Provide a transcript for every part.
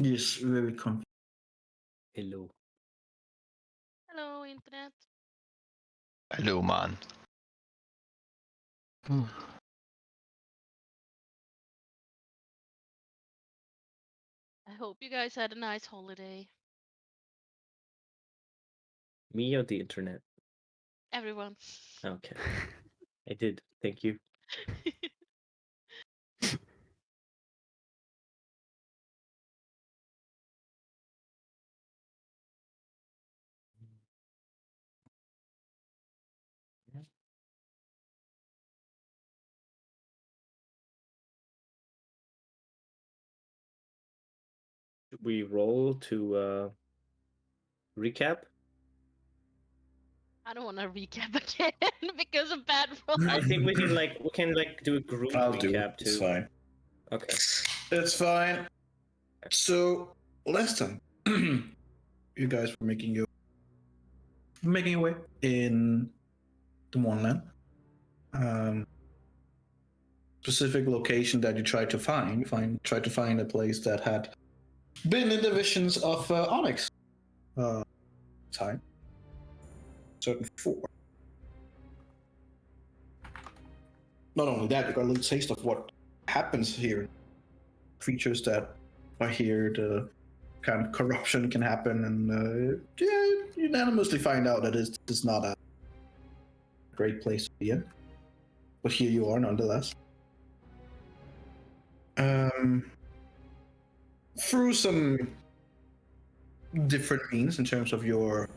Yes, very confused. Hello. Hello, internet. Hello, man. I hope you guys had a nice holiday. Me or the internet? Everyone. Okay. I did. Thank you. Should we roll to recap? I don't want to recap again because of bad roll. I think we can do a group I'll do recap it. It's too. fine. Okay. It's fine. So last time, you guys were making your way in the Moonland. Specific location that you tried to tried to find a place that had been in the visions of Onyx. Time. Certain 4. Not only that, you got a little taste of what happens here. Creatures that are here, the kind of corruption can happen, and you unanimously find out that it's not a great place to be in. But here you are nonetheless. Through some different means in terms of your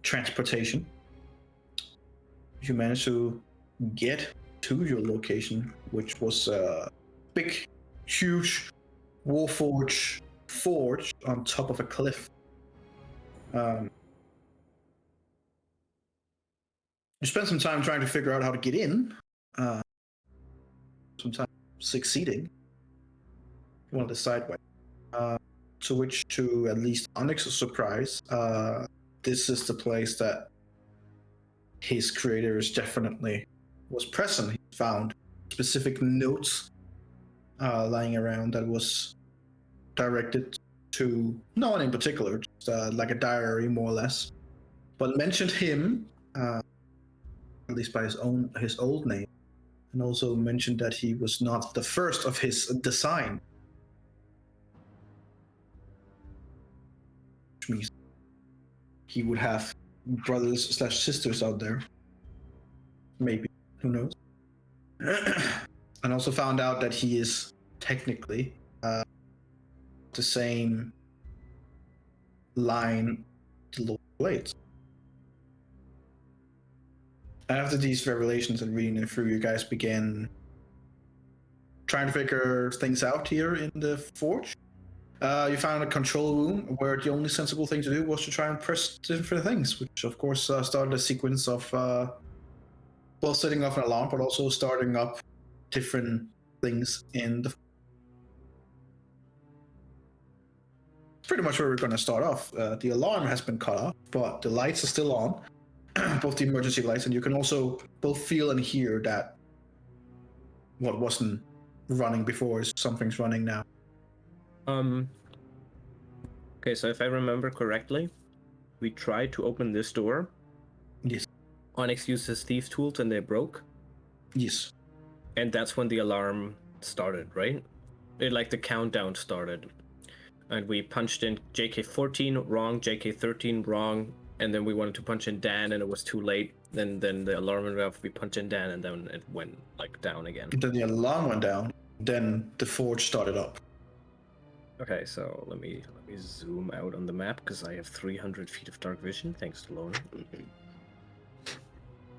transportation, you managed to get to your location, which was a big, huge Warforged forge on top of a cliff. You spent some time trying to figure out how to get in. Sometimes succeeding. You want to decide way. To which, to at least Onyx's surprise, this is the place that his creators definitely was present. He found specific notes lying around that was directed to no one in particular, just like a diary more or less, but mentioned him, at least by his old name, and also mentioned that he was not the first of his design, which means he would have brothers/sisters out there, maybe, who knows. And also found out that he is technically the same line to Lord Blades. After these revelations and reading them through, you guys began trying to figure things out here in the forge. You found a control room where the only sensible thing to do was to try and press different things, which of course started a sequence of both setting off an alarm, but also starting up different things in the. Pretty much where we're going to start off. The alarm has been cut off, but the lights are still on, both the emergency lights, and you can also both feel and hear that what wasn't running before is something's running now. Okay, so if I remember correctly, we tried to open this door. Yes. Onyx used his thieves' tools and they broke. Yes. And that's when the alarm started, right? The countdown started. And we punched in JK14 wrong, JK13 wrong, and then we wanted to punch in Dan and it was too late. Then the alarm went off, we punched in Dan and then it went down again. Then the alarm went down, then the forge started up. Okay, so let me zoom out on the map because I have 300 feet of dark vision, thanks to Lorna.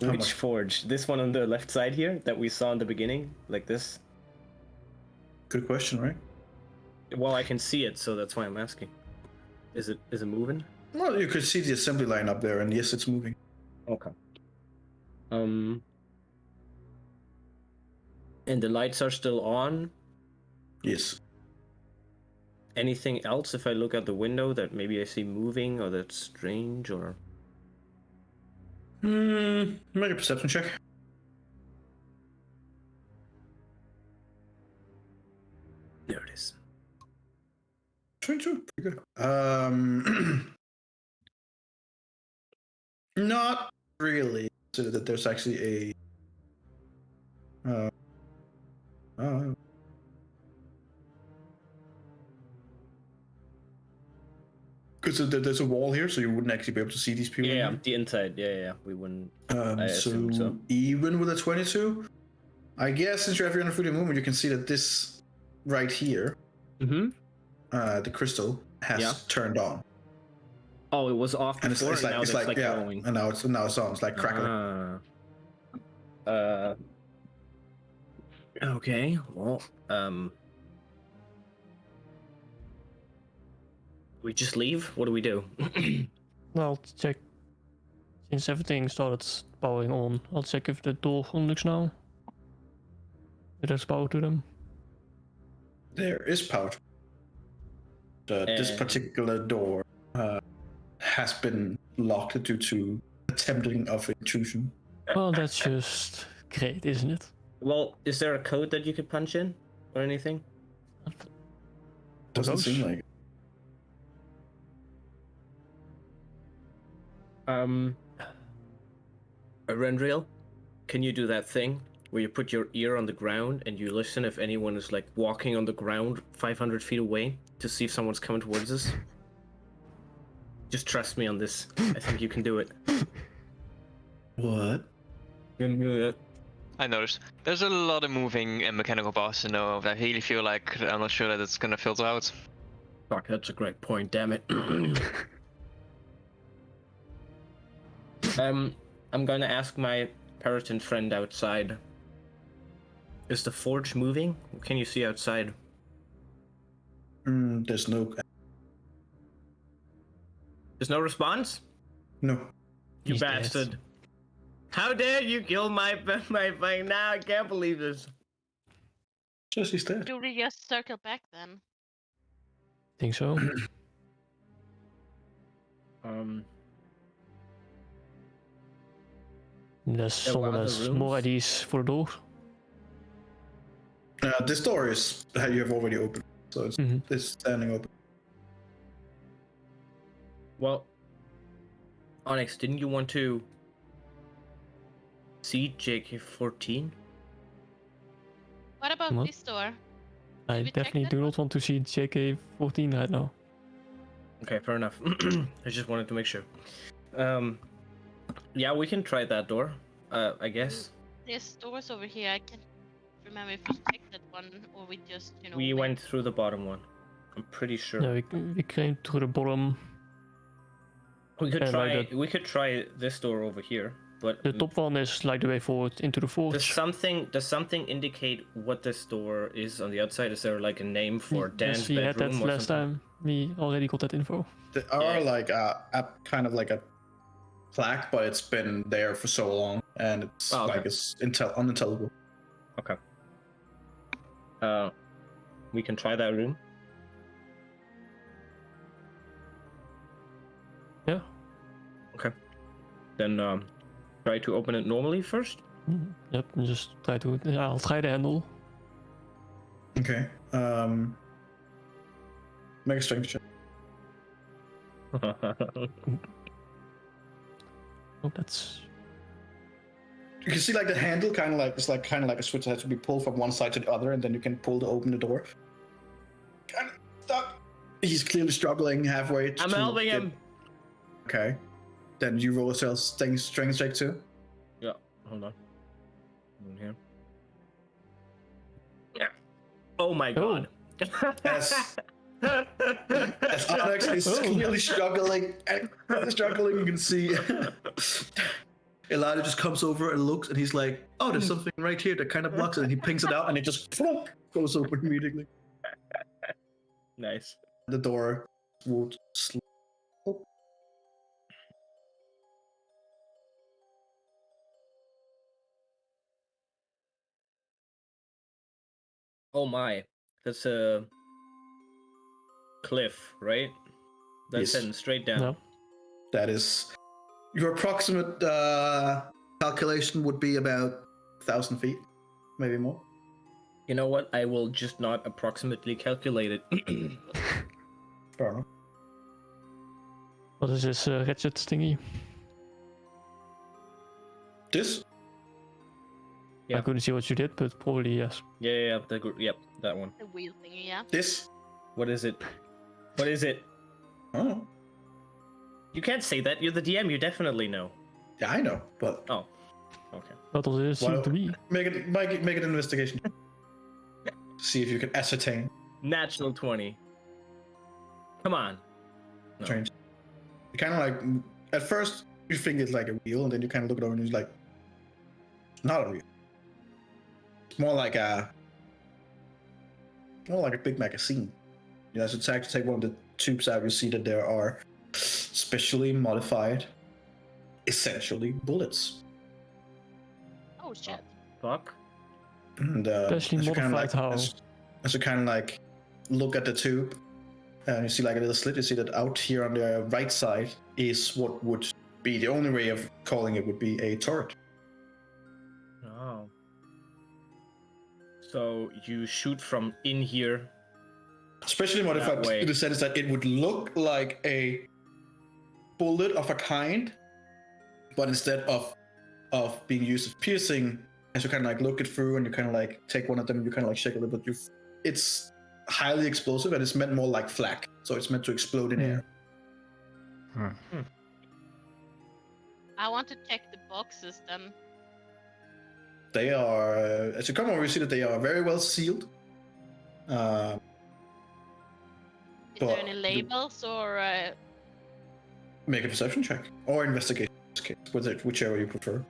Which forge? This one on the left side here that we saw in the beginning, like this? Good question, right? Well, I can see it, so that's why I'm asking. Is it moving? Well, you could see the assembly line up there, and yes, it's moving. Okay. And the lights are still on? Yes. Anything else if I look out the window that maybe I see moving or that's strange or? Make a perception check. There it is. 22, pretty good. Not really. So that there's actually a. Because there's a wall here, so you wouldn't actually be able to see these people. Yeah, the inside. Yeah, we wouldn't. I So assumed so. even with a 22, I guess since you have your 300 movement, you can see that this right here, the crystal has turned on. Oh, it was off before, and now it's like glowing. And now it's on. It's like crackling. Okay. Well, we just leave? What do we do? I'll check. Since everything started powering on, I'll check if the door unlocks now. If there's power to them. There is power. This particular door has been locked due to attempting of intrusion. Well, that's just great, isn't it? Well, is there a code that you could punch in or anything? Doesn't seem like it. Rendriel, can you do that thing where you put your ear on the ground and you listen if anyone is like walking on the ground 500 feet away to see if someone's coming towards us? Just trust me on this. I think you can do it. What? You can do it. I noticed. There's a lot of moving and mechanical parts to know. I really feel like I'm not sure that it's gonna filter out. Fuck, that's a great point, damn it. I'm gonna ask my Periton friend outside. Is the forge moving? What can you see outside? There's no. There's no response? No. You He's bastard. dead. How dare you kill my thing now? I can't believe this. Just he's dead. Do we just circle back then? Think so. Unless There were someone other has more rooms? IDs for the door. This door is you have already opened, so it's standing open. Well, Onyx, didn't you want to see JK-14? What about What? this door? I we check definitely that do one? not want to see JK-14 right now. Okay, fair enough. I just wanted to make sure. Yeah, we can try that door, I guess. There's doors over here. I can't remember if we checked that one or we just, We went through the bottom one. I'm pretty sure. Yeah, we came through the bottom. We could like try. that. We could try this door over here, but The top one is like the way forward into the forge. Does something indicate what this door is on the outside? Is there like a name for Dan's Yes, we had that bedroom or last something? time. We already got that info. There are like a kind of like a plaque, but it's been there for so long, and it's like it's unintelligible. Okay. We can try that room. Yeah. Okay. Then try to open it normally first. Yep, and just try to. I'll try the handle. Okay. Make a strength check. Oh, that's. You can see like the handle kind of like a switch that has to be pulled from one side to the other, and then you can open the door. Kind of stuck. He's clearly struggling halfway. I'm helping him. Okay. Then you roll a strength check too. Yeah. Hold on. In here. Yeah. Oh my god. As Onyx is clearly struggling, you can see Elijah just comes over and looks, and he's like, "Oh, there's something right here that kind of blocks it." And he pings it out, and it just goes open immediately. Nice. The door would Oh my. That's a cliff, right? That's Yes. heading straight down. No. That is your approximate calculation would be about 1,000 feet, maybe more. You know what? I will just not approximately calculate it. Fair enough. What is this ratchet thingy? This? I Yeah. couldn't see what you did, but probably yes. Yeah, yep, that one. The wheel thingy, yeah. This? What is it? What is it? Oh. You can't say that. You're the DM. You definitely know. Yeah, I know, but Oh, okay. What does it seem to be? make it an investigation. See if you can ascertain. Natural 20. Come on. No. Strange. You kind of like at first you think it's like a wheel, and then you kind of look it over and you're like, not a wheel. It's more like a big magazine. You know, so to take one of the tubes out, you see that there are specially modified, essentially bullets. Oh shit. Fuck. And Especially as you kinda modified how? as you kind of like look at the tube, you see like a little slit. You see that out here on the right side is what would be the only way of calling it would be a turret. Oh. So you shoot from in here. Especially modified way. in the sense that it would look like a bullet of a kind, but instead of being used as piercing, as you kind of like look it through and you kind of like take one of them, you kind of like shake a little bit. It's highly explosive and it's meant more like flak, so it's meant to explode in air. I want to check the boxes then. They are, as you come over, you see that they are very well sealed. Is But there any labels or make a perception check or investigation, whichever you prefer.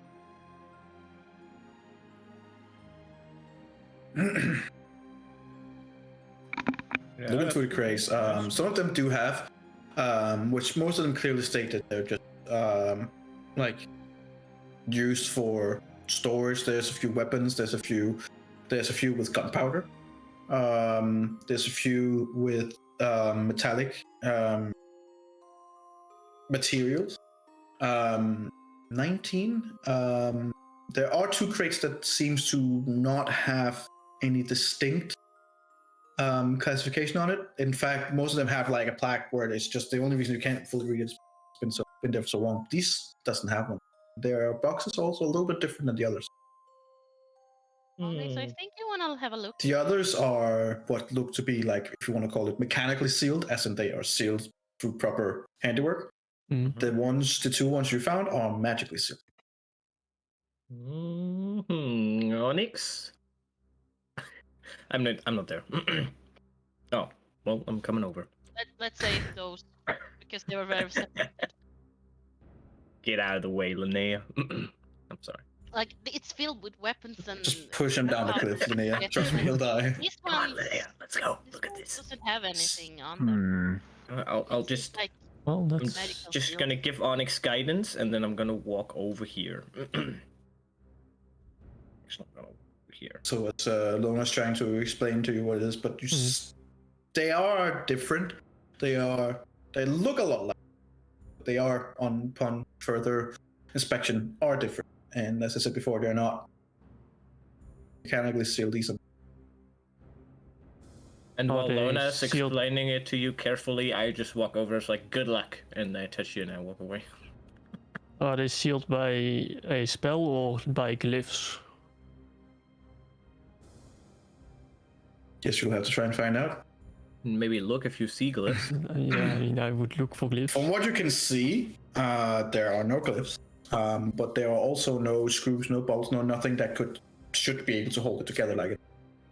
Looking through the crates, some of them do have, which most of them clearly state that they're just like used for storage. There's a few weapons. There's a few with gunpowder. There's a few with metallic materials. 19. There are 2 crates that seems to not have any distinct classification on it. In fact, most of them have like a plaque where it's just the only reason you can't fully read it's been there for so long. These doesn't have one. Their boxes are also a little bit different than the others. so I think you wanna have a look. The others are what look to be like, if you want to call it, mechanically sealed, as in they are sealed through proper handiwork. Mm. The 2 ones you found are magically sealed. Onyx. I'm not there. Oh, well, I'm coming over. Let's say those because they were very Get out of the way, Linnea. I'm sorry. like it's filled with weapons and. Just push him down the cliff, Linnea. Trust me, he'll die. This Come on, one. Linnea. Let's go. This Look at one this. doesn't have anything on them. I'll just. Like Well, I'm that's medical just field. gonna give Onyx guidance, and then I'm gonna walk over here. Actually, I'm gonna over here. So it's Lona's trying to explain to you what it is, but they are different. They look a lot like. They are upon further inspection are different, and as I said before, they're not mechanically sealed. These are And Are while they Lona's sealed? explaining it to you carefully, I just walk over. It's like, good luck, and I touch you, and I walk away. Are they sealed by a spell or by glyphs? Guess you'll have to try and find out. Maybe look if you see glyphs. Yeah, I mean, I would look for glyphs. From what you can see, there are no glyphs, but there are also no screws, no bolts, no nothing that should be able to hold it together like it.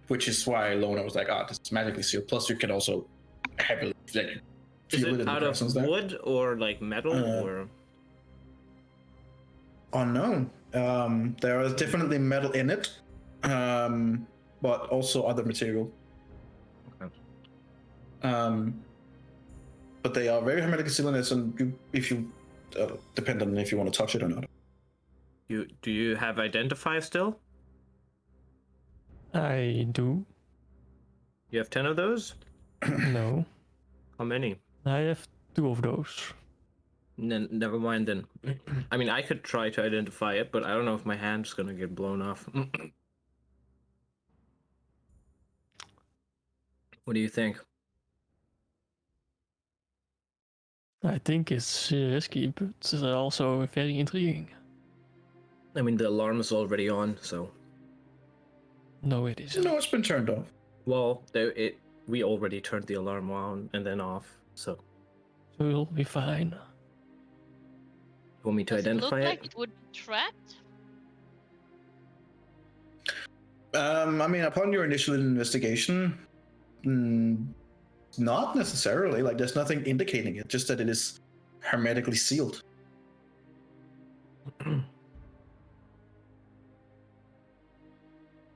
Which is why Lona was like, this is magically sealed. Plus, you can also heavily feel Is it in it the out of presence there. wood or like metal or? Unknown. There is definitely metal in it, but also other material. Okay. But they are very hermetically sealed, and if you depend on if you want to touch it or not. Do you have identify still? I do. You have 10 of those? No. How many? I have 2 of those. Never mind then. I mean, I could try to identify it, but I don't know if my hand's gonna get blown off. What do you think? I think it's risky, but also very intriguing. I mean, the alarm is already on, so. No, it isn't. No, it's been turned off. Well, we already turned the alarm on and then off, so. So we'll be fine. You want me to Does it look identify like it would be trapped? I mean, upon your initial investigation, not necessarily. Like, there's nothing indicating it, just that it is hermetically sealed.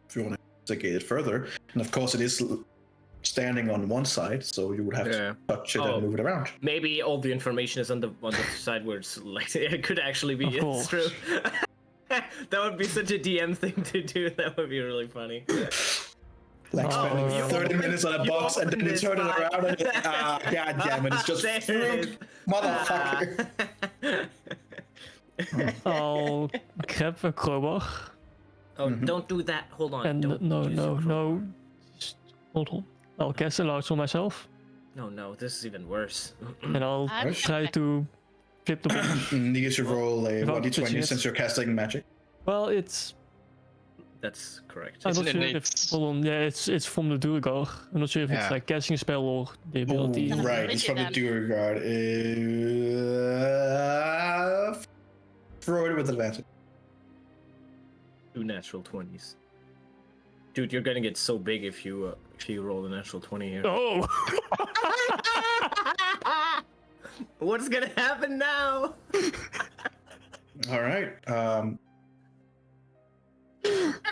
If you want to investigate it further, and of course, it is standing on one side, so you would have to touch it and move it around. Maybe all the information is on the side where it's like it could actually be it's true. That would be such a DM thing to do. That would be really funny. Like spending 30 minutes on a box and then you turn it around and god damn it, it's just fruit, motherfucker. I'll grab a crowbar. Oh, don't do that. Hold on. And no. Just hold on. I'll cast a large on myself. No, this is even worse. And I'll try to flip the box. You should roll a 1d20 since you're casting magic. Well, it's... That's correct. I'm not sure if... Hold on, yeah, it's from the Duergar. I'm not sure if it's like casting a spell or the ability. Oh, right, it's from the Duergar. Throw it with advantage. 2 natural 20s. Dude, you're gonna get so big if you roll a natural 20 here. Oh! What's gonna happen now? All right. Oh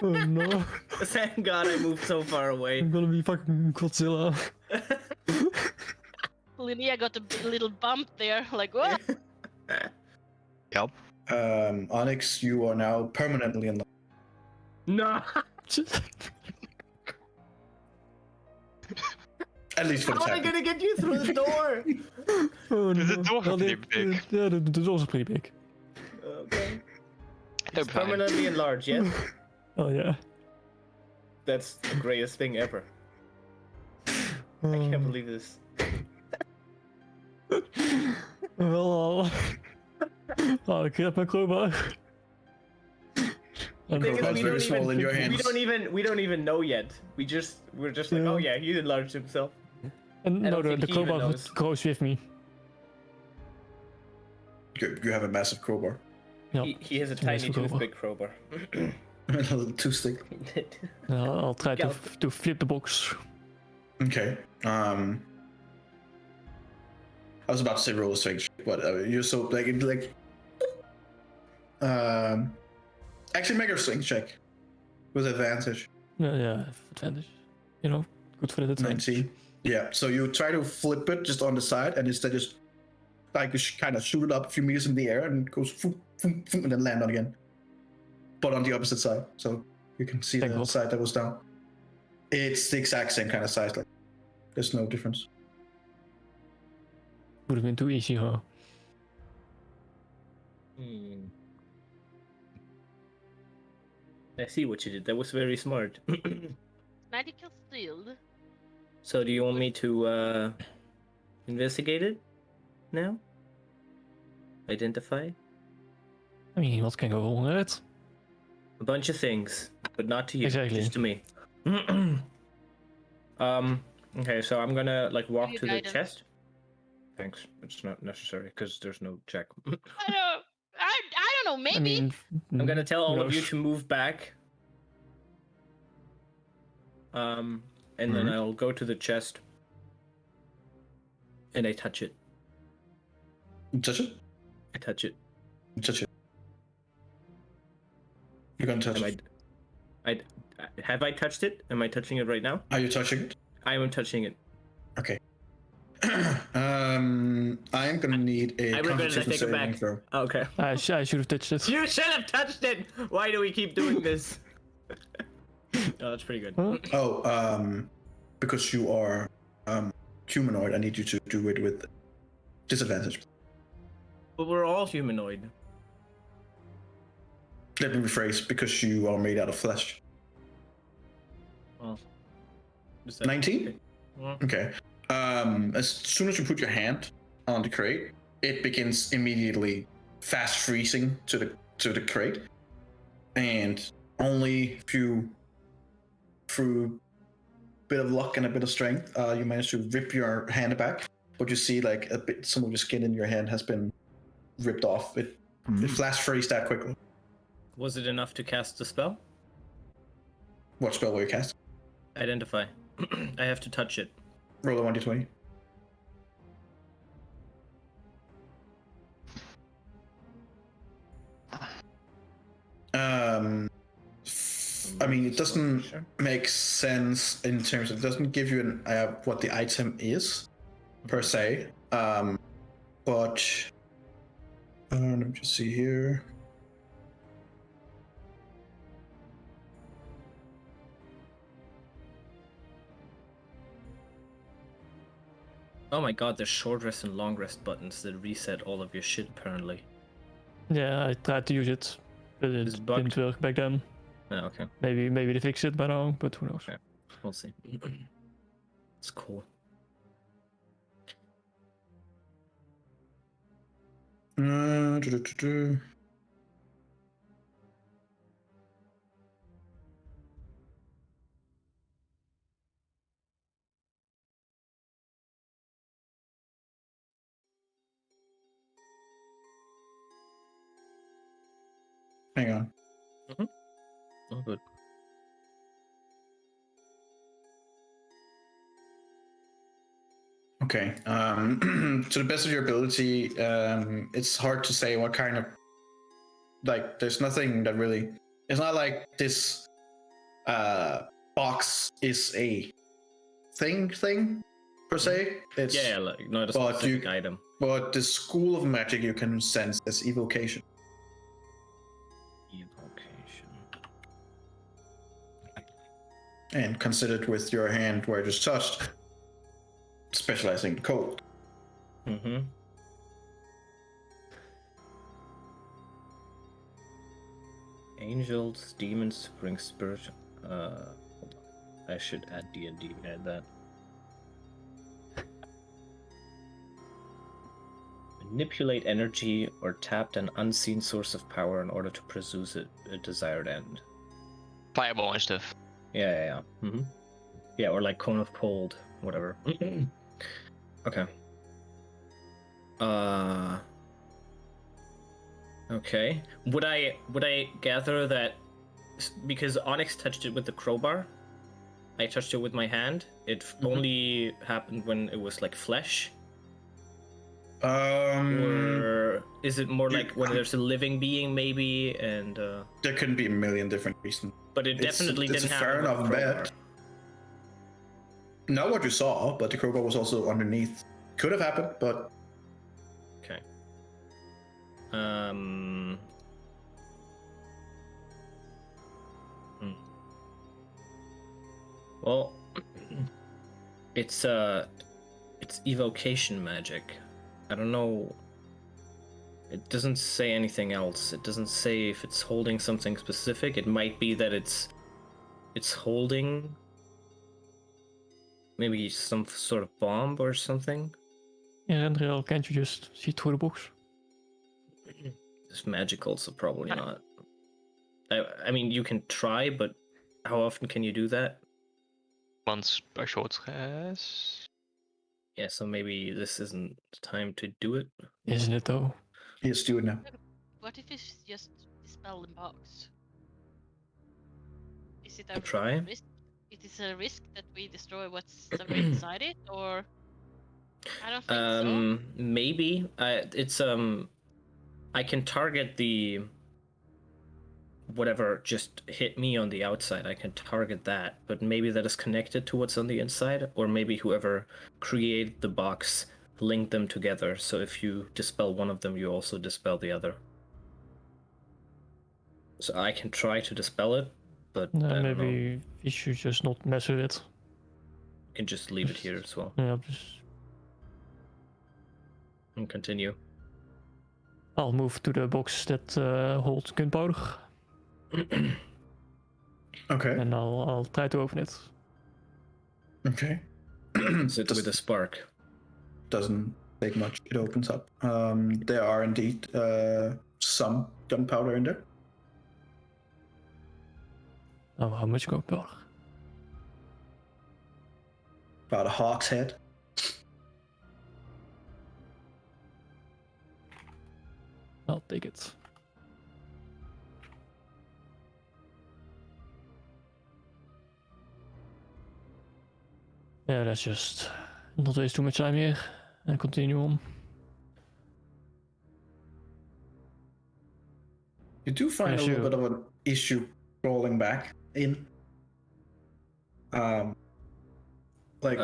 no. Thank God I moved so far away. I'm gonna be fucking Godzilla. Linnea got a little bump there, like what? Yep. Onyx, you are now permanently in the... No. At least for the How am I time. gonna get you through the door? Oh, no. The doors are pretty big. Yeah, the doors are pretty big. Okay. They're It's fine. permanently enlarged, yes? Oh yeah. That's the greatest thing ever. I can't believe this. Well, I'll grab my crowbar. The thing is, Crowbar's very small in your hands. we don't even know yet. We're just like, Yeah. oh yeah, he enlarged himself. And I no, don't the think he even crowbar knows. goes with me. You have a massive crowbar. Yep. He has a Nice tiny crowbar. toothpick crowbar. A little two-stick. I'll try Yeah. to flip the box. Okay. I was about to say roll a strength check, but you're so like. Actually, make a strength check with advantage. Yeah, advantage. You know, good for the advantage. 19. Yeah. So you try to flip it just on the side, and instead just like you kind of shoot it up a few meters in the air, and it goes foom, foom, foom, and then land on again. But on the opposite side, so you can see Thank the God. side that was down. It's the exact same kind of size. Like, there's no difference. Would have been too easy, huh? I see what you did. That was very smart. Magical shield. So do you want me to investigate it now? Identify? I mean, what can go wrong with it? A bunch of things, but not to you, Exactly. just to me. Okay, so I'm gonna like walk Your to the guidance. chest. Thanks. It's not necessary because there's no check. I don't know, maybe. I mean, I'm gonna tell all who of you knows? to move back. And then I'll go to the chest. And I touch it. You touch it. I touch it. You touch it. You're gonna touch Am it. have I touched it? Am I touching it right now? Are you touching it? I am touching it. Okay. I am gonna need a I regret it. I Constitution take it saving back. throw. Okay. I should have touched it. You should have touched it. Why do we keep doing this? Oh, that's pretty good. Huh? Oh, because you are humanoid, I need you to do it with disadvantage. But we're all humanoid. Let me rephrase, because you are made out of flesh. Well, is that 19? Well, Okay. As soon as you put your hand on the crate, it begins immediately fast freezing to the crate, and only through a bit of luck and a bit of strength, you manage to rip your hand back. But you see, like some of your skin in your hand has been ripped off. It flash freeze that quickly. Was it enough to cast the spell? What spell will you cast? Identify. I have to touch it. Roll a 1d20. I mean, it doesn't make sense in terms of, it doesn't give you an what the item is per se. But let me just see here. Oh my god, there's short rest and long rest buttons that reset all of your shit apparently. Yeah, I tried to use it, but it It's bugged. didn't work back then. Oh, okay. Maybe they fixed it by now, but who knows? Okay. We'll see. It's cool. Hang on. Oh, good. Okay. To the best of your ability, it's hard to say what kind of, like, there's nothing that really, it's not like this box is a thing per se. It's Yeah, like not a but specific item. But the school of magic you can sense as evocation. Evocation. And considered with your hand where it just touched, specializing in cold. Mm-hmm. Angels, demons, spring spirit. Hold on. I should add D&D. Add that. Manipulate energy or tapped an unseen source of power in order to pursue a desired end. Fireball and stuff. Yeah. Mm-hmm. Yeah, or like cone of cold, whatever. Okay. Okay. Would I gather that because Onyx touched it with the crowbar, I touched it with my hand. It only happened when it was like flesh. Or is it more like when there's a living being, maybe, and there couldn't be a million different reasons. But it definitely didn't happen. Fair enough bet. Not what you saw, but the crowbar was also underneath. Could have happened, but okay. Well, it's evocation magic. I don't know. It doesn't say anything else. It doesn't say if it's holding something specific. It might be that it's holding maybe some sort of bomb or something. Yeah, Andreal, can't you just see through the box? It's magical, so probably not. I mean, you can try, but how often can you do that? Once per short rest. Yeah, so maybe this isn't the time to do it. Isn't it though? yes, do it now. What if it's just dispel the box? Is it a To try? risk? It is a risk that we destroy what's inside it, or I don't think so. Maybe it's I can target the whatever just hit me on the outside. I can target that, but maybe that is connected to what's on the inside, or maybe whoever created the box linked them together. So if you dispel one of them, you also dispel the other. So I can try to dispel it, but I don't know. Maybe we should just not mess with it. You can just leave it here as well Yeah, just and continue. I'll move to the box that holds gunpowder, Okay. and I'll try to open it. Okay. Is it with a spark? Doesn't take much. It opens up. There are indeed some gunpowder in there. Oh, how much gunpowder? About a hawk's head. I'll take it. Yeah, let's just not waste too much time here and continue on. You do find Yeah, a little sure. bit of an issue crawling back in. Like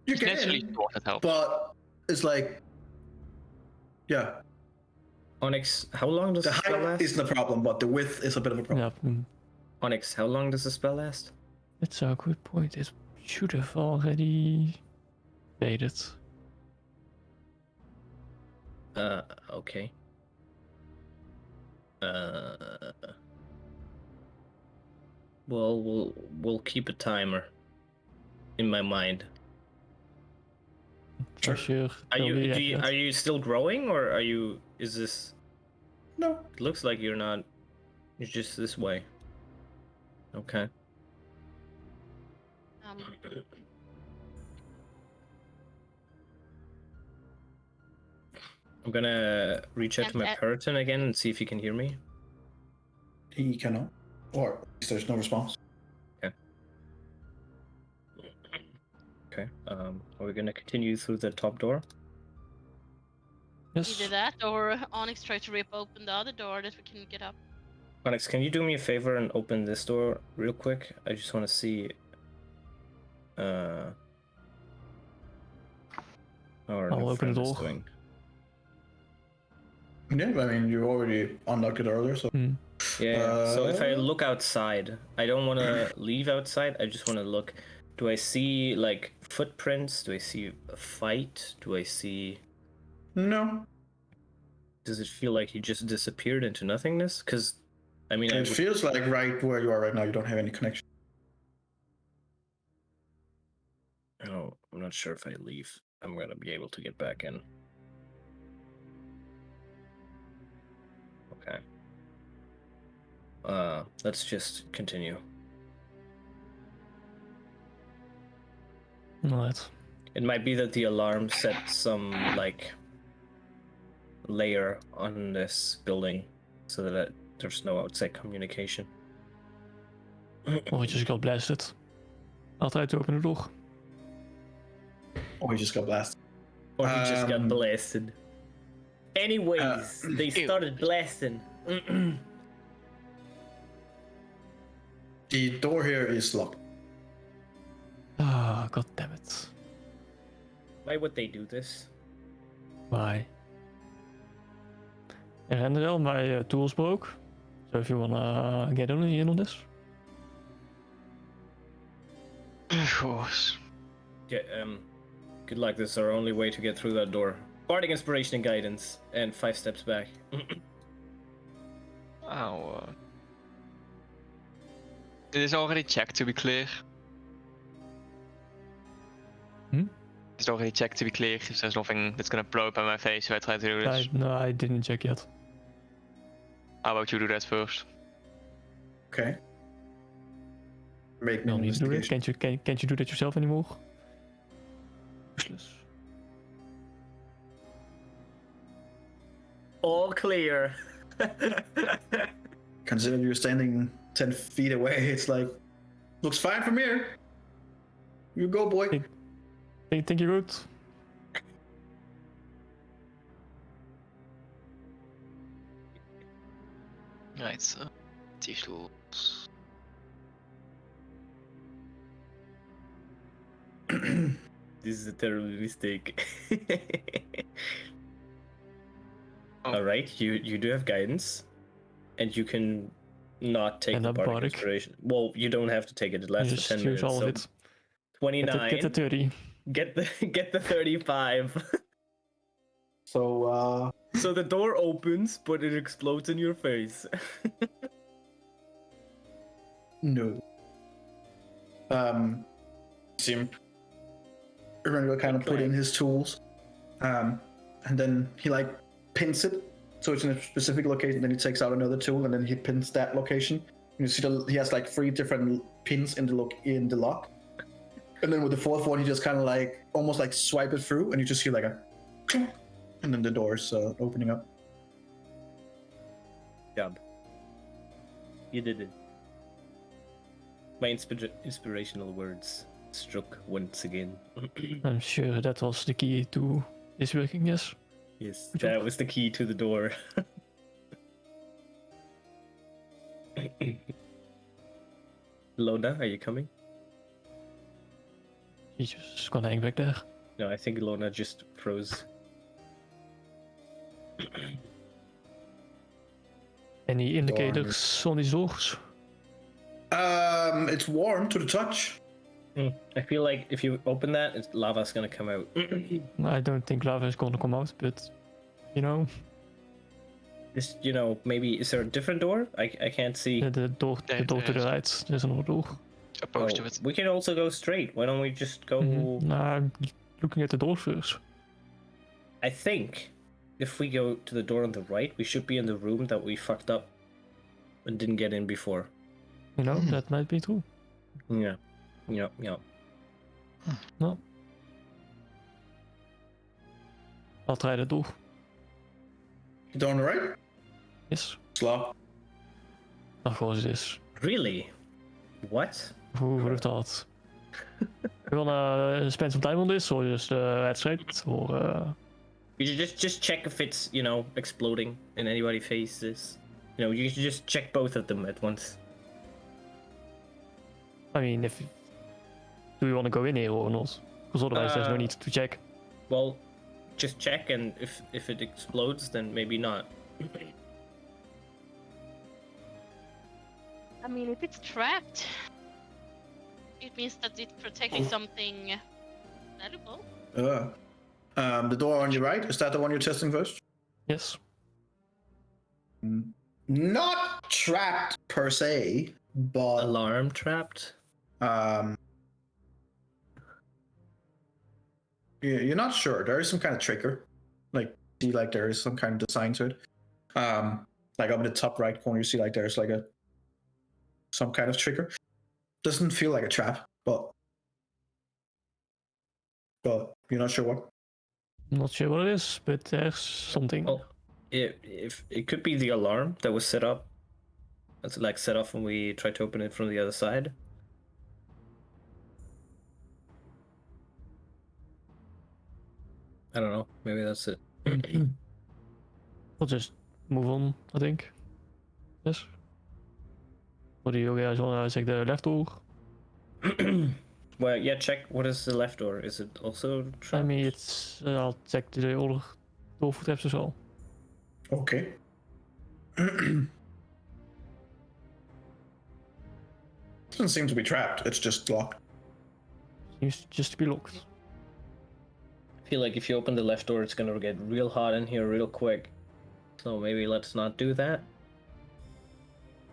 you It's naturally can, short, that helps. but it's like, yeah, Onyx, how long does the the spell height last? isn't a problem, but the width is a bit of a problem. Yeah, Onyx, how long does the spell last? it's a good point. It should have already faded. Okay. Well, we'll keep a timer in my mind. Sure. Sure. Are they'll be you accurate. are you still growing, or are you? Is this? No, It looks like you're not. You're just this way. Okay. I'm gonna reach out to my And, Puritan again and see if he can hear me. he cannot, or at least there's no response. Okay. Are we gonna continue through the top door? Yes. Either that or Onyx tried to rip open the other door that we can get up. Onyx, can you do me a favor and open this door real quick? I just want to see. How our I'll new open friend the is door. doing. Yeah, I mean, you already unlocked it earlier, so. Hmm. Yeah. So if I Uh, look outside, I don't want to leave outside. I just want to look. Do I see like footprints? Do I see a fight? Do I see? No, Does it feel like he just disappeared into nothingness? Because, I mean, it feels like right where you are right now, you don't have any connection. Oh, I'm not sure if I leave, I'm gonna be able to get back in. Okay. Let's just continue. Alright. It might be that the alarm set some like layer on this building so that there's no outside communication. Or he just got blasted. I'll try to open the door. Or he just got blasted. Or he just got Um, blasted. Anyways, they started blasting. The door here is locked. Ah, god damn it. Why would they do this? Why? And well, my tools broke. So if you wanna get in on this. Of course. Yeah, good luck. This is our only way to get through that door. Bardic inspiration and guidance, and 5 steps back. It is already checked, to be clear. It's already checked, to be clear, if there's nothing that's gonna blow up in my face if I try to do this. No, I didn't check yet. How about you do that first? Okay. Make me No an need to do that. investigation. Can't you do that yourself anymore? Useless. All clear. Consider you're standing 10 feet away, it's like, looks fine from here. You go, boy. Think you're good? Right, so tools. This is a terrible mistake. Oh. Alright, you do have guidance. And you can not take And the a bardic bardic. inspiration. Well, you don't have to take it. It lasts Just for 10 use minutes. all So of it. 29. Get the 30. Get the 35. So, So the door opens, but it explodes in your face. no. Sim. Eberron will kind of put in his tools. And then he like pins it so it's in a specific location. Then he takes out another tool and then he pins that location. You see he has like 3 different pins in the lock. And then with the 4th one, he just kind of like almost like swipe it through, and you just hear like a, and then the doors opening up. Job. You did it. My inspirational words struck once again. I'm sure that was the key to this working, yes. Yes, that was the key to the door. Lona, are you coming? He's just gonna hang back there. No, I think Lona just froze. Any indicators on these doors? It's warm to the touch. I feel like if you open that, lava's gonna come out. I don't think lava is gonna come out, but you know. Just, maybe is there a different door? I can't see. The door to the right, there's another door. Opposed to it. We can also go straight. Why don't we just go? Nah, I'm looking at the door first. I think if we go to the door on the right, we should be in the room that we fucked up and didn't get in before. You know, that might be true. Yeah. No. I'll try the door. The door on the right? Yes. It's locked. Of course it is. Really? What? Who would have thought? You wanna spend some time on this, or just head straight, or? You should just check if it's exploding and anybody faces. You should just check both of them at once. I mean, do we want to go in here or not? Because otherwise, there's no need to check. Well, just check, and if it explodes, then maybe not. I mean, if it's trapped, it means that it's protecting something valuable. The door on your right, is that the one you're testing first? Yes. Not trapped per se, but Alarm trapped? you're not sure. There is some kind of trigger. Like there is some kind of design to it. Like up in the top right corner, you see like there's like some kind of trigger. Doesn't feel like a trap, but you're not sure what. I'm not sure what it is, but there's something. Well, if it could be the alarm that was set up. That's like set off when we tried to open it from the other side. I don't know. Maybe that's it. We'll just move on, I think. Yes. What do you guys want to check the left door? Well, yeah, check what is the left door. Is it also trapped? I mean, I'll check the other door footsteps as well. Okay. Doesn't seem to be trapped. It's just locked. Seems just to be locked. I feel like if you open the left door, it's gonna get real hot in here real quick. So maybe let's not do that.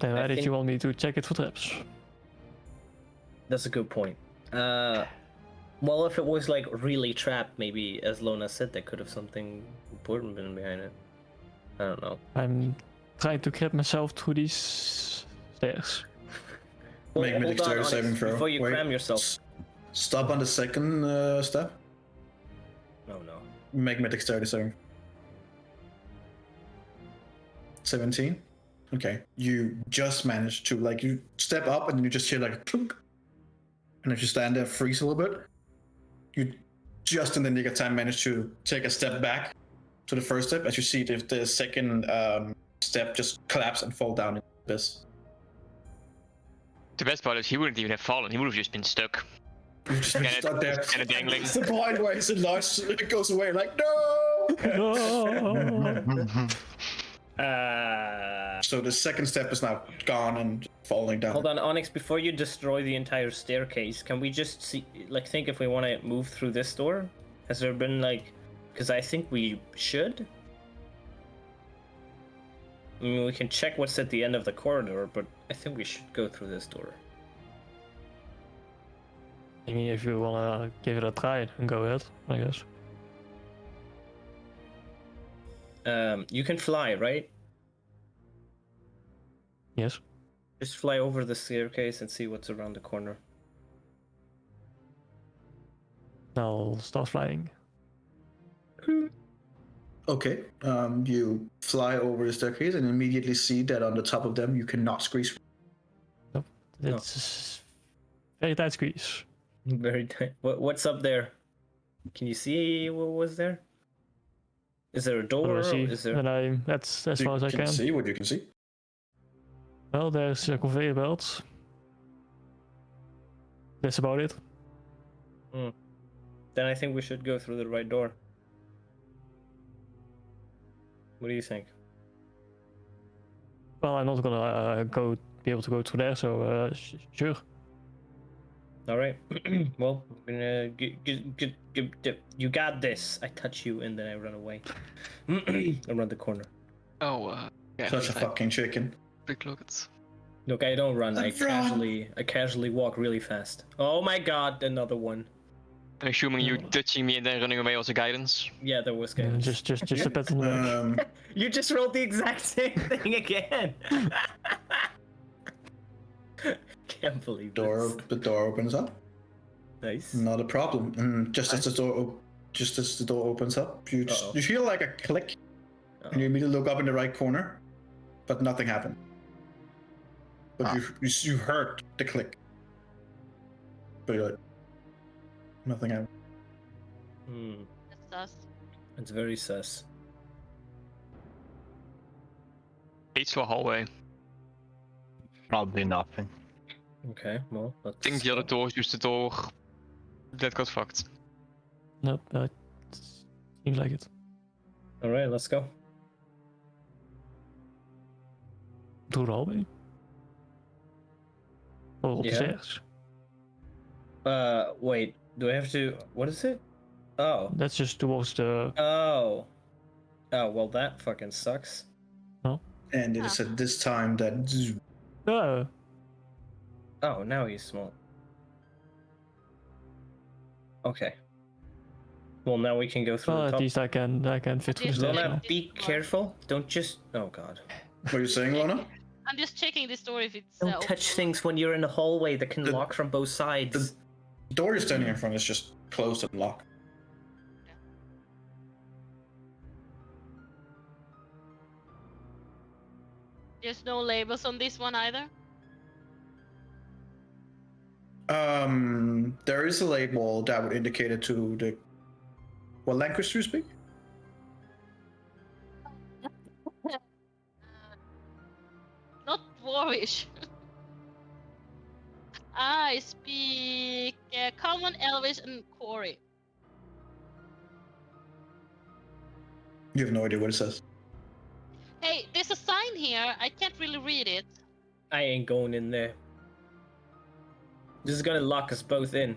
Then why did you want me to check it for traps? That's a good point. Well, if it was like really trapped, maybe as Lona said, there could have something important been behind it. I don't know. I'm trying to get myself through these stairs. Well, Make me hold on, dexterity Onyx, saving throw. before you Wait. cram yourself. Stop on the second step. Oh no. Make me dexterity saving. 17. Okay. You just managed to you step up and then you just hear like a clunk. And if you stand there, freeze a little bit. You just in the nick of time manage to take a step back to the first step as you see the second step just collapse and fall down in this. The best part is he wouldn't even have fallen. He would have just been stuck. You've just been stuck there. Kind of dangling. It's the point where his loss it goes away like no. So the second step is now gone and falling down. Hold on, Onyx. Before you destroy the entire staircase, can we just think if we want to move through this door? Has there been because I think we should. I mean, we can check what's at the end of the corridor, but I think we should go through this door. I mean, if you wanna give it a try, then go ahead, I guess. You can fly, right? Yes. Just fly over the staircase and see what's around the corner. I'll start flying. Okay. You fly over the staircase and immediately see that on the top of them you cannot squeeze. It's very tight squeeze. Very tight. What's up there? Can you see what was there? Is there a What do door? I see? Is there? And that's as far as I You can see what you can see. Well, there's a conveyor belt. That's about it. Then I think we should go through the right door. What do you think? Well, I'm not gonna be able to go through there, so sure. All right. Well, we're gonna you got this. I touch you and then I run away. Around the corner. Oh, yeah. Such a fucking chicken. Big lookets. Look, I don't run. I Run. casually walk really fast. Oh my god, another one. I'm assuming you touching me and then running away was a guidance. Yeah, there was Yeah, guys. just a pat on the back. You just rolled the exact same thing again. Can't believe this. The door opens up. Nice. Not a problem. And just as the door opens up, you feel like a click, and you immediately look up in the right corner, but nothing happened. But you heard the click, but you're like, nothing happened. That's us. It's very sus. Leads to a hallway. Probably nothing. Okay, well, let's I think the other door is just the door that got fucked. Nope, seems like it. All right, let's go. Through the hallway. Oh, up the Yeah. stairs. Wait. Do I have to? What is it? Oh. That's just towards the. Oh. Oh, well, that fucking sucks. And it is at this time that Oh, now he's small. Okay. Well, now we can go through Well, the at top. least I can fit through the stairs Lona, now. be careful. Don't just. Oh god. what are you saying, Lona? I'm just checking this door if it's. Don't open touch or things when you're in a hallway that can The- lock from both sides. The door you're standing in front is just closed and locked. There's no labels on this one either. There is a label that would indicate it to the. What language do you speak? Not Dwarvish. I speak Common, Elvish, and Kori. You have no idea what it says. Hey, there's a sign here. I can't really read it. I ain't going in there. This is gonna lock us both in.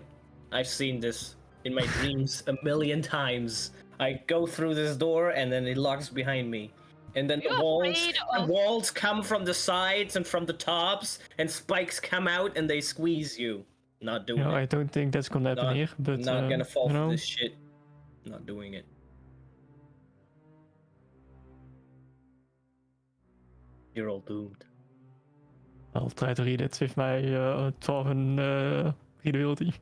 I've seen this in my dreams a million times. I go through this door and then it locks behind me. And then You're the afraid of- walls come from the sides and from the tops, and spikes come out and they squeeze you. Not doing You know, it. I don't think that's gonna happen Not- here, but Not gonna fall you for know, this shit. Not doing it. You're all doomed. I'll try to read it with my 12 and readability.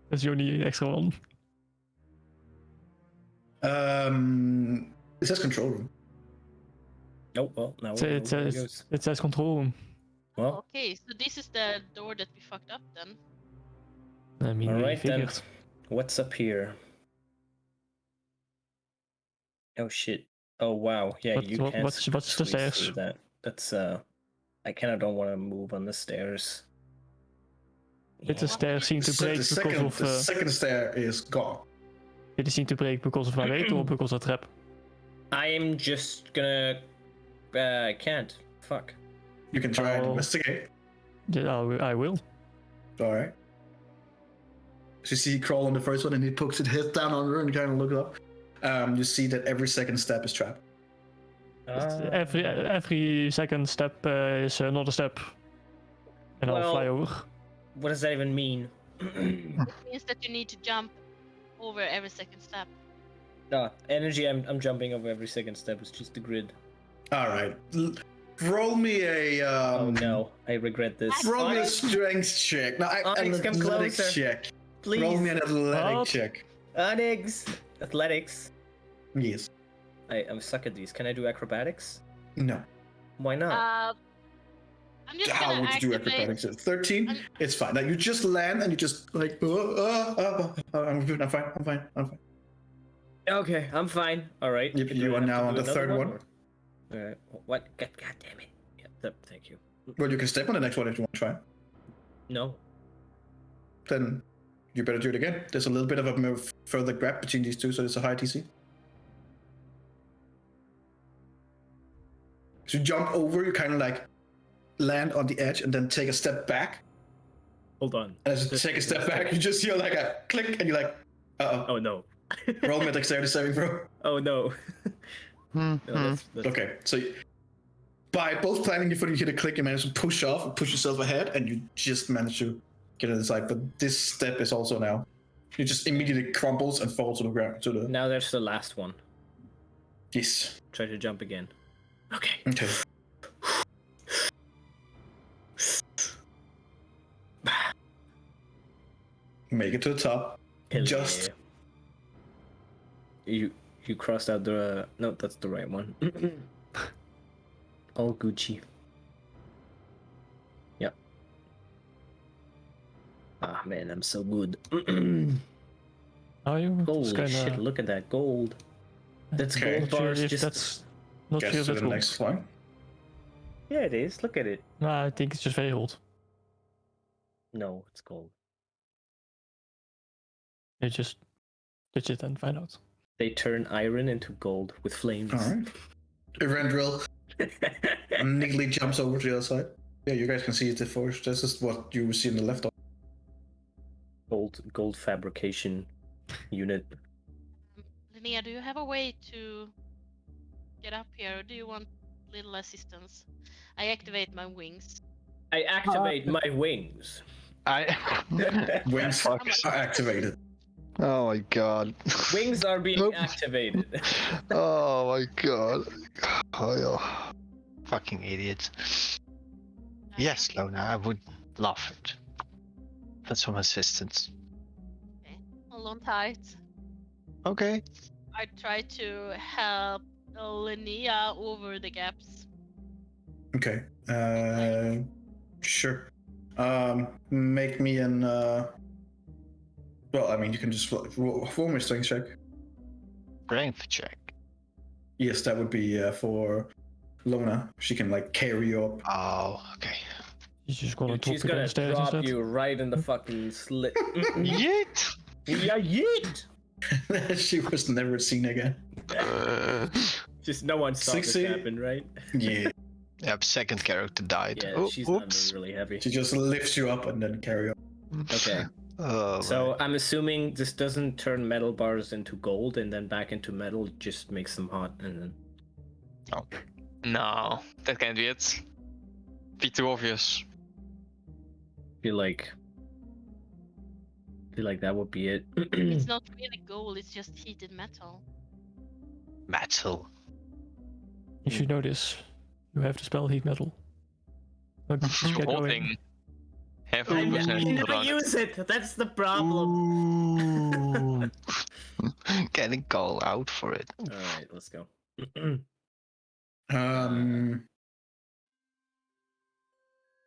That's the only extra one. It says control room. Oh well, now It, we know it where it says goes. it says control room. Well, Okay, so this is the door that we fucked up then. I mean, all we right then. figured. What's up here? Oh shit! Oh wow! Yeah, What- you what- can't. what's the squeeze stairs? through that. That's I kind of don't want to move on the stairs. Did the Yeah. stairs seem to break The because of? the second stair is gone. Did it seem to break because of my weight or because of trap? I am just gonna. I can't. Fuck. You can try and Oh. investigate. Yeah, I will. All right. So you see, crawl on the first one, and he pokes his head down on her and kind of look up. You see that every second step is trapped. Every second step is another step, and I'll Well- fly over. What does that even mean? It means that you need to jump over every second step. No, energy, I'm jumping over every second step. It's just the grid. All right. Roll me a. Oh no, I regret this. Roll me a Onyx, strength check. No, an Onyx, come athletics closer. check. please. Roll me an athletic What? check. Onyx. Athletics. Yes. I'm suck at these. Can I do acrobatics? No. Why not? I'm just How gonna would you do activate. acrobatics? 13? It's fine. Like, you just land and you just like, I'm fine. Okay, I'm fine. All right. You- Do you I are have to now do on the another third one. or- What? God damn it. Yep, thank you. Well, you can step on the next one if you want to try. No. Then you better do it again. There's a little bit of a move further grab between these two, so it's a high DC. So you jump over, you kind of like land on the edge and then take a step back. Hold on. And as you take a step back, you just hear like a click and you're like, uh-oh. Oh no. Roll me a dexterity saving throw. Oh no. No, that's Okay, so by both planting your foot, you hit a click, you manage to push off and push yourself ahead, and you just manage to get on the side. But this step is also now. You just immediately crumbles and falls to the ground. To the Now there's the last one. yes. Try to jump again. Okay. Okay. Make it to the top. Hell Just yeah. You crossed out the no, that's the right one. All Gucci. Yep. Ah man, I'm so good. Are you? Holy It's shit, kinda... look at that gold. That's Okay. gold Not sure bars if just that's... Not sure guess if to that's the gold. next one. yeah, it is. Look at it. Nah, I think it's just very old. No, it's gold. You just touch it and find out. They turn iron into gold with flames. All right. Erendril neatly jumps over to the other side. Yeah, you guys can see the forge. This is what you see on the left. Gold fabrication unit. Linnea, do you have a way to get up here, or do you want little assistance? I activate my wings. I activate my wings. Wings are activated. Oh my god. Wings are being Nope. activated. Oh my god. Oh, yeah. Fucking idiots. Yes, Lona, I would love it. That's some assistance. Hold on tight. Okay. I try to help Linnea over the gaps. Okay. Sure. Make me an. Well, I mean, you can just roll me a strength check. Strength check. Yes, that would be for Lona. She can like carry you up. Oh, okay. He's just gonna Dude, drop she's you down gonna the stairs drop instead. you right in the fucking slit. Yeet! Yeah, yeet! She was never seen again. Just no one saw this 60? happen, right? Yeah. Yep, second character died. Yeah, Oh, she's oops. not really heavy. She just lifts you up and then carry you up. Okay. Oh, So I'm assuming this doesn't turn metal bars into gold and then back into metal, just makes them hot and then. No, that can't be it. Be too obvious. Feel like that would be it. It's not really gold, it's just heated metal. metal. You should know this. You have to spell heat metal. But just The get whole going. thing. Have I a never percent on it. use it. That's the problem. Ooh. Getting call out for it. All right, let's go.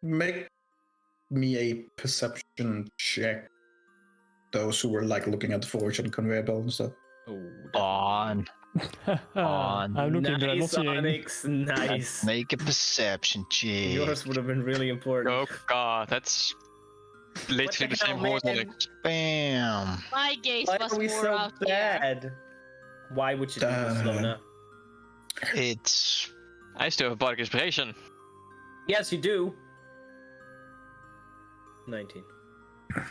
Make me a perception check. Those who were like looking at the forge and conveyor belt and stuff. Oh, On. On. I'm looking, but I'm not nice, seeing. Onyx. Nice. Make a perception check. Yours would have been really important. Oh god, that's literally the same hell, horse on man? it. Bam. My gaze Why was are we more so out here. bad? Why would you do this, Lona? It's I still have bardic inspiration. Yes, you do. 19. A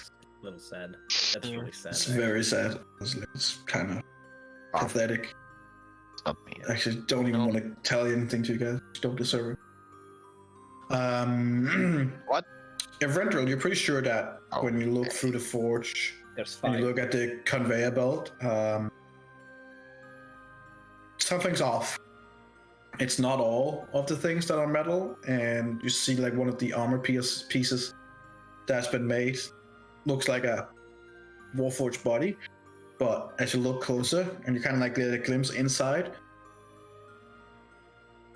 little sad. That's really sad. It's very sad. It's kind of pathetic. not me. I actually don't even No. want to tell you anything to you guys. You don't deserve it. What? Eventually, you're pretty sure that when you look Okay. through the forge There's and 5. you look at the conveyor belt, something's off. It's not all of the things that are metal, and you see like one of the armor pieces that's been made looks like a Warforged body, but as you look closer and you kind of like get a glimpse inside,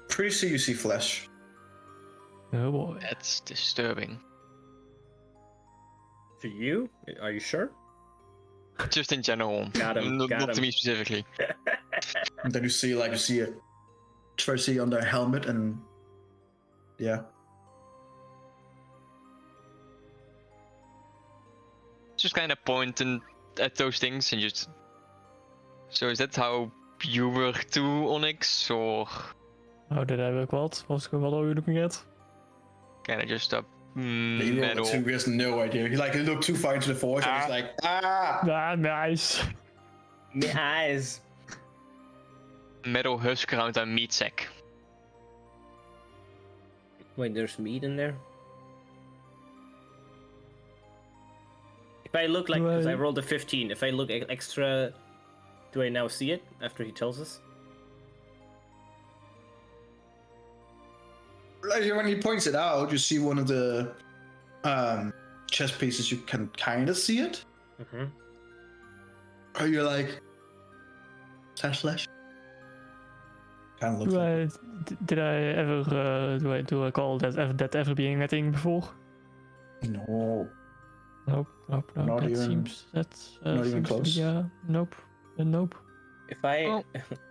pretty soon you see flesh. Oh boy. That's disturbing. For you? Are you sure? Just in general. Got him, Not, got not to him. me specifically. And then you see it. Try to see on their helmet, and yeah. Just kind of pointing at those things and just. So is that how you were to Onyx, or How did I look? What are you looking at? kind of just a He metal, has no idea. He looked too far into the forge, and he's like, ah. Ah, nice. My eyes. metal husk around a meat sack? Wait, there's meat in there? If I look like, because I rolled a 15, if I look extra, do I now see it after he tells us? Like, when he points it out, you see one of the chest pieces. You can kind of see it. Mm-hmm. Or you're like, is that flesh? Kind of looks like. Did I ever do I recall that ever being a thing before? No. Nope. Not that even- seems that's not even seems to be, close? nope. Nope. If I Well,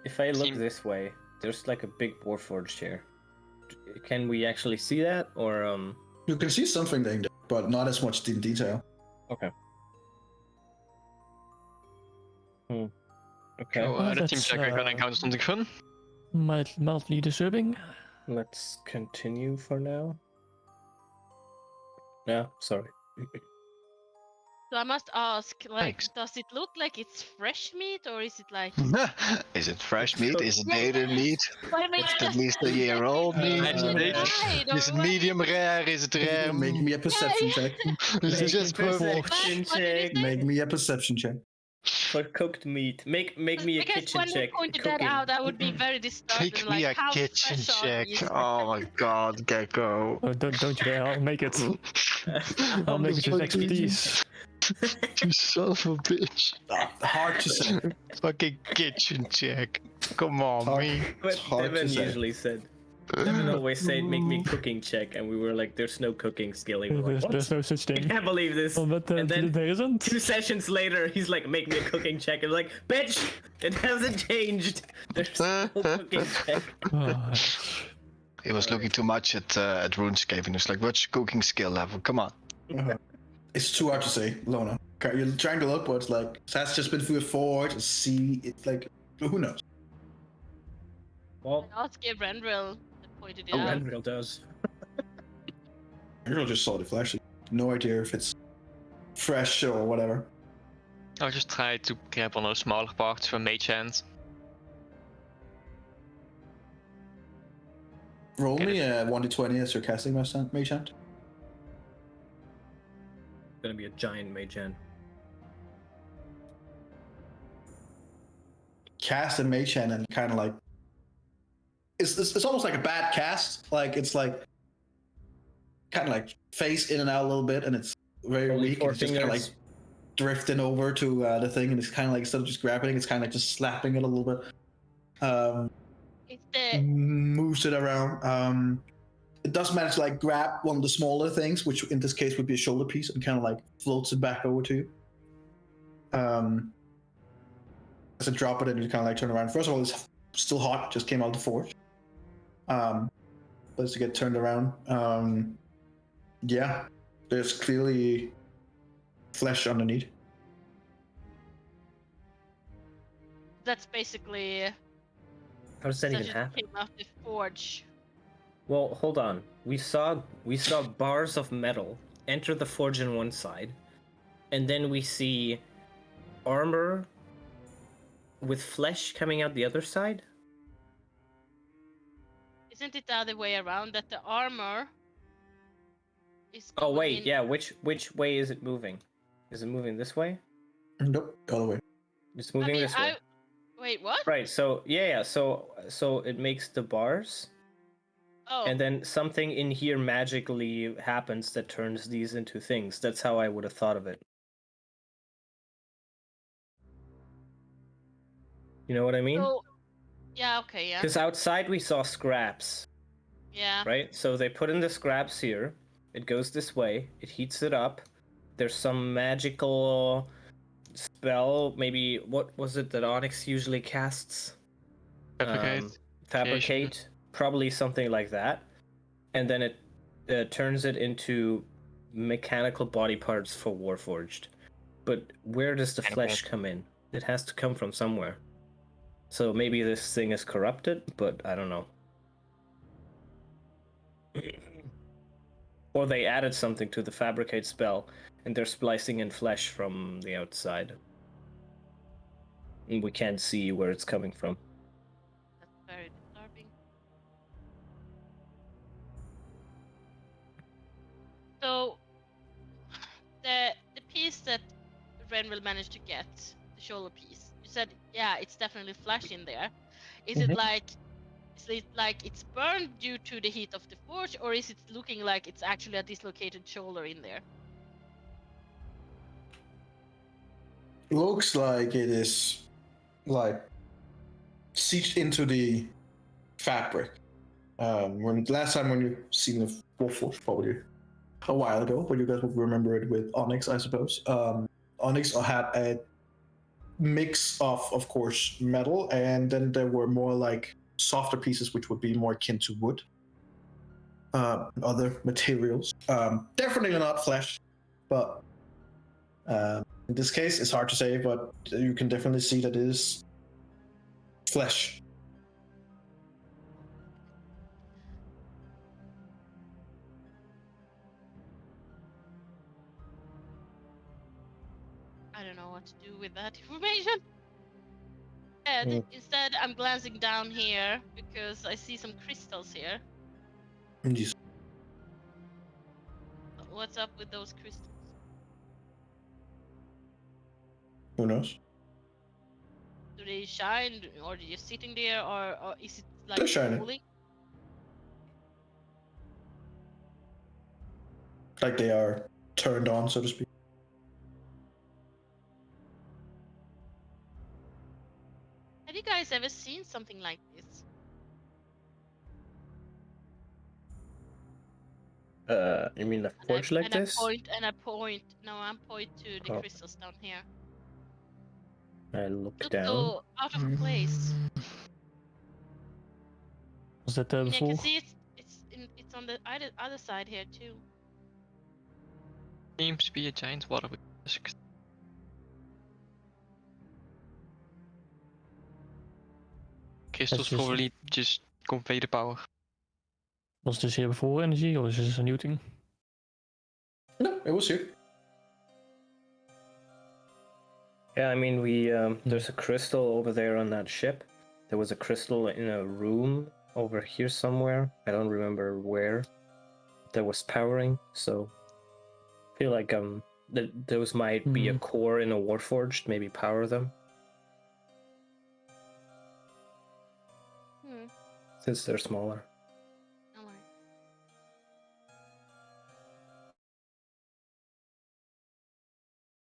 if I look seem- this way, there's like a big Warforged here. Can we actually see that, or You can see something there, but not as much in detail. Okay. Okay. So, Well, that seems that's, like we're gonna encounter something fun. Mildly disturbing. Let's continue for now. No, sorry. So I must ask, like, Thanks. does it look like it's fresh meat, or is it like? Is it fresh meat? Is it Yeah. dated meat? I mean, Is it at least a year old meat? Right, Is it or what? medium rare? Is it rare? Make me a perception check. Is it just for perception What did check you say? Make me a perception check. for cooked meat. Make me a Because kitchen when check. you pointed cooking. that out, I would be very disturbed. Take and me like, a how kitchen fresh are check? these? Oh my god, Gecko. Oh, don't you dare! I'll make it. I'll make it with expertise. You son of a bitch. Hard to say. Fucking kitchen check. Come on, Hard. me. But It's hard to Devin say. usually said. Devin always said, "Make me a cooking check," and we were like, "There's no cooking skill." And we were like, There's "What? no such I thing. can't believe this." Oh, but And then- there isn't. 2 sessions later, he's like, "Make me a cooking check," and like, "Bitch, it hasn't changed. There's no cooking check." Oh, He was looking too much at RuneScape and he was like, what's your cooking skill level? Come on. It's too hard to say, Lona. Okay, you're trying to look, but it's like, that's just been through a forge, see, it's like, who knows? Well, Ask Brendril that pointed it oh, out. Renville does. You're just saw the flesh. No idea if it's fresh or whatever. I'll just try to grab one of the smaller parts from Mage Hand. Roll Get me a 1d20 as your casting mage hand. Gonna be a giant mage hand. Cast a mage hand and kind of like, it's almost like a bad cast. Like, it's like, kind of like face in and out a little bit, and it's very Only weak. 4 It's just kind of like fingers. drifting over to the thing, and it's kind of like, instead of just grabbing it, it's kind of like just slapping it a little bit. It's the Moves it around. It does manage to like grab one of the smaller things, which in this case would be a shoulder piece, and kind of like floats it back over to you. As I drop it, and you kind of like turn around. First of all, it's still hot; just came out of the forge. But as you get turned around, yeah, there's clearly flesh underneath. that's basically How does that such even as happen? came out the forge. Well, hold on. We saw bars of metal enter the forge on one side, and then we see armor with flesh coming out the other side. Isn't it the other way around that the armor is Oh going wait, in- yeah. Which way is it moving? Is it moving this way? Nope, the other way. It's I moving mean, this way. Wait, what? Right. So yeah. So it makes the bars, Oh. and then something in here magically happens that turns these into things. That's how I would have thought of it. You know what I mean? So, yeah. Okay. Yeah. Because outside we saw scraps, Yeah. right? So they put in the scraps here. It goes this way. It heats it up. There's some magical spell. Maybe what was it that Onyx usually casts? Fabricate. Fabricate. Probably something like that. And then it turns it into mechanical body parts for Warforged. But where does the flesh come in? It has to come from somewhere. So maybe this thing is corrupted, but I don't know. Or they added something to the Fabricate spell, and they're splicing in flesh from the outside. And we can't see where it's coming from. That's very disturbing. So, the piece that Ren will manage to get, the shoulder piece, you said, yeah, it's definitely flesh in there. Is it like it's burned due to the heat of the forge, or is it looking like it's actually a dislocated shoulder in there? Looks like it is like seeped into the fabric. When last time when you seen the Warforged, probably a while ago, but you guys will remember it with Onyx, I suppose. Onyx had a mix of course, metal, and then there were more like softer pieces, which would be more akin to wood, other materials. Definitely not flesh, but in this case, it's hard to say, but you can definitely see that it is flesh. I don't know what to do with that information. Instead, I'm glancing down here because I see some crystals here. Yes. What's up with those crystals? Who knows? Do they shine, or are they just sitting there, or is it like They're shining. cooling? Like they are turned on, so to speak. Have you guys ever seen something like this? You mean a forge like this? I point to the Oh. crystals down here. I look Look down. so out of place. Was that there I mean, I can before? see it's on the other side here too. Seems to be a giant water whisk. Crystals just- probably just convey the power. Was this here before energy, or is this a new thing? No, it was here. Yeah, I mean, there's a crystal over there on that ship. There was a crystal in a room over here somewhere. I don't remember where. That was powering, so I feel like those might be a core in a Warforged, maybe power them. Since they're smaller. Alright.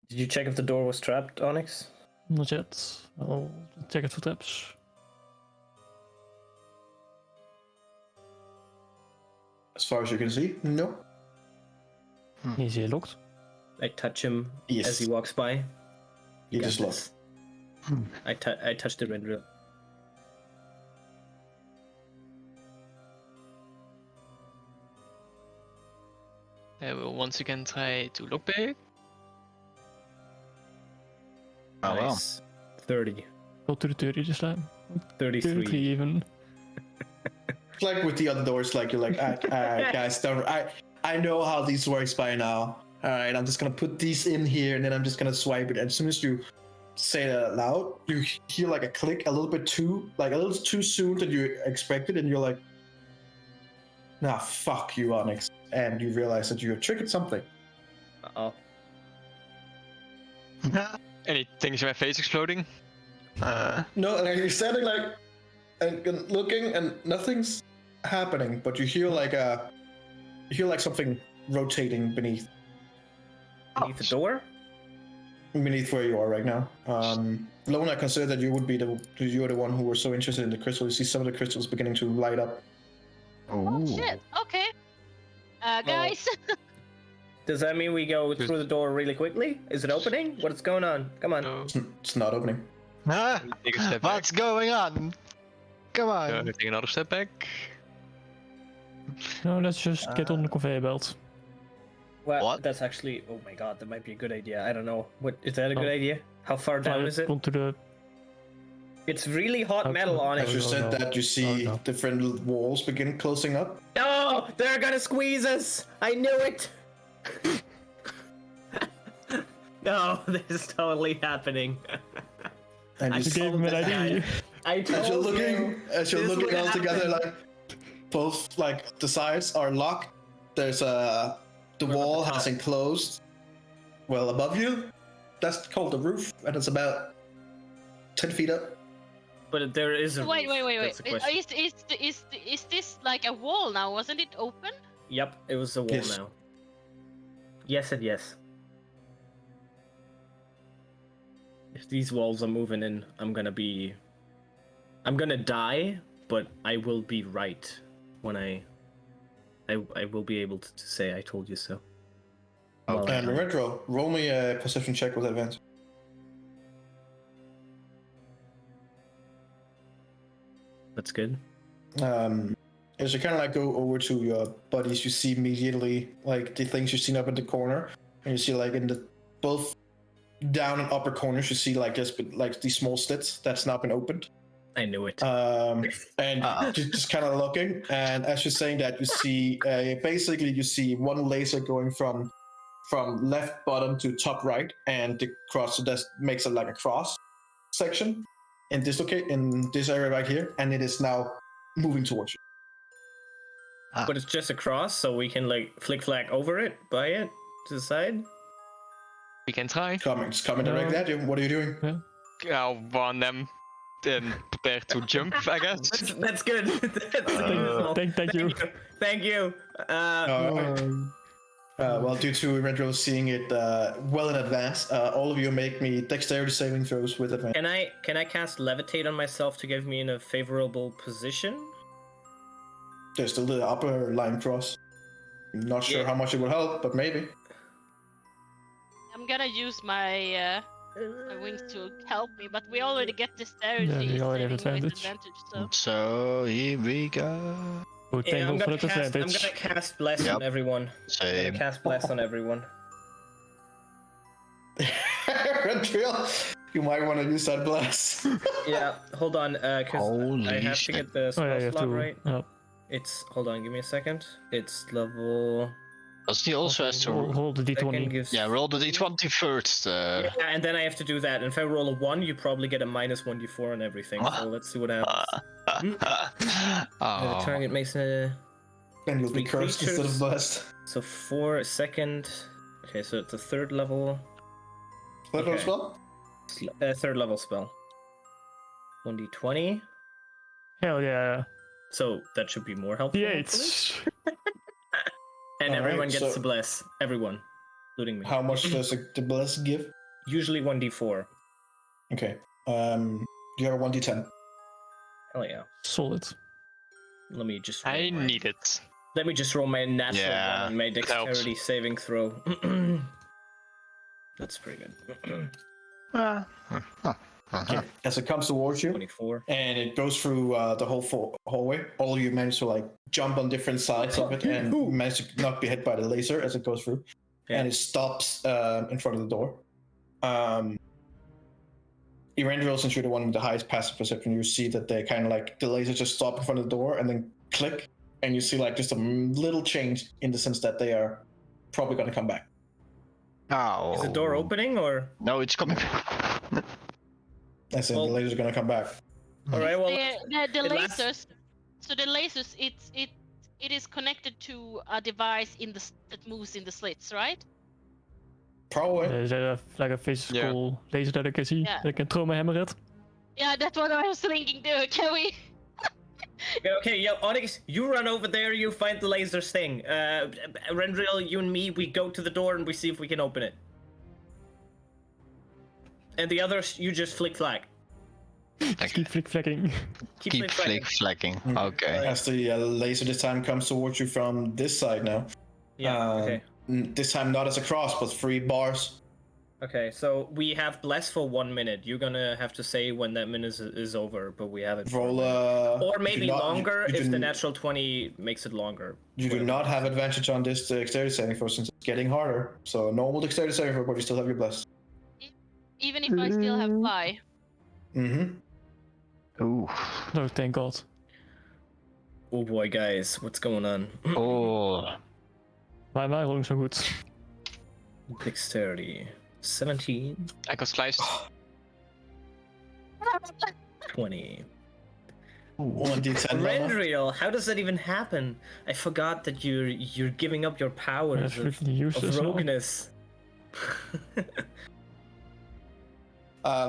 Did you check if the door was trapped, Onyx? Not yet. I'll check it for traps. As far as you can see, no. Is he locked? I touch him Yes. as he walks by. You Got just this. look. I touch the red drill. I will once again try to look back. Oh well. Nice. 30. Go to the 30 this time. 33. 33 even. It's like with the other doors, like you're like, guys, don't. I know how these works by now. All right, I'm just gonna put these in here, and then I'm just gonna swipe it. And as soon as you say that out loud, you hear like a click, a little too soon than you expected, and you're like, nah, fuck you, Onyx. And you realize that you have triggered something. Uh-oh. Any things in my face exploding? No, like you're standing like and looking, and nothing's happening, but you hear like something rotating beneath Beneath the door? where you are right now. Lona, consider that you would be you're the one who was so interested in the crystal. You see some of the crystals beginning to light up. Oh shit. Okay. Guys. Does that mean we go through the door really quickly? Is it opening? What's going on? Come on. No. It's not opening. Take a step back. What's going on? Come on. Take another step back. No, let's just get on the conveyor belt. Well, What? that's actually. Oh my god, that might be a good idea. I don't know. What is that a good idea? How far down is it? Onto the... It's really hot metal on As you it. said no. that, you see Oh, no. different walls begin closing up. No, they're gonna squeeze us. I knew it. No, this is totally happening. And you You gave him an idea. I told As you're looking, you. as you're this looking would all together, happen. like both the sides are locked. There's the We're wall at the has top. enclosed. Well, above you, that's called the roof, and it's about 10 feet up. But there is a. Wait. roof. That's the question. Is this like a wall now? Wasn't it open? Yep, it was a wall Yes. now. Yes and yes. If these walls are moving in, I'm gonna die, but I will be right when I will be able to say I told you so. Okay. And Retro, roll me a perception check with advantage. That's good. As you kind of like go over to your buddies, you see immediately like the things you've seen up in the corner, and you see like in the both down and upper corners, you see like like these small slits that's not been opened. I knew it. And just kind of looking, and as you're saying that, you see basically you see one laser going from left bottom to top right, and the cross, so that makes it like a cross section in this area right here, and it is now moving towards you. But it's just a cross, so we can like flick flag over it, by it, to the side. We can try. It's coming directly at you. What are you doing? I'll warn them and prepare to jump, I guess. That's good. That's good. Thank you. Thank you. Well, due to Retro seeing it well in advance, all of you make me dexterity saving throws with advantage. Can I cast levitate on myself to give me in a favorable position? There's still the upper line cross. I'm not sure how much it will help, but maybe. I'm gonna use my wings to help me, but we already get this dexterity Yeah, we already have saving with advantage. so. So here we go. Good, Yeah, I'm thank you for gonna the cast. I'm advantage. gonna cast bless on Yep. everyone. I'm Same. gonna cast bless on everyone. Real, you might want to use that blast. Yeah, hold on, cause Holy I have to shit. get the Oh spell yeah, you have slot to. right. Yeah. It's hold on, give me a second. It's level. Does he also has to Roll the Second d20. gives. yeah, roll the d20 first. Yeah, and then I have to do that. And if I roll a 1, you probably get a minus 1d4 on everything. So let's see what happens. The Oh. target makes a. And you'll be Three cursed instead creatures. of blessed. So 4 second. Okay, so it's a third level. That Okay. as well? Third level spell. 1d20. Hell yeah. So that should be more helpful. hopefully. D8. And Alright, everyone gets so- to bless. Everyone. Including me. How much does the bless give? Usually 1d4. Okay. You have a 1d10. Hell yeah. Solid. Let me just. I roll my- need it. Let me just roll my natural Yeah, one and my it helps. dexterity saving throw. That's pretty good. Okay. As it comes towards you, 24. and it goes through the whole hallway, all of you manage to like jump on different sides of it and manage to not be hit by the laser as it goes through. Yeah. And it stops in front of the door. Erendril, since you're the one with the highest passive perception, you see that they kind of like the laser just stop in front of the door and then click, and you see like just a little change in the sense that they are probably going to come back. Oh. Is the door opening or? No, it's coming. As in Well- the laser's going to come back. All right. Well, The it lasts- lasers. So the lasers, it is connected to a device that moves in the slits, right? Probably. Is there like a physical laser that I can see? Yeah. That I can throw my hammer at? Yeah, that's what I was thinking too. Can we? Okay, yeah, Onyx, you run over there, you find the laser thing. Rendril, you and me, we go to the door and we see if we can open it. And the others, you just flick flag. Keep flick-flacking. Keep flick-flacking. Okay. As the laser this time comes towards you from this side now. Yeah, okay. This time not as a cross, but 3 bars. Okay, so we have bless for 1 minute. You're gonna have to say when that minute is over, but we have it. Roll or maybe longer you if do, the natural 20 makes it longer. You do not have advantage on this dexterity saving throw since it's getting harder. So normal dexterity saving throw, but you still have your bless. Even if I still have fly. Mm-hmm. Ooh. No, thank God. Oh boy, guys, what's going on? Oh. Why am I rolling so good? Dexterity. 17. I got sliced. 20. 1d10. Rendril, how does that even happen? I forgot that you're giving up your powers That's of freaking useless now. rogueness.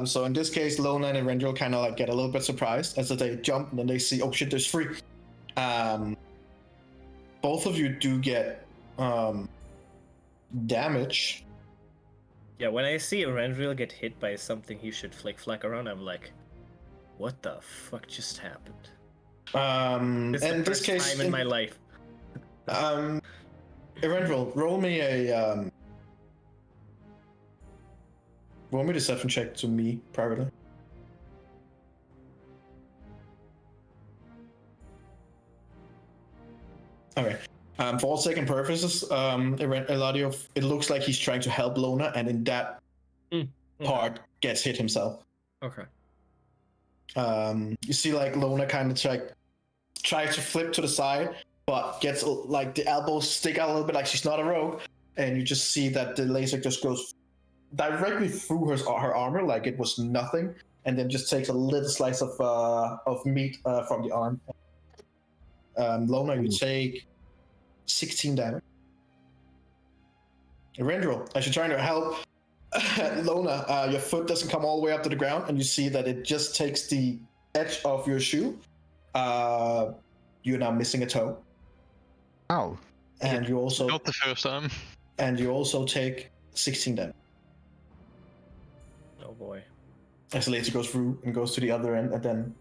So in this case, Lona and Rendril kind of like get a little bit surprised as they jump and then they see, oh shit, there's 3. Both of you do get damage. Yeah, when I see Rendril get hit by something he should flick around, I'm like, what the fuck just happened? This is And the in this first case, time in my life. Rendril, roll me a deception check to me privately. Okay. For all sake and purposes, Eladio, it looks like he's trying to help Lona, and in that part gets hit himself. Okay. You see, like Lona kind of like tries to flip to the side, but gets like the elbows stick out a little bit, like she's not a rogue, and you just see that the laser just goes directly through her armor, like it was nothing, and then just takes a little slice of meat from the arm. Lona, you take 16 damage. Rendril, as you're trying to help Lona, your foot doesn't come all the way up to the ground, and you see that it just takes the edge of your shoe. You're now missing a toe. Ow. And you also Not the first time. and you also take 16 damage. Oh boy. As the laser goes through and goes to the other end and then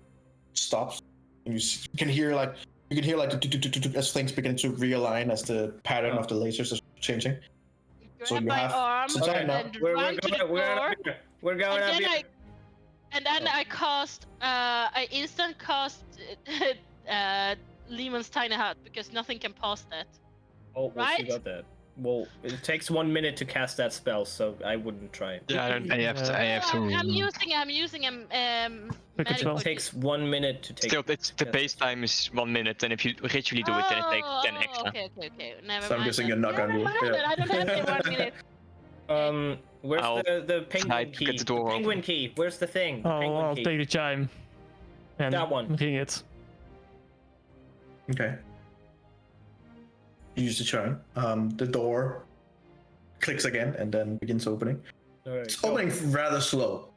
stops. And you can hear like as things begin to realign as the pattern of the lasers is changing. So Grab you my have arm some time now. and run to the door. We're going And up then here. And then I instant cast Lemon's Tiny Hut because nothing can pass that. Oh, well, she Right? got that. Well, it takes 1 minute to cast that spell, so I wouldn't try it. Yeah, I don't. I have to. I'm using Pick a magic spell. It takes 1 minute to take. Still, it's the cast base time is 1 minute, and if you ritually do it, then it takes 10 extra. Okay. Never So I'm mind guessing then. you're not gonna do it. Never mind then, Yeah. I don't have the 1 minute. Where's I'll the try penguin to key? get the door The penguin open. key. Where's the thing? The Oh, penguin I'll key. take the chime. And That one. ring it. Okay. You use the chime. The door clicks again and then begins opening. Alright, It's so- opening rather slow.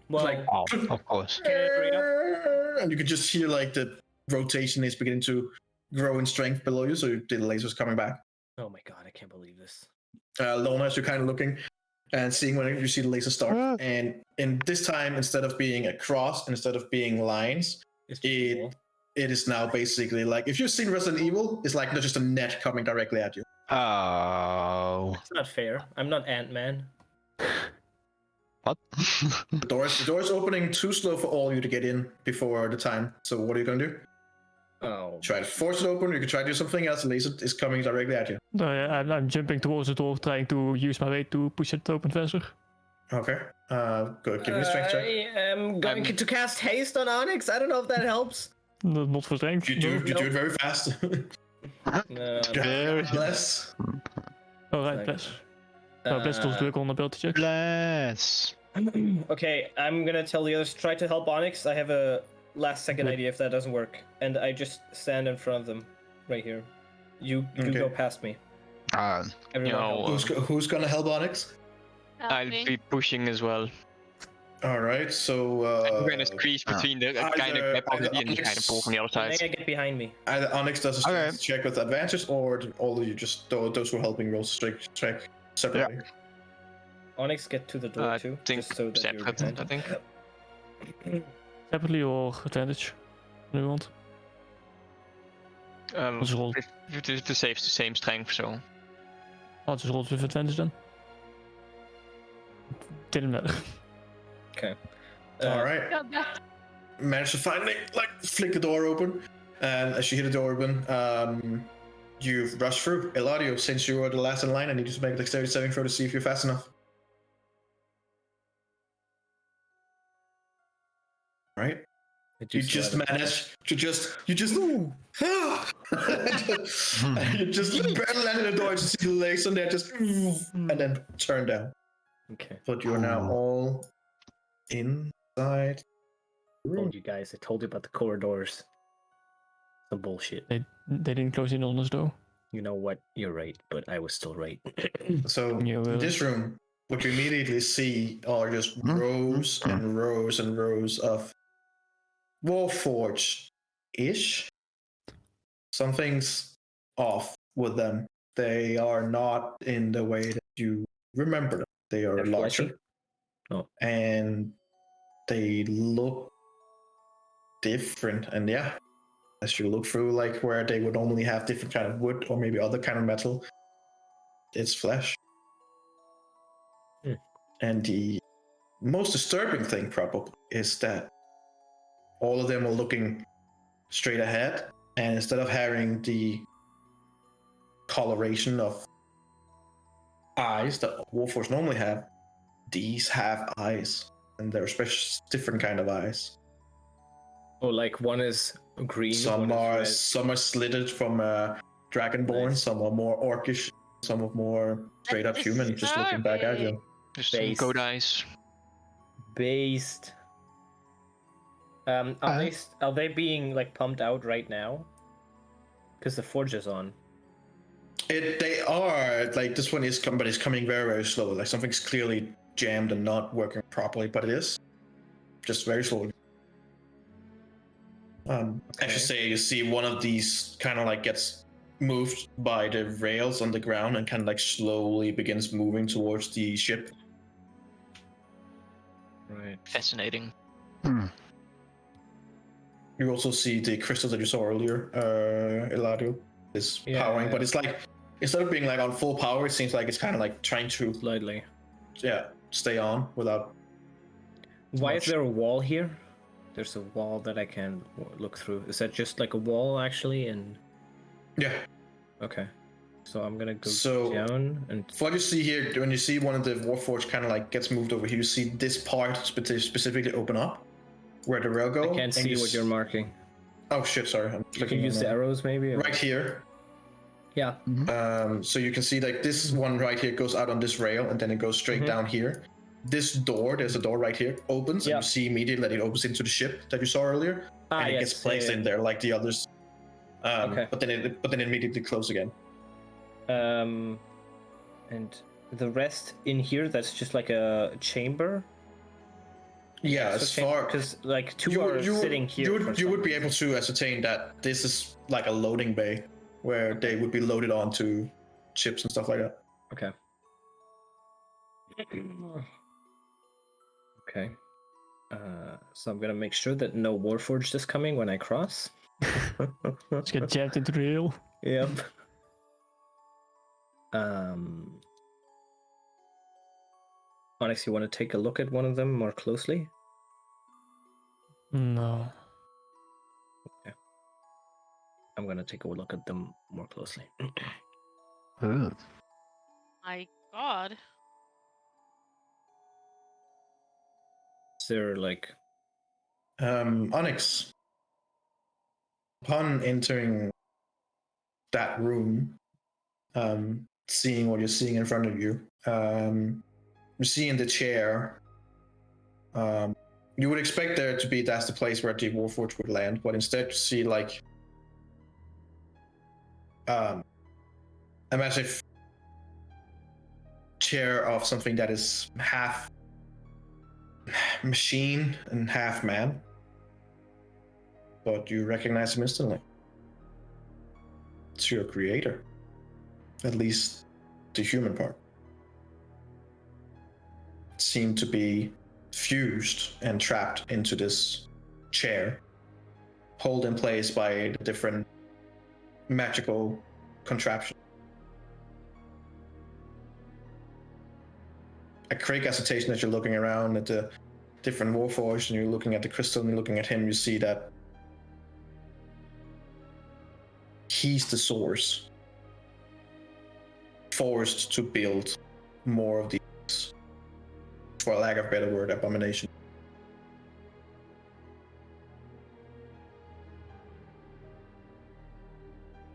Well, like- Oh, of course. Can I hurry up? And you can just hear like the rotation is beginning to grow in strength below you, so the laser's coming back. Oh my god, I can't believe this. Lona, as you're kind of looking and seeing when you see the laser start, and in this time, instead of being a cross, instead of being lines, It's just cool. it is now basically like if you've seen Resident Evil, it's like there's just a net coming directly at you. Oh. It's not fair. I'm not Ant-Man. What? The door's opening too slow for all of you to get in before the time. So what are you gonna do? Oh. Try to force it open. You can try to do something else. The laser is coming directly at you. No, yeah, I'm jumping towards the door, trying to use my weight to push it open faster. Okay. Go give me a strength check. I am going to cast haste on Onyx. I don't know if that helps. No, not for strength. You no. do it very fast. No. Bless. Alright, Like, bless. Oh, bless does druk on ability check. Bless. Okay, I'm gonna tell the others try to help Onyx. I have a last second Okay. idea if that doesn't work, and I just stand in front of them, right here. You Okay. go past me. No. Everyone help. Who's gonna help Onyx? Help I'll me. be pushing as well. All right, so We're gonna squeeze between the kind of gap of the and kind of pull from the other side. Renee, get behind me. either Onyx does a strength Okay. check with advantage, or all of you just those who are helping roll strength check separately. Onyx, get to the door too. think just so that you're separate, behind I think. Separately or advantage? Do you want? Let's roll. To save the same strength, so. I'll just roll with advantage then. Didn't matter. Okay. All right. God, that- Manage to finally flick the door open, and as you hear the door open, you rush through. Eladio, since you are the last in line, I need you to make a dexterity saving throw to see if you're fast enough. Right? You just manage to you just barely land in the door, just see the legs on there, just and then turn down. Okay. But you are now all inside. I told you guys. I told you about the corridors. Some bullshit. They didn't close in on us though. You know what? You're right, but I was still right. So Yeah, in well. this room, what you immediately see are just rows and rows and rows of Warforged-ish. Something's off with them. They are not in the way that you remember them. They are They're larger. fleshy? Oh. And they look different. And yeah, as you look through like where they would normally have different kind of wood or maybe other kind of metal, it's flesh. And the most disturbing thing probably is that all of them are looking straight ahead, and instead of having the coloration of eyes that Warforged normally have, these have eyes, and they're special different kind of eyes. Oh, like one is green. Some one are is slitted from Dragonborn, Nice. some are more orcish, some are more straight up human, just looking back at you. Just some Base. goat eyes. based. Are they being like pumped out right now? Because the forge is on. They are like this one is but it's coming very very slow. Like something's clearly jammed and not working properly, but it is just very slowly. I should say you see one of these kind of like gets moved by the rails on the ground and kind of like slowly begins moving towards the ship. Right. Fascinating. You also see the crystals that you saw earlier, Eladio, is powering, but it's like instead of being like on full power, it seems like it's kind of like trying to Slightly. stay on without. Why much. is there a wall here? There's a wall that I can look through. Is that just like a wall actually? And Yeah. okay, so I'm gonna go So- down and What you see here, when you see one of the Warforged kind of like gets moved over here, you see this part specifically open up, where the rail go. I can't and see you what you're marking. Oh shit! Sorry, I'm You can clicking use on the that. arrows maybe. Or... Right here. Yeah. So you can see like this one right here goes out on this rail, and then it goes straight down here. This door, there's a door right here, opens, and you see immediately that it opens into the ship that you saw earlier, and it gets placed in there like the others. Okay. But then it immediately closes again. And the rest in here, that's just like a chamber. Yeah, as far because like two are sitting here. you would be able to ascertain that this is like a loading bay where they would be loaded onto ships and stuff like that. Okay. Okay. So I'm gonna make sure that no Warforged is coming when I cross. Let's get jammed into the rail. Yep. Onyx, you want to take a look at one of them more closely? No. I'm gonna take a look at them more closely. My God. Is there like Onyx, upon entering that room, seeing what you're seeing in front of you, you see in the chair, you would expect there to be that's the place where the Warforged would land, but instead you see like a massive chair of something that is half machine and half man, but you recognize him instantly. It's your creator, at least the human part. It seemed to be fused and trapped into this chair, held in place by the different magical contraptions. A quick assertion as you're looking around at the different warforged and you're looking at the crystal and you're looking at him, you see that he's the source, forced to build more of these, for lack of a better word, abomination.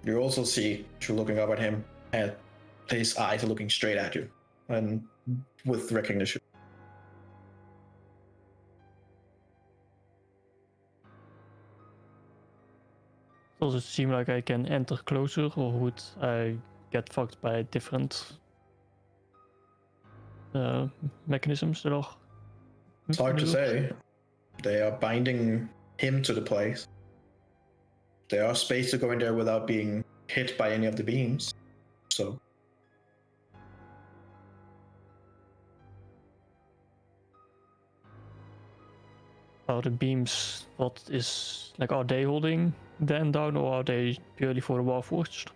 You also see, as you're looking up at him, and his eyes are looking straight at you, and with recognition. Does it seem like I can enter closer, or would I get fucked by different mechanisms that are? It's hard to say. They are binding him to the place. There are space to go in there without being hit by any of the beams. So Are the beams, what is, like, are they holding Dan down, or are they purely for the Warforged?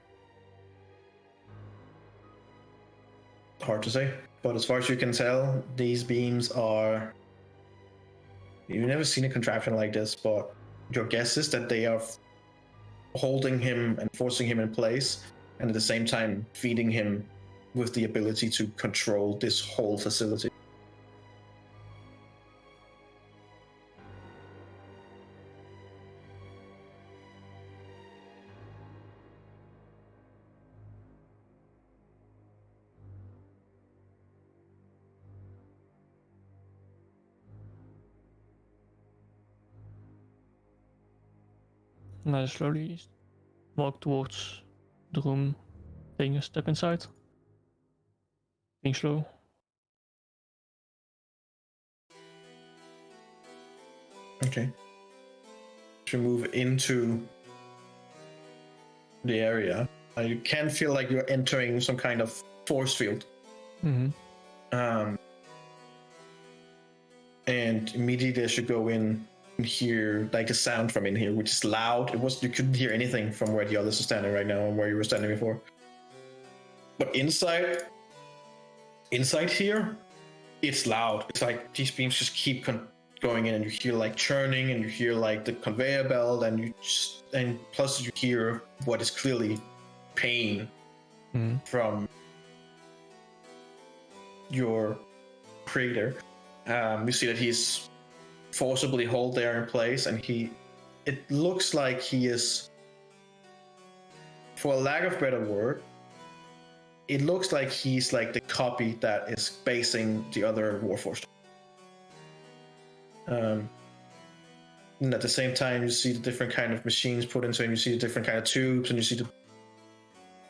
hard to say. But as far as you can tell, these beams are... You've never seen a contraption like this, but your guess is that they are holding him and forcing him in place, and at the same time feeding him with the ability to control this whole facility. And I slowly walk towards the room, taking a step inside. Being slow. Okay. To move into the area, you can feel like you're entering some kind of force field. Mm-hmm. And immediately as you go in and hear like a sound from in here, which is loud. You couldn't hear anything from where the others are standing right now and where you were standing before. But inside here, it's loud. It's like these beams just keep going in, and you hear like churning, and you hear like the conveyor belt, and plus you hear what is clearly pain from your creator. You see that he's forcibly held there in place, and it looks like he is, for a lack of a better word, it looks like he's like the copy that is basing the other Warforged. And at the same time, you see the different kind of machines put into him, you see the different kind of tubes, and you see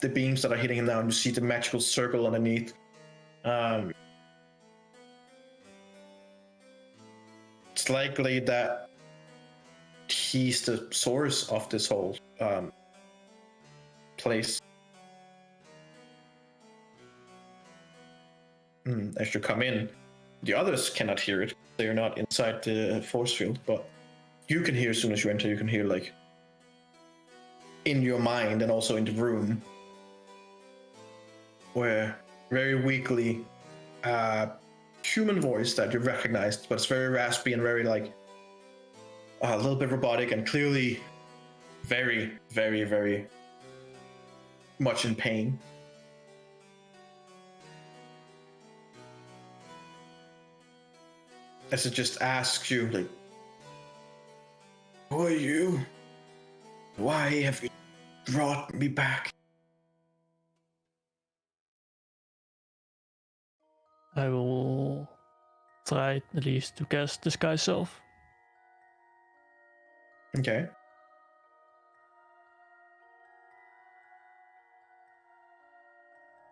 the beams that are hitting him now, and you see the magical circle underneath. It's likely that he's the source of this whole place. As you come in, the others cannot hear it. They are not inside the force field, but you can hear as soon as you enter. You can hear like in your mind and also in the room, where very weakly human voice that you recognized, but it's very raspy and very like a little bit robotic and clearly very, very, very much in pain. As it just asks you, like, who are you? Why have you brought me back? I will try at least to cast Disguise Self. Okay.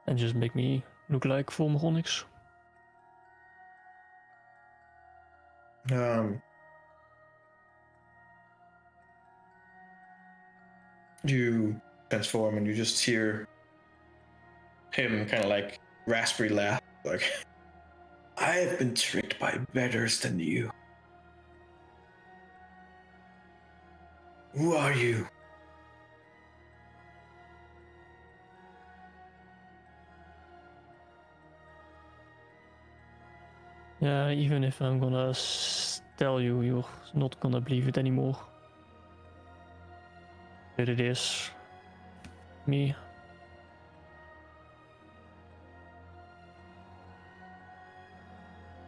And just make me look like full Onyx. You transform and you just hear him kind of like raspberry laugh, like, I have been tricked by betters than you. Who are you? Yeah, even if I'm gonna tell you, you're not gonna believe it anymore. But it is me.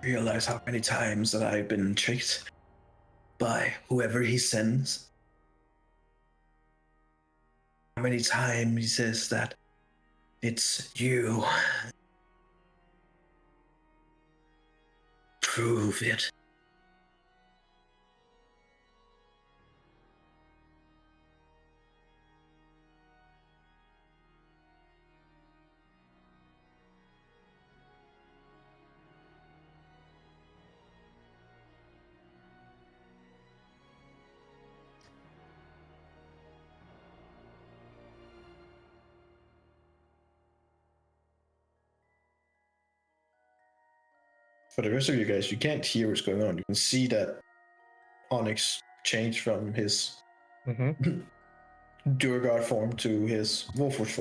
Realize how many times that I've been tricked by whoever he sends. How many times he says that it's you. Prove it. For the rest of you guys, you can't hear what's going on. You can see that Onyx changed from his Durgard form to his Wolfwitch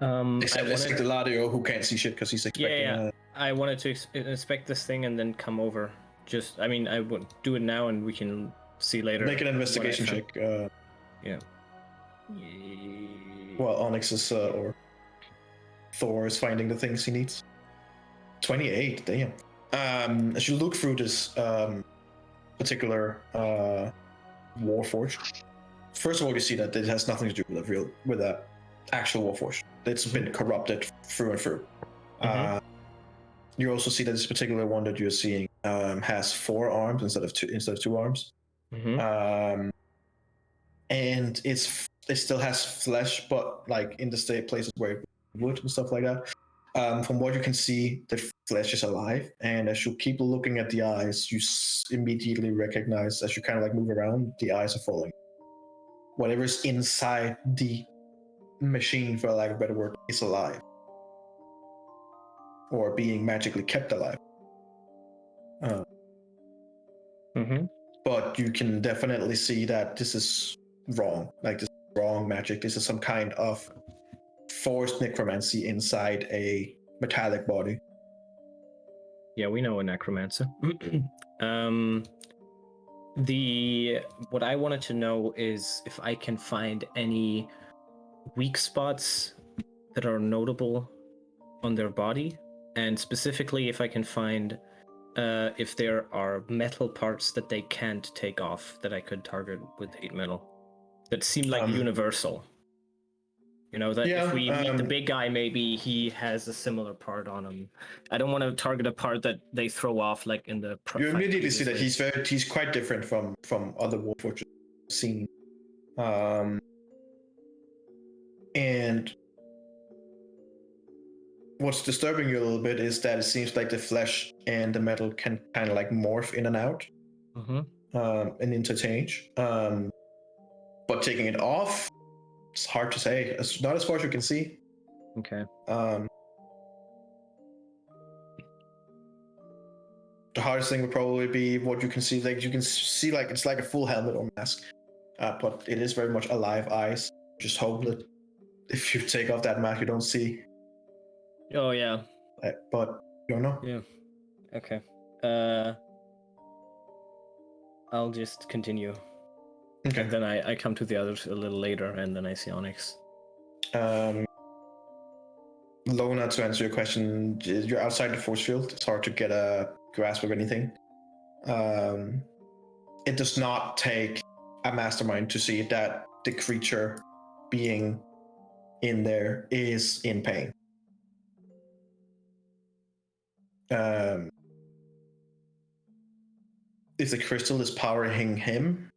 form. Except Eladio, who can't see shit because he's expecting. Yeah. I wanted to inspect this thing and then come over. I mean, I would do it now and we can see later. Make an investigation check. Yeah. Well, Onyx is, or Thor is finding the things he needs. 28, damn. As you look through this particular Warforged, first of all, you see that it has nothing to do with a actual Warforged. It's been corrupted through and through. You also see that this particular one that you're seeing has 4 arms instead of 2 arms. And it still has flesh, but like in the places where it would and stuff like that. From what you can see, the flesh is alive, and as you keep looking at the eyes, you immediately recognize, as you kind of like move around, the eyes are falling. Whatever's inside the machine, for lack of a better word, is alive, or being magically kept alive. But you can definitely see that this is wrong. Like, this is wrong magic. This is some kind of forced necromancy inside a metallic body. Yeah, we know a necromancer. What I wanted to know is if I can find any weak spots that are notable on their body, and specifically if I can find if there are metal parts that they can't take off that I could target with hate metal that seem like universal. You know, that if we meet the big guy, maybe he has a similar part on him. I don't want to target a part that they throw off, like in the. You immediately see that he's quite different from other Warforged seen, and what's disturbing you a little bit is that it seems like the flesh and the metal can kind of like morph in and out, and interchange. But taking it off, it's hard to say. It's not as far as you can see. Okay. The hardest thing would probably be what you can see. Like, you can see, like, it's like a full helmet or mask, but it is very much alive eyes. Just hope that if you take off that mask, you don't see. Oh yeah. But you don't know. Yeah. Okay. I'll just continue. Okay. And then I come to the others a little later, and then I see Onyx. Lona, to answer your question, you're outside the force field. It's hard to get a grasp of anything. It does not take a mastermind to see that the creature being in there is in pain. If the crystal is powering him,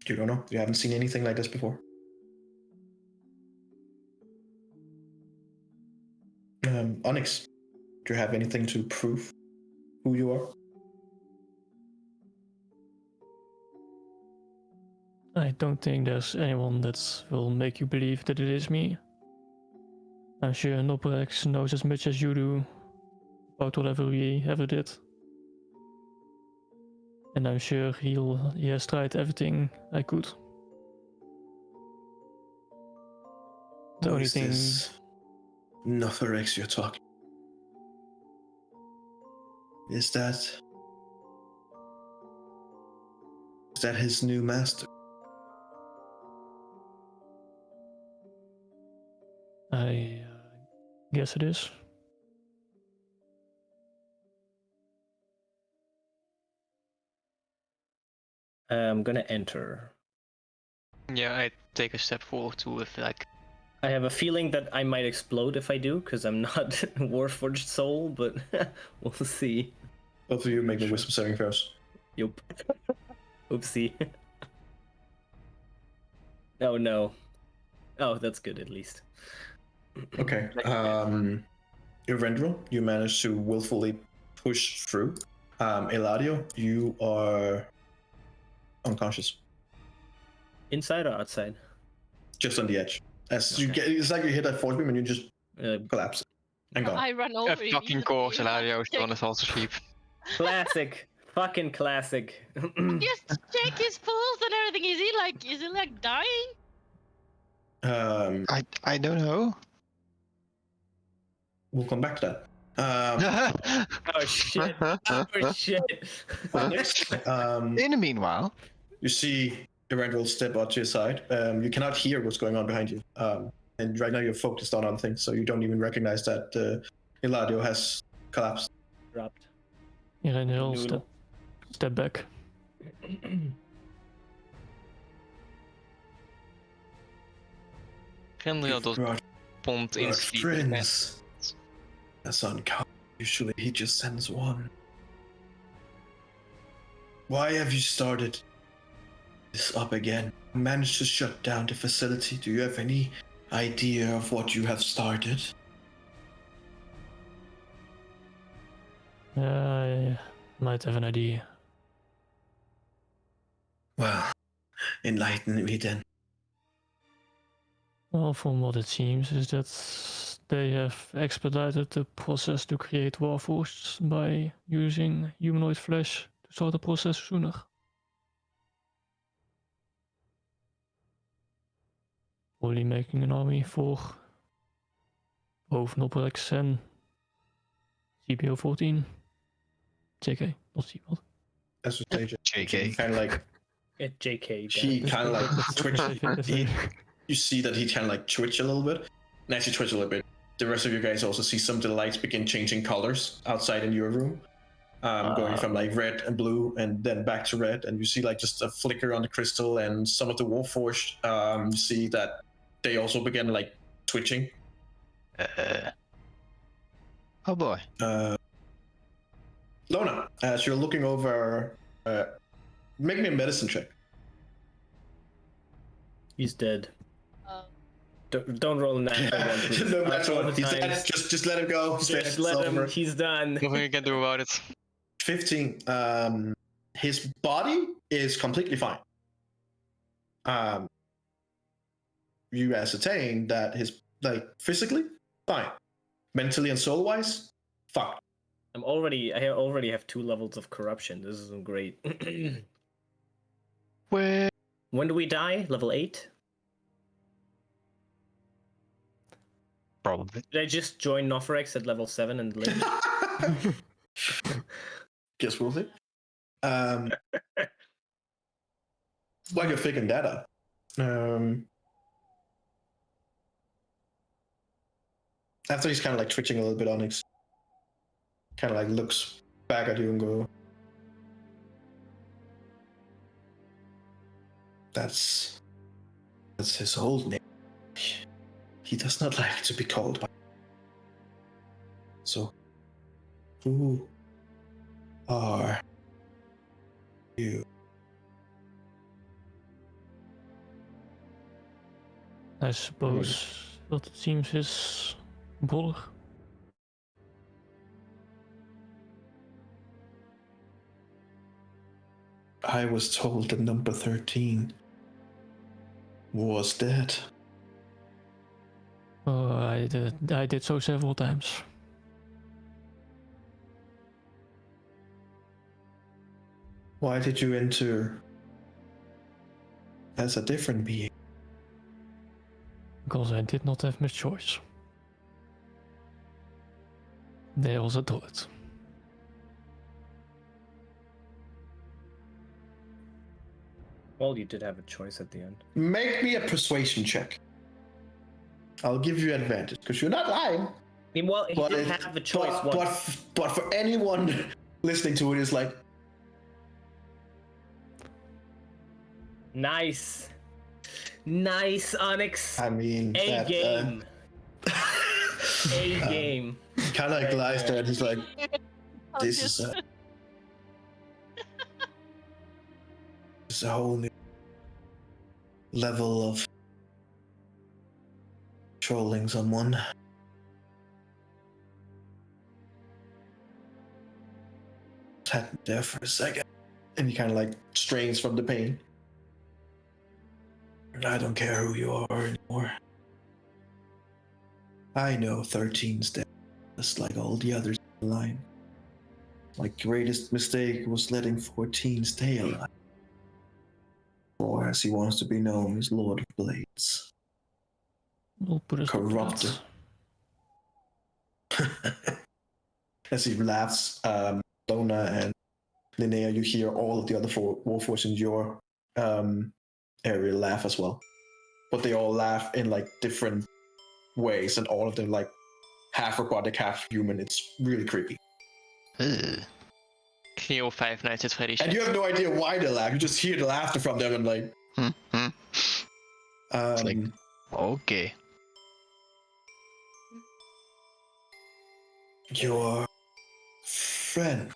you don't know. You haven't seen anything like this before. Onyx, do you have anything to prove who you are? I don't think there's anyone that will make you believe that it is me. I'm sure Noprex knows as much as you do about whatever we ever did. And I'm sure he has tried everything I could. The only Is thing... this Notherex you're talking? Is that his new master? I guess it is. I'm gonna enter. Yeah, I take a step forward too with like. I have a feeling that I might explode if I do, because I'm not Warforged Soul, but we'll see. Both of you make me wisdom saving throws. Yup. Oopsie. Oh no. Oh, that's good at least. Okay. Erendril, you managed to willfully push through. Eladio, you are unconscious. Inside or outside? Just on the edge. As you Okay. get, it's like you hit that force beam and you just collapse and gone. I run over A fucking immediately. course, Eladio still on his also sleep. Classic. Fucking classic. Just check his pulse and everything. Is he like dying? I don't know. We'll come back to that. Oh shit. Oh shit. Next, In the meanwhile, you see Erendril step out to your side. You cannot hear what's going on behind you. And right now you're focused on other things, so you don't even recognize that Eladio has collapsed. Dropped. Irene, Noodle. step back. Grendel does Brought pond in sleep. friends. That's uncommon. Usually he just sends one. Why have you started this up again? Managed to shut down the facility. Do you have any idea of what you have started? I might have an idea. Well, enlighten me then. Well, from what it seems is that they have expedited the process to create Warforged by using humanoid flesh to start the process sooner. Only making an army for both Noprex and CPO 14. JK, not CPO. As we say, JK. kind of like JK. he kind of like twitch. He, You see that he kind of like twitch a little bit. And as you twitch a little bit, the rest of you guys also see some of the lights begin changing colors outside in your room, going from like red and blue and then back to red. And you see like just a flicker on the crystal, and some of the Warforged, you see that they also begin like twitching. Oh boy. Lona, as you're looking over, make me a medicine check. He's dead. Uh, Don't roll a natural one, please. No, that's All one. the He's dead. times. Just let him go. Just let him. He's done. Nothing you can do about it. 15. His body is completely fine. You ascertain that his physically fine, mentally and soul wise, fucked. I already have 2 levels of corruption. This isn't great. Where? When do we die? Level 8? Probably. Did I just join Nothrex at level 7 and live? Guess we'll see. While you're figuring that out, after he's kind of like twitching a little bit, Onyx kind of like looks back at you and go, That's his old name. He does not like to be called by. So, who are you? I suppose what it seems his brother. I was told that number 13 was dead. Oh, I did so several times. Why did you enter as a different being? Because I did not have much choice. There was a thought. Well, you did have a choice at the end. Make me a persuasion check. I'll give you advantage because you're not lying. Well, he did have a choice. But for anyone listening to it, is like, Nice, Onyx. I mean, A game. A game. Kind of lies there, and he's like, this is a whole new level of trolling someone. Sat there for a second, and he kind of like strains from the pain. I don't care who you are anymore. I know 13's dead, just like all the others in the line. My greatest mistake was letting 14 stay alive. Or as he wants to be known as Lord of Blades. We'll put a stop to Corrupted. that. As he laughs, Lona and Linnea, you hear all of the other Warforged in your area laugh as well. But they all laugh in like different ways, and all of them like half robotic, half human. It's really creepy. Cleo Five Nights at Freddy's. And you have no idea why they laugh. You just hear the laughter from them and like. It's like, okay. Your friend.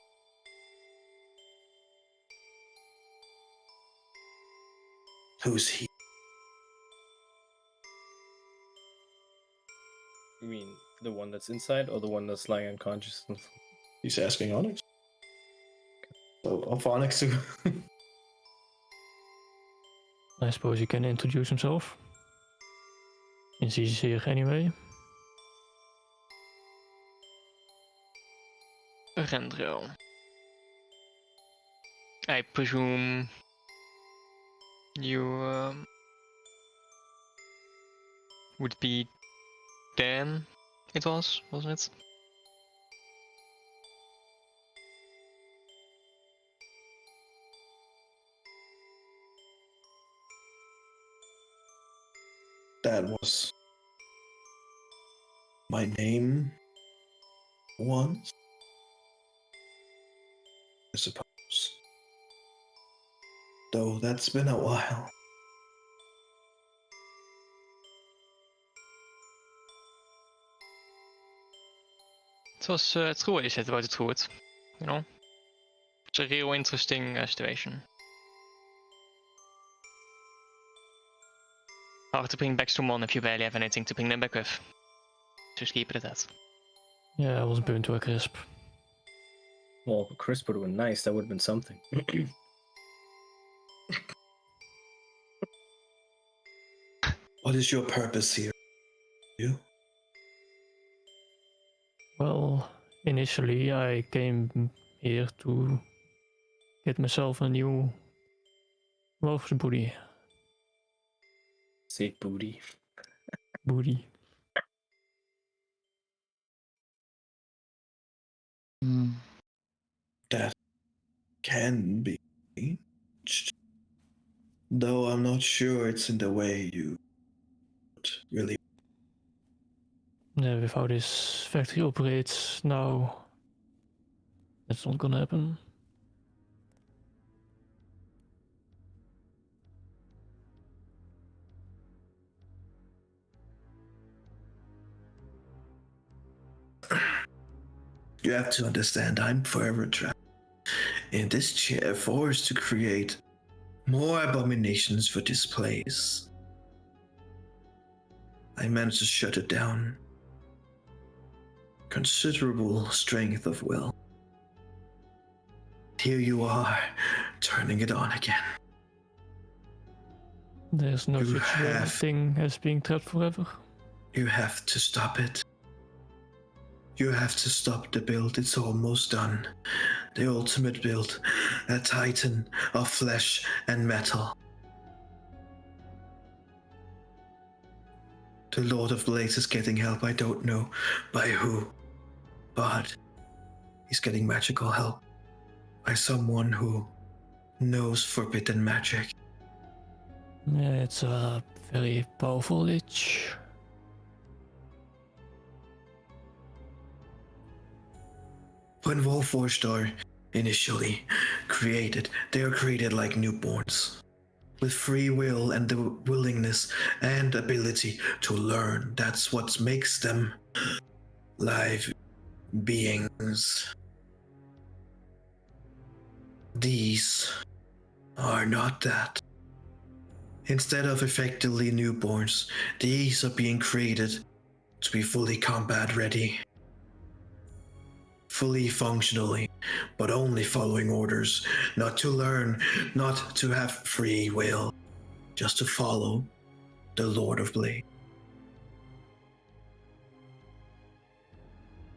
Who's he? You mean the one that's inside or the one that's lying unconscious? He's asking Onyx. So of Onyx too. I suppose he can introduce himself. Since he's here anyway. Rendro. I presume you would be Dan. It was, wasn't it? That was my name once, I suppose. Though that's been a while. It was true what you said about the truth. You know? It's a real interesting situation. Hard to bring back someone if you barely have anything to bring them back with. Just keep it at that. Yeah, I was burned to a crisp. Well, crisp would have been nice. That would have been something. What is your purpose here? You? Well, initially I came here to get myself a new wolf's booty. Say booty. Booty. That can be changed. Though I'm not sure it's in the way you really. Yeah, with how this factory operates now, that's not gonna happen. You have to understand, I'm forever trapped in this chair, forced to create more abominations for this place. I managed to shut it down. Considerable strength of will. Here you are, turning it on again. There's no You such have- thing as being trapped forever. You have to stop it. You have to stop the build. It's almost done. The ultimate build. A titan of flesh and metal. The Lord of Blades is getting help. I don't know by who, but he's getting magical help by someone who knows forbidden magic. Yeah, it's a very powerful lich. When Warforged are initially created, they are created like newborns, with free will and the willingness and ability to learn. That's what makes them live beings. These are not that. Instead of effectively newborns, these are being created to be fully combat ready. Fully functionally, but only following orders, not to learn, not to have free will, just to follow the Lord of Blade.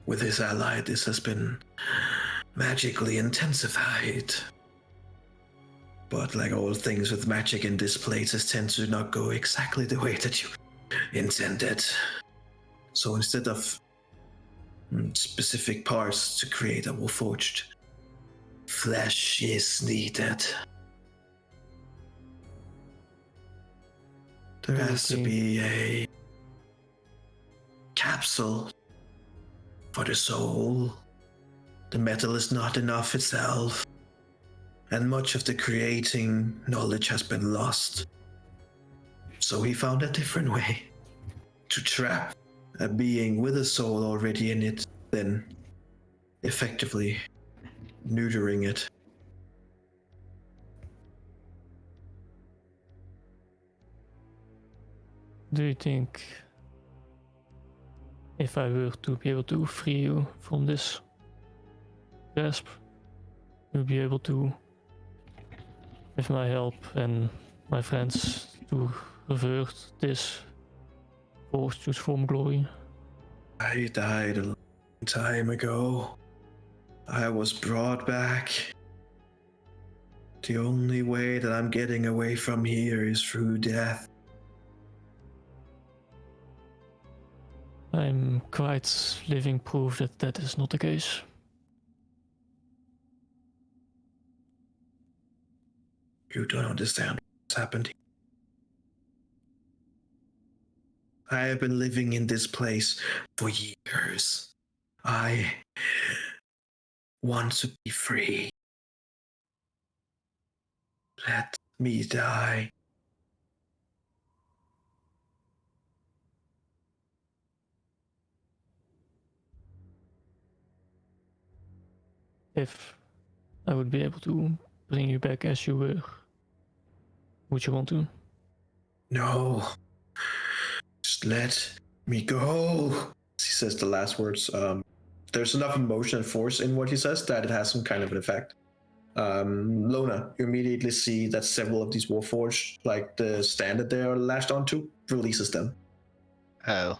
With his ally, this has been magically intensified. But like all things with magic in this place, it tends to not go exactly the way that you intended. So instead of specific parts to create a Warforged, flesh is needed. There has to be a capsule for the soul. The metal is not enough itself, and much of the creating knowledge has been lost. So he found a different way to trap a being with a soul already in it, then effectively neutering it. Do you think if I were to be able to free you from this grasp, you'll be able to, with my help and my friends, to revert this force to its former glory? I died a long time ago. I was brought back. The only way that I'm getting away from here is through death. I'm quite living proof that that is not the case. You don't understand what's happened. I have been living in this place for years. I want to be free. Let me die. If I would be able to bring you back as you were, would you want to? No. Just let me go. He says the last words. There's enough emotion and force in what he says that it has some kind of an effect. Lona, you immediately see that several of these Warforged, like the stand that they are lashed onto, releases them. Oh.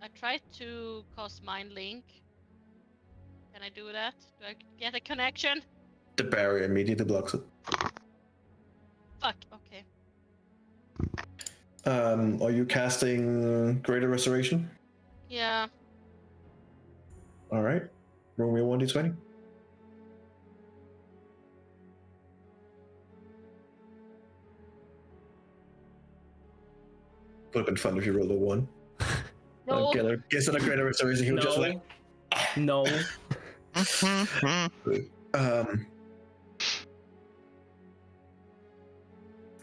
I tried to cast Mind Link. Can I do that? Do I get a connection? The barrier immediately blocks it. Fuck, okay. Are you casting Greater Restoration? Yeah. Alright. Roll me a 1d20. Would have been fun if you rolled a 1. No. Guess on a Greater Restoration, he would just like... No.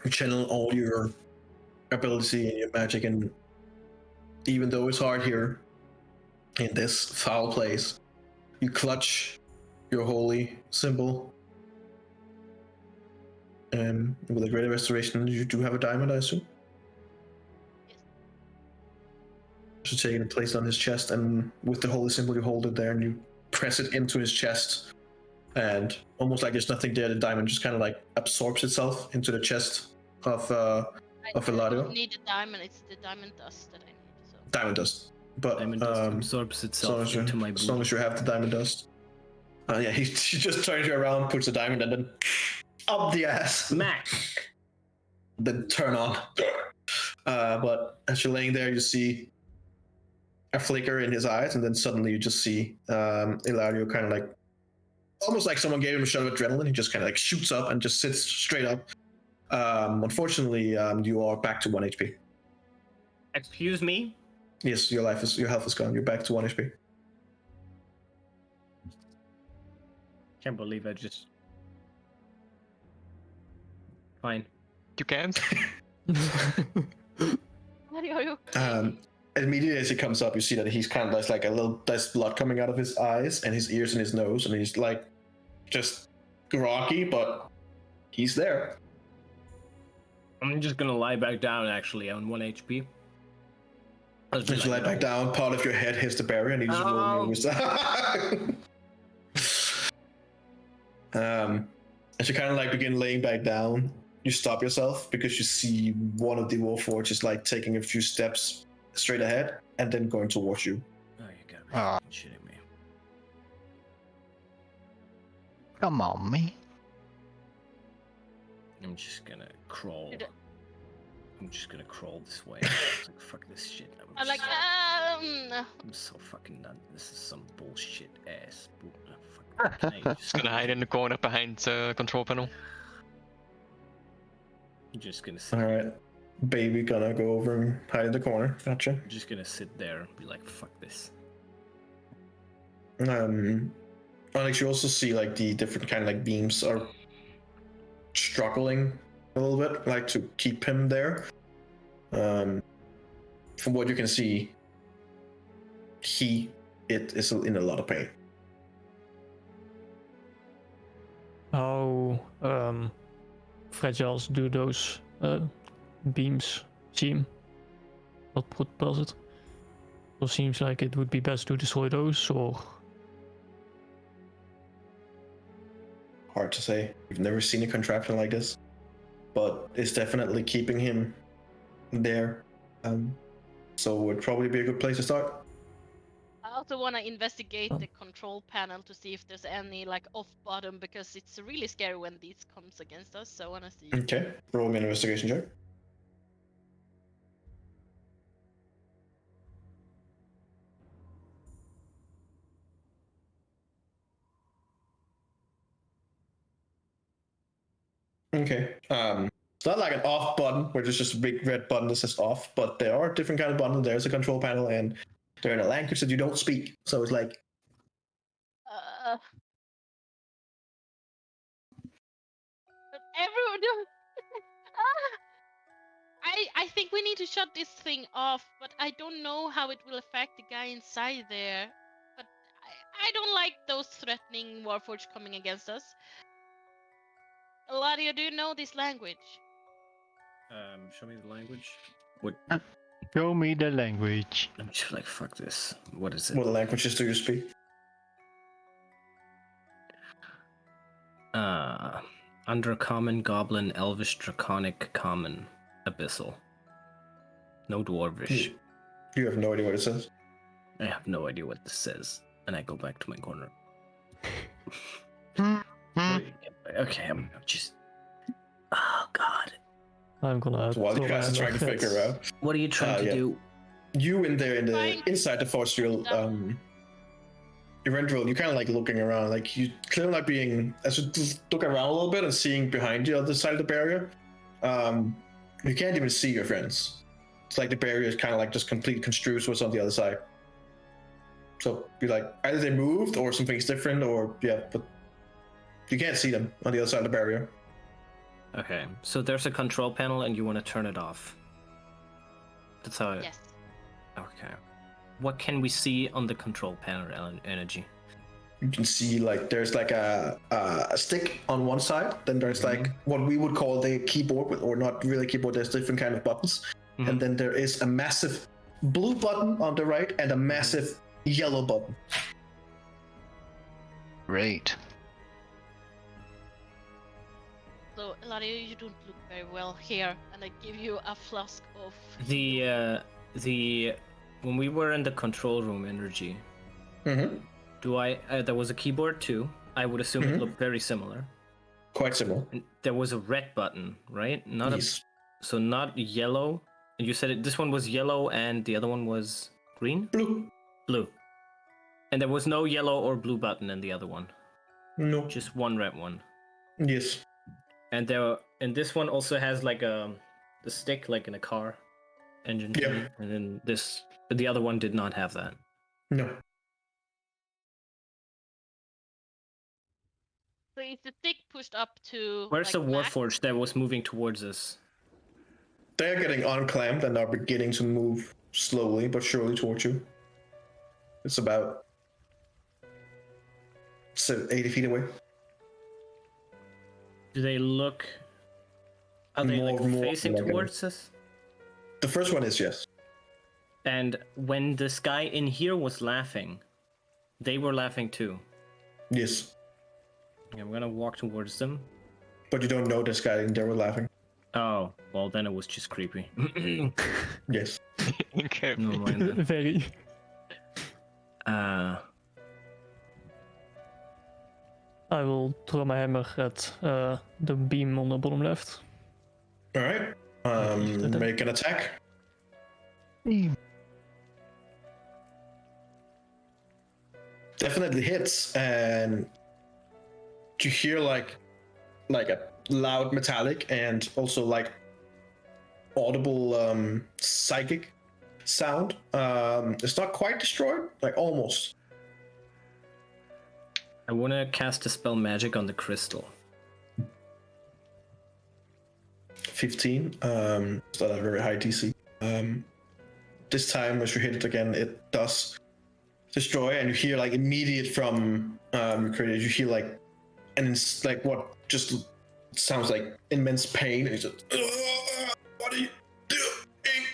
You channel all your ability and your magic, and even though it's hard here in this foul place, you clutch your holy symbol. And with a Greater Restoration, you do have a diamond, I assume? Yes. So take it and place it on his chest, and with the holy symbol, you hold it there and you press it into his chest, and almost like there's nothing there, the diamond just kind of like absorbs itself into the chest of I Eladio. don't need the diamond, it's the diamond dust that I need. So. Diamond dust. But Diamond dust absorbs itself into my as long as you have the diamond dust. Yeah, he just turns you around, puts the diamond, and then up the ass. Smack. Then turn on. But as you're laying there, you see a flicker in his eyes, and then suddenly you just see Eladio kind of like, almost like someone gave him a shot of adrenaline. He just kind of like shoots up and just sits straight up. Unfortunately, you are back to 1 HP. Excuse me? Yes, your health is gone. You're back to 1 HP. Can't believe I just... Fine. You can't. What are you okay? Immediately as he comes up, you see that he's kind of like there's blood coming out of his eyes and his ears and his nose, and he's like just groggy, but he's there. I'm just gonna lie back down actually on 1 HP. As you lie back down, part of your head hits the barrier and you just roll as you kind of like begin laying back down, you stop yourself because you see one of the Warforged like taking a few steps straight ahead and then going towards you. Oh, you gotta be Ah. fucking shitting me. Come on, me. I'm just gonna crawl. Did it- I'm just gonna crawl this way. It's like, fuck this shit. I'm like, I'm so fucking done. This is some bullshit ass. Can I Just gonna hide in the corner behind the control panel. I'm just gonna sit. All right, baby, gonna go over and hide in the corner. Gotcha. I'm just gonna sit there and be like, fuck this. Onyx, you also see like the different kind of like beams are struggling a little bit, like to keep him there. From what you can see, it is in a lot of pain. How fragile do those beams seem? What does it? It seems like it would be best to destroy those, or Hard to say. We've never seen a contraption like this, but it's definitely keeping him there. So it would probably be a good place to start. I also want to investigate the control panel to see if there's any like off bottom, because it's really scary when these comes against us. So I want to see. Okay, roll me an investigation check. Okay. It's not like an off button where there's just a big red button that says off, but there are different kind of buttons. There's a control panel, and they're in a language that you don't speak. So it's like, But everyone. I think we need to shut this thing off, but I don't know how it will affect the guy inside there. But I don't like those threatening Warforged coming against us. Eladio, do you know this language? Show me the language. What? Show me the language. I'm just like, fuck this. What is it? what languages do you speak? Undercommon, Goblin, Elvish, Draconic, Common, Abyssal. No Dwarvish. You have no idea what it says. I have no idea what this says, and I go back to my corner. Okay, I'm just. Oh God. I'm gonna. So while you throw guys are my trying to heads. figure out, What are you trying to yeah. do? you in there Fine. inside the force field, Eberron, you kind of like looking around, like you clearly like being, as you just look around a little bit and seeing behind you on the other side of the barrier, you can't even see your friends. It's like the barrier is kind of like just complete construes what's on the other side. So you're like, either they moved or something's different, or yeah, but you can't see them on the other side of the barrier. Okay, so there's a control panel, and you want to turn it off. That's how. Yes. Okay. What can we see on the control panel, Energy? You can see like there's like a stick on one side, then there's like what we would call the keyboard, or not really keyboard, there's different kind of buttons, and then there is a massive blue button on the right and a massive yellow button. Great. although Eladio, you don't look very well here, and I give you a flask of. The when we were in the control room, energy. Mm-hmm. There was a keyboard too. I would assume it looked very similar. Quite similar. And there was a red button, right? Yes. So not yellow. And you said this one was yellow and the other one was green? Blue. Blue. And there was no yellow or blue button in the other one. No. Just one red one. Yes. And this one also has like the stick like in a car engine. Yeah. And then the other one did not have that. No. So is the stick pushed up to? Where's like, the max? Warforged that was moving towards us? They're getting unclamped and are beginning to move slowly but surely towards you. It's about 80 feet away. Do they look? Are they More facing like towards us? The first one is yes. And when this guy in here was laughing, they were laughing too. Yes. I'm gonna walk towards them. But you don't know this guy and they were laughing. Oh, well then it was just creepy. Yes. Okay. No mind then. Very. Uh, I will throw my hammer at the beam on the bottom left. Alright. Make an attack. Definitely hits, and you hear like a loud metallic and also like audible psychic sound. It's not quite destroyed, like almost. I wanna cast a spell magic on the crystal. 15. It's not a very high DC. This time, as you hit it again, it does destroy, and you hear like immediate from you hear like, and it's like what just sounds like immense pain. And it's just, what are you doing?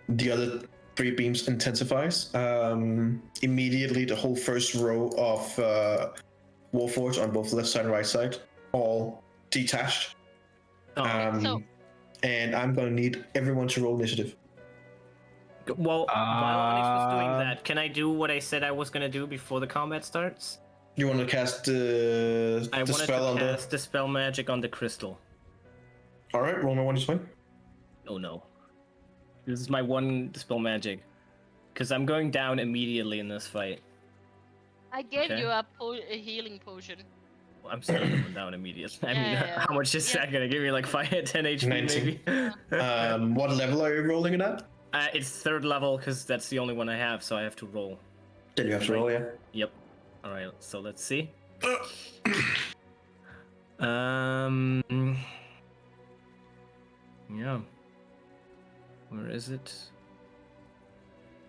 The other 3 beams intensifies. Immediately, the whole first row of Warforged on both left side and right side all detached. So- And I'm gonna need everyone to roll initiative. Well, while Onyx was doing that, can I do what I said I was gonna do before the combat starts? You want to cast the I wanted spell to on cast the spell magic on the crystal. All right, roll my one swing. Oh no. This is my one spell magic. Because I'm going down immediately in this fight. I gave Okay. you a healing potion. Well, I'm still going down immediately. I mean, Yeah. how much is that gonna give me? Like 10 HP 19. maybe? What level are you rolling it at? It's 3rd level because that's the only one I have, so I have to roll. Then you have to roll, yeah. Yep. Alright, so let's see. Yeah. Where is it?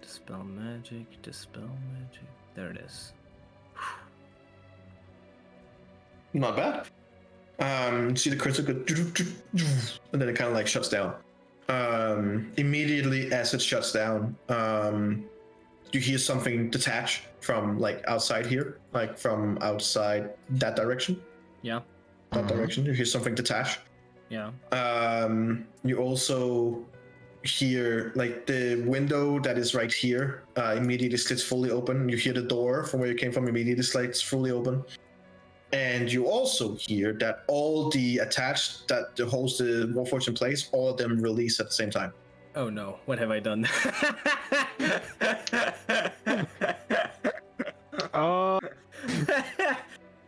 Dispel magic, dispel magic. There it is. Not bad. See the cursor go, and then it kind of like shuts down. Immediately as it shuts down, you hear something detach from like outside here, like from outside that direction. Yeah. That direction. You hear something detach. Yeah. You also hear like the window that is right here immediately slits fully open. You hear the door from where you came from immediately slits fully open. And you also hear that all the attached that holds the Warforged in place, all of them release at the same time. Oh no, what have I done? Oh,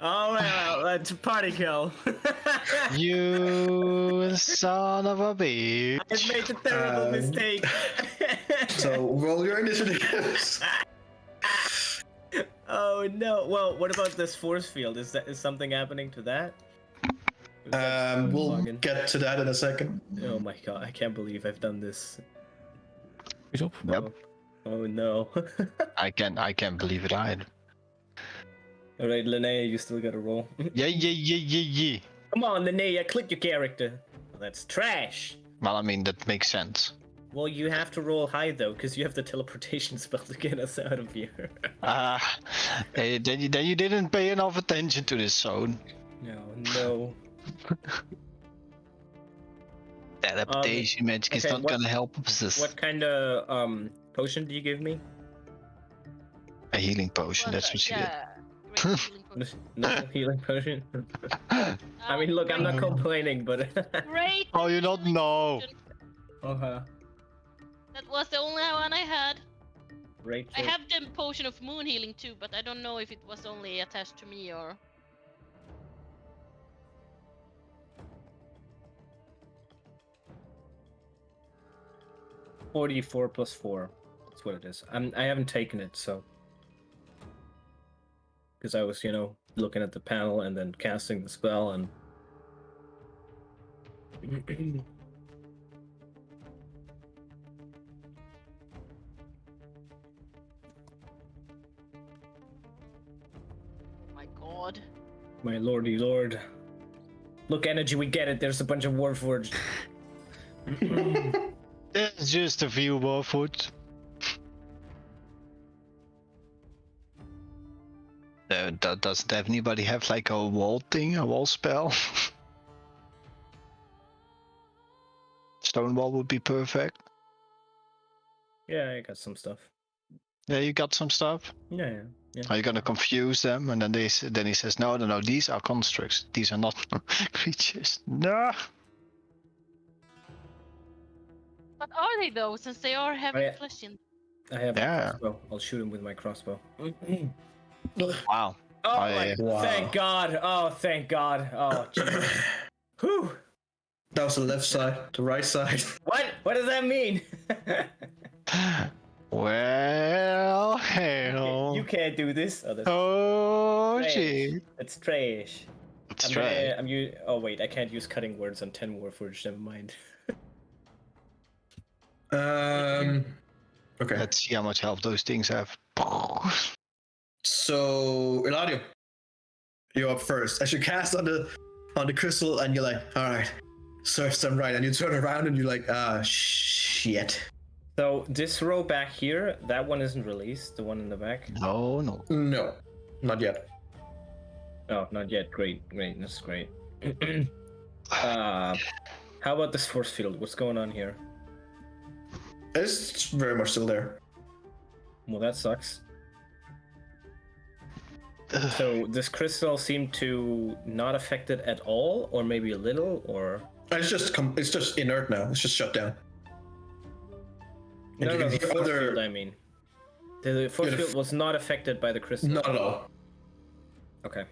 Oh well, that's a party kill. you son of a bitch. I made a terrible mistake. So roll your initiatives. Oh no. Well, what about this force field? Is something happening to that? Is that We'll login? get to that in a second. Oh my god, I can't believe I've done this. Good job. Yep. Oh no. I can't believe it either. Alright, Linnea, you still gotta roll. Yeah. Come on, Linnea, click your character. Well, that's trash. Well, I mean, that makes sense. Well, you have to roll high though, because you have the teleportation spell to get us out of here. Then you didn't pay enough attention to this zone. No. Adaptation magic is okay, not gonna help us. What kind of potion do you give me? A healing potion, that's what you get. Great healing potion. No healing potion. I mean, look, I'm not complaining, but. Great. Oh, you don't know. Okay. That was the only one I had. Great. I have the potion of moon healing too, but I don't know if it was only attached to me or. $44 plus 4. That's what it is. I haven't taken it, so. Because I was, looking at the panel and then casting the spell and. My god. My lordy lord. Look, energy, we get it. There's a bunch of Warforged. There's just a few more foot. Doesn't anybody have like a wall thing, a wall spell? Stone wall would be perfect. Yeah, I got some stuff. Yeah, you got some stuff. Yeah. Are you gonna confuse them? And then he says, no, these are constructs. These are not creatures. No. What are they though? Since they are having I- flesh in. I have Yeah. a crossbow. I'll shoot him with my crossbow. Wow. Oh, yeah. Wow. Thank God. Oh, thank God. Oh, Jesus. Whew. That was the left side, the right side. What does that mean? Well, hell. You can't do this. Oh, that's Oh, trash. gee. That's trash. That's I'm right. Oh wait, I can't use cutting words on 10 Warforged. Never mind. Okay. Let's see how much health those things have. So, Eladio, you're up first. As you cast on the crystal, and you're like, all right, serves them right. And you turn around and you're like, shit. So this row back here, that one isn't released. The one in the back. No. No, not yet. Oh, not yet. Great. That's great. How about this force field? What's going on here? It's very much still there. Well, that sucks. So this crystal seemed to not affect it at all, or maybe a little, or It's just inert now. It's just shut down. And no, you the can hear force other- field. I mean, the force field was not affected by the crystal. Not at all. Okay.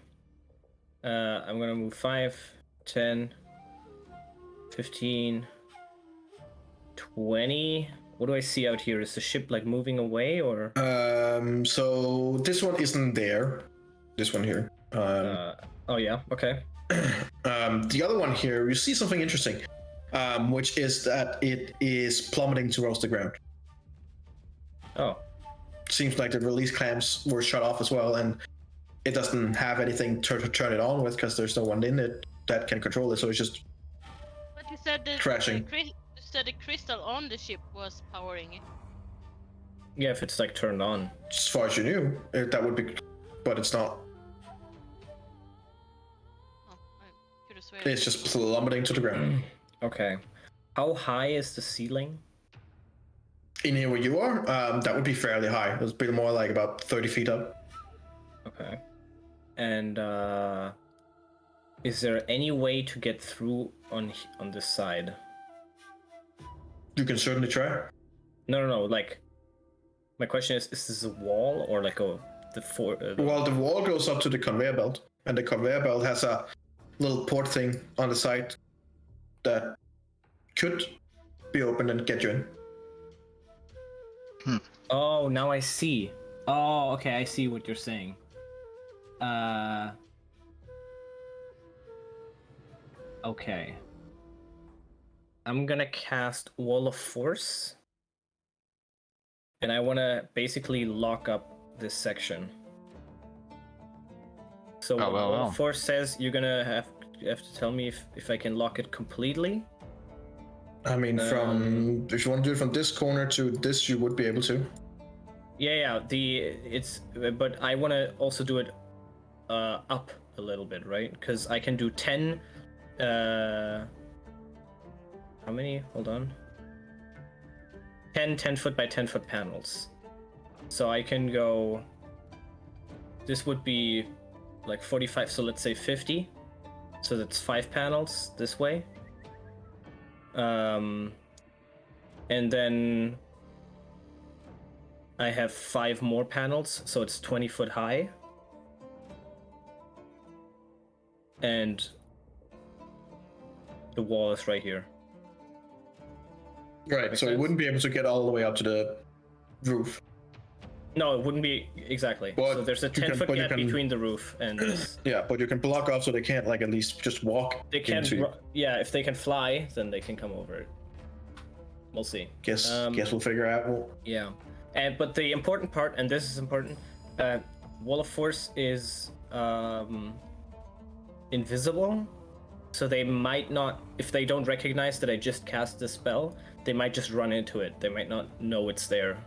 I'm gonna move 5, 10, 15, 20. What do I see out here? Is the ship like moving away, or? So this one isn't there. This one here. Oh yeah. Okay. The other one here, you see something interesting, which is that it is plummeting towards the ground. Oh. Seems like the release clamps were shut off as well, and it doesn't have anything to turn it on with because there's no one in it that can control it. So it's just But you said that crashing. the crystal on the ship was powering it. Yeah, if it's like turned on. as far as you knew, that would be, but it's not. Oh, I could have sworn. It's just plummeting to the ground. Okay. How high is the ceiling? In here where you are, that would be fairly high. It would be more like about 30 feet up. Okay. And is there any way to get through on this side? You can certainly try. No. Like, my question is this a wall or like the Well, the wall goes up to the conveyor belt, and the conveyor belt has a little port thing on the side that could be opened and get you in. Oh, now I see. Oh, okay, I see what you're saying. Okay. I'm gonna cast Wall of Force. And I wanna basically lock up this section. So what Wall of Force says, you're gonna have to tell me if I can lock it completely. I mean, from if you want to do it from this corner to this, you would be able to. Yeah. But I want to also do it up a little bit, right? Because I can do 10. How many? Hold on. 10 foot by 10 foot panels. So I can go. This would be like 45. So let's say 50. So that's 5 panels this way. And then I have 5 more panels, so it's 20 foot high. And the wall is right here. Right, so it wouldn't be able to get all the way up to the roof. No, it wouldn't be exactly. But so there's a 10-foot gap between the roof and this. Yeah, but you can block off so they can't like at least just walk. They can, yeah. If they can fly, then they can come over it. We'll see. Guess we'll figure out. Yeah, but the important part, and this is important, Wall of Force is invisible, so they might not. If they don't recognize that I just cast the spell, they might just run into it. They might not know it's there.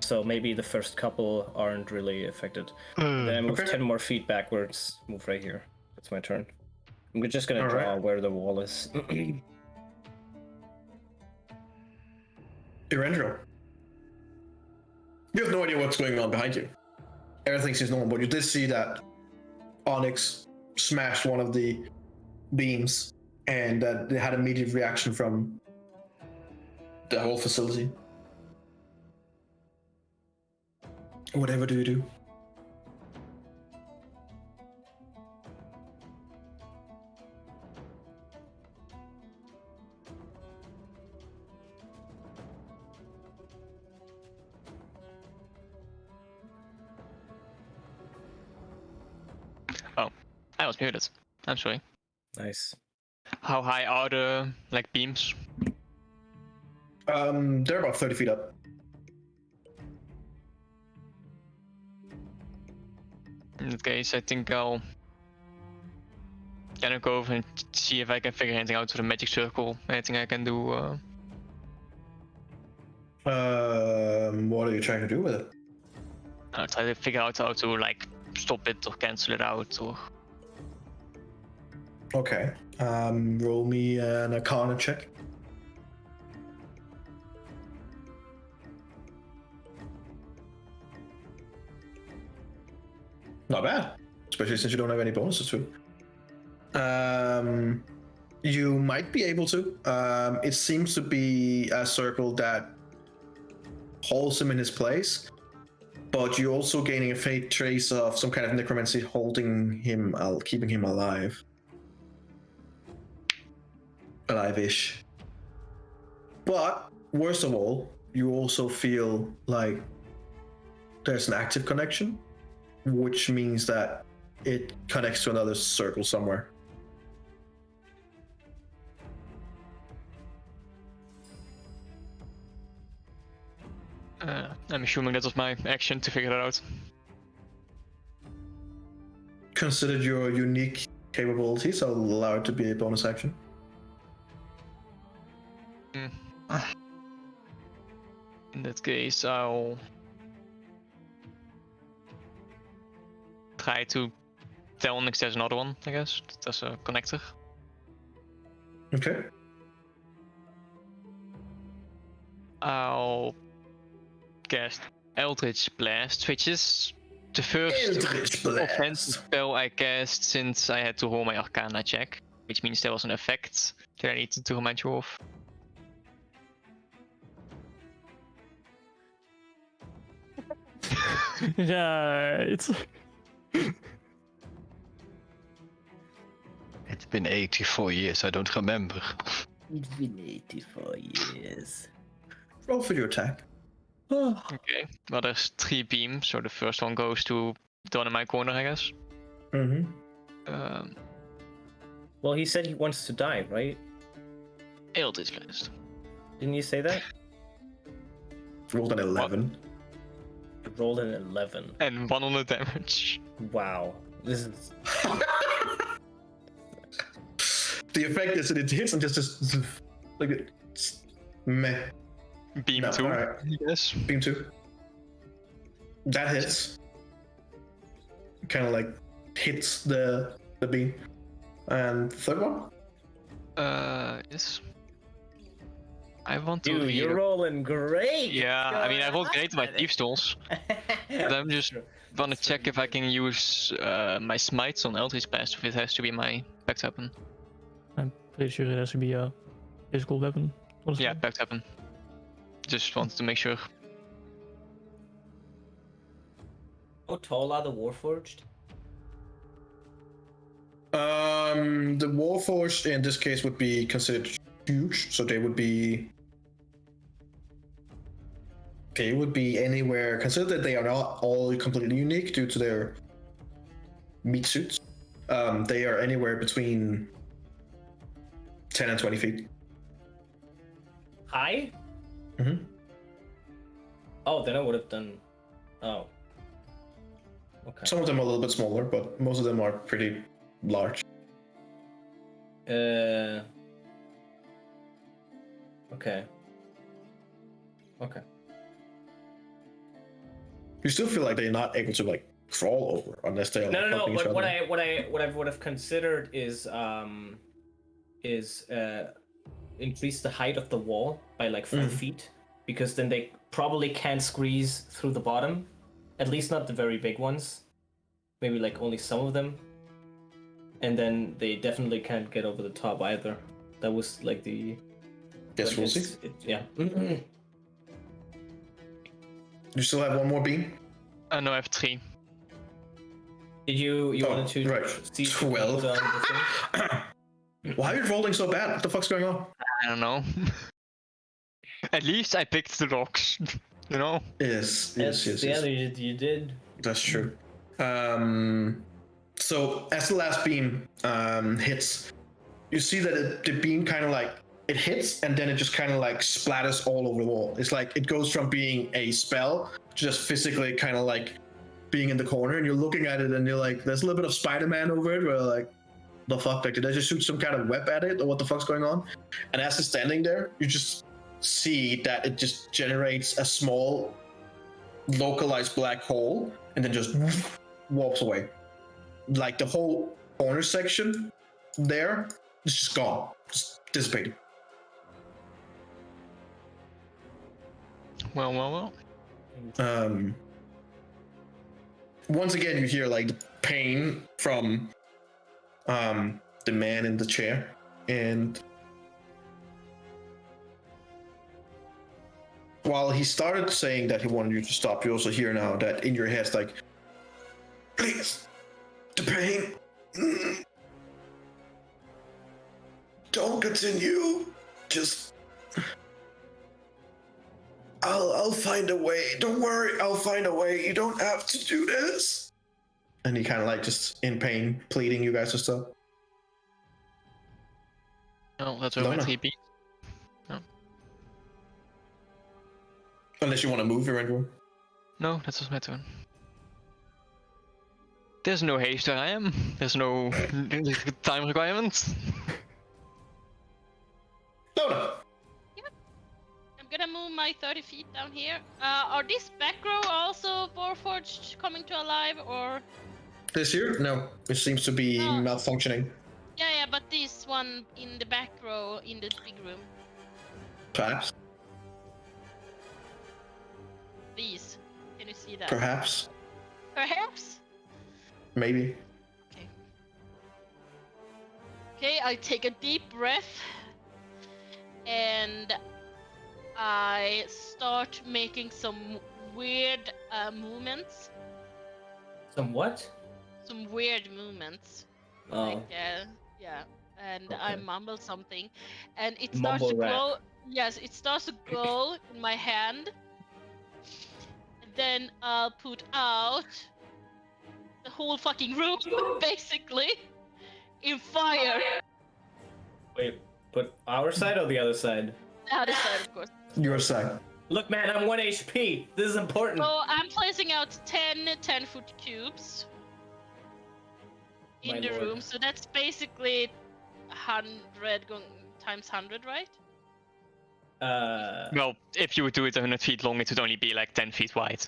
So maybe the first couple aren't really affected. Then I move 10 more feet backwards. Move right here. That's my turn. I'm just gonna draw where the wall is. Eberron. You have no idea what's going on behind you. Everything seems normal, but you did see that Onyx smashed one of the beams, and that it had immediate reaction from the whole facility. Whatever do you do? Oh, I was muted. I'm sorry. Nice. How high are the beams? They're about 30 feet up. In that case, I think I'll gonna go over and see if I can figure anything out with a magic circle. Anything I can do. What are you trying to do with it? I'll try to figure out how to stop it or cancel it out or. Okay. Roll me an Arcana check. Not bad, especially since you don't have any bonuses to it. You might be able to. It seems to be a circle that holds him in his place, but you're also gaining a faint trace of some kind of necromancy holding him, keeping him alive. Alive-ish. But worst of all, you also feel like there's an active connection, which means that it connects to another circle somewhere. I'm assuming that was my action to figure that out. Consider your unique capabilities, I'll allow it to be a bonus action. In that case, I'll try to tell Onyx there's another one, I guess. There's a connector. Okay. I'll cast Eldritch Blast, which is the first offensive spell I cast since I had to roll my Arcana check, which means there was an effect that I needed to remind you of. Right. It's been 84 years, I don't remember. It's been 84 years. Roll for your attack. Okay, well there's 3 beams, so the first one goes to the one in my corner, I guess. Mm-hmm. Well, he said he wants to die, right? Eldritch Blast. Didn't you say that? Rolled an 11. You rolled an 11. And 1 on the damage. Wow. This is... The effect is that it hits and just like Meh. Beam No, 2. alright. Yes. Beam 2. That hits. Kind of like hits the beam. And third one? Yes. I want to Dude, read. you're rolling great. Yeah, I mean, I rolled great with my God. Thief Tools. But I'm just wanna That's check if I can use my smites on Eldritch Blast, if it has to be my packed weapon. I'm pretty sure it has to be a physical weapon. Honestly. Yeah, packed weapon. Just wanted to make sure. How tall are the Warforged? The Warforged in this case would be considered huge, so they would be anywhere. Consider that they are not all completely unique due to their meat suits. They are anywhere between 10 and 20 feet. High? Mm-hmm. Oh, then I would have done. Oh. Okay. Some of them are a little bit smaller, but most of them are pretty large. Okay. Okay. You still feel like they're not able to like crawl over unless they're like, No. helping each But other. what I would have considered is increase the height of the wall by like 4 feet, because then they probably can't squeeze through the bottom. At least not the very big ones. Maybe like only some of them. And then they definitely can't get over the top either. That was like the. Yes, we'll see. Yeah. You still have one more beam? No, I have 3. Did you wanted to right. see 12. the thing? Why are you rolling so bad? What the fuck's going on? I don't know. At least I picked the rocks, you know? Yes. Yeah, you did. That's true. So as the last beam hits, you see that the beam kind of like it hits and then it just kind of like splatters all over the wall. It's like it goes from being a spell to just physically kind of like being in the corner, and you're looking at it and you're like, there's a little bit of Spider-Man over it where like, the fuck, like did I just shoot some kind of web at it or what the fuck's going on? And as it's standing there, you just see that it just generates a small localized black hole and then just warps away. Like the whole corner section there is just gone, just dissipated. Well. Once again, you hear like the pain from the man in the chair, and while he started saying that he wanted you to stop, you also hear now that in your head it's like, please, the pain, don't continue, just I'll find a way, don't worry, I'll find a way, you don't have to do this. And he kind of like just in pain, pleading you guys to stop. No, that's where my No. 3 beats. Unless you want to move your end room. No, that was my turn. There's no haste where I am. There's no time requirement. No. I'm gonna move my 30 feet down here. Are these back row also Warforged coming to alive, or? This here? No. It seems to be No. malfunctioning. Yeah, but this one in the back row in the big room. Perhaps. These. Can you see that? Perhaps. Perhaps? Maybe. Okay, I take a deep breath. And I start making some weird movements. Some what? Some weird movements. Oh. Like, yeah. And I Okay. mumble something. And it starts Mumble to rap. glow. Yes, it starts to glow in my hand. And then I'll put out the whole fucking room, basically, in fire. Wait, but our side or the other side? The other side, of course. Your side. Look, man, I'm 1 HP. This is important. So I'm placing out 10 10-foot cubes in My the lord. room. So that's basically 100 times 100, right? Well, if you would do it 100 feet long, it would only be like 10 feet wide.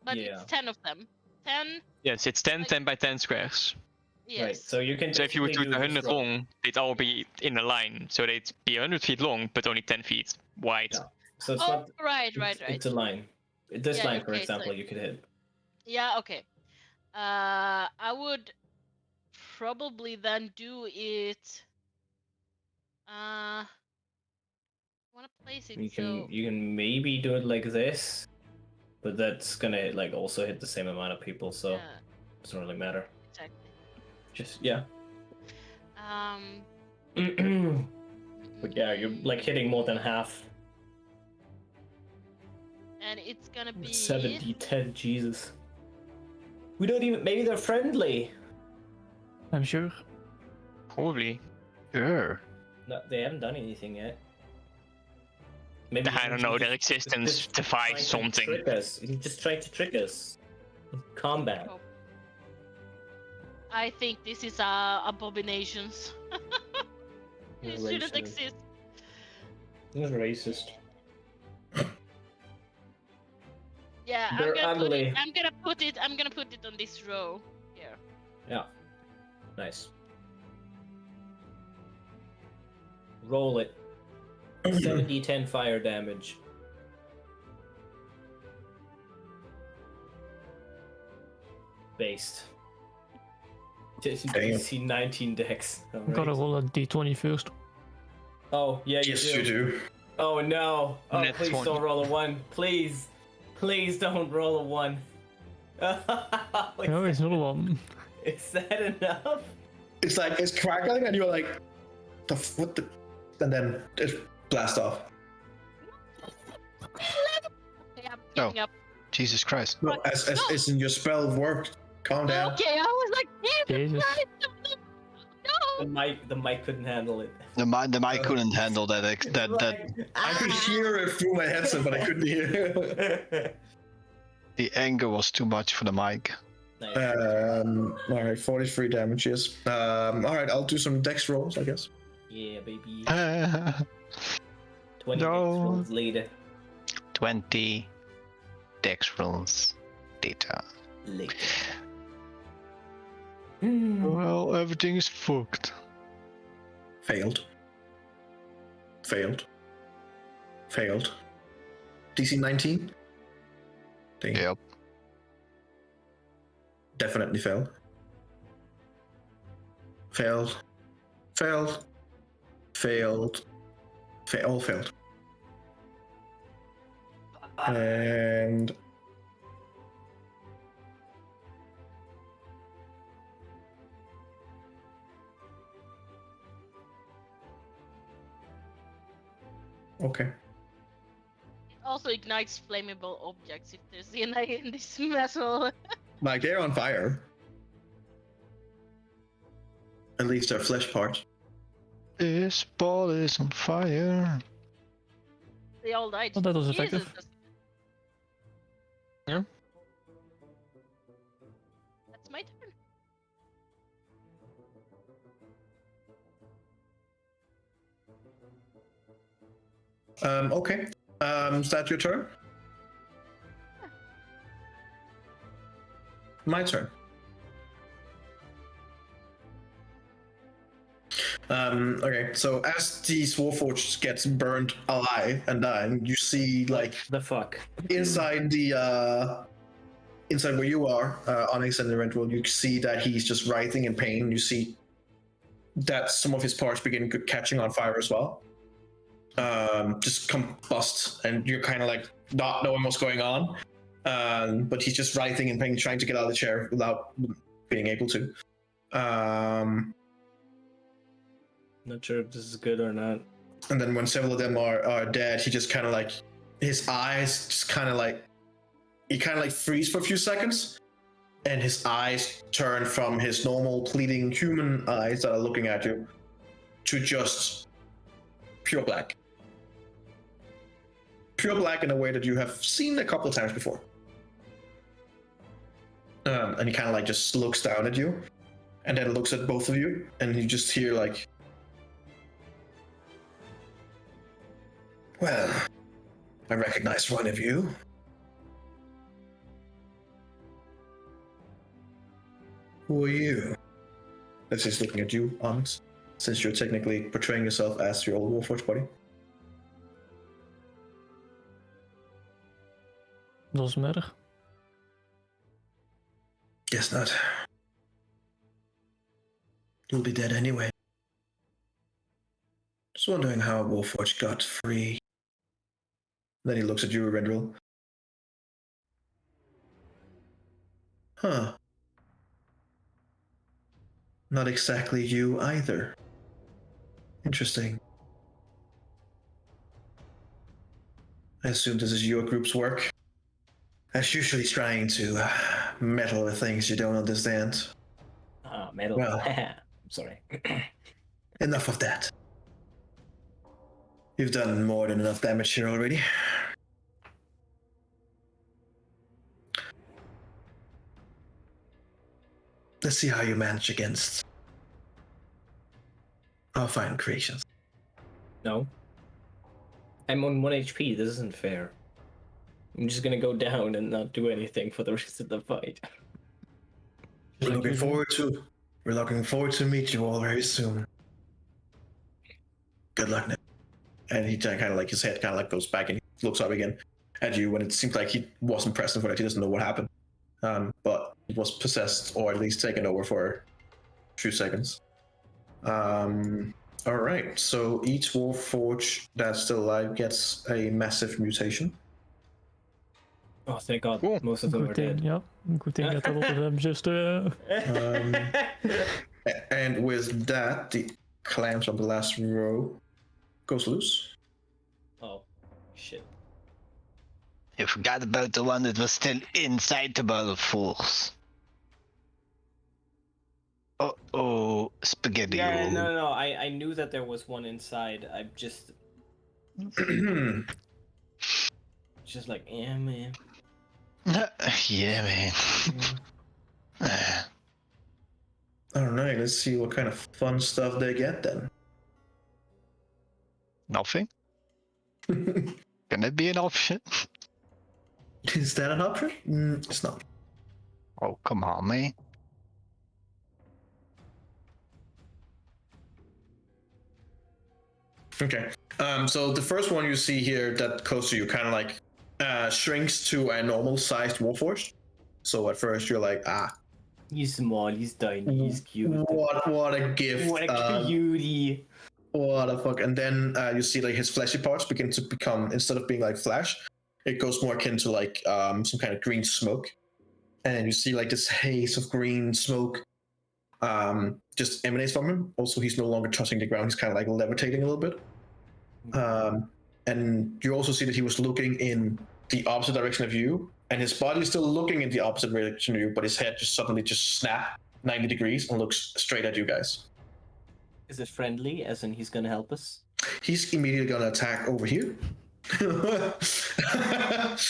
But Yeah. it's 10 of them. 10. Yes, it's 10, Like- 10 by 10 squares. Yes. Right. So you can. So if you would do basically it this 100 row. long, they'd all be in a line. So they'd be 100 feet long, but only 10 feet wide. Yeah. So it's Oh, not. right. It's a line. This Yeah, line, for okay, so- example, you could hit. Yeah, okay. I would probably then do it. I want to place it You can maybe do it like this, but that's gonna like also hit the same amount of people, so Yeah, it doesn't really matter. exactly. Just yeah. Um, But yeah, you're like hitting more than half. and it's gonna be 70-10, Jesus. We don't even. Maybe they're friendly. I'm sure. Probably. Sure. No, they haven't done anything yet. Maybe I don't know, their existence just defies trying to something. Trick us. He's just trying to trick us. In combat. Oh. I think this is abominations. It You're shouldn't racist. exist. He's racist. Yeah, They're I'm ugly. gonna put it on this row here. Yeah. Nice. Roll it. 70-10 fire damage. Based. Damn. DC 19 dex. Gotta roll a d20 first. Oh, yeah, you Yes, do. you do. Oh, no. Oh, Net please 20. don't roll a 1. Please. Please don't roll a 1. No, it's not one. Is that enough? It's like it's crackling, and you're like, what the, and then it blasts off. Okay, I'm Oh. giving up. Jesus Christ. No, as in your spell worked. Calm down. Okay, I was like, damn Jesus. The no. mic couldn't handle it. The mic couldn't handle that. That I could hear it through my headset, but I couldn't hear. the anger was too much for the mic. Nice. All right, 43 damages. All right, I'll do some dex rolls, I guess. Yeah, baby. 20 No. rolls later. 20 dex rolls later. Well, everything is fucked. Failed. DC 19. Dang. Yep. Definitely failed. Failed. All failed. And okay. It also ignites flammable objects if there's in this metal. Like they're on fire. At least their flesh parts. This ball is on fire. They all died. Oh, that was Jesus, effective. Yeah. That's my turn. Okay. Is that your turn? My turn. Okay, so as these Warforged gets burned alive and dying, you see like The fuck? inside the inside where you are, Onyx and the Rental, you see that he's just writhing in pain. You see that some of his parts begin catching on fire as well. Just combust, and you're kind of like not knowing what's going on. But he's just writhing in pain, trying to get out of the chair without being able to. Not sure if this is good or not. And then when several of them are dead, he just kind of like, his eyes just kind of like, he kind of like freeze for a few seconds, and his eyes turn from his normal pleading human eyes that are looking at you to just pure black. Pure black in a way that you have seen a couple of times before. And he kind of like just looks down at you, and then looks at both of you, and you just hear like, Well, I recognize one of you. Who are you? That's just looking at you, Onyx, since you're technically portraying yourself as your old Warforged buddy. Doesn't matter. Guess not. You'll be dead anyway. Just wondering how Warforged got free. Then he looks at you, Rendril. Huh. Not exactly you either. Interesting. I assume this is your group's work. As usually trying to meddle with things you don't understand. Metal. Well. Sorry. Enough of that. You've done more than enough damage here already. Let's see how you manage against our fine creations. No. I'm on 1 HP. This isn't fair. I'm just gonna go down and not do anything for the rest of the fight. We're looking forward to meet you all very soon. Good luck now. And he kind of like his head kind of like goes back and he looks up again at you when it seems like he wasn't present for it. He doesn't know what happened, but he was possessed or at least taken over for a few seconds. All right, so each Warforged that's still alive gets a massive mutation. Oh, thank God! Cool. Most of them Good are thing, dead. yeah. Good thing that a lot of them just And with that, the clamps on the last row goes loose. Oh, shit. You forgot about the one that was still inside the ball of force. Oh, spaghetti. Yeah, no. I knew that there was one inside. I just like, yeah, man. Yeah, man. All right, let's see what kind of fun stuff they get then. Nothing? Can that be an option? Is that an option? It's not. Oh, come on, man. Okay. So the first one you see here that close to you kind of like shrinks to a normal sized Warforged. So at first you're like, He's small, he's tiny, he's cute. what a gift. What a cutie. What the fuck? And then you see like his fleshy parts begin to become, instead of being like flesh, it goes more akin to like some kind of green smoke. And you see like this haze of green smoke just emanates from him. Also, he's no longer touching the ground. He's kind of like levitating a little bit. And you also see that he was looking in the opposite direction of you, and his body is still looking in the opposite direction of you, but his head just suddenly just snapped 90 degrees and looks straight at you guys. Is it friendly, as in he's gonna help us? He's immediately gonna attack over here.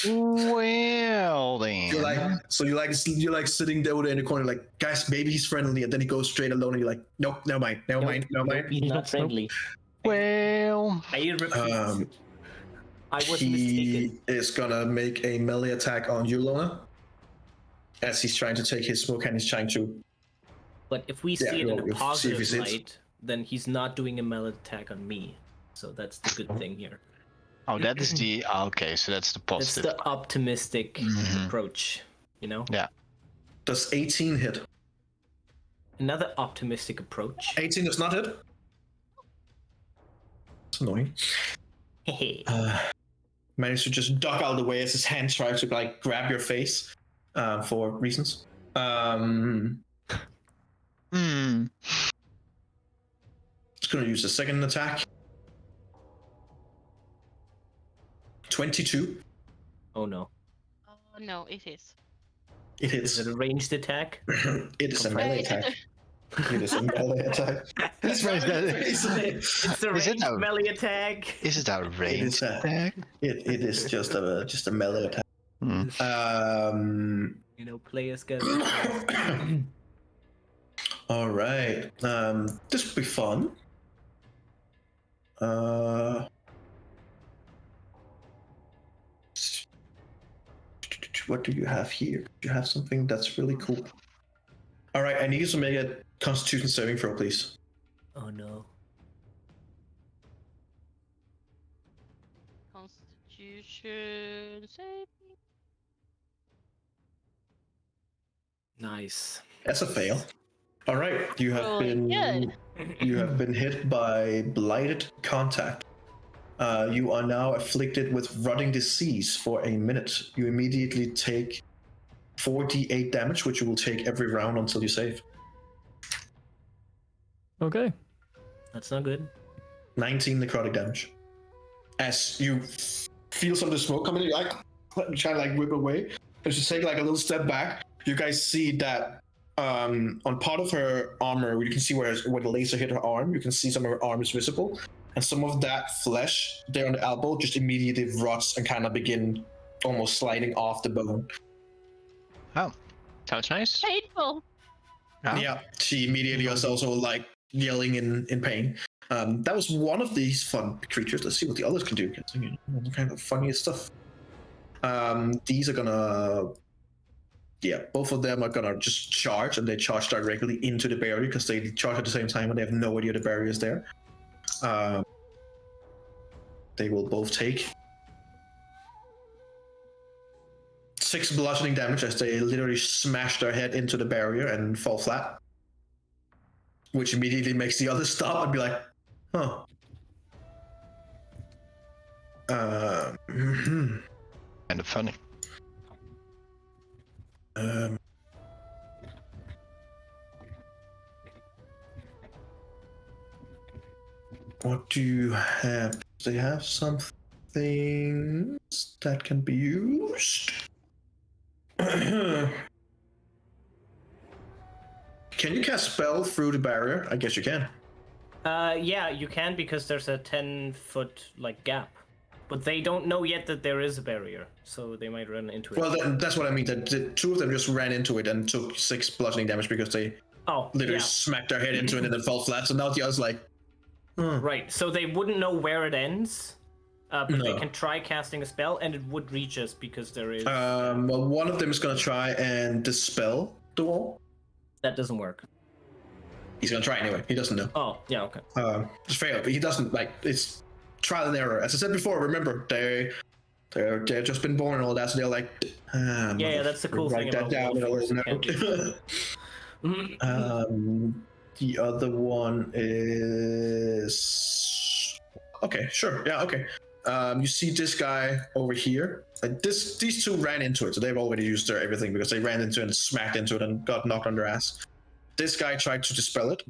Well, then. You're like sitting there in the corner, like, guys, maybe he's friendly, and then he goes straight alone, and you're like, nope, never mind. He's not friendly. Well, I repeat. I was he mistaken. is gonna make a melee attack on you, Lona, as he's trying to take his smoke and he's trying to. But if we see it in we'll a see if he positive hits. light, then he's not doing a melee attack on me. So that's the good thing here. oh, that is the okay. So that's the That's positive. the optimistic Mhm. approach, you know? Yeah. Does 18 hit? Another optimistic approach. 18 does not hit. It's annoying. Hey. Managed to just duck out of the way as his hand tries to like grab your face for reasons. It's gonna use the second attack. 22. Oh no. Oh no, it is. It hits. Is it a ranged attack? It is a melee attack. It is a melee attack. It's right there. It's a Is it ranged a- melee attack. Is it a range attack? It is just a melee attack. You know, players get. All right. This will be fun. What do you have here? You have something that's really cool. All right, I need you to make a Constitution saving throw, please. Oh no. Constitution saving. Nice. That's a fail. All right, you have Rolling been you have been hit by blighted contact. You are now afflicted with rotting disease for a minute. You immediately take 4d8 damage, which you will take every round until you save. Okay. That's not good. 19 necrotic damage. As you feel some of the smoke coming in, you're like trying to like whip away. As you take like a little step back, you guys see that on part of her armor, you can see where the laser hit her arm. You can see some of her arm is visible, and some of that flesh there on the elbow just immediately rots and kind of begin almost sliding off the bone. Oh, sounds nice. Painful. Yeah, she immediately was also like yelling in pain. That was one of these fun creatures. Let's see what the others can do. What kind of funniest stuff. These are gonna, yeah, both of them are gonna just charge, and they charge directly into the barrier because they charge at the same time and they have no idea the barrier is there. They will both take 6 bludgeoning damage as they literally smash their head into the barrier and fall flat, which immediately makes the others stop and be like, huh. Kind of funny. What do you have? They have some things that can be used. Can you cast spell through the barrier? I guess you can. Yeah, you can, because there's a 10-foot like gap, but they don't know yet that there is a barrier, so they might run into it. Well, that's what I mean. The two of them just ran into it and took 6 bludgeoning damage because they literally smacked their head into it and then fell flat. So now the other's like, huh. Right. So they wouldn't know where it ends, but they can try casting a spell, and it would reach us because there is. Well, one of them is gonna try and dispel the wall. That doesn't work. He's gonna try anyway. He doesn't know. Oh, yeah, okay. It's fair, but he doesn't like. It's trial and error. As I said before, remember they're just been born and all that, so they're like. Yeah, that's the cool thing write that about down. The other one is okay. Sure. Yeah. Okay. You see this guy over here. Like these two ran into it, so they've already used their everything because they ran into it and smacked into it and got knocked on their ass. This guy tried to dispel it.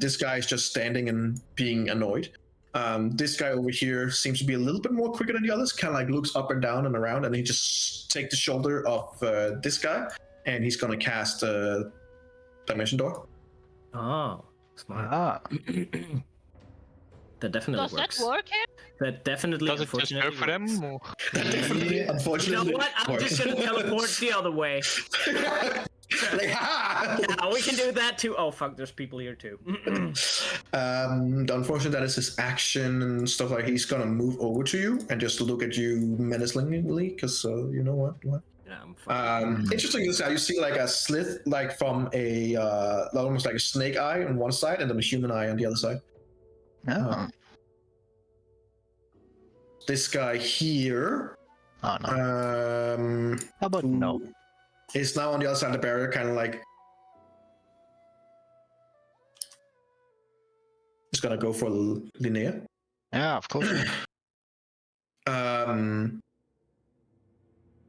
This guy is just standing and being annoyed. This guy over here seems to be a little bit more quicker than the others. Kind of like looks up and down and around, and he just takes the shoulder of this guy, and he's gonna cast Dimension Door. Oh, smart. Ah. That definitely Does works. that work here? That definitely. Does it just work for them? Or? Definitely, You know unfortunately. what? I'm just gonna teleport the other way. Like, ha! Yeah, we can do that too. Oh fuck, there's people here too. The unfortunate that is his action and stuff like he's gonna move over to you and just look at you menacingly because you know what? Yeah, I'm fine. Interesting is how you see like a slit like from a almost like a snake eye on one side and then a human eye on the other side. Oh. This guy here. Oh no. How about no? Is now on the other side of the barrier, kind of like. He's gonna go for Linnea. Yeah, of course.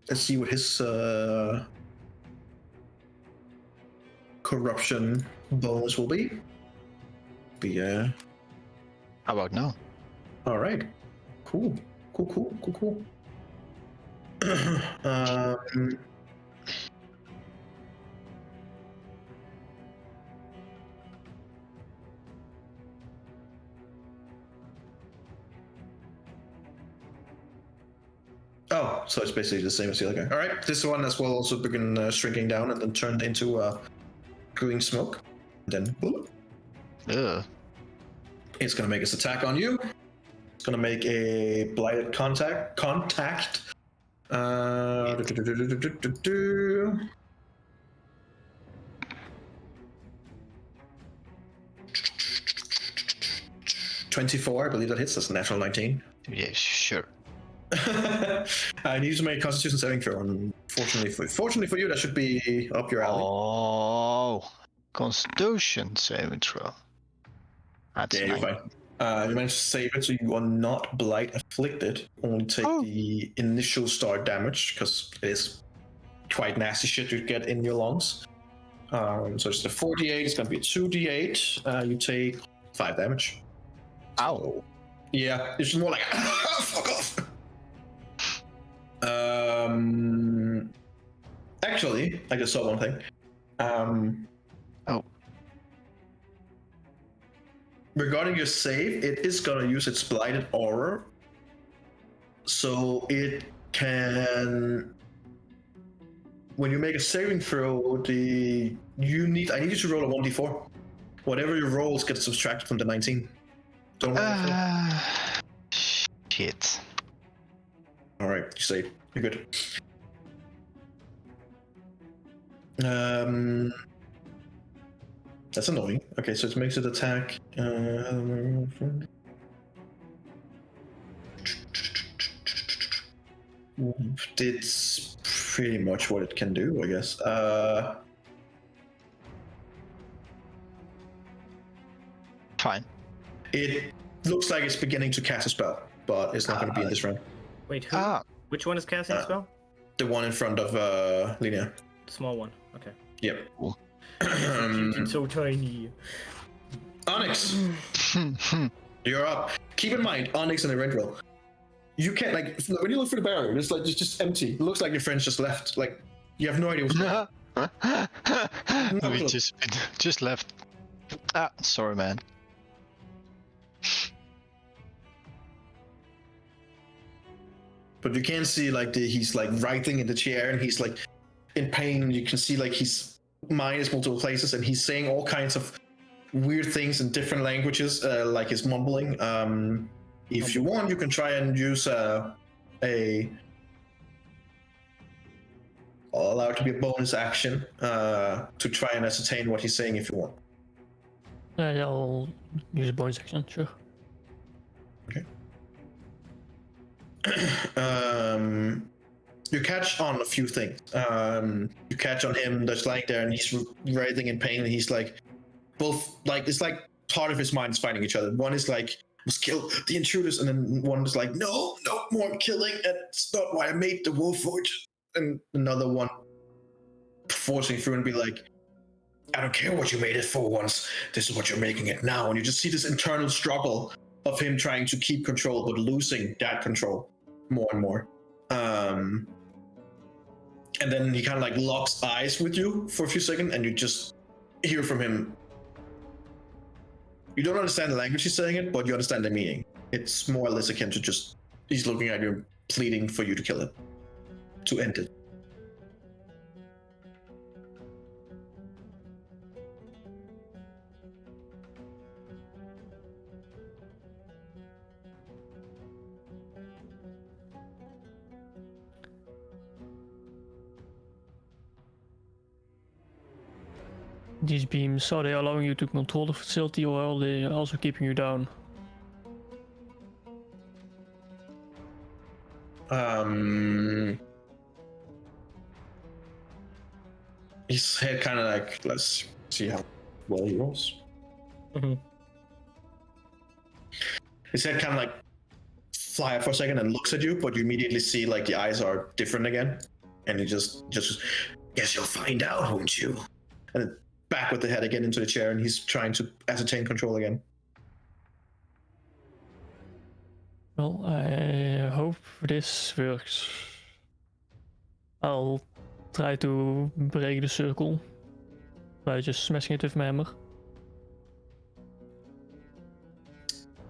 Let's see what his corruption bonus will be. How about no? All right. Cool. Oh, so it's basically the same as the other guy. All right, this one as well also begin shrinking down and then turned into green smoke. Then boop. Ugh. It's gonna make its attack on you. It's gonna make a blighted contact. Do. 24, I believe that hits. That's a natural 19. Yeah, sure. I need to make a Constitution saving throw. Fortunately for you, that should be up your alley. Oh, Constitution saving throw. That's Yeah, you're nice. fine. You managed to save it, so you are not blight afflicted. Only take the initial start damage, because it is quite nasty shit you get in your lungs. So it's the 48, it's gonna be a 2d8. You take 5 damage. Ow. Yeah, it's just more like, fuck off! Actually, I just saw one thing. Regarding your save, it is gonna use its blighted aura, so it can. When you make a saving throw, I need you to roll a 1d4. Whatever your rolls get subtracted from the 19. Don't roll. Shit. All right, you save. You're good. That's annoying. Okay, so it makes it attack. It's pretty much what it can do, I guess. Fine. It looks like it's beginning to cast a spell, but it's not going to be in this round. Wait, who? Which one is casting a spell? The one in front of Linnea. The small one. Okay. Yep. It's so tiny. Onyx, you're up. Keep in mind, Onyx and the red roll. You can't when you look through the barrier, it's just empty. It looks like your friends just left. Like you have no idea what's going on. We just left. Sorry, man. But you can see he's writhing in the chair and he's in pain. You can see his mind is multiple places and he's saying all kinds of weird things in different languages, like he's mumbling. If you want, you can try and use I'll allow it to be a bonus action to try and ascertain what he's saying if you want. Yeah, I'll use a bonus action, sure. Okay. You catch on a few things. You catch on him that's lying there and he's writhing in pain and he's it's like part of his mind is fighting each other. One is must kill the intruders, and then one is no more killing, and it's not why I made the Warforged. And another one forcing through and be I don't care what you made it for once, this is what you're making it now. And you just see this internal struggle of him trying to keep control but losing that control more and more. And then he kind of locks eyes with you for a few seconds and you just hear from him. You don't understand the language he's saying it, but you understand the meaning. It's more or less akin to he's looking at you pleading for you to kill it, to end it. These beams, are they allowing you to control the facility or are they also keeping you down? His head kind of let's see how well he rolls. Mm-hmm. His head kind of fly up for a second and looks at you, but you immediately see the eyes are different again. And he just guess you'll find out, won't you? And then back with the head again into the chair, and he's trying to ascertain control again. Well, I hope this works. I'll try to break the circle by just smashing it with my hammer.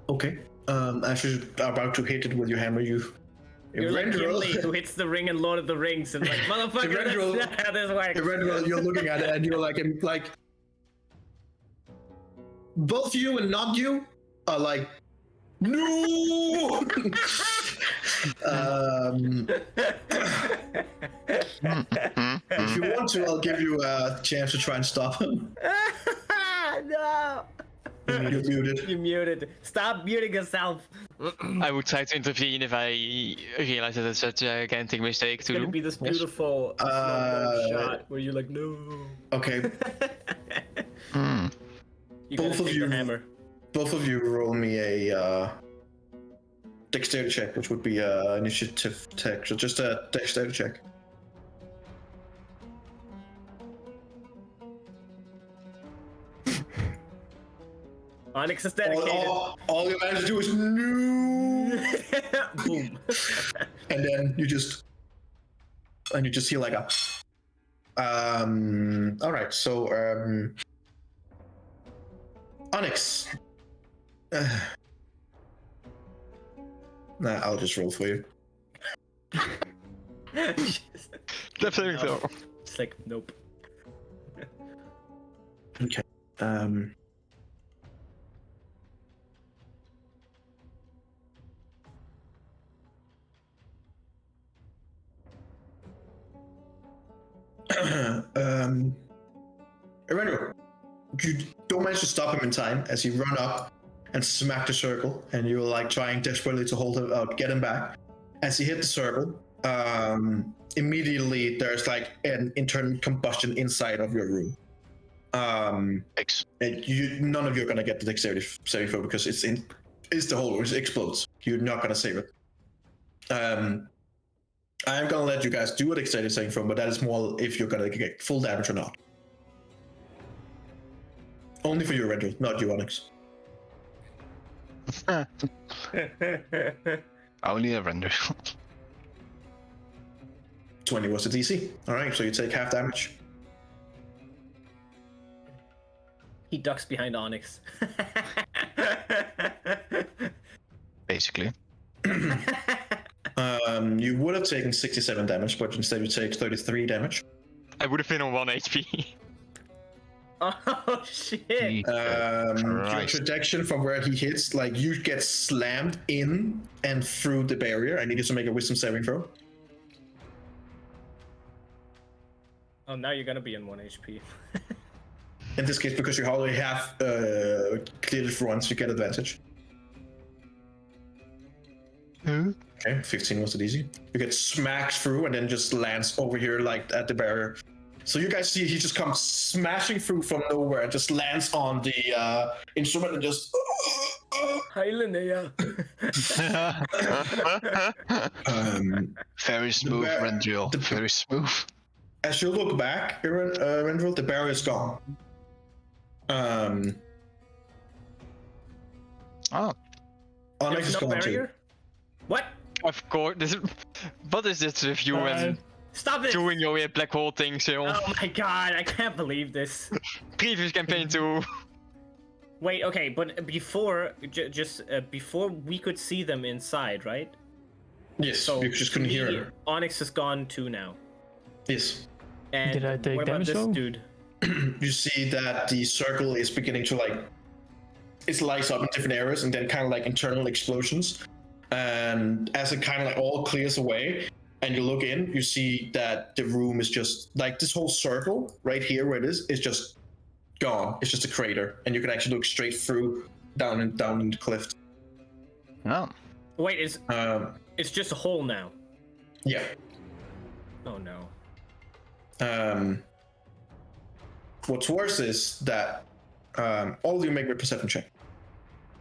Okay. As you're about to hit it with your hammer, you're like Gimli who hits the ring in Lord of the Rings and motherfucker, that's not how this works. You're looking at it and you're both you and not you are No! If you want to, I'll give you a chance to try and stop him. No! You're muted. You're muted. Stop muting yourself. I would try to intervene if I realize that it's such a gigantic mistake It's to gonna do. be this beautiful slow-mo shot where you're like, no. Okay, You Both gotta of take you- the hammer. both of you roll me a dexterity check, which would be initiative check. So just a dexterity check. Onyx is dedicated. All you manage to do is no, Boom. and then you just hear like a. All right, so Onyx. Nah, I'll just roll for you. Definitely so. It's like, nope. Okay. Eberron, you don't manage to stop him in time as you run up and smack the circle, and you're like trying desperately to hold him, get him back. As you hit the circle, immediately there's like an internal combustion inside of your room. X. And none of you are gonna get the dexterity saving throw because it's the whole, it explodes. You're not gonna save it. I'm gonna let you guys do a dexterity saving throw, but that is more if you're gonna get full damage or not. Only for you, Rendell, not you, Onyx. Only a render. 20 was the DC. Alright, so you take half damage. He ducks behind Onyx. Basically. You would have taken 67 damage, but instead you take 33 damage. I would have been on 1 HP. Oh shit! Your Christ. trajectory from where he hits, like you get slammed in and through the barrier. I need you to make a wisdom saving throw. Oh, now you're gonna be in 1 HP. In this case, because you already have cleared it for once, you get advantage. Okay, 15 was it easy. You get smacked through and then just lands over here like at the barrier. So you guys see he just comes smashing through from nowhere and just lands on the instrument and just. Hi, Linnea. Very smooth, bar- Rendrill. Very smooth. As you look back, Rendrell, the barrier is gone. Oh, Onyx is There's no gone too. barrier? What? Of course. What is this with you and Stop it! doing your weird black hole thing, Sil? Oh my god, I can't believe this. Previous campaign too. Wait, okay, but before, before we could see them inside, right? Yes, So you just couldn't hear me, her. Onyx is gone too now. Yes. And Did I take what about damage this though? dude? You see that the circle is beginning to like, it lights up in different areas and then kind of like internal explosions. And as it kind of like all clears away and you look in, you see that the room is just like this whole circle right here where it is just gone. It's just a crater, and you can actually look straight through down in the cliff. no. Wait, it's just a hole now. Yeah. Oh no. What's worse is that all of you make a perception check.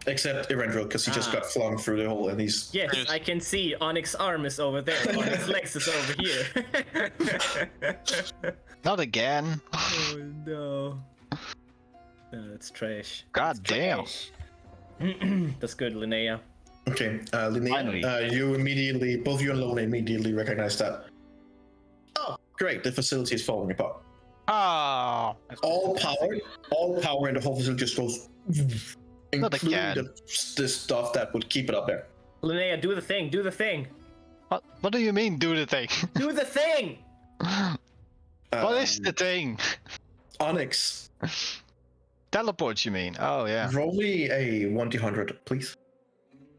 Except Erendril, because he just got flung through the hole and he's... Yes, I can see Onyx's arm is over there. Onyx's legs is over here. Not again. Oh no. No, that's trash. God damn. That's good, Linnea. Okay, Linnea, you immediately, both you and Lona immediately recognize that. Oh, great, the facility is falling apart. Oh. All power in the whole facility just goes... Not including again. the stuff that would keep it up there. Linnea, do the thing, do the thing. What do you mean, do the thing? Do the thing! What is the thing? Onyx, Teleport, you mean? Oh, yeah. roll me a 1d100, please.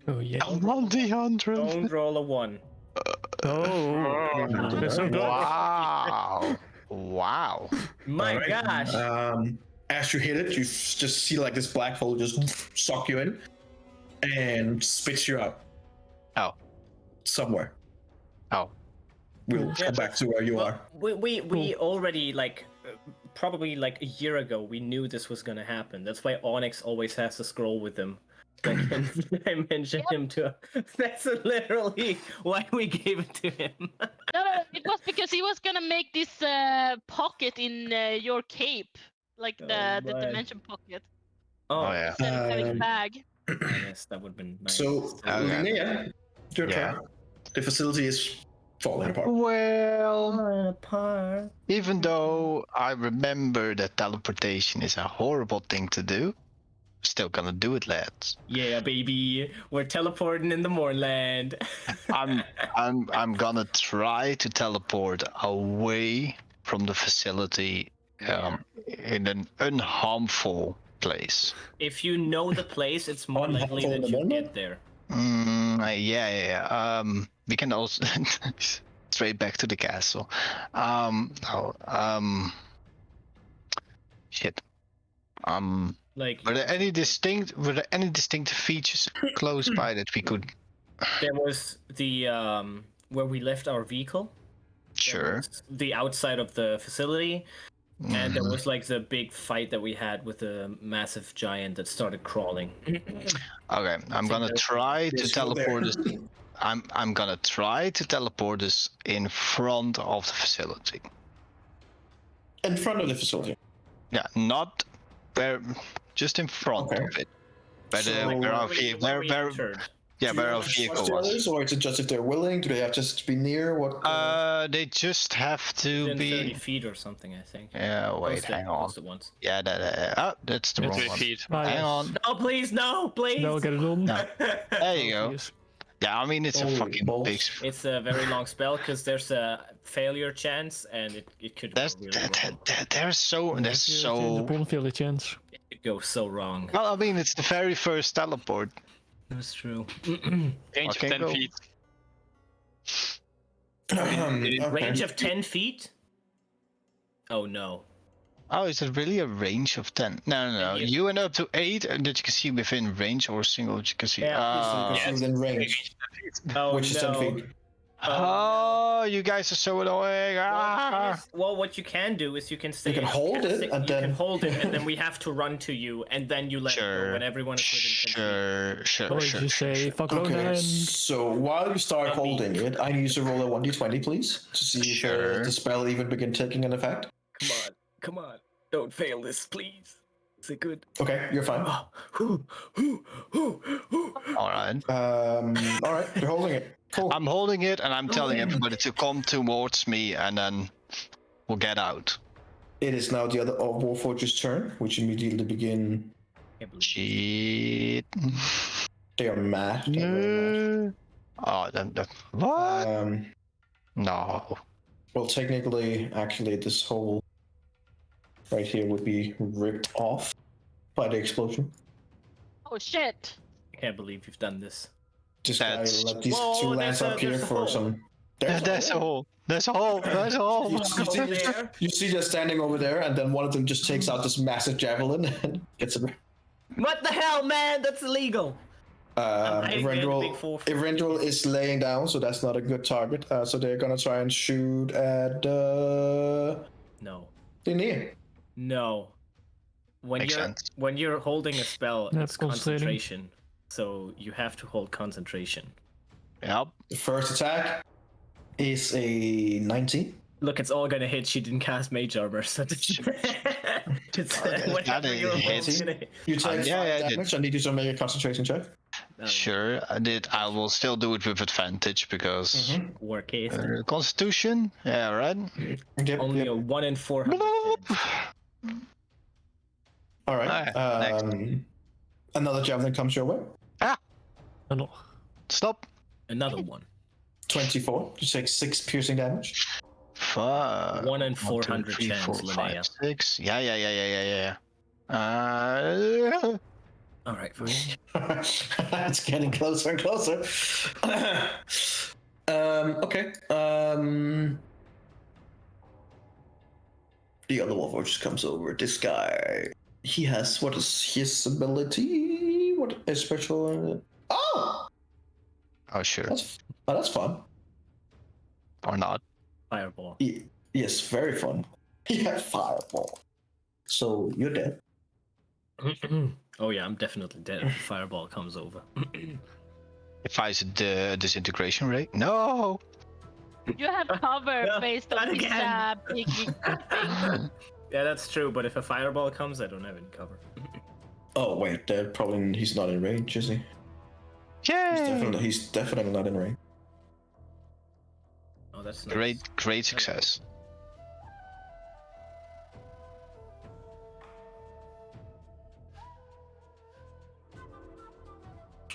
Oh yeah. On the 100. Don't roll a 1. Oh, that's so good. Wow. Wow. My Alright. gosh! As you hit it, you just see like this black hole just suck you in and spits you out. Oh. Somewhere. Oh. We'll Yeah, go back to where you Well, are. we already like probably like a year ago we knew this was gonna happen. That's why Onyx always has a scroll with him. Like I mentioned him to. That's literally why we gave it to him. No, it was because he was gonna make this pocket in your cape, like the right. dimension pocket. Oh yeah. Synthetic bag. Yes, that would have been nice. So, Linnea, your Yeah. turn. The facility is falling apart. Well, apart. even though I remember that teleportation is a horrible thing to do, still gonna do it, lads. Yeah, baby, we're teleporting in the Mournland. I'm gonna try to teleport away from the facility in an unharmful place. If you know the place, it's more likely Unharmful in that the you Mournland? get there. Yeah. We can also straight back to the castle. Shit. Like Were there any distinct features close by that we could? there was the where we left our vehicle. There Sure. was the outside of the facility, and there Mhm. was like the big fight that we had with the massive giant that started crawling. Okay, I'm gonna there's- try to Let's go there. teleport us. I'm gonna try to teleport us in front of the facility. In front of the facility. Yeah, not where, just in front Okay. of it. Where So, where our Where we entered. yeah, Do where you our want to vehicle trust the was. others, or is it just if they're willing? Do they have just to be near? What? They just have to Within 30 be. feet or something, I think. Yeah, wait, Posted- hang on. posted once. Yeah, that's the It's wrong 3 one. feet. Ah, Hang yes. on. No, please, no, please. Now get it on. No. There you go. Yes. Yeah, I mean it's a Holy fucking balls. big. It's a very long spell because there's a failure chance, and it could go There's really wrong. there's so The Bonfire chance. It could go so wrong. well. I mean it's the very first teleport. That's true. Range Okay, of 10 go. feet. Okay. Range of 10 feet? Oh no. Oh, is it really a range of 10? No. Yeah. You went up to 8 and that you can see within range or single that you can see. Yeah, It's within range, Oh which is 10 no. feet. Oh, you guys are so annoying. Well, what you can do is you can say can hold it, and you then- can hold it, and then we have to run to you, and then you let it go Sure. when everyone is within 10 feet. Or you Sure. just say fuck Okay, Lona and so while you start Let me- holding it, I need you to roll a 1d20, please, to see if Sure. the spell even begin taking an effect. Come on, don't fail this, please. Is it good? Okay, you're fine. Alright. All right, you're holding it. Cool. I'm holding it and I'm telling everybody to come towards me and then we'll get out. It is now the other Warforge's turn, which immediately begin. Shit. They are mad. They are very mad. Oh, what? No. Well, technically, actually, this whole right here would be ripped off by the explosion. Oh shit! I can't believe you've done this. Just gotta That's- let these Whoa, two lands there's up here a for hole. some. There's a hole. There's a hole. There's a hole. You see they're standing over there, and then one of them just takes out this massive javelin and gets it. What the hell, man? That's illegal. I get a big four. Evrendril is laying down, so that's not a good target. So they're gonna try and shoot at No. Linnea. No. Makes sense. When you're holding a spell, Yeah, it's concentrating. concentration. So you have to hold concentration. Yep. The first attack is a 19. Look, it's all gonna hit. She didn't cast mage armor, so it's Okay, whatever that you're hits. gonna hit. You take yeah, 5 I did. damage. I need you to make a concentration check. Sure, I did. I will still do it with advantage because Work case. Constitution. Yeah, right. Yep, Only yep. a 1 in 400 chance. All right. Alright, Another javelin comes your way. En nog. Stop. Another one. 24. You take 6 piercing damage. Fuck. 1 in 1, 2, 400 3, chance, 4, 5, Linnea. 6. Yeah. All right, fine. It's getting closer and closer. Okay. The other wolf just comes over. This guy, he has, what is his ability? What is special? Oh, sure. that's fun. Or not. Fireball. Yes, very fun. Yeah, fireball. So you're dead. Oh yeah, I'm definitely dead if the fireball comes over. If I said the disintegration rate? No! You have cover No, based not on this again. big thing. Yeah, that's true, but if a fireball comes, I don't have any cover. Oh wait, he's not in range, is he? Yay! He's definitely not in range. Oh, that's nice. Great success.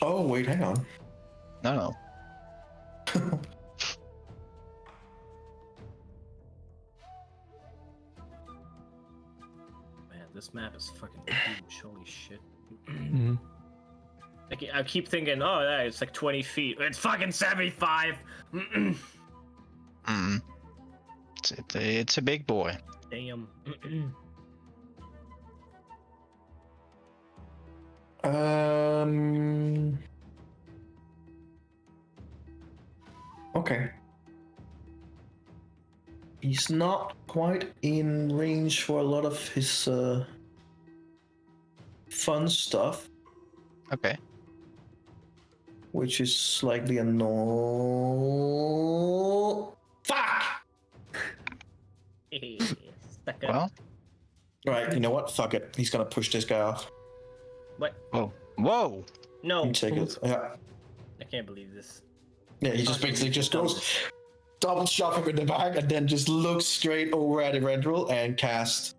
Oh wait, hang on. No. Man, this map is fucking huge. Holy shit. Mhm. I keep thinking, oh, yeah, it's like 20 feet. It's fucking 75. It's a big boy. Damn. Okay. He's not quite in range for a lot of his fun stuff, Okay. which is slightly annoying. Fuck! Stuck up. Well. Right, you know what? Fuck it. He's gonna push this guy off. What? Whoa! No. And take it. Yeah. I can't believe this. Yeah, he just basically just goes double shot him in the back and then just looks straight over at Eberron and cast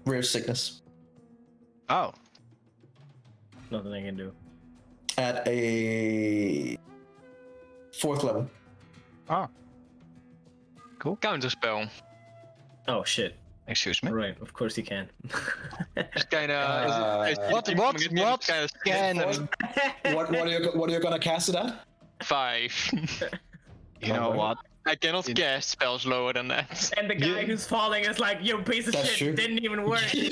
Rare Sickness Oh. Nothing I can do. at a 4th level. Oh. Cool. Counterspell. Oh shit. Excuse me. Right, of course you can. Just kinda. What Kind of can What are you gonna cast it at? 5. you know Okay. what? I cannot cast spells lower than that. And the guy You- who's falling is like, you piece of That's shit, true. didn't even work. You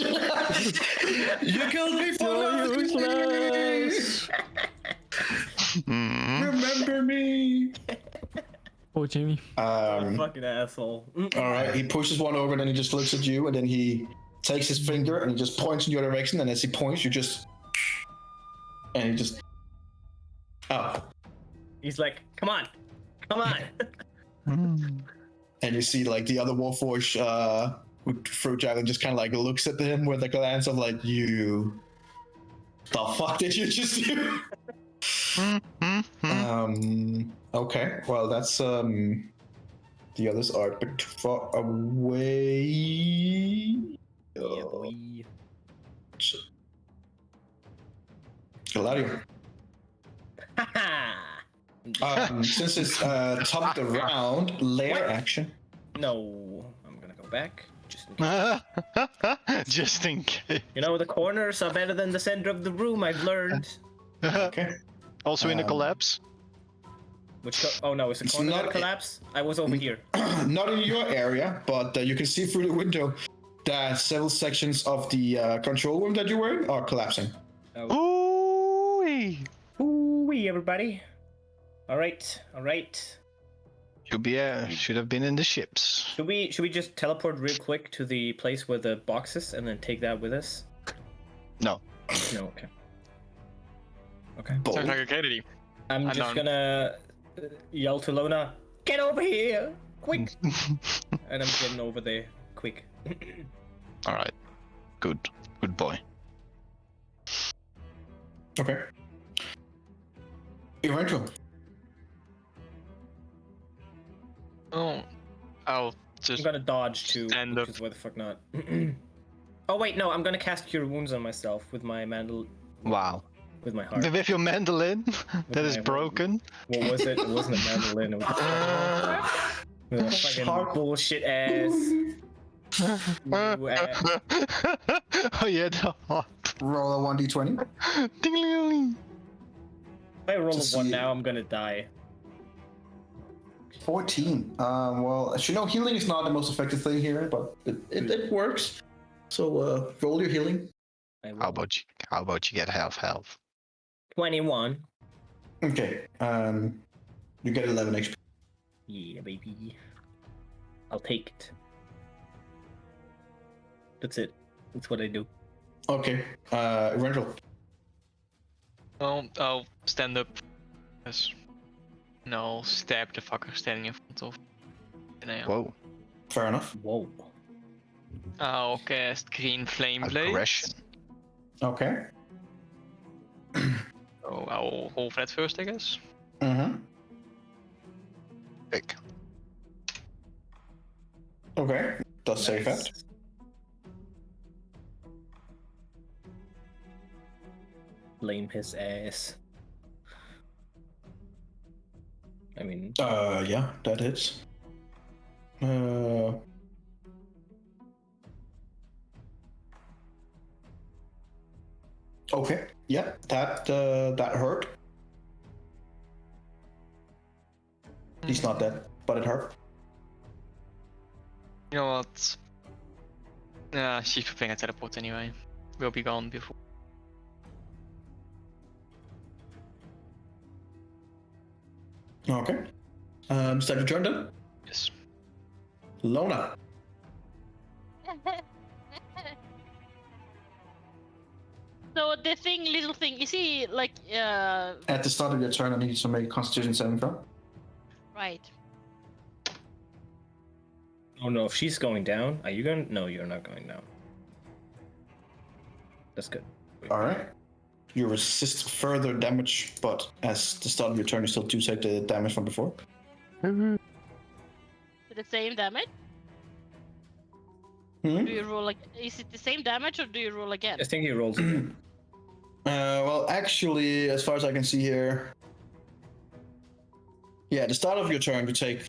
killed me for You're nothing! useless. Remember me! Oh, Jamie. Fucking asshole. Alright, he pushes one over and then he just looks at you and then he takes his finger and he just points in your direction and as he points you just... And he just... Oh. He's like, come on. And you see like the other Warforged who threw javelin just kind of like looks at him with a glance of like, you... The fuck did you just do? Okay, well that's the others are a bit too far away. Yeah, boy. Gladio. Since it's top of the round, lair What? action. No, I'm gonna go back. Just in case. Just in case. You know, the corners are better than the center of the room, I've learned. Okay. Also in the collapse. Oh no, is the It's corner not- gonna collapse? I was over here. Not in your area, but you can see through the window that several sections of the control room that you were in are collapsing. Ooh-wee. Ooh-wee, everybody. Alright. Should have been in the ships. Should we just teleport real quick to the place where the box is and then take that with us? No. No, okay. Okay. Bold. Sounds like a Kennedy. I'm I'm just down. gonna yell to Lona, get over here, quick! And I'm getting over there, quick. All right. Good boy. Okay. Eventual. Oh, I'll I'm just. gonna dodge too, Stand up. because why the fuck not? Oh wait, no, I'm gonna cast Cure Wounds on myself with my Wow. with my heart. With your mandolin that is my- broken. What was it? It wasn't a mandolin. It was with a fucking Heart. bullshit ass. Oh yeah, the heart. Roll a 1d20. Ding-a-ling-a-ling. If I roll a To 1 see- now, I'm gonna die. 14. Well, as you know, healing is not the most effective thing here, but it works. So roll your healing. I will. How about you get half? 21. Okay. You get 11 HP. Yeah, baby. I'll take it. That's it. That's what I do. Okay. Rental. I'll stand up. Yes. And I'll stab the fucker standing in front of Linnea. Whoa, Fair enough. Whoa. I'll cast Green Flame Blade. aggression. Okay. So I'll roll for that first, I guess. Mm-hmm. Big. Okay. Does save Nice. that. Blame his ass. I mean, Yeah, that hits. Okay. Yeah, that hurt. He's not dead, but it hurt. You know what? She's preparing a teleport anyway. We'll be gone before. Okay. Start your turn then. Yes. Lona. So the little thing, is he like, At the start of your turn, I need you to make a Constitution saving throw. right? oh no, if she's going down, are you going? No, you're not going down. That's good. All right. You resist further damage, but as the start of your turn, you still do take the damage from before. To the same damage? Hmm? Do you roll like? Is it the same damage or do you roll again? I think he rolls again. Well, actually, as far as I can see here, yeah, at the start of your turn, you take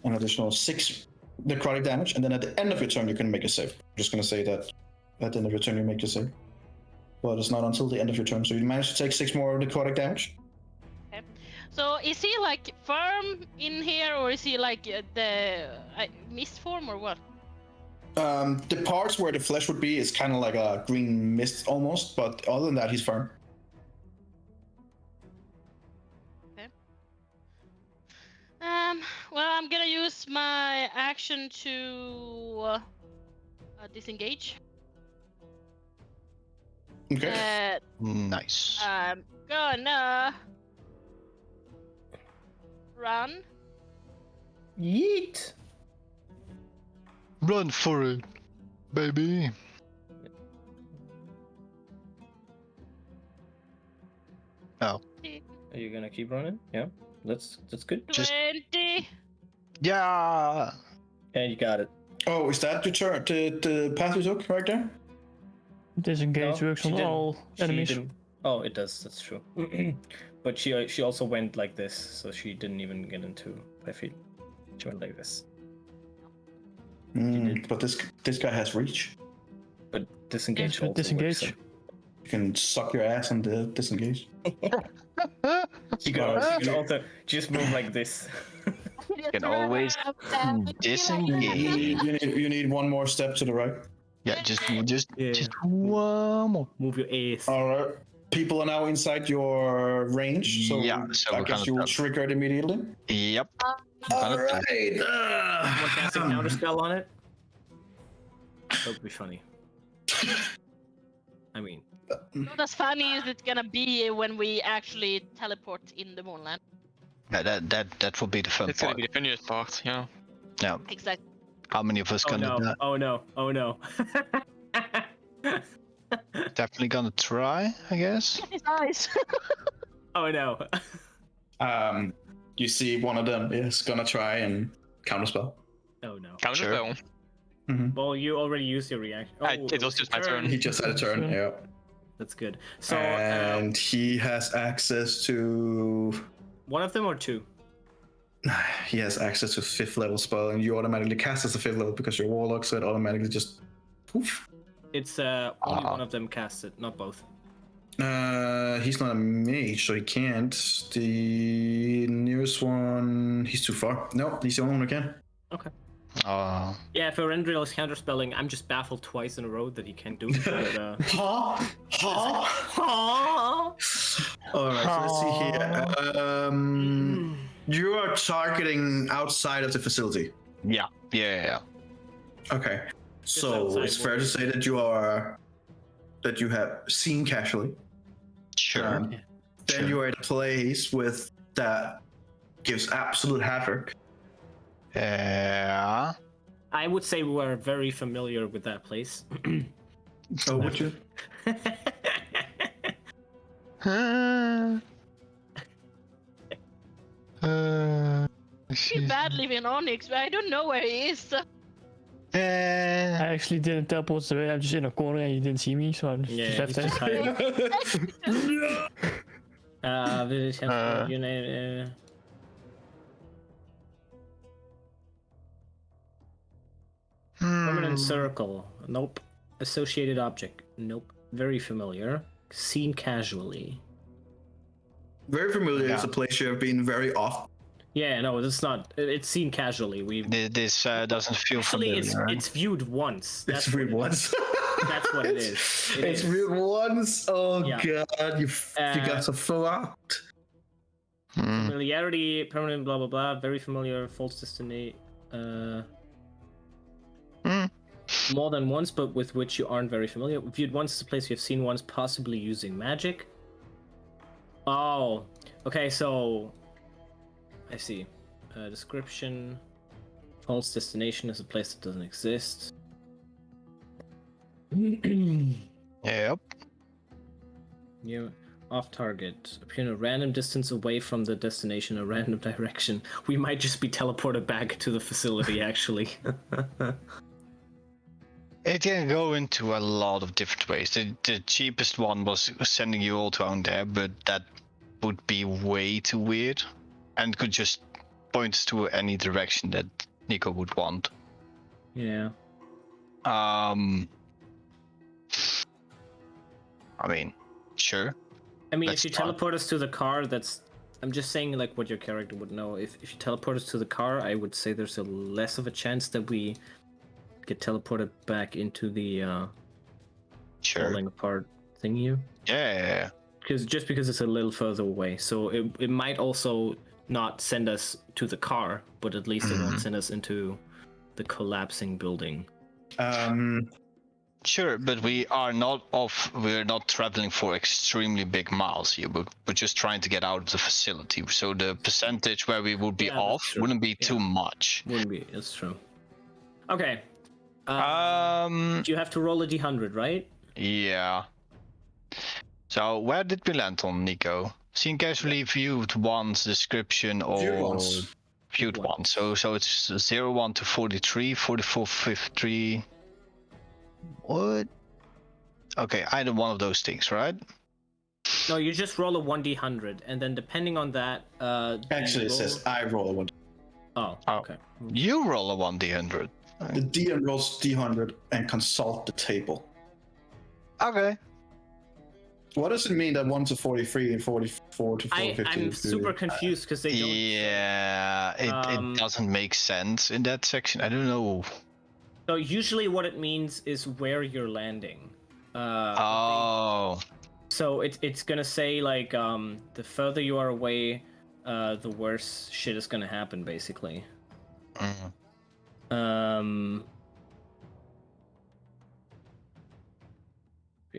an additional 6 necrotic damage, and then at the end of your turn, you can make a save. I'm just gonna say that at the end of your turn, you make a save. But it's not until the end of your turn, so you manage to take 6 more necrotic damage. So is he like firm in here, or is he like the mist form, or what? The parts where the flesh would be is kind of like a green mist almost, but other than that, he's firm. Well, I'm gonna use my action to disengage. Okay. Nice. I'm gonna run. Yeet. Run for it, baby. Oh. Are you gonna keep running? Yeah, that's good. Just- 20. Yeah. And you got it. Oh, is that your turn? The path you took right there? Disengage No, works she on didn't. all She enemies. didn't- Oh, it does. That's true. But she also went like this, so she didn't even get into 5 feet. She went like this. did. But this guy has reach. But disengage But also disengage. works, You can suck your ass and disengage. She can also just move like this. Can always disengage. You need one more step to the right. Yeah, just Yeah. one more. Move your ass. All right. People are now inside your range, so Yeah, so I we're guess gonna you will tap. trigger it immediately. Yep. All Gonna tap. right. Someone cast a counter spell on it. That would be funny. I mean, Not as funny as it's gonna be when we actually teleport in the Moonland. Yeah, that will be the fun That's gonna part. be the funniest part, yeah. Yeah. Exactly. How many of us oh gonna no, die? oh no, oh no. Definitely gonna try, I guess. His eyes. Oh no. You see one of them is gonna try and counterspell. Oh no. Counter Sure. spell. Well, you already used your reaction. Oh, It was just my turn. He just had a turn. Yeah. That's good. So, And he has access to. one of them or two? he has access to 5th level spell, and you automatically cast as a 5th level because you're warlock, so it automatically just poof. It's only one of them casts it, not both. He's not a mage, so he can't. The nearest one, he's too far. No, he's the only one who can. Okay. Yeah, for Endril is counterspelling. I'm just baffled twice in a row that he can't do it. But, Alright, so let's see here. You are targeting outside of the facility. Yeah. Okay. So it's fair to say that you have seen casually. Sure. Then you are in a place with that gives absolute havoc. Yeah. I would say we're very familiar with that place. Oh, would you? Feel bad leaving Onyx, but I don't know where he is. I actually didn't teleport away. I'm just in a corner and you didn't see me, so I'm just left there. Permanent circle. Nope. Associated object. Nope. Very familiar. Seen casually. Very familiar. It's a place you have been very often. Yeah, no, it's not. It's seen casually. This doesn't feel Actually, familiar. it's viewed once. It's viewed once. That's what it is. It's viewed once. Oh Yeah. god, you got so fucked. Familiarity, permanent, blah blah blah. Very familiar. False destiny. More than once, but with which you aren't very familiar. Viewed once is a place you've seen once, possibly using magic. Oh, okay. So I see. Description. False destination is a place that doesn't exist. Yep. You off target. Appear in a random distance away from the destination, a random direction. We might just be teleported back to the facility, actually. It can go into a lot of different ways. The cheapest one was sending you all down there, but that would be way too weird, and could just point us to any direction that Nico would want. Yeah. I mean, sure. I mean, Let's if you try. teleport us to the car, that's... I'm just saying, like, what your character would know. If you teleport us to the car, I would say there's a less of a chance that we get teleported back into the Sure. falling apart thingy. Yeah. Because it's a little further away. So it might also not send us to the car, but at least it won't send us into the collapsing building. Sure, but we're not traveling for extremely big miles here. We're just trying to get out of the facility. So the percentage where we would be Yeah, that's off true. wouldn't be too much. Wouldn't be, it's true. Okay. Do you have to roll a d100, right? Yeah. So where did we land on, Nico? Seen casually, viewed once, description, or Viewed once. Viewed once. So it's 01 to 43, 44, 53. What? Okay, either one of those things, right? No, you just roll a 1d100, and then depending on that, Actually, it says I roll a 1. Oh, Oh. okay. You roll a 1d100. The DM rolls D100 and consult the table. Okay. What does it mean that 1 to 43 and 44 to 450? I'm super confused because they don't. Yeah, it doesn't make sense in that section. I don't know. So usually what it means is where you're landing. Oh. So it's gonna say like the further you are away, the worse shit is gonna happen basically.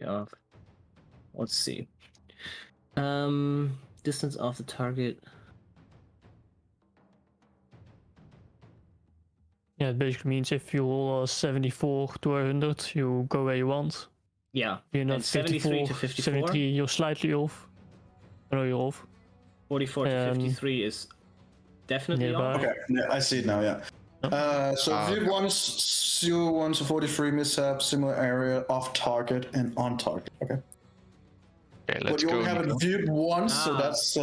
Yeah. Let's see. Distance off the target. Yeah, it basically means if you roll a 74 to 100, you go where you want. Yeah. You're not And 73 to 54, 54. 73, you're slightly off. No, you're off. 44 to 53 is definitely nearby. off. Okay, yeah, I see it now, yeah. So viewed once, 01 to 43 mishap, similar area, off target, and on target. Okay. Okay, But let's you go. only have Nico. it viewed once, so that's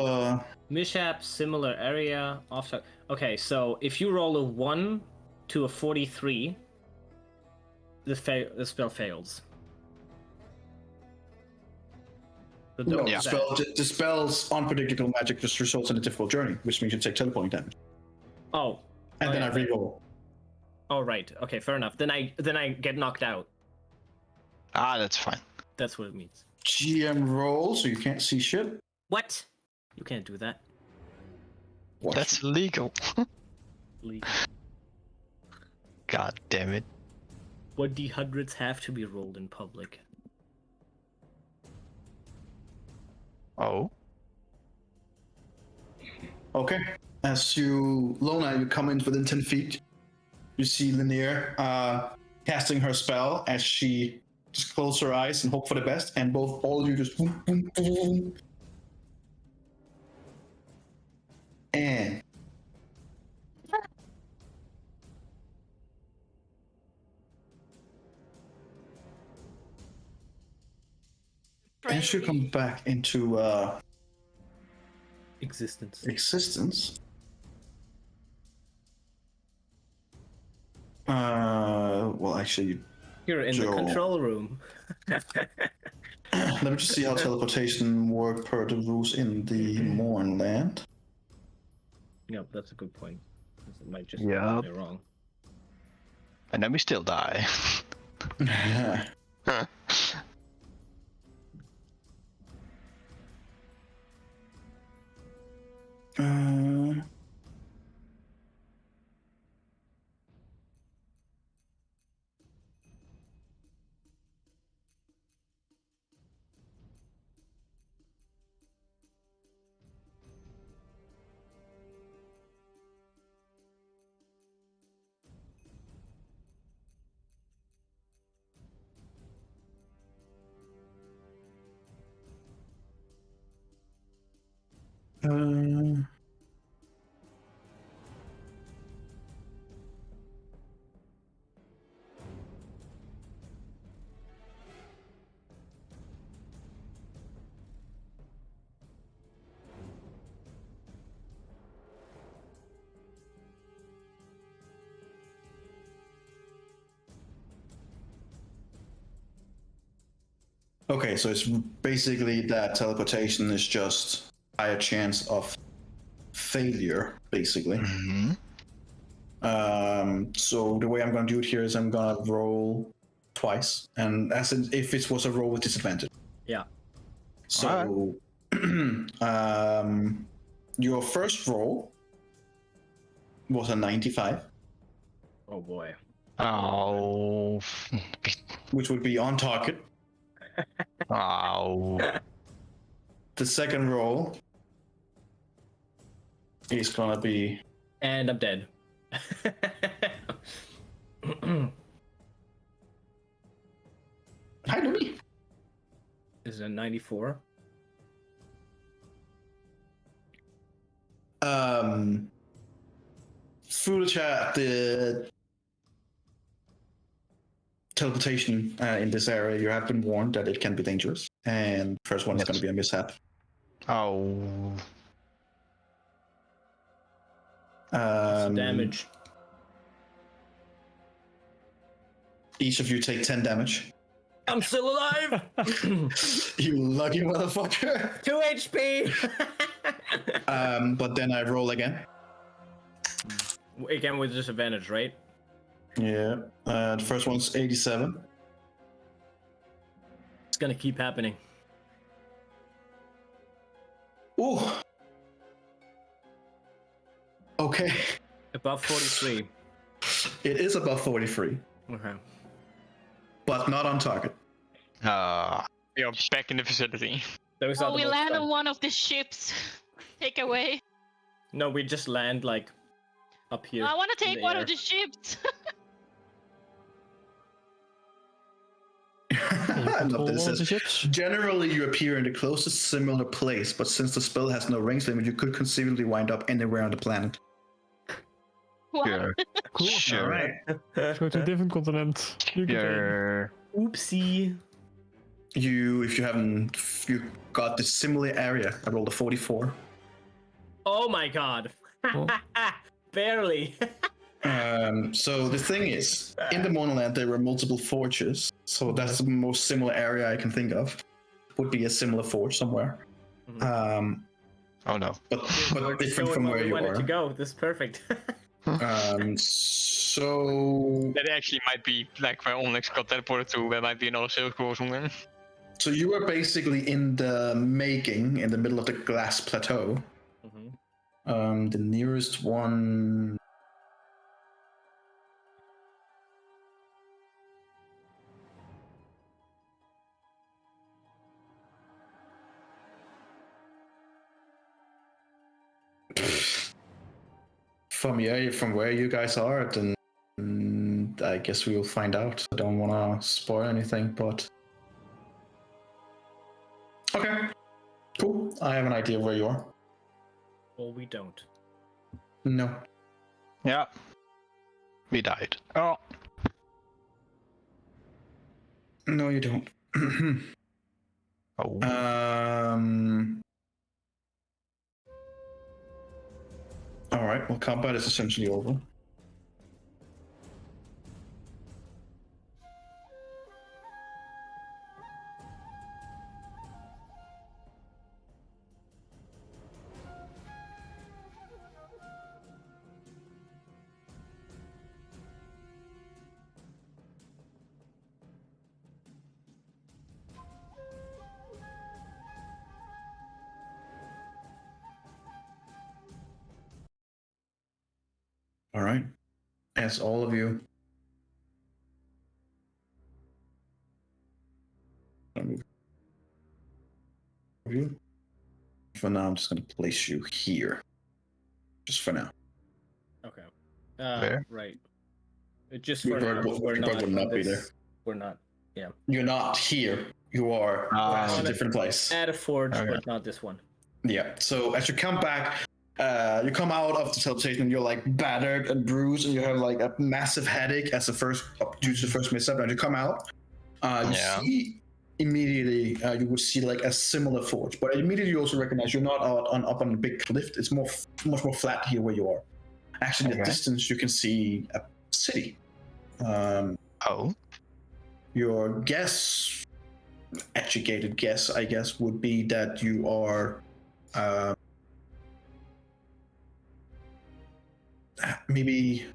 Mishap, similar area, off. Okay, so if you roll a 1 to a 43, the spell fails. So No, don't the do that. spell dispels unpredictable magic just results in a difficult journey, which means you take teleporting damage. Oh. And then yeah, I reroll. Oh right. Okay, fair enough. Then I get knocked out. Ah, that's fine. That's what it means. GM roll, so you can't see shit. What? You can't do that. Watch. That's legal. Legal. God damn it. What D100s have to be rolled in public? Oh. Okay. As you, Lona, you come in within 10 feet. You see Linear casting her spell as she just closes her eyes and hope for the best, and all of you just boom, boom, boom. And as you come back into Existence. existence, well, actually, You're in the Joel. control room. let me just see how teleportation work per the rules in the Mornland. Yep, that's a good point. 'Cause it might just Yup. be wrong. And then we still die. Huh. Okay, so it's basically that teleportation is just higher chance of failure, basically. Mm-hmm. So the way I'm gonna do it here is I'm gonna roll twice, and as in if it was a roll with disadvantage. Yeah. So, your first roll was a 95, Oh boy. Oh. which would be on target. Oh. The second roll is gonna be And I'm dead. hi, Louis. Is it a 94? Through the chat, the teleportation in this area, you have been warned that it can be dangerous, and the first one is Yes. going to be a mishap. Oh. What's the damage? Each of you take 10 damage. I'm still alive! You lucky motherfucker. 2 HP! But then I roll again. Again with disadvantage, right? Yeah. The first one's 87. It's gonna keep happening. Ooh. Okay. Above 43. It is above 43, Okay. but not on target. You're back in the facility. Those are Oh, the we most land fun. on one of the ships. Take away. No, we just land like up here. I want to in take the one air. of the ships. I love this. All It the says, ships. generally, you appear in the closest similar place, but since the spell has no range limit, you could conceivably wind up anywhere on the planet. Wow. Sure. Cool. Sure. Go to a different continent. You can Sure. Oopsie. You got this similar area. I rolled a 44. Oh my god. Oh. Barely. So the thing is, in the Monoland there were multiple forges, so that's the most similar area I can think of. Would be a similar forge somewhere. Oh no. But We're just different going from where where we you wanted are. to go. This is perfect. So That actually might be like where Onyx got teleported to. There might be another sales or something. so you were basically in the making, in the middle of the glass plateau. The nearest one. From where you guys are, then I guess we will find out. I don't want to spoil anything, but okay, cool. I have an idea of where you are. Well, we don't. No. Yeah. We died. Oh. No, you don't. Oh. All right. Well, combat is essentially over. All right. As all of you. For now, I'm just going to place you here. Just for now. Okay. Where? Right. Just Your for bird now, will- we're your not bird will on not be this- there. We're not. Yeah. You're not here. You are at a different place. At a forge, Okay. but not this one. Yeah. So as you come back, you come out of the teleportation and you're like battered and bruised, and you have like a massive headache as the first due to the first mishap. And you come out, you Yeah. see immediately you would see like a similar forge, but immediately you also recognize you're not up on a big cliff. It's much more flat here where you are. Actually, in the Okay. distance you can see a city. Oh. Your educated guess, I guess, would be that you are maybe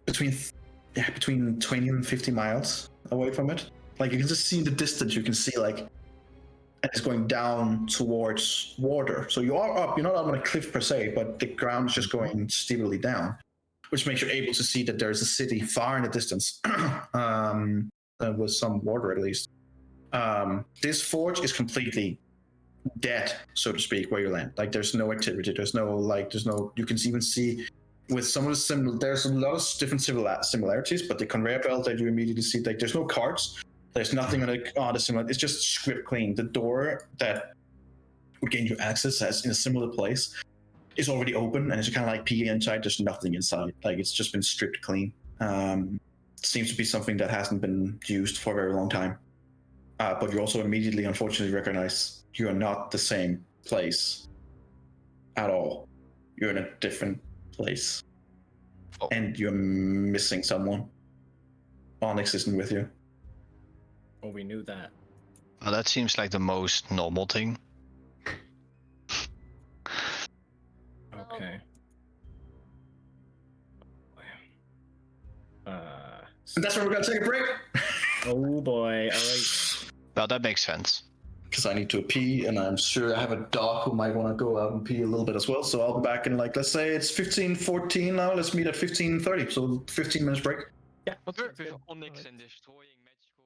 between 20 and 50 miles away from it. Like you can just see in the distance, you can see like it's going down towards water. So you are up, you're not up on a cliff per se, but the ground is just going steeply down, which makes you able to see that there's a city far in the distance, with some water at least. This forge is completely dead, so to speak, where you land. Like there's no activity, there's no, you can even see with some of the there's a lot of different similarities, but the conveyor belt that you immediately see, like there's no carts, there's nothing on the similar, it's just script clean. The door that would gain you access as in a similar place is already open, and as you kind of like peek inside, there's nothing inside. Like it's just been stripped clean. Seems to be something that hasn't been used for a very long time. But you also immediately, unfortunately, recognize you are not the same place at all. You're in a different place. Oh. And you're missing someone. Onyx isn't with you. Oh, we knew that. Well, that seems like the most normal thing. Okay. And that's where we're gonna take a break. Oh boy. All right. Well, that makes sense. Because I need to pee, and I'm sure I have a dog who might want to go out and pee a little bit as well. So I'll be back in like, let's say it's 15:14 now. Let's meet at 15:30. So 15 minutes break. Yeah. What sounds good. Onyx Alright. and destroying magical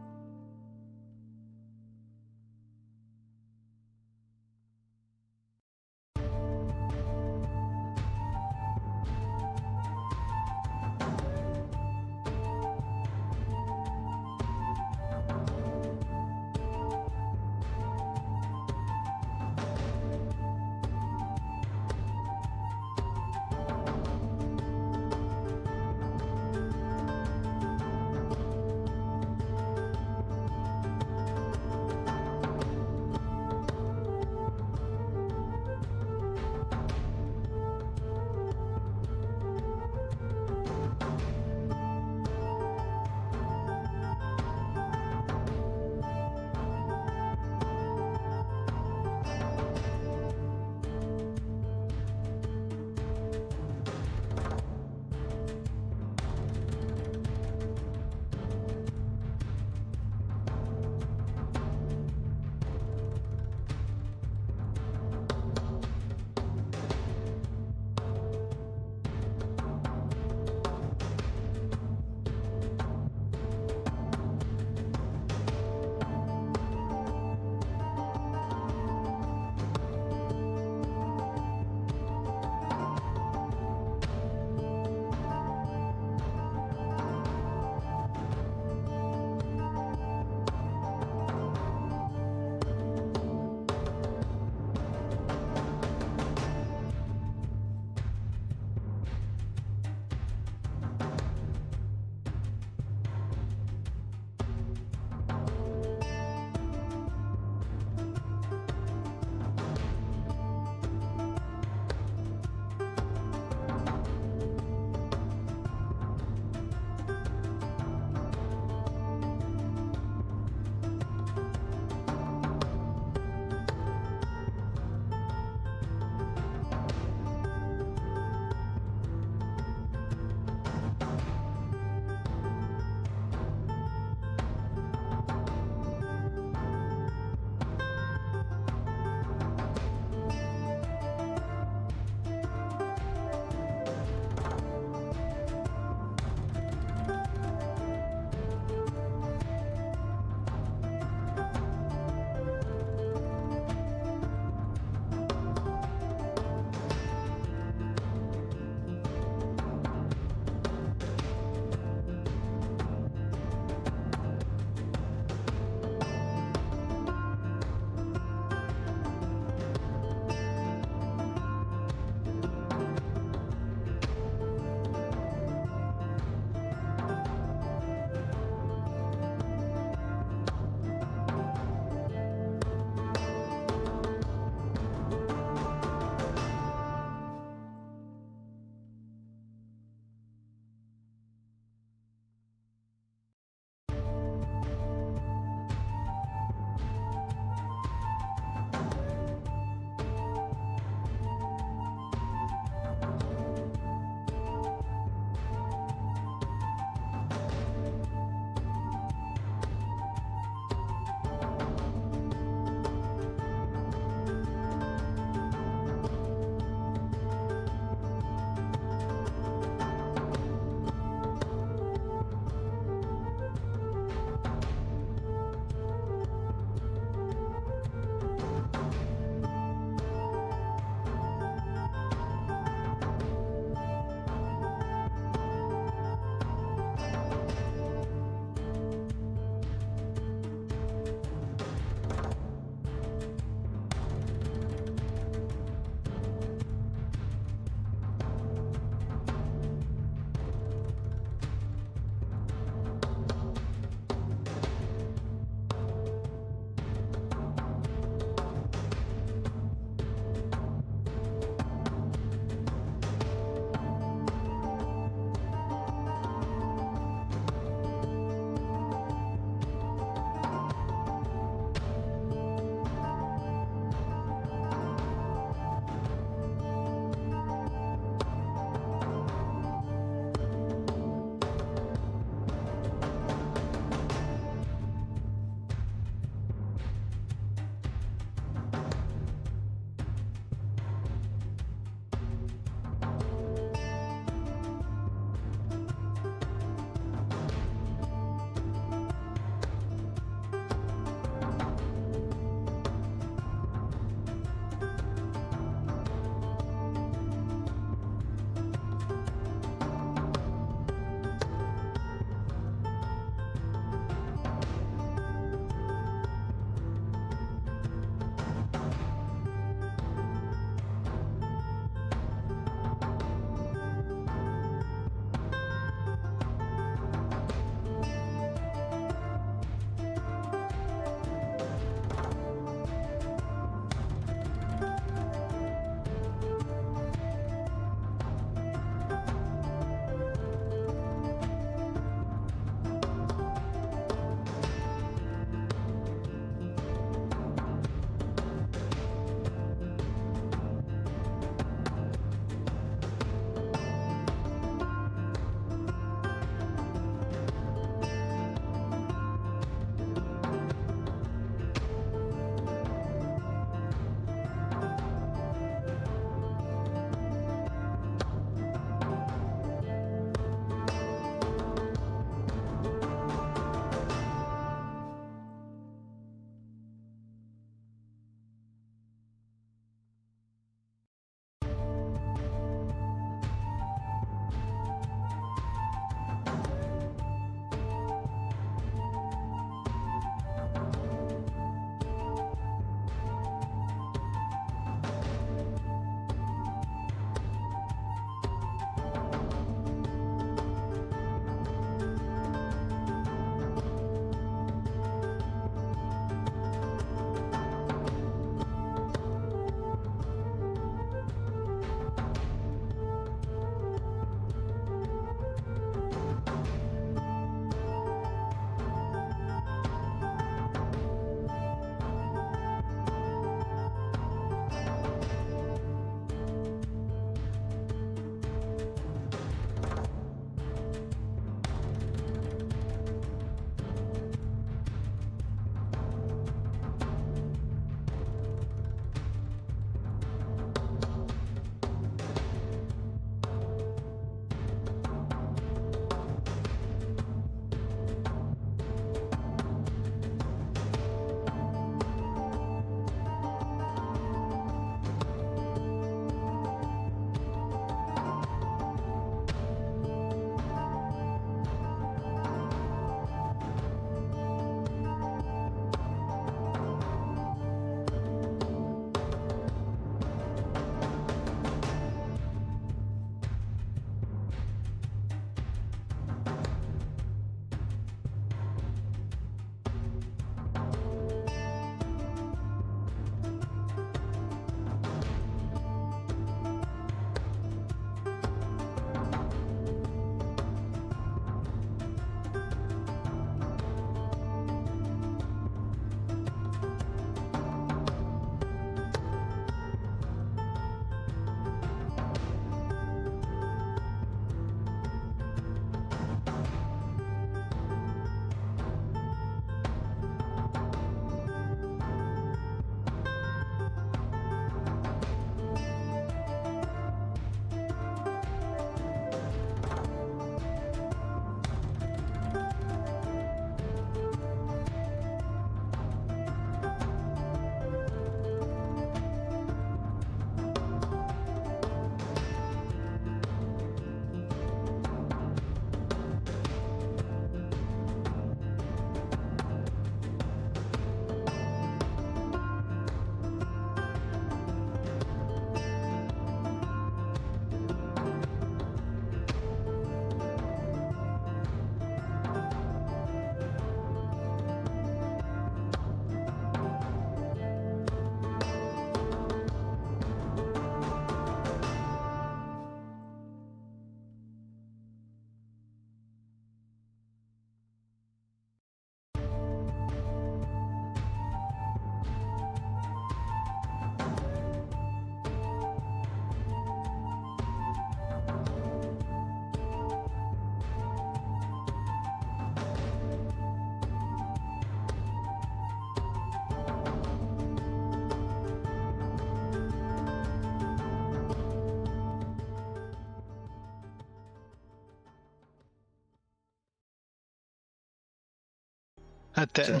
A 10.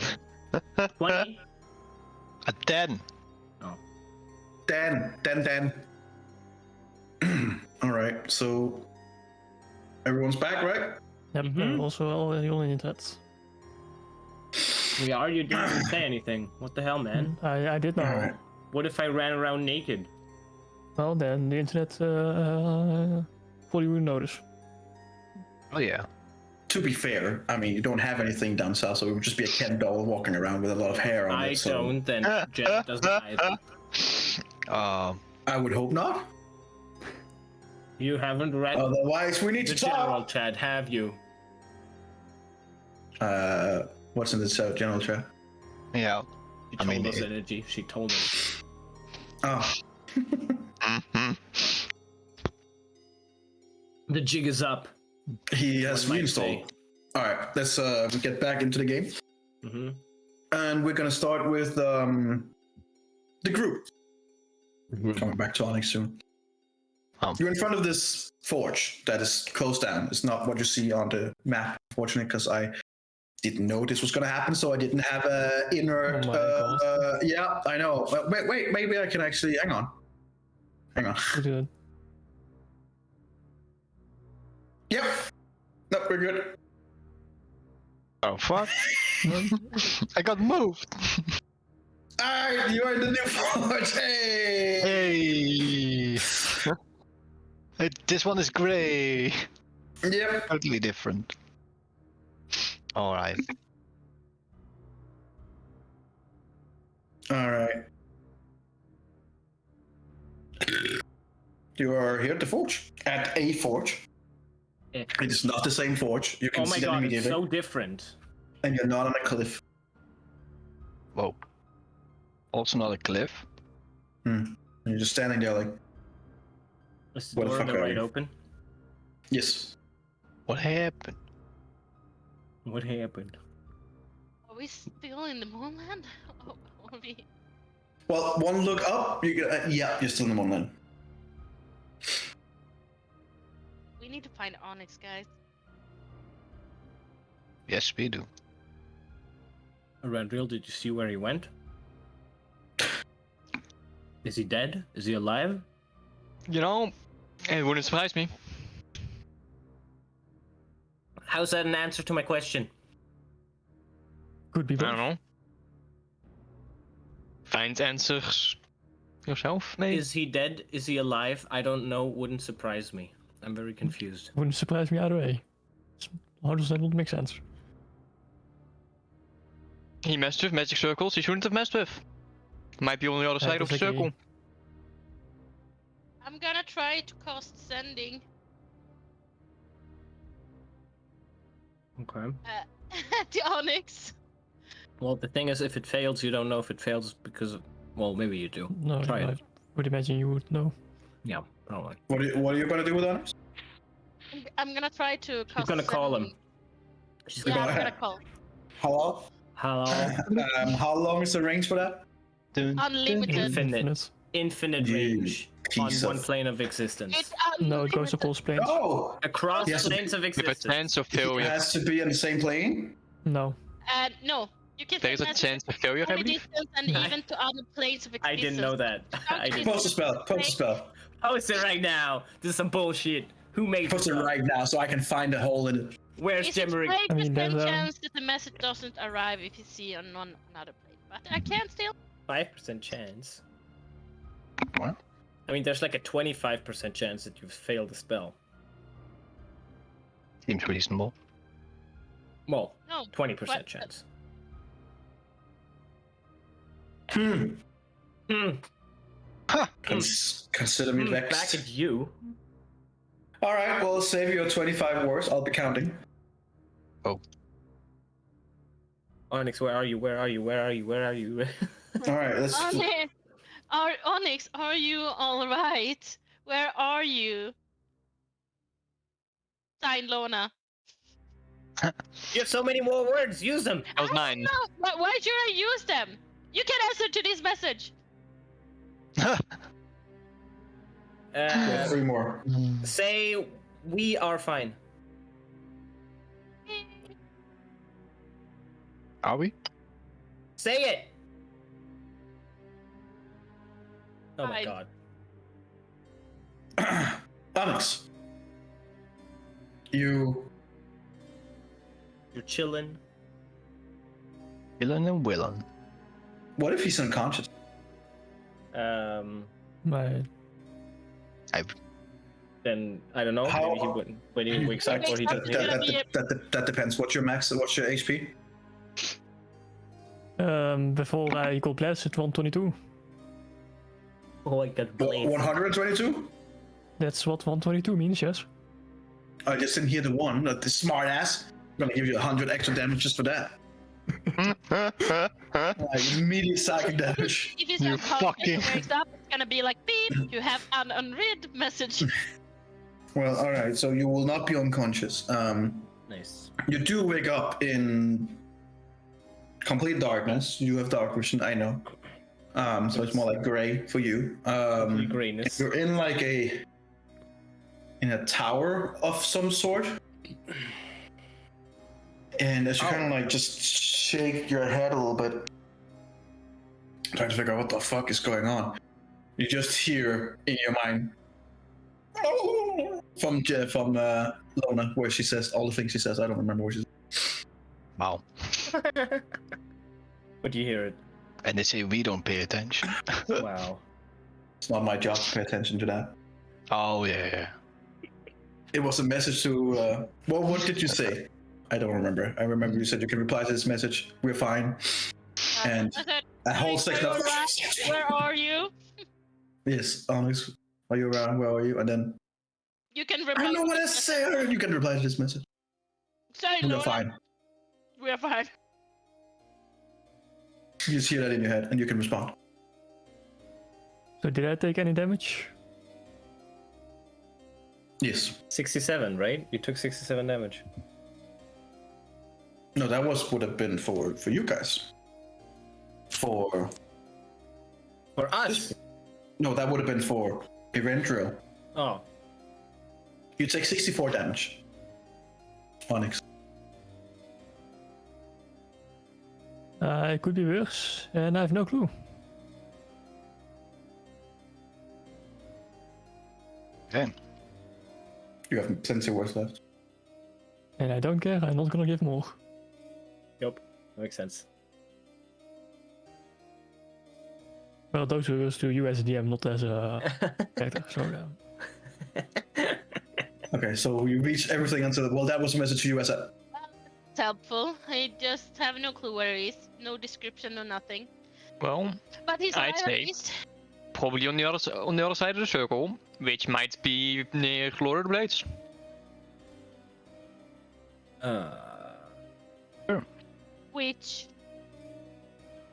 20. A 10. 10. All right, so everyone's back, right? Yep, Mhm. also already on internet. Yeah, you didn't even say anything. What the hell, man? I did know. Alright. What if I ran around naked? Well, then the internet fully would notice. Oh yeah. To be fair, I mean, you don't have anything down south, so it would just be a Ken doll walking around with a lot of hair on I it. So don't, then Jen doesn't either. I would hope not. You haven't read Otherwise, we need the to general talk. chat, have you? What's in the general chat? Yeah. She I told mean, us, Energy. She told us. Oh, Mhm. The jig is up. he has One might reinstalled. All right, let's get back into the game, Mm-hmm. and we're gonna start with the group. Coming back to Onyx soon. You're in front of this forge that is closed down. It's not what you see on the map, unfortunately, because I didn't know this was gonna happen, so I didn't have a inner. Oh my God. Yeah, I know. Wait, maybe I can actually. Hang on. We do it. Yep. Nope, we're good. Oh fuck. I got moved. Alright, you are in the new forge. Hey. Hey. This one is gray. Yep. Totally different. Alright. Alright. You are here at the forge. At a forge. It is not the same forge. You can Oh my see that god, it's immediately. so different. And you're not on a cliff. Whoa. Also not a cliff. And you're just standing there like, Is the What the door on fuck the are right you? open? yes. What happened? What happened? Are we still in the moonland? Or are we... Well, one look up, yeah, you're still in the moment. We need to find Onyx, guys. Yes, we do. Randriel, did you see where he went? Is he dead? Is he alive? You know, it wouldn't surprise me. How's that an answer to my question? Could be I both. don't know. Find answers yourself, maybe. Is he dead? Is he alive? I don't know. Wouldn't surprise me. I'm very confused. Wouldn't surprise me either way. How does that not make sense? He messed with magic circles he shouldn't have messed with. Might be on the other side of the exactly. circle. I'm gonna try to cast Sending Okay. the Onyx. Well, the thing is, if it fails, you don't know if it fails because of... Well, maybe you do. No, Try I it. would imagine you would know. Yeah, probably. What are you gonna do with Onyx? I'm gonna try to cast. She's gonna call him. Sending. She's Yeah, gonna... I'm gonna call. Hello? Hello? How long is the range for that? Unlimited. Infinite. Infinite You range on piece one of- plane of existence. It's No, it goes unlimited. across planes. Oh! Across Yes. planes of With a existence. chance of It failure. has to be on the same plane? No. No, you can There is send a messages chance of failure, I only believe. distance and even to other planes of existence. I didn't know that. I didn't. Post a spell. Post a spell. Post it right now. This is some bullshit. Who made Post this it up? right now so I can find a hole in it. Where's It's a Jemmery? great I mean, there's, chance that the message doesn't arrive if you see on another plane. But I can still. 5% chance. What? I mean, there's like a 25% chance that you've failed the spell. Seems reasonable. Well, No. 20% What? chance. Hmm. Hmm. Consider me Back vexed. at you. Alright, well, save your 25 words. I'll be counting. Onyx, where are you? Where are you? Where are you? Where are you? Alright, let's. Onyx, are you all right? Where are you? Sign Lona. You have so many more words. Use them. That was I don't 9. know. Why should I use them? You can answer to this message. Yeah, 3 more. Say we are fine. Are we? Say it! Oh my Fine. god. Onyx, you're chilling. Willen and Willen. What if he's unconscious? My Then I don't know. How- Maybe he wouldn't. When he wakes up, or he doesn't hear Gonna it. be That depends. What's your max? What's your HP? before I got blasted, 122. Oh, I got blazed. 122. That's what 122 means, yes. I just didn't hear the one. The smart ass. I'm gonna give you 100 extra damage just for that. Immediate psychic damage. If he's You unconscious fucking- and wakes up, it's gonna be like beep. You have an unread message. Well, all right. So you will not be unconscious. Nice. You do wake up in complete darkness. You have dark vision, I know. So it's more like gray for you. Grayness. You're in like in a tower of some sort. And as you kind of like just shake your head a little bit, trying to figure out what the fuck is going on, you just hear in your mind from Lona, where she says all the things she says. I don't remember what she says. Wow. But you hear it. And they say we don't pay attention. Wow. It's not my job to pay attention to that. Oh yeah. It was a message to. Well, what did you say? I don't remember. I remember you said you can reply to this message. We're fine. And I said, a whole second of. where are you? Yes, Onyx. Are you around? Where are you? And then You can I reply. don't know what I say. You can reply to this message. Sorry, We're Lona. fine. We're fine. You just hear that in your head, and you can respond. So did I take any damage? Yes. 67, right? You took 67 damage. No, that would have been for you guys. For us. No, that would have been for Eventriel. Oh. You take 64 damage. Onyx. It could be worse, and I have no clue. Okay. You have plenty of words left. And I don't care, I'm not gonna give more. Yep. Makes sense. Well, those were to you as a DM, not as a character, so Okay, so you reach everything until. Well, that was a message to you as a. It's helpful. I just have no clue where he is. No description, no nothing. Well, But he's I'd alive at say- least. probably on the other side of the circle, which might be near Glory of the Blades. Which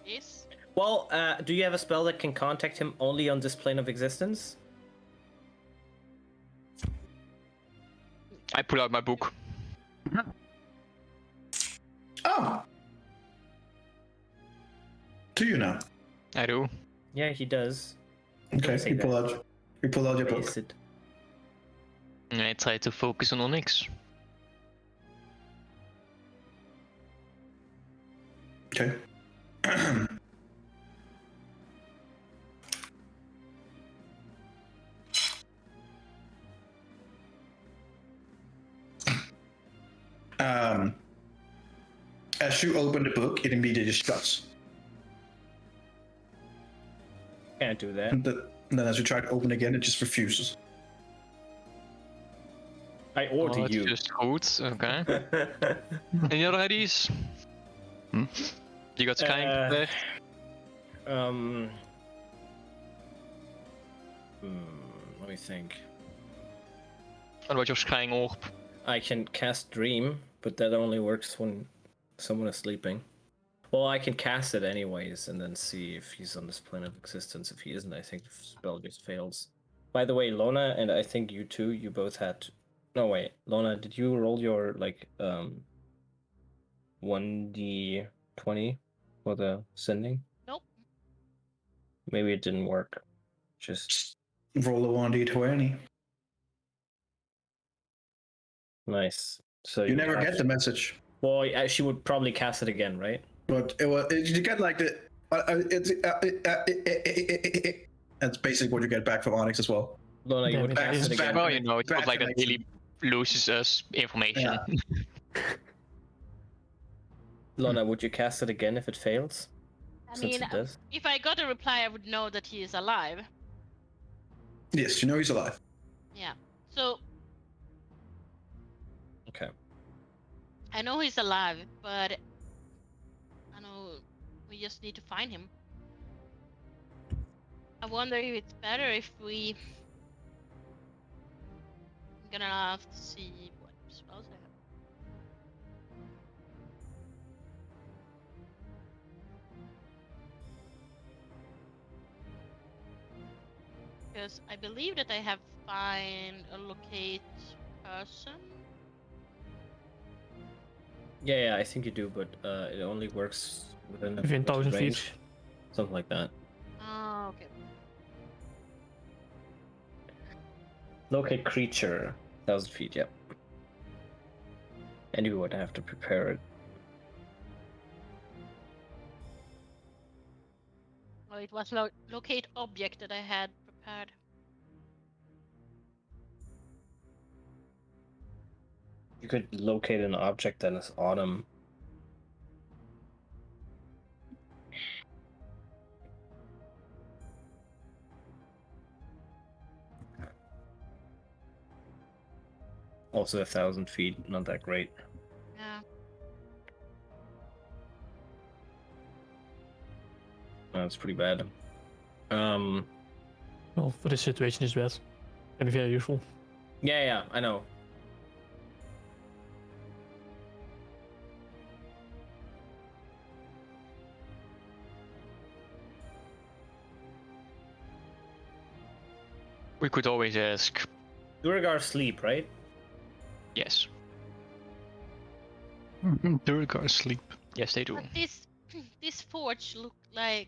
is Well, do you have a spell that can contact him only on this plane of existence? I pull out my book. Oh! Do you now? I do. Yeah, he does. Okay, say you pull that. out. You pull out your Where book. is it? And I try to focus on Onyx. Okay. As you open the book, it immediately shuts. Can't do that. And then as you try to open again, it just refuses. I order Oh, it's you. just good. Okay. Any other ideas? You got Skying there? Let me think. What about your Skying Orb? I can cast Dream, but that only works when someone is sleeping. Well, I can cast it anyways and then see if he's on this plane of existence. If he isn't, I think the spell just fails. By the way, Lona, and I think you too, you both had... No, wait. Lona, did you roll your, 1d20 for the sending? Nope. Maybe it didn't work. Just Roll a 1d20. nice. So You never have get the message. Well, she would probably cast it again, right? But you get like the that's basically what you get back from Onyx as well. Lona, you Damn would it. cast it Back- again. Well, you know, it's Bad not like that connection. really loses us information. Lona, would you cast it again if it fails? I Since mean, it does. if I got a reply, I would know that he is alive. Yes, you know he's alive. Yeah. So Okay. I know he's alive, but I know we just need to find him. I wonder if it's better if we. I'm gonna have to see what spells I have. Because I believe that I have find a locate person. Yeah, I think you do, but it only works within Within 1,000 feet. range. Something like that. Oh, okay. Locate creature, 1,000 feet. Yep. And you would have to prepare it. Oh, it was locate object that I had prepared. You could locate an object that is autumn. Also 1,000 feet, not that great. Yeah. That's pretty bad. Well, for this situation is bad. Can be very useful. Yeah, I know. We could always ask. Duergar sleep, right? Yes. Durgar sleep. Yes, they do. But this forge looked like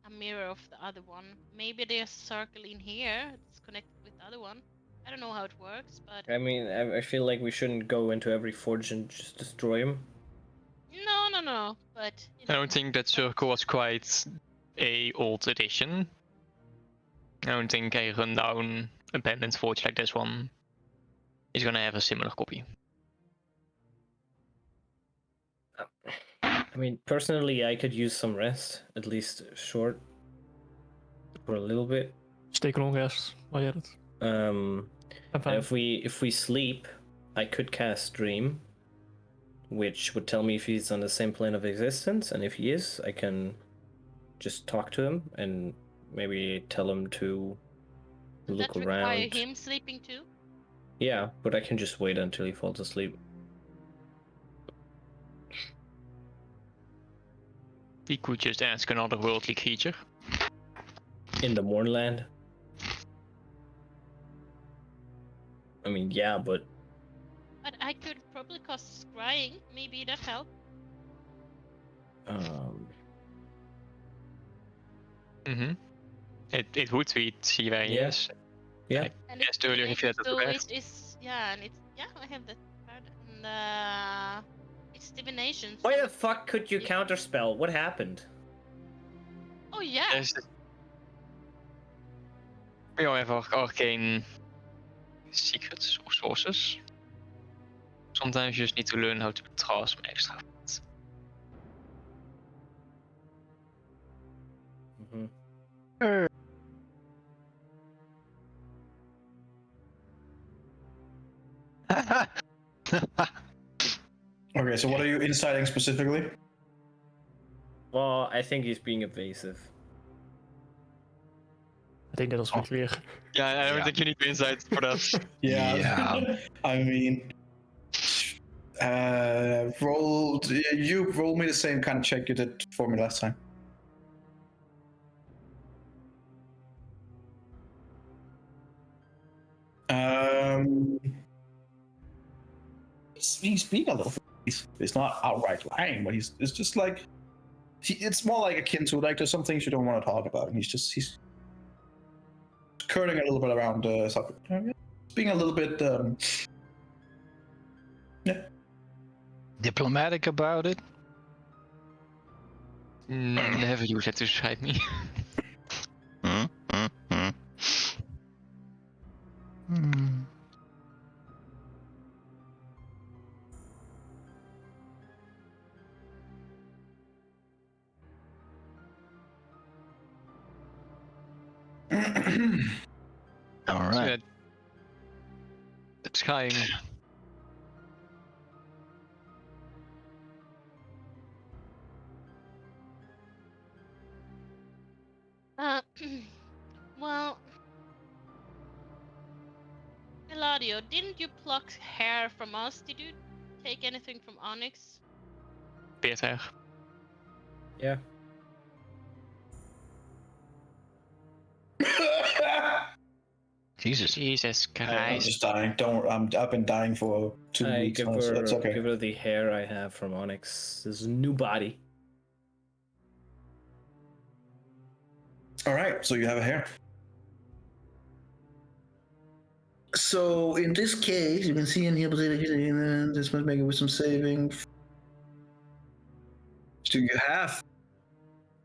a mirror of the other one. Maybe there's a circle in here that's connected with the other one. I don't know how it works, but I mean, I feel like we shouldn't go into every forge and just destroy him. no. But I don't think that circle was quite a old edition. I don't think a rundown abandoned forge like this one is gonna have a similar copy. I mean, personally, I could use some rest, at least short, for a little bit. Just take a long rest while you're at it. Um, I'm fine. if we sleep, I could cast Dream, which would tell me if he's on the same plane of existence, and if he is, I can just talk to him and maybe tell him to does look that require around. him sleeping too? Yeah, but I can just wait until he falls asleep. We could just ask another worldly creature. In the Mournland. I mean, yeah, but But I could probably cast scrying. Maybe that helped. Mm-hmm. It would see where he Yeah. is. yeah. And Yes, earlier if you had that so prepared. it is and it's I have that prepared. And it's divination. Why so- the fuck could you counterspell? What happened? Oh yeah. Yes. We all have arcane secrets or sources. Sometimes you just need to learn how to draw some extra. Mm-hmm. Okay, so what are you inciting specifically? Well, I think he's being evasive. I think that was pretty clear. Yeah, I don't Yeah. think you need insights for that. Yeah. I mean, you roll me the same kind of check you did for me last time. He's being a little. He's not outright lying, but it's just like it's more like akin to like there's some things you don't want to talk about, and he's curling a little bit around something. Being a little bit Diplomatic about it. Never use that to describe me. All So right. yeah, trying. Well, Eladio, didn't you pluck hair from us? Did you take anything from Onyx? Beter. Yeah. Jesus. Jesus I'm Christ. just dying. I've been dying for 2 I weeks give now, her, so that's okay. give her the hair I have from Onyx. This is a new body. All right, so you have a hair. So in this case, you can see in here, this must make it with some saving. Do you have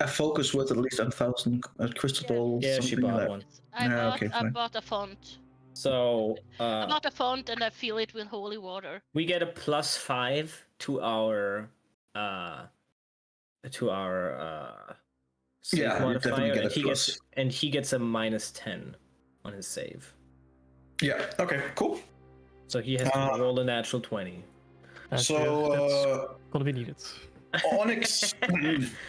a focus worth at least 1,000 crystal balls? Yeah, she something bought like one. I Yeah, bought okay, I fine. bought a font. So I bought a font and I fill it with holy water. we get a +5 to our save Yeah, you definitely modifier, get and a he plus. gets a -10 on his save. Yeah. Okay. Cool. So he has to roll a natural 20. That's gonna be needed. Onyx,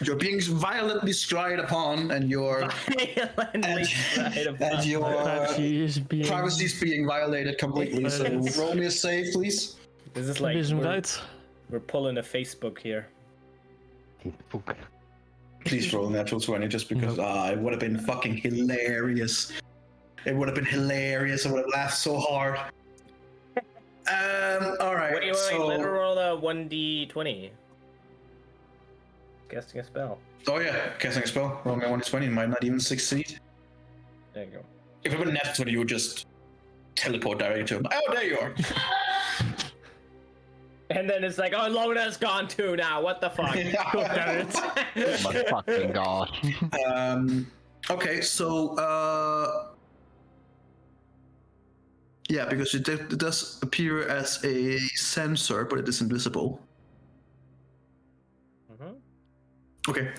you're being violently stried upon, and your Violently tried upon. and your Privacy is being... privacy is being violated completely. So Violated. roll me a save, please. This is like We're we're, right. we're pulling a Facebook here. Please roll a natural 20, just because it would have been fucking hilarious. It would have been hilarious. I would have laughed so hard. All right. Wait, so, let her roll a 1d20. Casting a spell. Oh yeah, casting a spell. Roll me a 1d20. Might not even succeed. There you go. If it were natural 20, you would just teleport directly to him. Oh, there you are. And then it's like, oh, Lona's gone too now. What the fuck? Damn it. Oh my fucking god. Okay, so yeah, because it does appear as a sensor, but it is invisible. Mhm. Okay.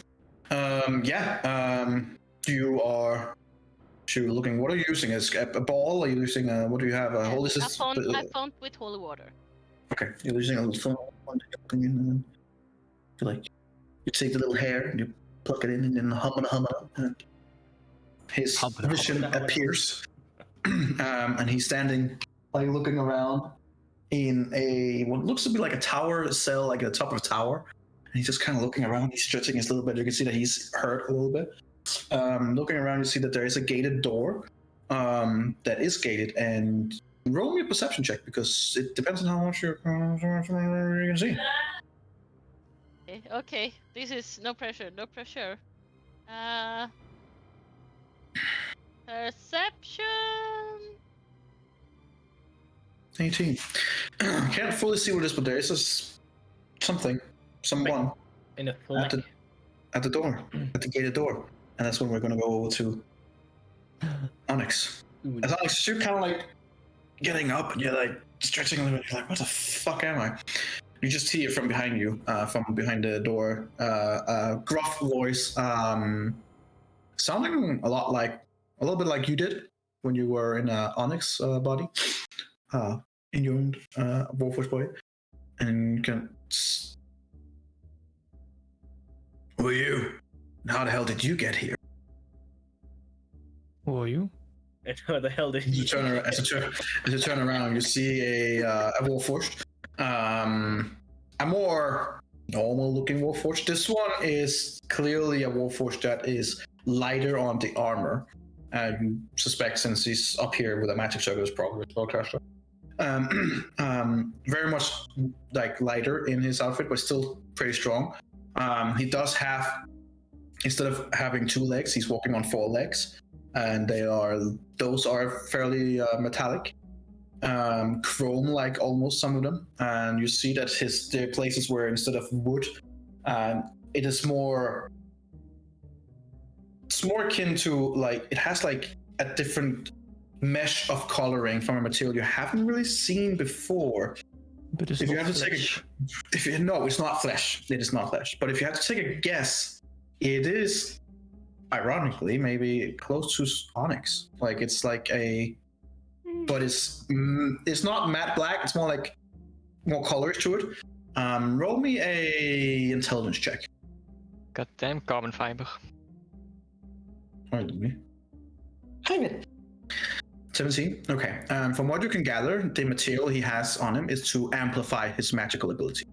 You're looking. What are you using? A ball? Are you using what do you have? A holy A system? font with holy water. Okay, you're using a little phone. And then you you take the little hair and you pluck it in, and then hum, and his vision appears, and he's standing, like looking around in what looks to be like a tower cell, like at the top of a tower. And he's just kind of looking around. He's stretching his little bit. You can see that he's hurt a little bit. Looking around, you see that there is a gated door that is gated, and roll me a perception check because it depends on how much you can see. Okay, this is no pressure, no pressure. Perception. 18. Can't fully see what it is, but there is someone In a flank. at the door, at the gated door, and that's when we're gonna go over to Onyx. As Onyx, you're kind of like getting up and you're like stretching a little bit. You're like, what the fuck am I? You just hear from behind you, from behind the door, a gruff voice, sounding a little bit like you did when you were in Onyx body, in your own Warforged body, and you can. Who are you? And how the hell did you get here? Who are you? And how the hell did As you turn around, you see a Warforged. A more normal-looking Warforged. This one is clearly a Warforged that is lighter on the armor. You suspect, since he's up here with a magic circle, is probably a spellcaster. Very much like lighter in his outfit, but still pretty strong. He does have, instead of having 2 legs, he's walking on 4 legs, and those are fairly metallic, chrome-like almost, some of them. And you see that there are places where instead of wood, it is more it's more akin to like it has like a different mesh of coloring from a material you haven't really seen before. But it's If you not have to flesh. no, it's not flesh. It is not flesh. But if you have to take a guess, it is, ironically, maybe close to onyx. Like it's like a, but it's not matte black. It's more like more colors to it. Roll me a intelligence check. Goddamn carbon fiber. Pardon me. 17. Okay. From what you can gather, the material he has on him is to amplify his magical ability.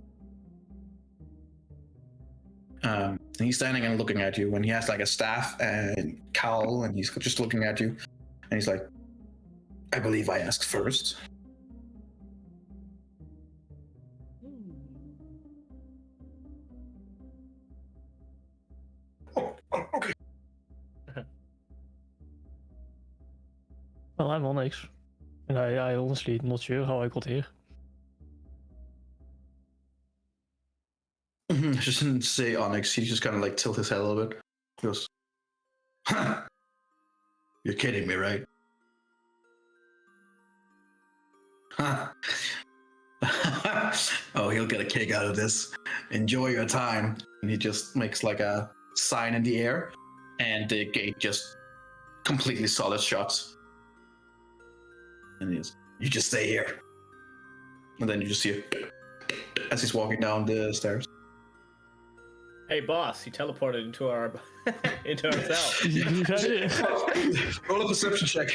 And he's standing and looking at you when he has like a staff and cowl, and he's just looking at you, and he's like, "I believe I asked first." Oh, okay. Well, I'm Onyx. And I honestly not sure how I got here. I just didn't say Onyx. He just kind of like tilt his head a little bit. He goes, "Huh. You're kidding me, right?" Huh. Oh, he'll get a kick out of this. Enjoy your time. And he just makes like a sign in the air, and the gate just completely solid shuts. And he's, "You just stay here." And then you just see it as he's walking down the stairs. Hey, boss, he teleported into our into our cell. Roll a perception check.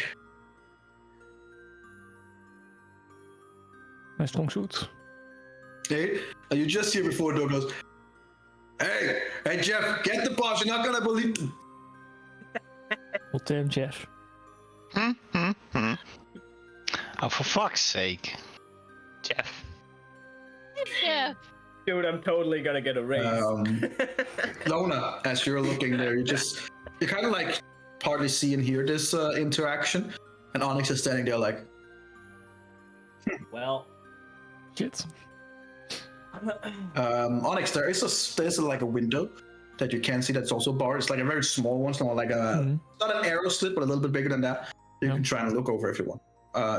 My strong suit. Hey, you just here before the door goes, hey, Jeff, get the boss. You're not gonna believe. Well, damn, Jeff. Oh, for fuck's sake. Jeff. Yeah. Dude, I'm totally gonna get a raise. Lona, as you're looking there, you kind of like partly see and hear this interaction, and Onyx is standing there like, Well, Shit. Onyx, there's like a window that you can see that's also barred. It's like a very small one. It's not like not an arrow slit, but a little bit bigger than that. You can try and look over if you want.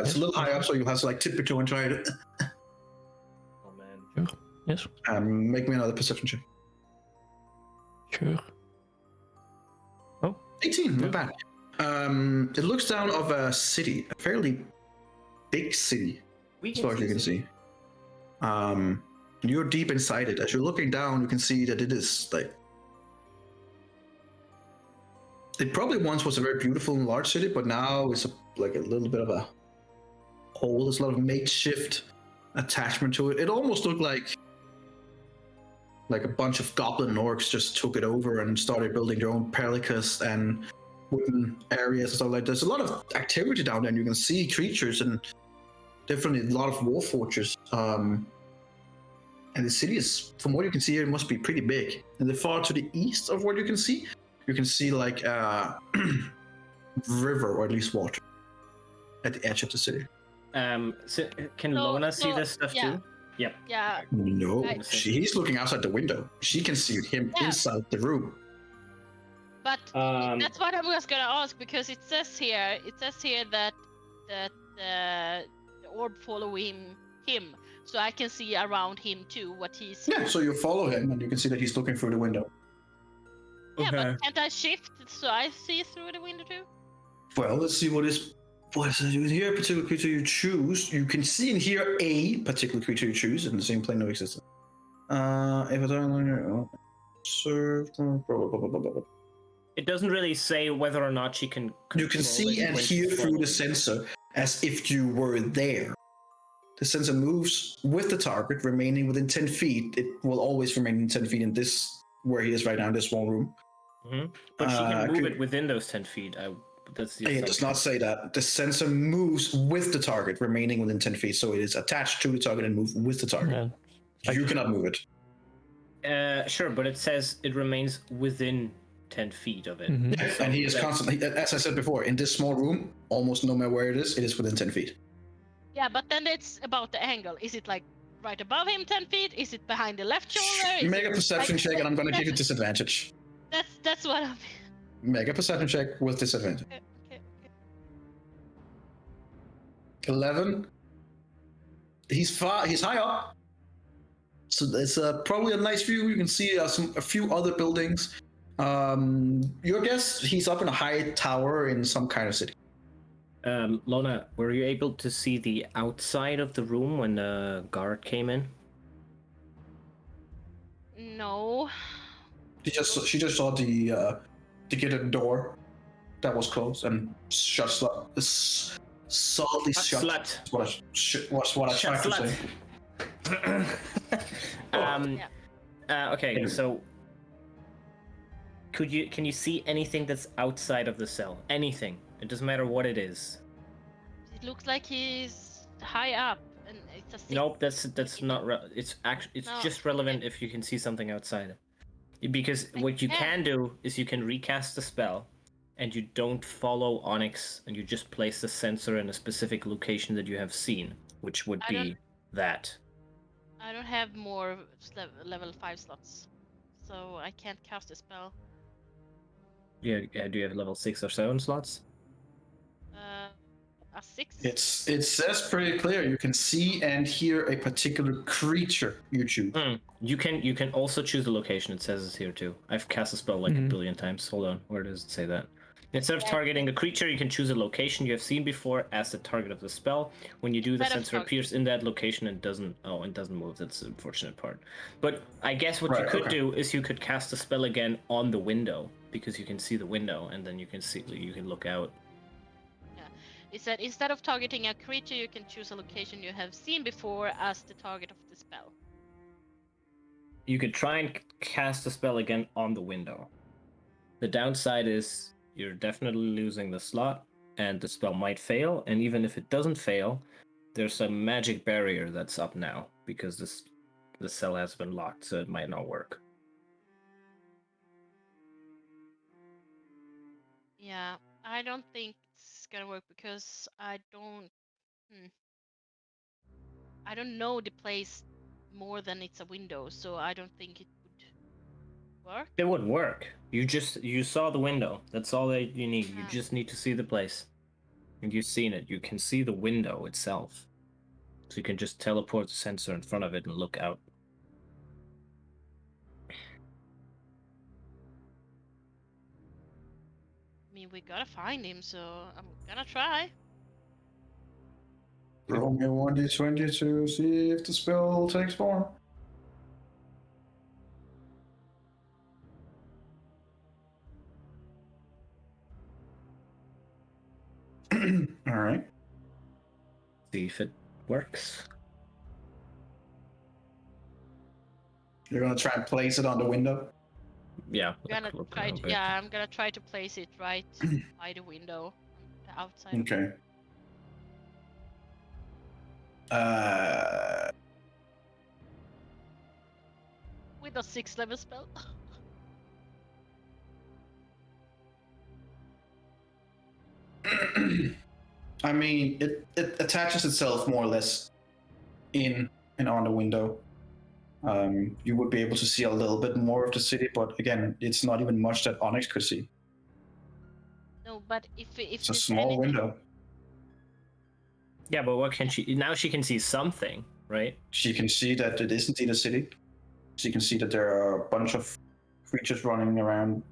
It's a little high up, so you'll have to like tip it to and try it. oh man. Sure. Yes. Make me another perception check. Sure. 18, not bad. It looks down of a city, a fairly big city, as far as you can see. You're deep inside it. As you're looking down, you can see that it is like, it probably once was a very beautiful and large city, but now it's like a little bit of a hole. There's a lot of makeshift attachment to it. It almost looked like a bunch of goblin orcs just took it over and started building their own pelicus and wooden areas and stuff like that. There's a lot of activity down there, and you can see creatures and definitely a lot of war forges. And the city is, from what you can see here, it must be pretty big. And the far to the east of what you can see like a river, or at least water, at the edge of the city. Can Lona see this stuff too? Yep. Yeah. No, he's looking outside the window. She can see him inside the room. But that's what I was gonna ask, because it says here that the orb follow him, so I can see around him too what he's. Yeah, so you follow him and you can see that he's looking through the window. Yeah, but can't I shift so I see through the window too? Well, let's see what is here. Particular creature you choose. You can see and hear a particular creature you choose in the same plane of existence. If I don't serve. It doesn't really say whether or not she can. You can see and hear through the sensor as if you were there. The sensor moves with the target, remaining within 10 feet. It will always remain in 10 feet in this, where he is right now, in this small room. Mm-hmm. But she can move it within those 10 feet. It does not say that. The sensor moves with the target, remaining within 10 feet. So it is attached to the target and move with the target. Yeah. You cannot move it. Sure, but it says it remains within 10 feet of it. Mm-hmm. Yeah, so and he is constantly, as I said before, in this small room, almost no matter where it is within 10 feet. Yeah, but then it's about the angle. Is it like right above him 10 feet? Is it behind the left shoulder? Make a perception check and I'm going to give you disadvantage. That's what I'm... Make a perception check with disadvantage. Okay. 11. He's high up, so it's probably a nice view. You can see a few other buildings. Your guess, he's up in a high tower in some kind of city. Lona, were you able to see the outside of the room when the guard came in? No. She just saw the gated door that was closed and shut solidly shut. Slut. Was what I tried to say. Okay, so can you see anything that's outside of the cell? Anything. It doesn't matter what it is. It looks like he's high up, and it's a. Nope, that's not. It's just relevant if you can see something outside. Because what you can do is you can recast the spell, and you don't follow Onyx, and you just place the sensor in a specific location that you have seen, which would be that. I don't have more level 5 slots, so I can't cast a spell. Yeah, do you have level 6 or 7 slots? A 6? It says pretty clear. You can see and hear a particular creature you choose. You can also choose a location. It says it's here too. I've cast a spell like a billion times. Hold on, where does it say that? Instead of targeting a creature, you can choose a location you have seen before as the target of the spell. When you do, the sensor appears in that location and doesn't move. That's the unfortunate part. But I guess what you could do is you could cast the spell again on the window, because you can see the window, and then you can look out. Yeah, it said instead of targeting a creature, you can choose a location you have seen before as the target of the spell. You could try and cast the spell again on the window. The downside is you're definitely losing the slot, and the spell might fail. And even if it doesn't fail, there's a magic barrier that's up now because the cell has been locked, so it might not work. Yeah, I don't think it's gonna work because I don't know the place more than it's a window, so I don't think it would work. It would work. You saw the window. That's all that you need. You Yeah. just need to see the place. And you've seen it. You can see the window itself. So you can just teleport the sensor in front of it and look out. I mean, we gotta find him, so I'm gonna try. Roll me 1d20 to see if the spell takes form. All right. See if it works. You're gonna try and place it on the window. Yeah. I'm gonna try to place it right by the window on the outside. Okay. With a 6th level spell. I mean, it attaches itself more or less in and on the window. You would be able to see a little bit more of the city, but again, it's not even much that Onyx could see. No, but if It's a small window. Yeah, but what can she... Now she can see something, right? She can see that it is indeed a city. She can see that there are a bunch of creatures running around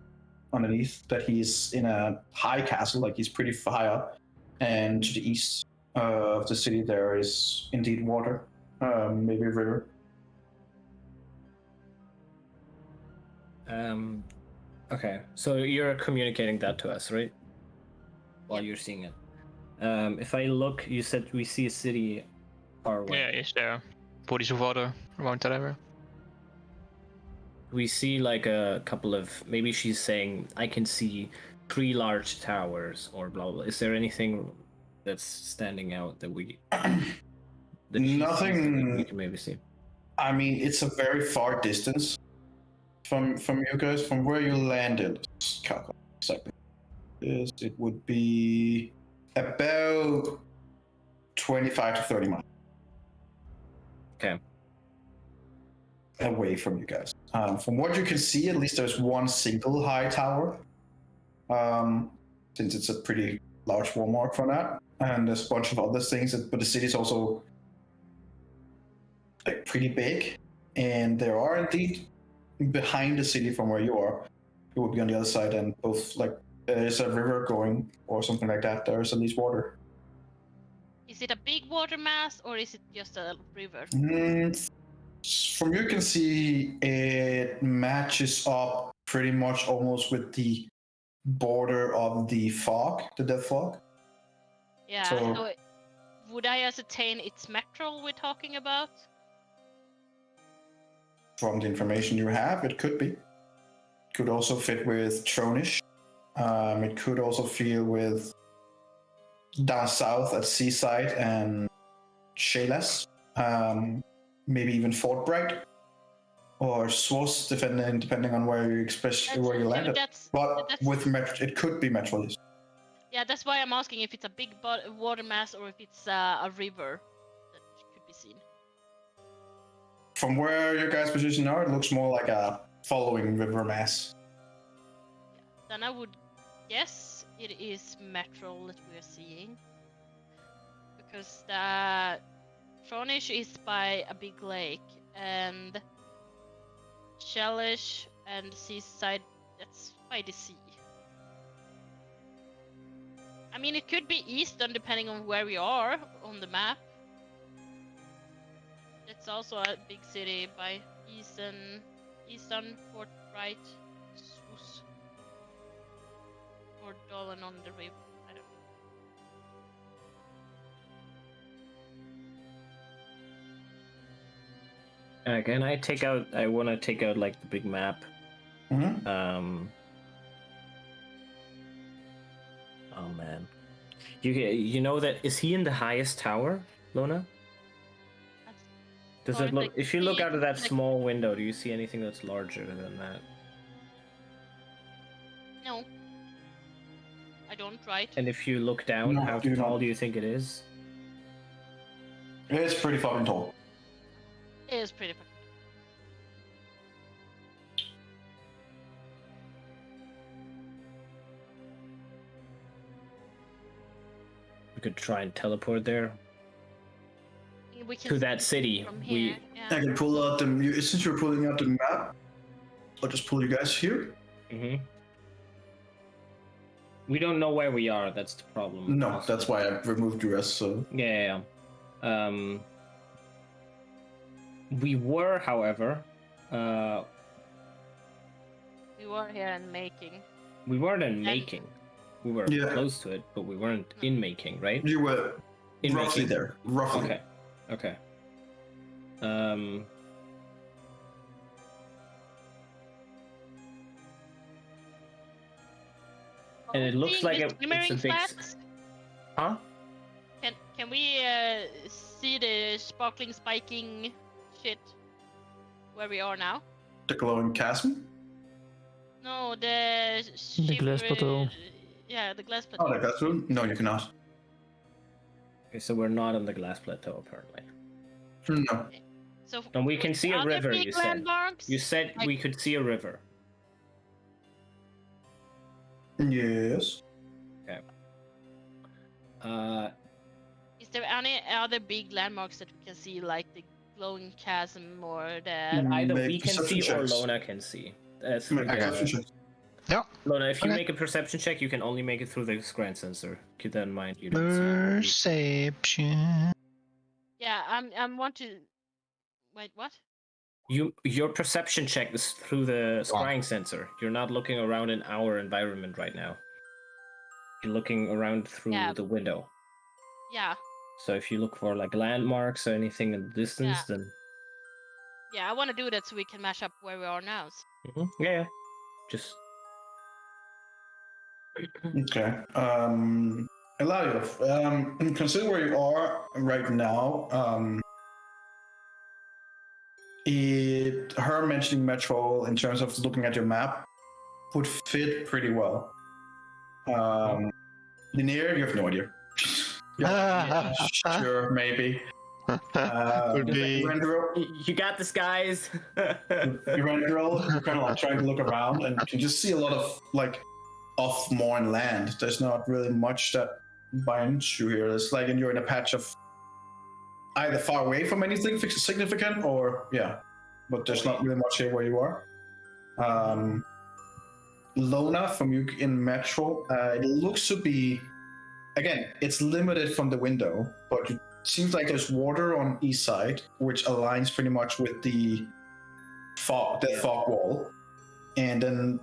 underneath, that he's in a high castle, like he's pretty high up. And to the east of the city, there is indeed water, maybe a river. Okay, so you're communicating that to us, right? While you're seeing it. If I look, you said we see a city far away. Yeah, is there bodies of water around that area? We see like a couple of... Maybe she's saying, I can see 3 large towers or blah, blah. Is there anything that's standing out that we... Nothing... we can maybe see? I mean, it's a very far distance from you guys, from where you landed. Exactly. It would be about 25 to 30 miles. Okay. Away from you guys. From what you can see, at least there's one single high tower. since it's a pretty large wall mark for that. And there's a bunch of other things, but the city's also like pretty big, and there are indeed behind the city from where you are. It would be on the other side, and both like there's a river going or something like that. There's at least water. Is it a big water mass or is it just a river? From you can see it matches up pretty much almost with the border of the fog, the death fog. Yeah, so would I ascertain it's Metrol we're talking about? From the information you have, it could be. Could also fit with Tronish. It could also feel with down south at Seaside and Shayless. Maybe even Fort Bright or Swas, depending on where you where you landed. But with Metro, it could be Metropolis. Yeah, that's why I'm asking if it's a big water mass or if it's a river that could be seen. From where your guys' position are, it looks more like a following river mass. Yeah, then I would guess it is Metrol that we are seeing, because the Tronish is by a big lake, and Shellish and Seaside, that's by the sea. I mean, it could be Eastern depending on where we are on the map. It's also a big city by Eastern, Fort Bright, Swas, or Dolan on the river. I don't know. Can I take out? I want to take out like the big map. Mm-hmm. Oh man, you know that is he in the highest tower, Lona? Does it look? If you look out of that small window, do you see anything that's larger than that? No. I don't, right? And if you look down, No, how tall do you think it is? It's pretty fucking tall. It is pretty fucking. We could try and teleport there. We can To that city. from here. I can pull out since you're pulling out the map, I'll just pull you guys here. Mm-hmm. We don't know where we are. That's the problem. No, that's why I removed you as so. Yeah. We were, however, We were here and making. we weren't in making. We were Yeah. close to it, but we weren't in making, right? You were In roughly making. there. Roughly. Okay. And it looks like it's a big. Huh? Can we see the sparkling spiking shit where we are now? The glowing chasm? No, the glass plateau. Yeah, the glass plateau. Oh, the glass room? No, you cannot. Okay, so we're not on the glass plateau apparently. No. So And we can see a are there river. big You said. landmarks? You said Like- we could see a river. Yes. Is there any other big landmarks that we can see, like the glowing chasm or the? Either Make we can perception see or checks. Lona can see. That's Make perception checks. Lona, if you Okay. make a perception check, you can only make it through the scran sensor. Keep that in mind. You don't see. Perception. Yeah, I'm want to. Wait, what? Your perception check is through the scrying sensor. You're not looking around in our environment right now. You're looking around through Yeah. the window. Yeah, So if you look for like landmarks or anything in the distance, Yeah. then yeah, I want to do that so we can mash up where we are now. yeah, just Okay. Eladio, and consider where you are right now. Her mentioning Metro in terms of looking at your map would fit pretty well. Linear, you have no idea. Yeah, sure, maybe. Could be. you got this, guys. You're kind of like trying to look around, and you just see a lot of like off more in land. There's not really much that binds you here. It's like you're in a patch of either far away from anything significant or but there's not really much here where you are. Lona from you in Metro, it looks to be, again, it's limited from the window, but it seems like there's water on east side, which aligns pretty much with the fog wall, and then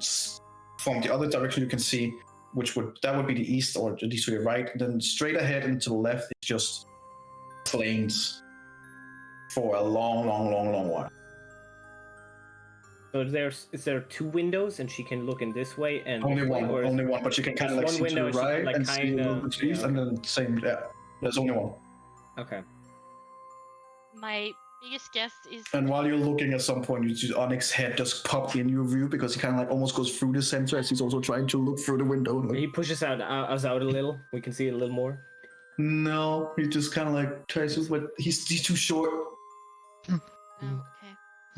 from the other direction you can see, that would be the east, or at least to the right. And then straight ahead and to the left is just plains for a long while. So is there 2 windows, and she can look in this way and Only this way, one, or only one. But you can kind of like one see to window the she can, right like, and see a little bit to the east, and then same. Yeah, there's only one. Okay. My biggest guess is. And while you're looking, at some point, you see Onyx's head just pop in your view because he kind of like almost goes through the center as he's also trying to look through the window. He pushes us out a little. We can see it a little more. No, he just kind of like tries to, but he's too short. Oh, okay.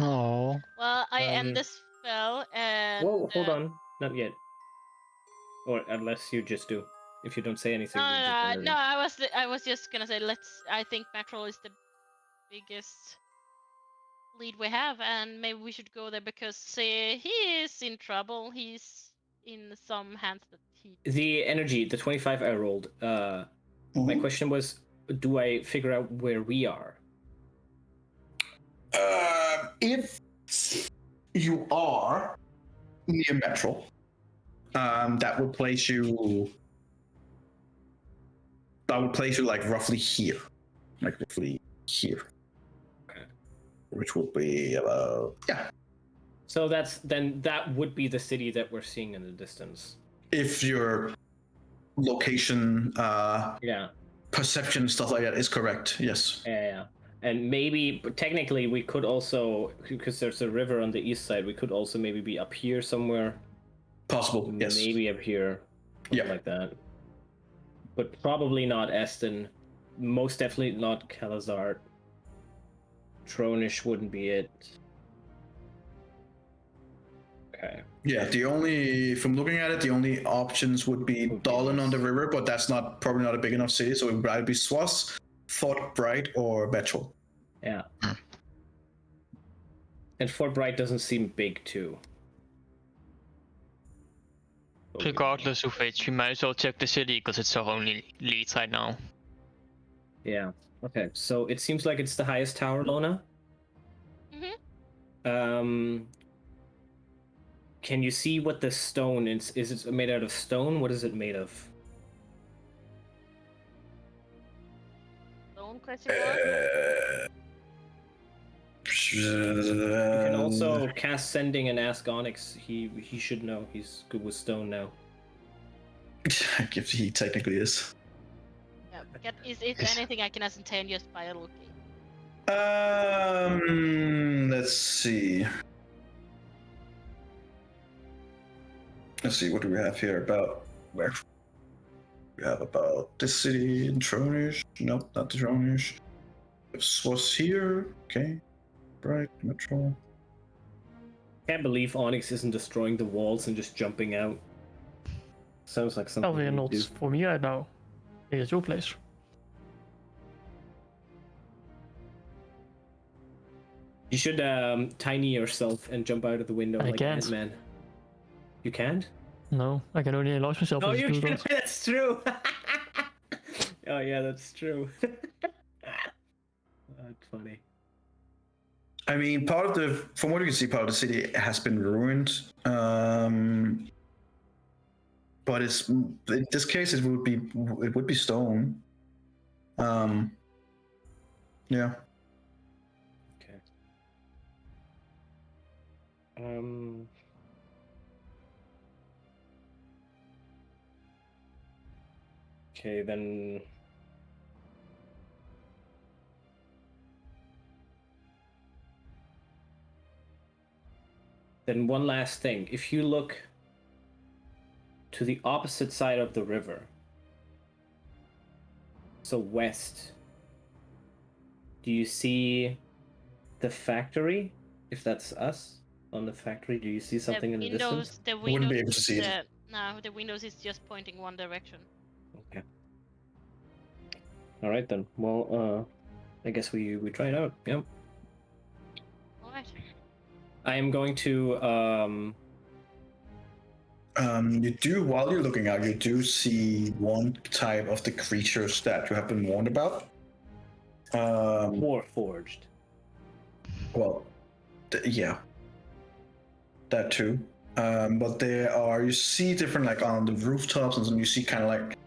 Oh. Well, I end this spell and. Whoa, hold on, not yet. Or unless you just do. If you don't say anything. No, you just end it. no. I was just gonna say I think Macro is the biggest lead we have, and maybe we should go there because he is in trouble. He's in some hands that he. The energy, the 25 I rolled. My question was, do I figure out where we are? If you are near Metro, that would place you. That would place you like roughly here, okay. Which would be about So that would be the city that we're seeing in the distance. If your location, perception stuff like that is correct, yes. Yeah. And maybe, but technically, we could also, because there's a river on the east side, we could also maybe be up here somewhere. Possible, yes. Maybe up here, like that. But probably not Eston. Most definitely not Calazart. Tronish wouldn't be it. Okay. Yeah, from looking at it, the only options would be Dolan on the river, but that's probably not a big enough city, so it would either be Swas, Fort Bright, or Betchel. Yeah. And Fort Bright doesn't seem big too. Regardless of which, we might as well check the city because it's our only lead right now. Yeah. Okay. So it seems like it's the highest tower, Lona. Can you see what the stone is? Is it made out of stone? What is it made of? Stone question mark? You can also cast Sending and ask Onyx. He should know. He's good with stone now. He technically is. Yeah. Is it anything I can ascertain just by looking? Let's see. What do we have here about where? We have about this city in Tronish. Nope, not the Tronish. Swas here. Okay. Right, Metro. Can't believe Onyx isn't destroying the walls and just jumping out. Sounds like something. Probably not for me right now. It's your place. You should tiny yourself and jump out of the window like Ant-Man. You can't? No, I can only enlarge myself. Oh, you can. That's true. Oh yeah, that's true. That's funny. I mean, from what you can see, part of the city has been ruined. But in this case, it would be stone. Yeah. Okay. Okay, then. Then one last thing. If you look to the opposite side of the river, so west, do you see the factory? If that's us on the factory, do you see something in the distance? The Wouldn't be able windows to see it. No, the windows is just pointing one direction. Okay. All right then. Well, I guess we try it out. Yep. All right. I am going to You do, while you're looking out, you do see one type of the creatures that you have been warned about. Warforged. Well, yeah, that too. But there are, you see different, like on the rooftops and some, you see kind of like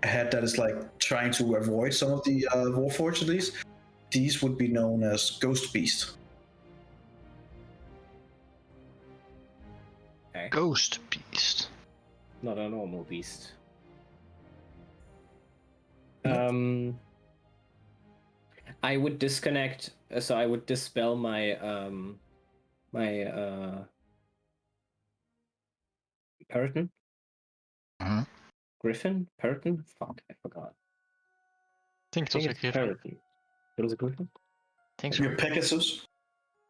a head that is like trying to avoid some of the Warforged at least. These would be known as Ghost Beast. Okay. Ghost beast. Not a normal beast. Nope. I would disconnect. So I would dispel my Periton. Mhm. Griffin? Periton? Fuck, I forgot. I think it I was think a it's griffin. Periton. It was a Griffin? Think so. Your Pegasus.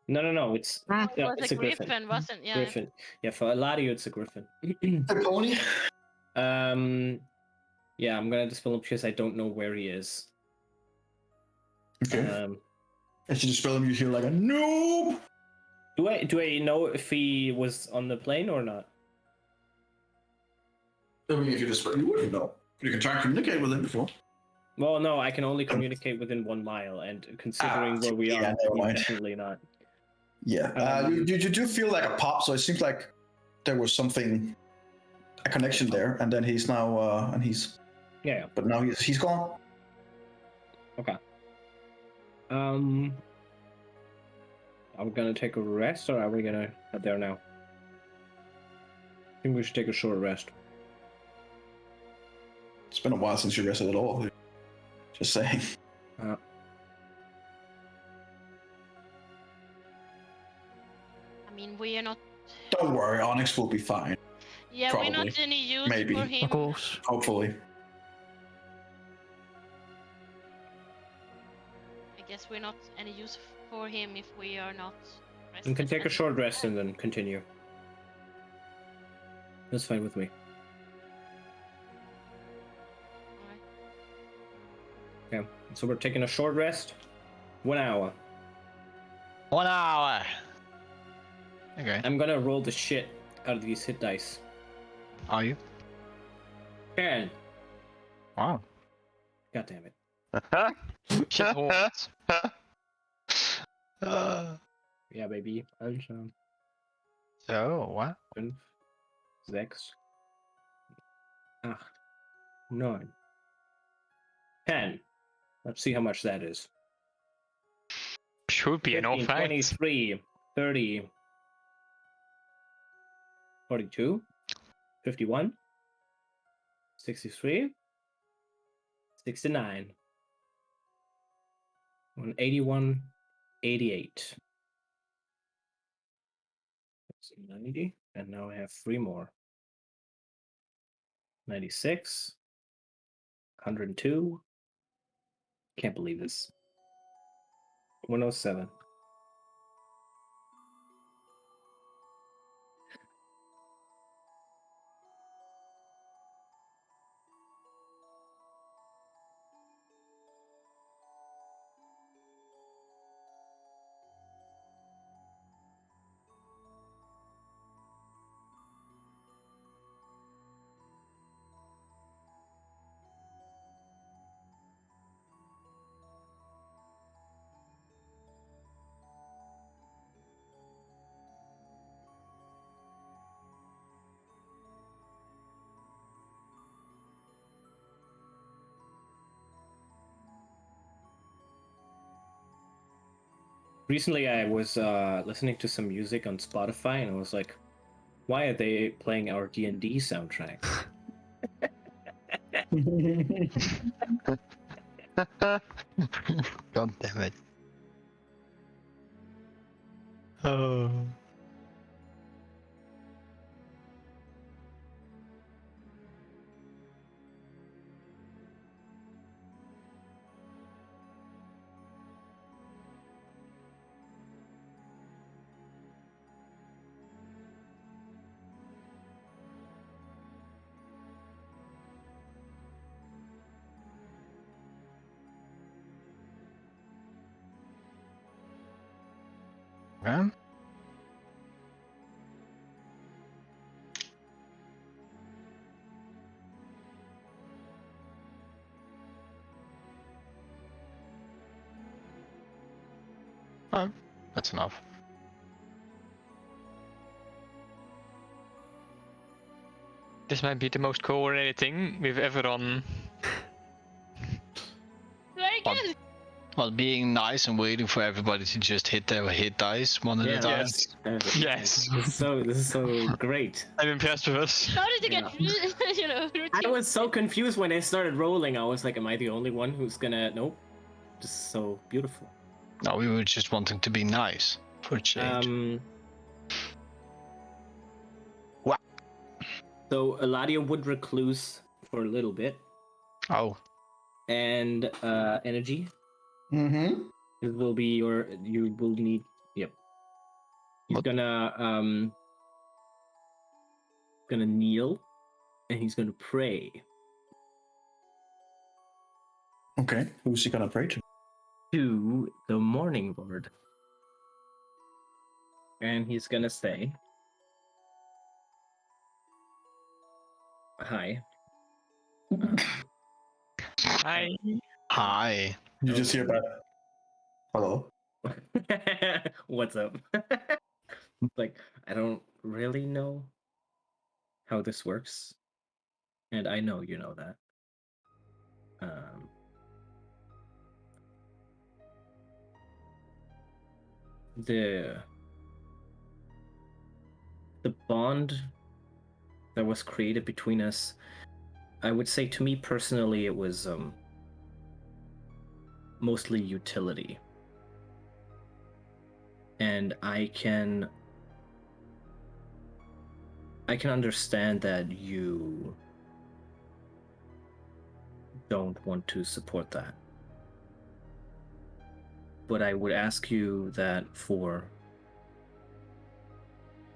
No. It's It no, was it's a a Griffin. griffin, wasn't? Yeah. Griffin. Yeah, for a lot of you, it's a Griffin. The pony. Yeah, I'm gonna dispel him because I don't know where he is. Okay. As you dispel him, you hear like a noob. Do I know if he was on the plane or not? I mean, if you dispel, you wouldn't know. You can try and communicate with him before. Well, no, I can only communicate within 1 mile, and considering where we yeah, are, never mind. definitely not. Yeah. You do feel like a pop, so it seems like there was something, a connection there, and then he's now, Yeah. but now he's gone. Okay. Are we gonna take a rest, or are we gonna head there now? I think we should take a short rest. It's been a while since you rested at all. Just saying. I mean, we are not. Don't worry, Onyx will be fine. Yeah, Probably. we're not any use Maybe. for him. Of course. Hopefully. I guess we're not any use for him if we are not. We can take a rested. short rest and then continue. That's fine with me. Alright. Okay, so we're taking a short rest. 1 hour. 1 hour. Okay. I'm gonna roll the shit out of these hit dice. Are you? 10. Wow. God damn it. Shit horns. Yeah, baby. Also, So, what? 5, 6, 8, 9, 10. Let's see how much that is. Should be enough, 15, right? 23, 30, 42, 51, 63, 69, 181, 88. That's 90, and now I have 3 more. 96, 102. Can't believe this. 107. Recently, I was listening to some music on Spotify, and I was like, "Why are they playing our D&D soundtrack?" God damn it. Oh. Okay. Oh, that's enough. This might be the most coordinated thing we've ever done. Very But- good. Well, being nice and waiting for everybody to just hit their hit dice one at a time. Yes. This is so great. I'm impressed with us. How did you get, I routine? was so confused when I started rolling. I was like, am I the only one who's gonna... Nope. Just so beautiful. No, we were just wanting to be nice for a change. What? So Eladio would recluse for a little bit. Oh, And energy. Mm-hmm. It will be your... You will need... Yep. He's What? gonna kneel. And he's gonna pray. Okay. Who's he gonna pray to? To the Morning Lord. And he's gonna say... Hi. Hi. hi. You just hear that. Hello. What's up? Like, I don't really know how this works. And I know you know that. The bond that was created between us, I would say to me personally, it was mostly utility. And I can understand that you don't want to support that. But I would ask you that for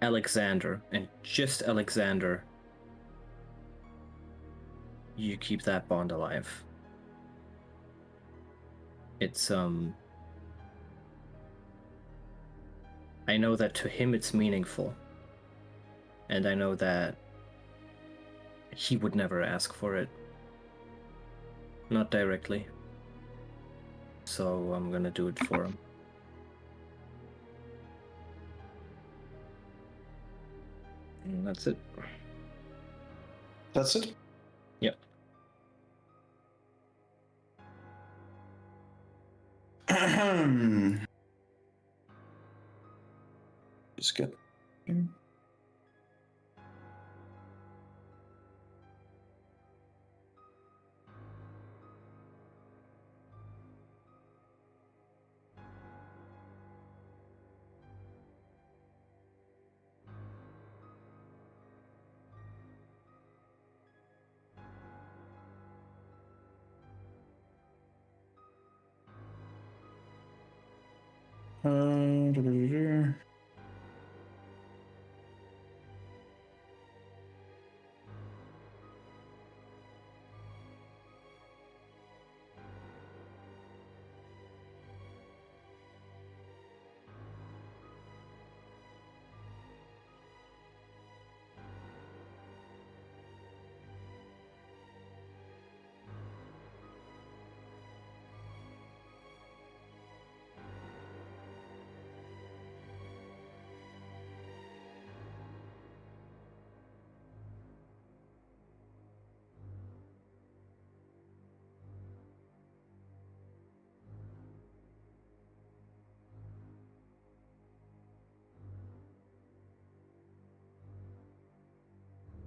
Alexander, and just Alexander, you keep that bond alive. It's I know that to him it's meaningful. And I know that he would never ask for it. Not directly. So I'm gonna do it for him. And that's it. That's it? Yep. Just get...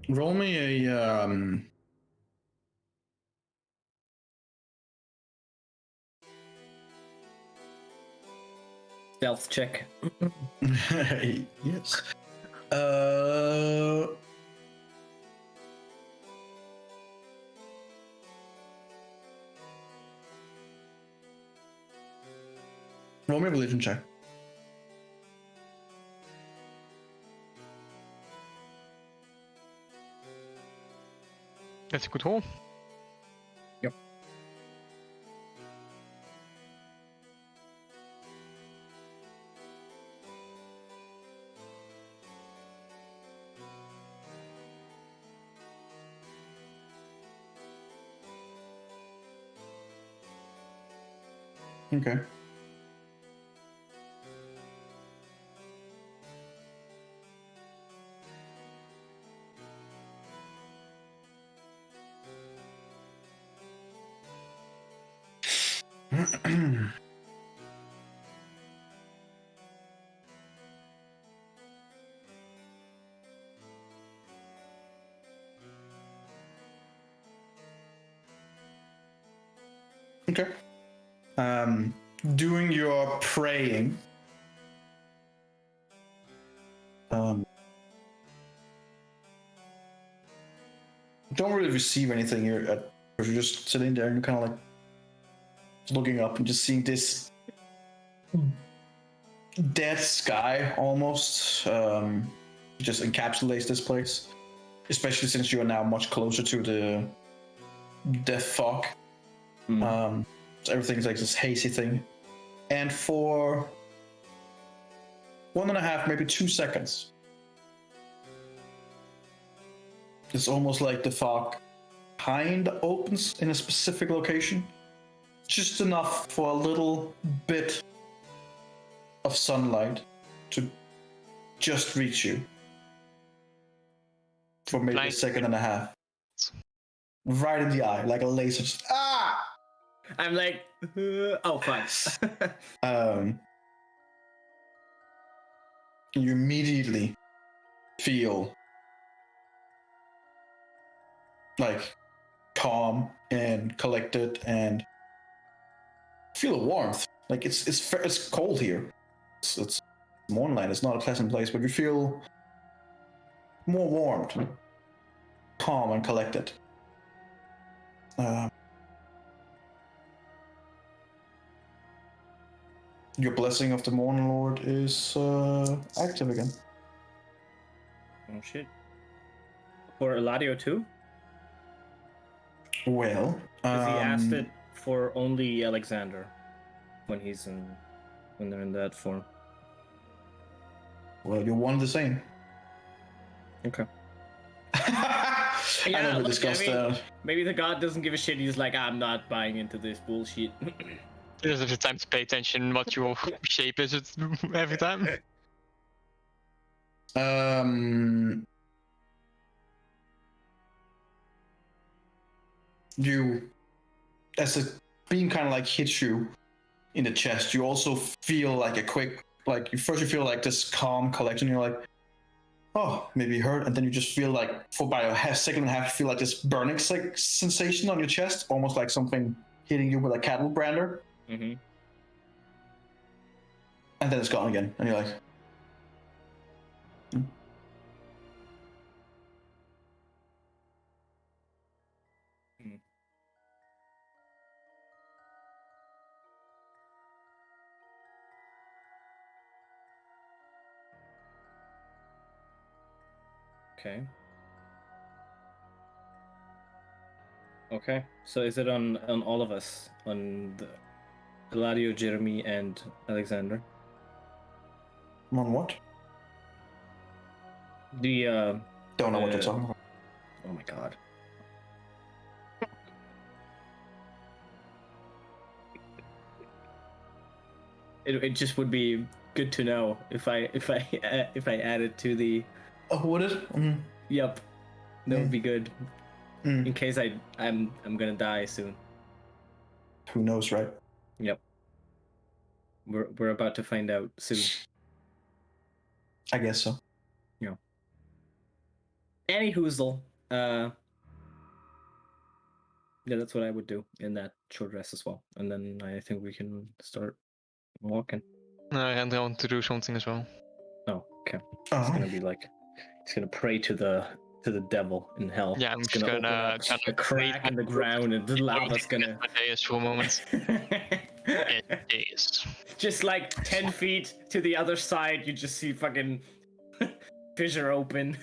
Roll me a Stealth check. yes. Roll me a religion check. That's a good roll. Yep. Okay. Okay. Doing your praying. Don't really receive anything here. You're just sitting there and you're kind of like looking up and just seeing this dead sky almost. Just encapsulates this place, especially since you are now much closer to the death fog. So everything's like this hazy thing, and for 1.5, maybe 2 seconds, it's almost like the fog kind of opens in a specific location, just enough for a little bit of sunlight to just reach you for maybe a second and a half, right in the eye, like a laser. Just, I'm like, oh fuck. You immediately feel like calm and collected, and feel a warmth. Like it's cold here. It's Mornland. It's not a pleasant place, but you feel more warmed, calm, and collected. Your blessing of the Morning Lord is active again. Oh shit. For Eladio too? Well, Because he asked it for only Alexander when they're in that form. Well, you're one the same. Okay. I never discussed that. Maybe the god doesn't give a shit. He's like, I'm not buying into this bullshit. He doesn't have the time to pay attention what your shape is every time. You, as a beam kind of like hits you in the chest, you also feel like a quick, like you feel like this calm collection. You're like, oh, maybe hurt, and then you just feel like for about a second and a half, you feel like this burning sensation on your chest, almost like something hitting you with a cattle brander. Mm-hmm. And then it's gone again, and you're like, Okay. Okay. So is it on all of us? On the Eladio, Jeremy, and Alexander? on what? The Don't know what you're talking about. oh my god. It just would be good to know if I add it to the. Oh, would it? Mm. Yep, that would be good. Mm. In case I'm gonna die soon. Who knows, right? Yep. We're about to find out soon. I guess so. Yeah. Any hoozle. Yeah, that's what I would do in that short rest as well, and then I think we can start walking. No, I'm going to do something as well. Oh, okay. Oh. It's gonna be like he's gonna pray to the devil in hell. Yeah, I'm It's just open gonna up a crack in the ground, and the lava's gonna. My day is for a moment. It is. Just like 10 feet to the other side, you just see fucking fissure open.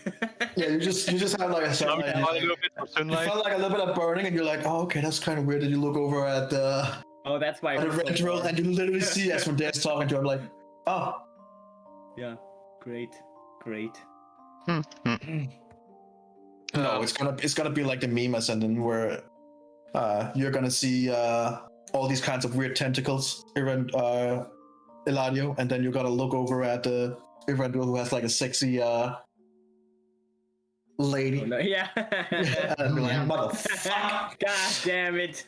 Yeah, you just have like a sunlight. You felt like a little bit of burning, and you're like, oh, okay, that's kind of weird. And you look over at the that's why. the red drill, and you literally see Asmodeus talking to him, like, oh. Yeah, great. No, it's gonna be like the meme I sent in where you're gonna see all these kinds of weird tentacles around Eladio, and then you gotta look over at Eberron, who has like a sexy lady. Oh, no, yeah. And be like, motherfucker. God damn it.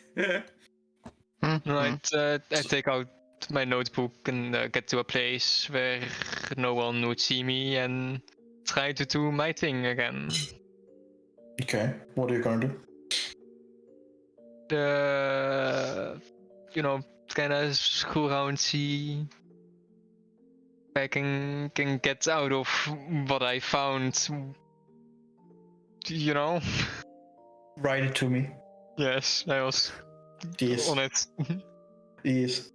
Right, I take out my notebook and get to a place where no one would see me and try to do my thing again. Okay, what are you gonna do? Kind of screw around, see if I can get out of what I found. Write it to me. Yes, I was Yes. on it. Yes.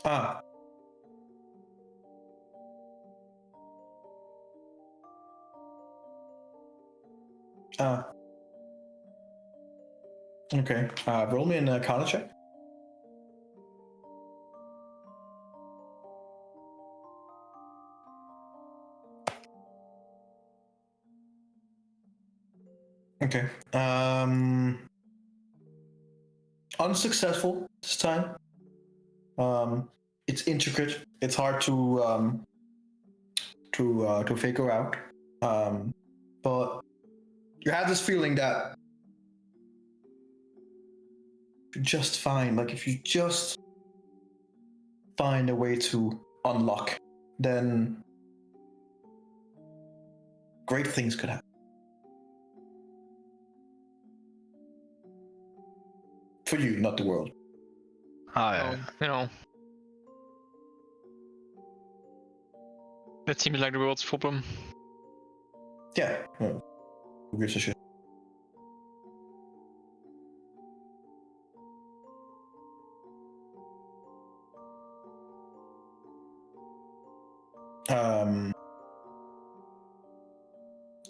Ah. Okay. Roll me in a Arcana check. Okay. Unsuccessful this time. It's intricate. It's hard to figure out. But you have this feeling that you just find, like, if you just find a way to unlock, then great things could happen. For you, not the world. That seems like the world's problem. Yeah. Well, who gives a shit?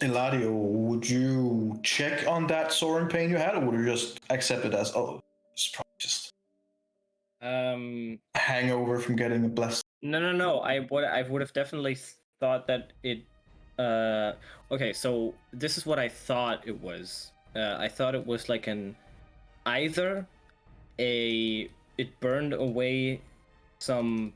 Eladio, would you check on that soaring pain you had, or would you just accept it as, oh, it's probably just a hangover from getting a blessing? No. I would have definitely thought that it. Okay, so this is what I thought it was. I thought it was like either it burned away some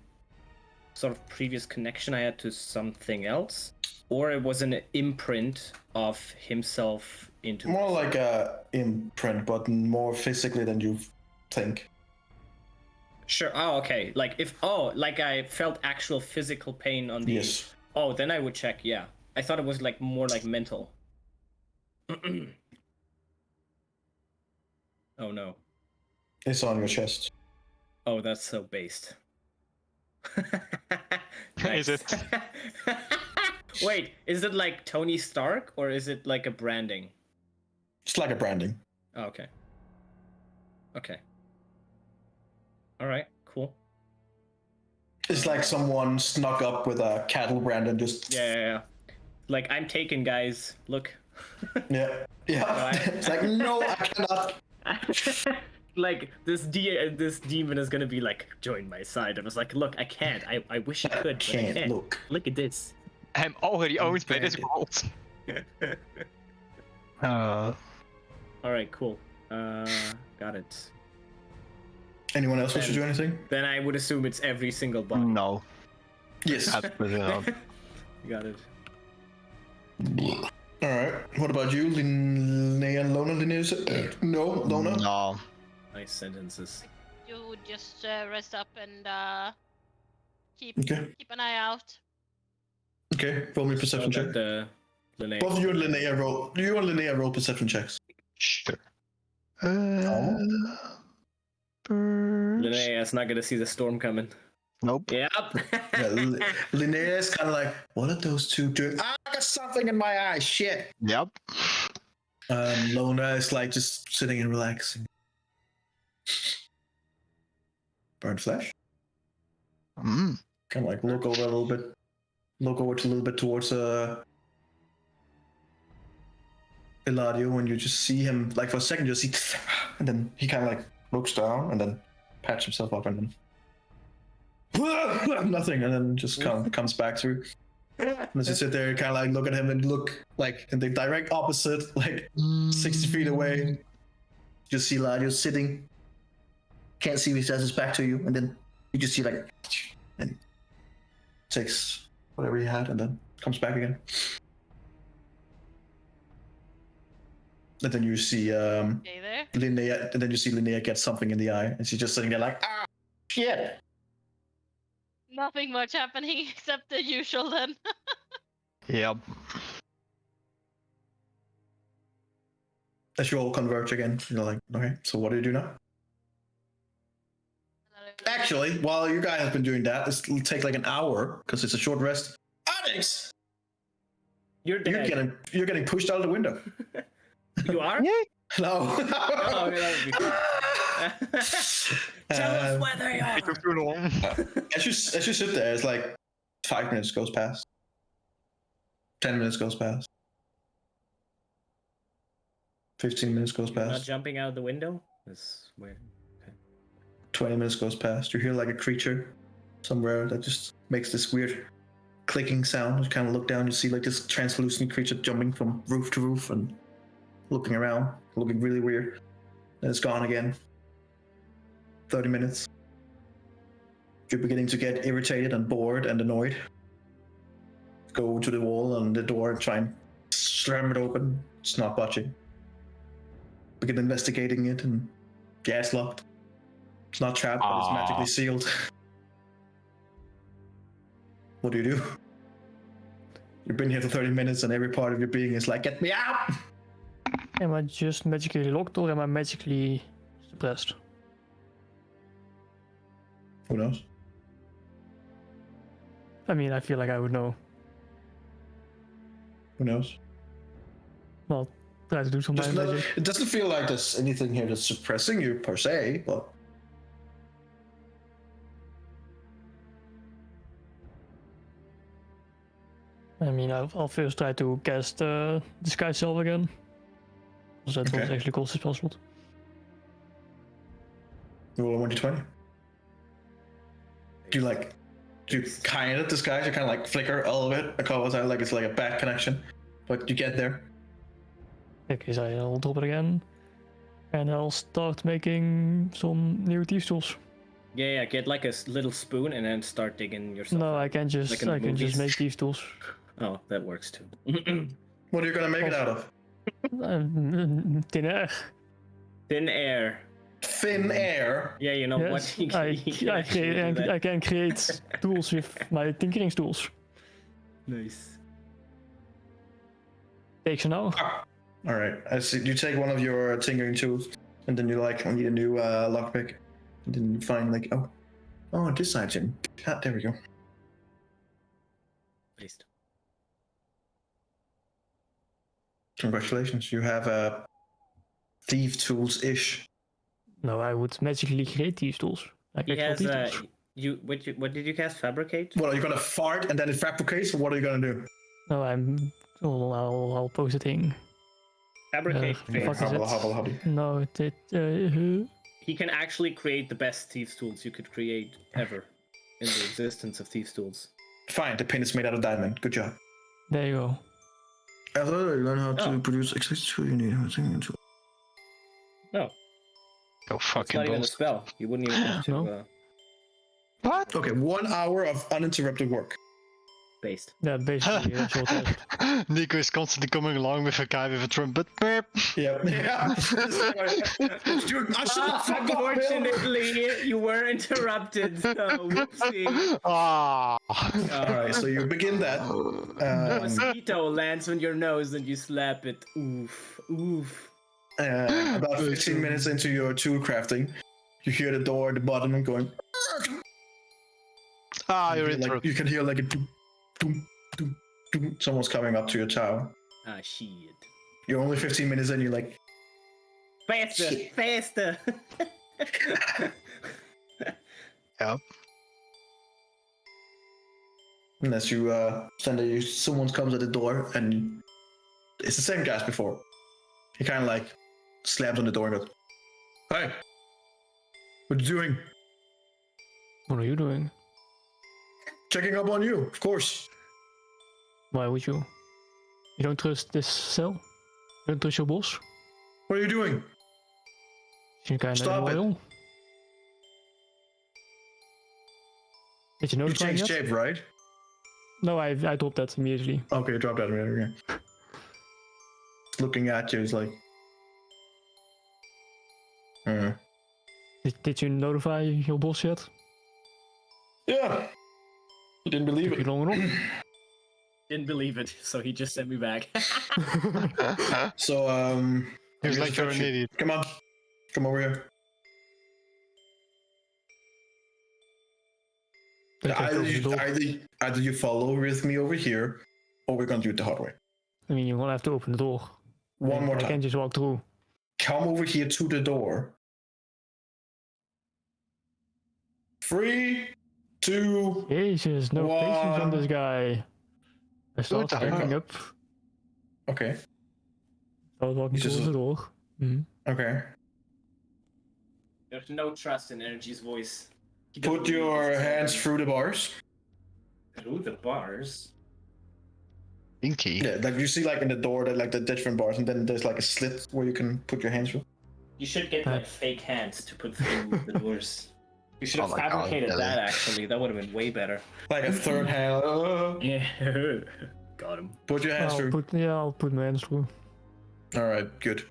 sort of previous connection I had to something else, or it was an imprint of himself into more like a imprint, but more physically than you think. Sure. Oh, okay. Like I felt actual physical pain on the. Yes. Oh, then I would check. Yeah, I thought it was like more like mental. Oh no. It's on your chest. Oh, that's so based. Is it? Wait, is it like Tony Stark or is it like a branding? It's like a branding. Oh, okay. Okay. All right. Cool. It's like someone snuck up with a cattle brand and just. Yeah. Like, I'm taken, guys. Look. Yeah. It's like, no, I cannot. Like, this demon is gonna be like, join my side. I was like, look, I can't. I wish I could. But I can't. Look at this. I'm already owned by this world. Alright, cool. Got it. Anyone else wish to do anything? Then I would assume it's every single body. No. Yes. Absolutely not. Got it. Alright. What about you, Linnea and Lona? No, Lona? No. Nice sentences. You would just rest up and keep an eye out. Okay, roll me perception check. Linnea. Both you and Linnea roll. You and Linnea roll perception checks. Sure. Linnea's not gonna see the storm coming. Nope. Yep. Linnea is kind of like, what are those two doing? I got something in my eye. Shit. Yep. Lona is like just sitting and relaxing. Burnt flesh. Kind of like look over a little bit. Look over a little bit towards Eladio, when you just see him, like for a second, you see, and then he kind of like looks down and then pats himself up and then nothing, and then just comes back through. And as you sit there, you kind of like look at him and look like in the direct opposite, like 60 feet away. You see Eladio sitting. Can't see if he says his back to you, and then you just see like, and takes whatever he had and then comes back again. And then you see Okay, there. Linnea, and then you see Linnea get something in the eye, and she's just sitting there like, ah, shit. Nothing much happening except the usual then. Yep. As you all converge again, you're like, okay, so what do you do now? Actually, while you guys have been doing that, it'll take like an hour because it's a short rest. Onyx, You're dead. you're getting pushed out of the window. You are? No. Oh, okay, that would be cool. Tell us where they are. As you sit there, it's like 5 minutes goes past. 10 minutes goes past. 15 minutes goes You're not past. jumping out the window? That's weird. 20 minutes goes past. You hear like a creature somewhere that just makes this weird clicking sound. You kind of look down, you see like this translucent creature jumping from roof to roof and looking around, looking really weird. Then it's gone again. 30 minutes. You're beginning to get irritated and bored and annoyed. Go to the wall and the door and try and slam it open. It's not budging. Begin investigating it, and yeah, it's locked. It's not trapped, but it's magically sealed. What do you do? You've been here for 30 minutes and every part of your being is like, get me out! Am I just magically locked or am I magically suppressed? Who knows? I mean, I feel like I would know. Who knows? Well, try to do some mind magic. It doesn't feel like there's anything here that's suppressing you per se, but I mean, I'll first try to cast Disguise Self again. Because that's what Okay. actually costs a spell slot. you roll a 1d20. Do you kind of disguise? You kind of like flicker a little bit a couple of times, like it's like a bad connection, but you get there. Okay, so I'll drop it again. And I'll start making some new thieves tools. Yeah, get like a little spoon and then start digging yourself. No, I can just Like in the I can just movies. make thieves tools. Oh, that works too. What are you gonna make it out of? Thin air. Thin air. Thin air. Yeah, you know Yes, what? You I can actually do that. I can create tools with my tinkering tools. Nice. Takes an hour. All right. I see. You take one of your tinkering tools, and then you like I need a new lockpick, and then you find like oh this item. Ah, there we go. Placed. Congratulations. You have thief tools ish. No, I would magically create thieves tools. Like He actual has thieves tools. what did you cast? Fabricate? What are you gonna fart and then it fabricates? Or what are you gonna do? No, I'll post a thing. Fabricate. fuck phase. is it? Hobble. No, He can actually create the best thieves tools you could create ever in the existence of thieves tools. Fine. The pin is made out of diamond. Good job. there you go. After you learn how to Oh. produce exact tool, you need a tinkering tool. No, Go it's fucking not even a balls. spell. You wouldn't even have to No. What? Okay, 1 hour of uninterrupted work. based. Yeah, basically a short rest. Nico is constantly coming along with a guy with a trumpet. Beep. Yep. Yeah. Dude, I should have fucked up, Bill. Unfortunately, you were interrupted. So whoopsie. Ah. All right, so you begin that. A mosquito lands on your nose and you slap it. Oof. Oof. About 15 minutes into your tool crafting, you hear the door at the bottom going. Ah, you're You interrupted. can hear like a doom, doom, doom, doom. Someone's coming up to your tower. Ah, shit. You're only 15 minutes in. You're like, Faster! Shit. Faster! Yep. and as you stand there, someone comes at the door, and it's the same guy as before. He kind of like slams on the door and goes, "Hey, what you doing?" What are you doing? "Checking up on you, of course." Why would you? You don't trust this cell? You don't trust your boss? "What are you doing?" She's kind of Stop it. loyal. Did you You notify him changed yet? shape, right? No, I dropped that immediately. Okay, drop that. Yeah. Looking at you, he's like, Did you notify your boss yet? "Yeah." He didn't believe Took you it. long enough? Didn't believe it, so he just sent me back. So He was I like, guess you're that's an you. idiot. Come over here. They just Either opened the door. either you follow with me over here, or we're gonna do it the hard way. I mean, you're gonna have to open the door. One more I time. can't just walk through. Come over here to the door. 3, 2. Jesus, no patience on this guy. I start the standing hell? up. Okay. Start walking He's just towards the door. Okay. There's no trust in Energy's voice. He Put doesn't your believe this is hands happening. through the bars. Through the bars. Pinky. Yeah, like you see, like in the door, that like the different bars, and then there's like a slit where you can put your hands through. You should get like fake hands to put through the doors. You should have Oh my God, fabricated Billy. that actually. That would have been way better. Like a third hand. Yeah. Got him. Put your hands through. I'll put my hands through. All right, good.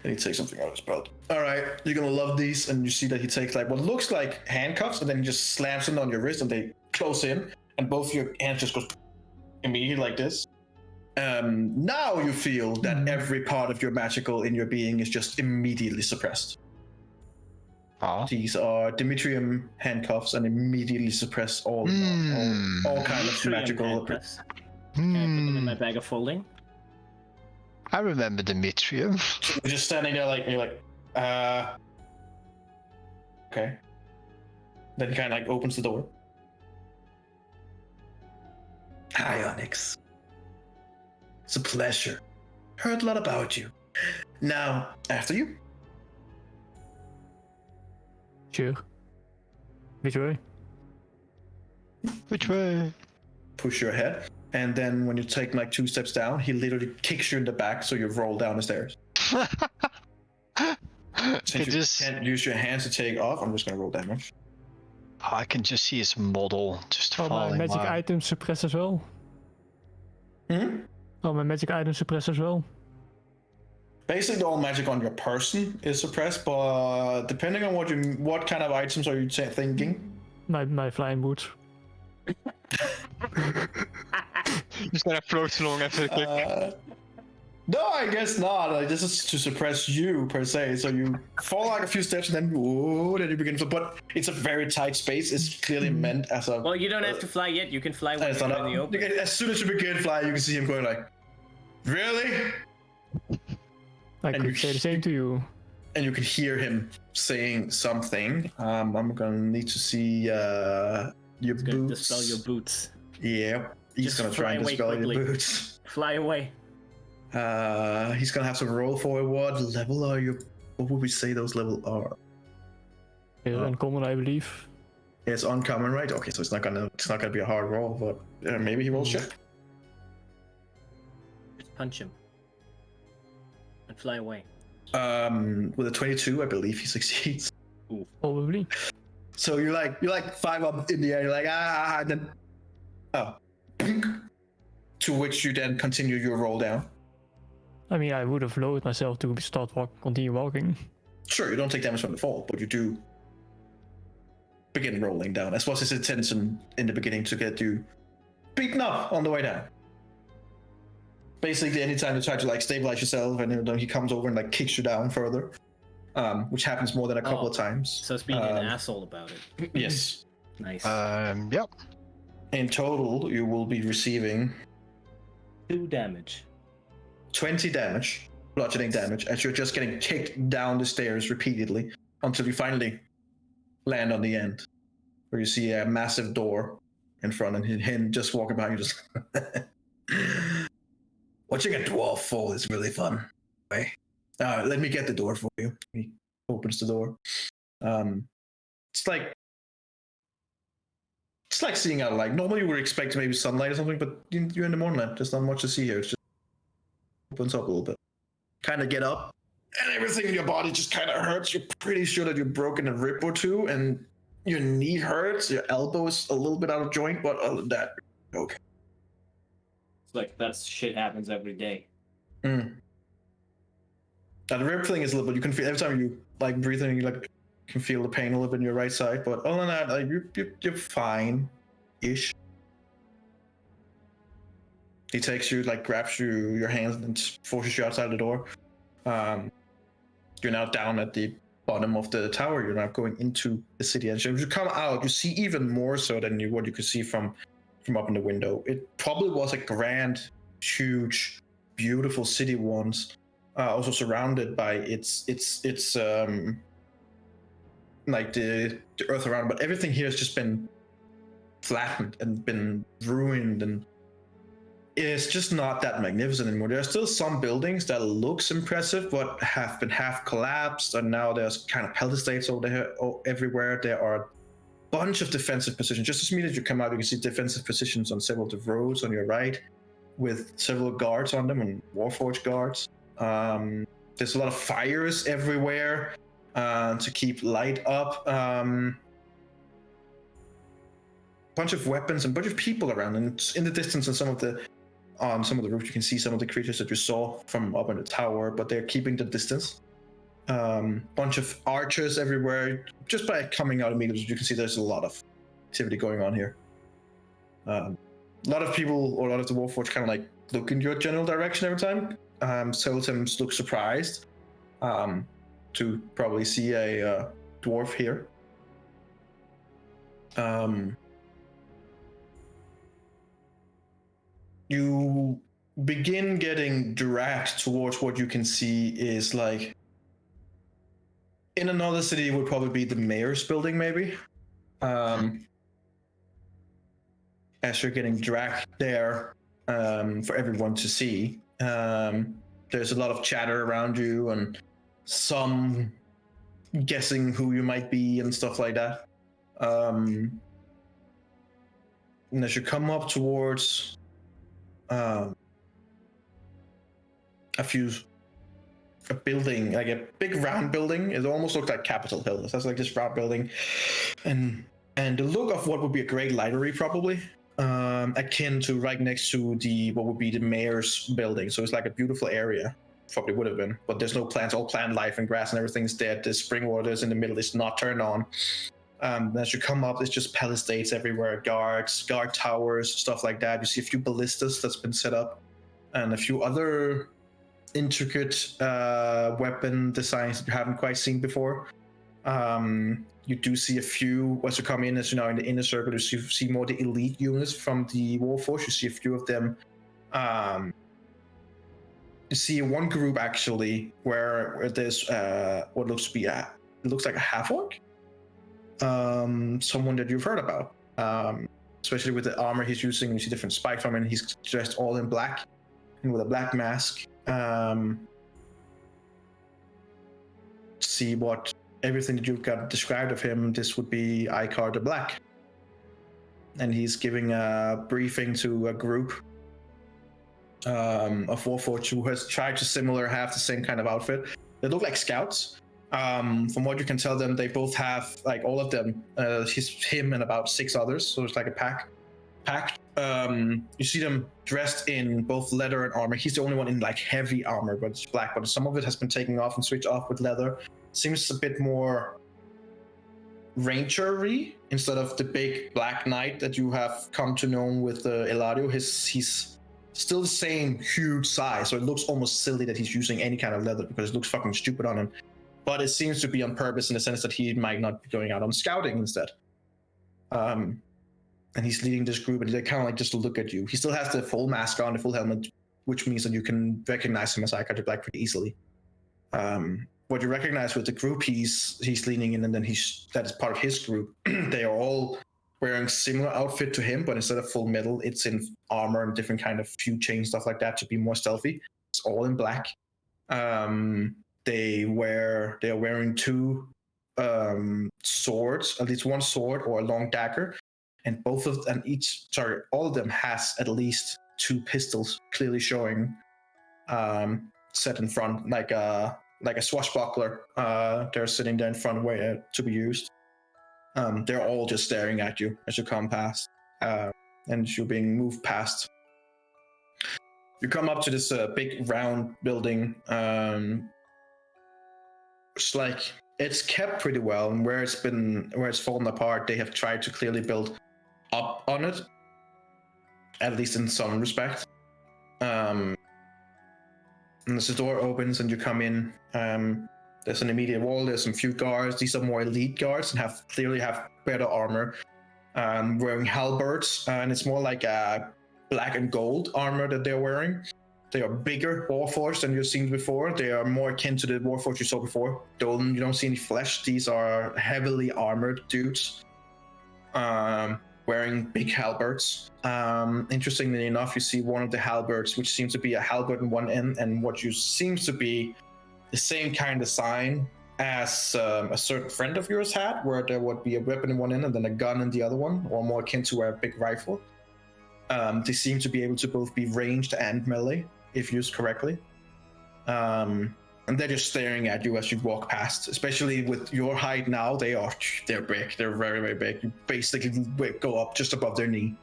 And he takes something out of his belt. All right, you're gonna love these, and you see that he takes like what looks like handcuffs, and then he just slams them on your wrist, and they close in, and both your hands just go immediately like this. Now you feel that every part of your magical in your being is just immediately suppressed. Oh. These are Dimitrium handcuffs, and immediately suppress all kind of Tritium magical. handcuffs. Can I put them in my Hmm. bag of folding? I remember Dimitrium. You're just standing there like you're like, okay. Then he kind of like opens the door. Hi, Onyx. It's a pleasure. Heard a lot about you. Now, after you. Sure. Which way? Which way? Push your head, and then when you take like 2 steps down, he literally kicks you in the back, so you roll down the stairs. Since you just- can't use your hands to take off, I'm just gonna roll damage. I can just see his model just Oh, my falling. magic down. items suppress as well. Hmm? Oh, my magic items suppress as well. Basically, all magic on your person is suppressed, but depending on what kind of items are you thinking? My flying boots. Just gonna float along after the click. No, I guess not. Like, this is to suppress you per se. So you fall like a few steps, and then then you begin to. But it's a very tight space. It's clearly meant as a. Well, you don't have to fly yet. You can fly when It's you're not in the open. as soon as you begin flying, you can see him going like, "Really?" I And could you say the same to you. And you can hear him saying something. I'm gonna need to see your It's gonna boots. dispel your boots. Yeah, he's Just gonna try and fly away dispel your quickly. boots. Fly away. He's gonna have to roll for it. What level are you? What would we say those levels are? Uncommon, I believe. It's uncommon, right? Okay, so it's not gonna be a hard roll, but maybe he rolls check. Just punch him. And fly away. With a 22, I believe he succeeds. Probably. So you're like 5 up in the air. You're like and then to which you then continue your roll down. I mean, I would have lowered myself to continue walking. Sure, you don't take damage from the fall, but you do begin rolling down. As was his intention in the beginning, to get you beaten up on the way down. Basically, anytime you try to like stabilize yourself, and then he comes over and like kicks you down further, which happens more than a couple of times. So it's being an asshole about it. Yes. Nice. Yep. In total, you will be receiving 2 damage. 20 damage, bludgeoning damage, as you're just getting kicked down the stairs repeatedly until you finally land on the end, where you see a massive door in front, and him just walking by you, just watching a dwarf fall is really fun. Right? Let me get the door for you. He opens the door. It's like seeing out. Like normally you would expect maybe sunlight or something, but you're in the morning. There's not much to see here. It's just opens up a little bit. Kind of get up, and everything in your body just kind of hurts. You're pretty sure that you've broken a rib or two, and your knee hurts. Your elbow is a little bit out of joint, but other than that, okay. It's like that shit happens every day. Now the rib thing is a little bit. You can feel every time you like breathe in, you like can feel the pain a little bit in your right side. But other than that, like you're fine-ish. He takes you, like grabs your hands and forces you outside the door. You're now down at the bottom of the tower. You're now going into the city, and so as you come out, you see even more so than what you could see from up in the window. It probably was a grand, huge, beautiful city once. Also surrounded by its like the earth around, but everything here has just been flattened and been ruined, and it's just not that magnificent anymore. There are still some buildings that looks impressive, but have been half collapsed, and now there's kind of palisades over there everywhere. There are a bunch of defensive positions. Just as soon as you come out, you can see defensive positions on several of the roads on your right, with several guards on them and Warforged guards. There's a lot of fires everywhere to keep light up. Bunch of weapons and bunch of people around, and in the distance, on some of the roofs, you can see some of the creatures that you saw from up in the tower, but they're keeping the distance. Bunch of archers everywhere. Just by coming out immediately, you can see there's a lot of activity going on here. A lot of people, or a lot of the Warforged, kind of like look in your general direction every time. Several times look surprised to probably see a dwarf here. You begin getting dragged towards what you can see is like, in another city would probably be the mayor's building, maybe. As you're getting dragged there for everyone to see. There's a lot of chatter around you and some guessing who you might be and stuff like that. And as you come up towards a building, like a big round building, it almost looks like Capitol Hill. It has like this round building, and the look of what would be a great library, probably. Akin to right next to what would be the mayor's building. So it's like a beautiful area, probably would have been, but there's no plants, all plant life and grass and everything's dead. The spring waters in the middle is not turned on. As you come up, it's just palisades everywhere, guard towers, stuff like that. You see a few ballistas that's been set up, and a few other intricate weapon designs that you haven't quite seen before. You do see a few, once you come in, as you're now in the inner circle, you see more the elite units from the Warforged. You see a few of them. You see one group actually where there's what looks to be it looks like a half-orc. Someone that you've heard about. Especially with the armor he's using. You see different spikes from him, and he's dressed all in black and with a black mask. See what everything that you've got described of him, this would be Icar the Black. And he's giving a briefing to a group of Warforged who has tried to have the same kind of outfit. They look like scouts. From what you can tell them, they both have, like all of them, him and about 6 others, so it's like a pack. You see them dressed in both leather and armor. He's the only one in like heavy armor, but it's black, but some of it has been taken off and switched off with leather. Seems a bit more rangery instead of the big black knight that you have come to know with Eladio. He's still the same huge size, so it looks almost silly that he's using any kind of leather because it looks fucking stupid on him. But it seems to be on purpose in the sense that he might not be going out on scouting instead. And he's leading this group, and they kind of like just look at you. He still has the full mask on, the full helmet, which means that you can recognize him as Icar the Black pretty easily. What you recognize with the group he's leaning in, and then that is part of his group. They are all wearing similar outfit to him, but instead of full metal, it's in armor and different kind of few chain stuff like that to be more stealthy. It's all in black. they are wearing two swords, at least one sword or a long dagger, and all of them has at least two pistols clearly showing set in front like a swashbuckler. They're sitting there in front where to be used. They're all just staring at you as you come past, and you're being moved past. You come up to this big round building. It's kept pretty well, and where it's fallen apart, they have tried to clearly build up on it, at least in some respect. And as the door opens and you come in, there's an immediate wall. There's some few guards. These are more elite guards and clearly have better armor, wearing halberds, and it's more like a black and gold armor that they're wearing. They are bigger warforged than you've seen before. They are more akin to the warforged you saw before. Though you don't see any flesh. These are heavily armored dudes, wearing big halberds. Interestingly enough, you see one of the halberds, which seems to be a halberd in one end, and what you seems to be the same kind of sign as a certain friend of yours had, where there would be a weapon in one end and then a gun in the other one, or more akin to a big rifle. They seem to be able to both be ranged and melee, if used correctly. And they're just staring at you as you walk past, especially with your height now. They're big. They're very, very big. You basically go up just above their knee.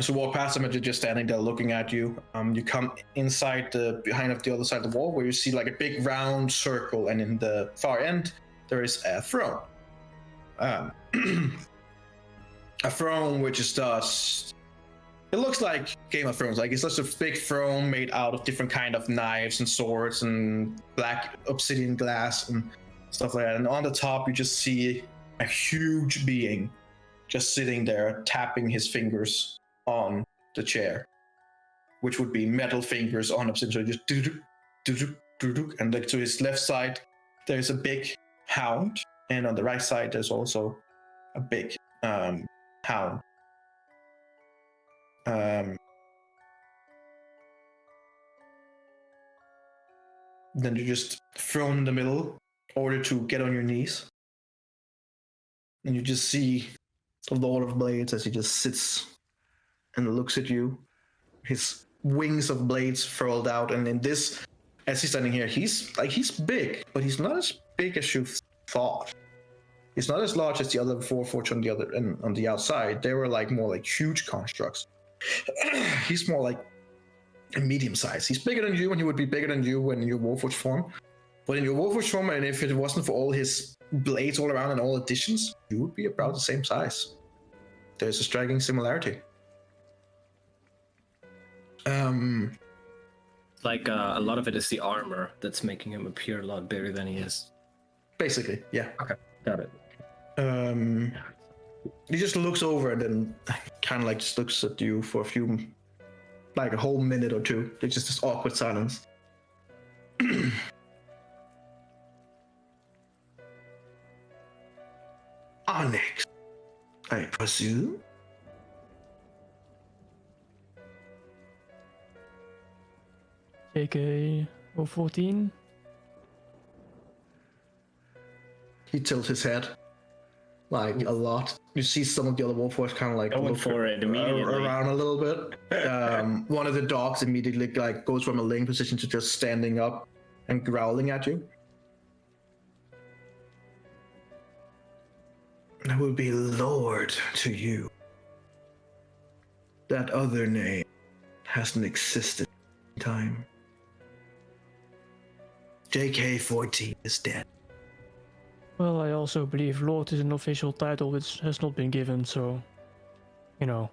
So walk past them and they're just standing there looking at you. You come inside behind the other side of the wall, where you see like a big round circle, and in the far end there is a throne. A throne which is just, it looks like Game of Thrones. Like, it's just a big throne made out of different kind of knives and swords and black obsidian glass and stuff like that. And on the top you just see a huge being just sitting there tapping his fingers on the chair, which would be metal fingers on obsidian. So just do, and like to his left side there's a big hound, and on the right side there's also a big hound. Then you're just thrown in the middle, ordered to get on your knees, and you just see the Lord of Blades as he just sits and looks at you, his wings of blades furled out. And in this, as he's standing here, he's big, but he's not as big as you thought. He's not as large as the other Warforged on the other and on the outside. They were like more like huge constructs. He's more like a medium size. He's bigger than you, and he would be bigger than you when in your Warforged form. But in your Warforged form, and if it wasn't for all his blades all around and all additions, you would be about the same size. There's a striking similarity. Like a lot of it is the armor that's making him appear a lot bigger than he is. Basically, yeah. Okay, got it. He just looks over and then kind of like just looks at you for a whole minute or two. There's just this awkward silence. Onyx, I presume? JK 014. He tilts his head like a lot. You see some of the other Warforged kind of like Going look for it immediately. around a little bit. One of the dogs immediately like goes from a laying position to just standing up and growling at you. I will be Lord to you. That other name hasn't existed in time. JK-14 is dead. Well, I also believe Lord is an official title which has not been given, so, you know,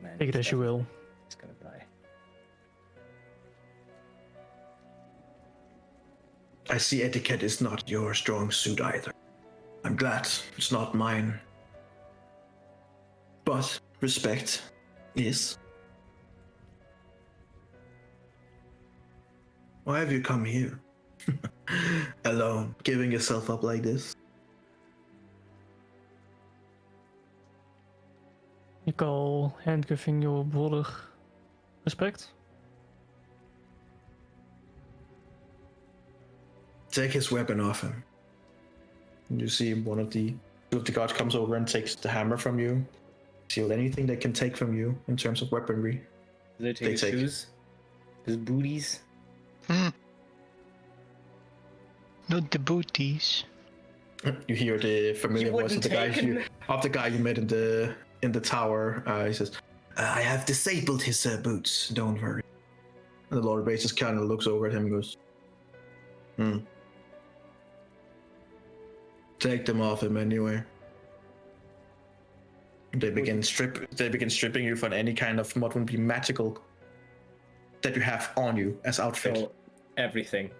Man, take it as you will. He's gonna die. I see etiquette is not your strong suit either. I'm glad it's not mine. But respect is. Why have you come here? Alone, giving yourself up like this? You call handcuffing your brother respect? take his weapon off him. And you see two of the guards comes over and takes the hammer from you. Steal anything they can take from you in terms of weaponry. Do they take his shoes? His booties? Not the booties. You hear the familiar voice of the guy you met in the tower. He says, "I have disabled his boots. Don't worry." And the Lord Bass just kind of looks over at him and goes, "Take them off him anyway." They begin stripping you for any kind of what would be magical that you have on you as outfit. So, everything.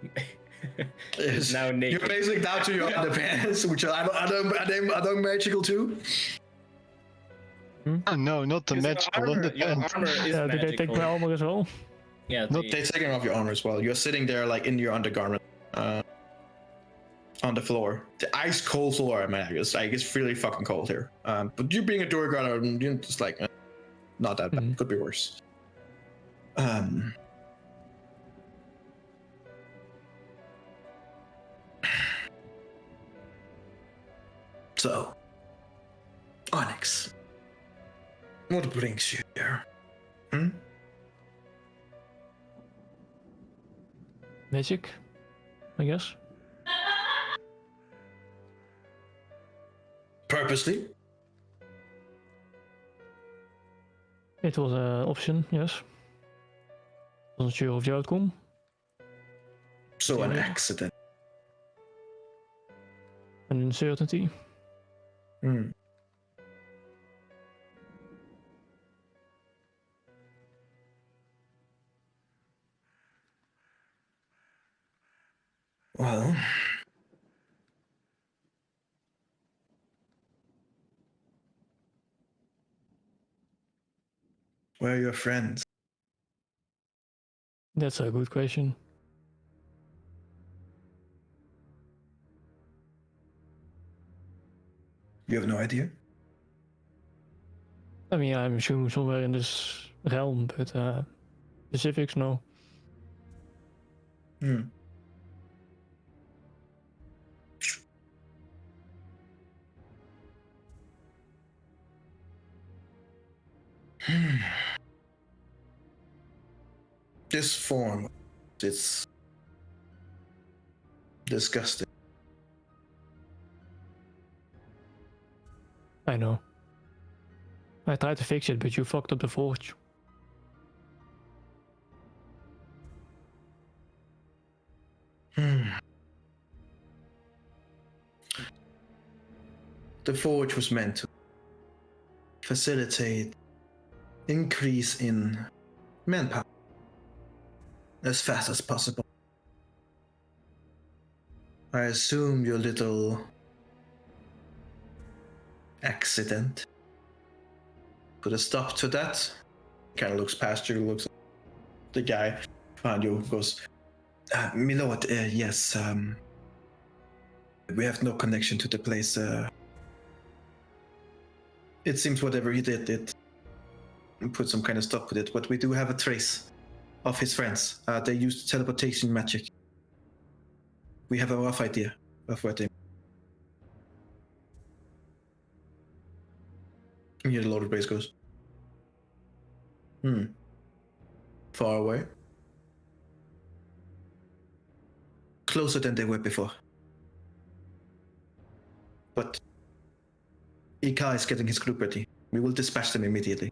Yes. Now naked. You're basically down to your underpants, which are they magical too? Oh, no, not the magical Your underpants. armor is Yeah, magical. did they take my armor as well? Yeah, They're taking off your armor as well. You're sitting there like in your undergarment on the floor. The ice cold floor, man. It's really fucking cold here. But you being a door guard, you're just like not that bad. Could be worse. So, Onyx, what brings you here? Magic, I guess. Purposely? It was an option, yes. Wasn't sure of the outcome. So an accident. An uncertainty. Well, where are your friends? That's a good question. You have no idea? I mean, I'm assuming somewhere in this realm, but specifics, no. This form, it's disgusting. I know. I tried to fix it, but you fucked up the forge. The forge was meant to facilitate increase in manpower as fast as possible. I assume your little accident put a stop to that. Kind of looks past you, looks at the guy behind you, goes, "Milord, yes, we have no connection to the place. It seems whatever he did put some kind of stop with it, but we do have a trace of his friends. They used teleportation magic. We have a rough idea of what they..." And here the loaded base goes, far away? Closer than they were before. But Ika is getting his group ready. We will dispatch them immediately.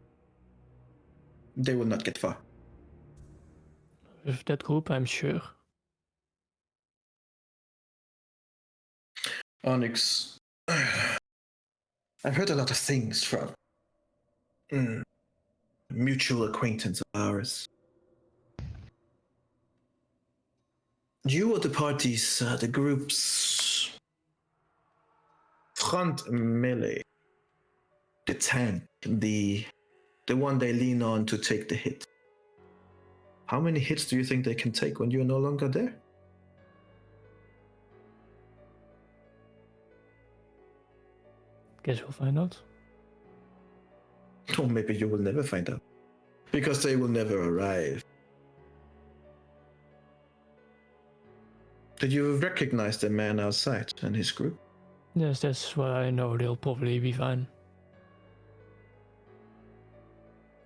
They will not get far. With that group, I'm sure. Onyx, I've heard a lot of things from a mutual acquaintance of ours. You were the party's, the group's front melee, the tank, the one they lean on to take the hit. How many hits do you think they can take when you're no longer there? Guess we'll find out. Or maybe you will never find out. Because they will never arrive. Did you recognize the man outside and his group? Yes, that's what I know. They'll probably be fine.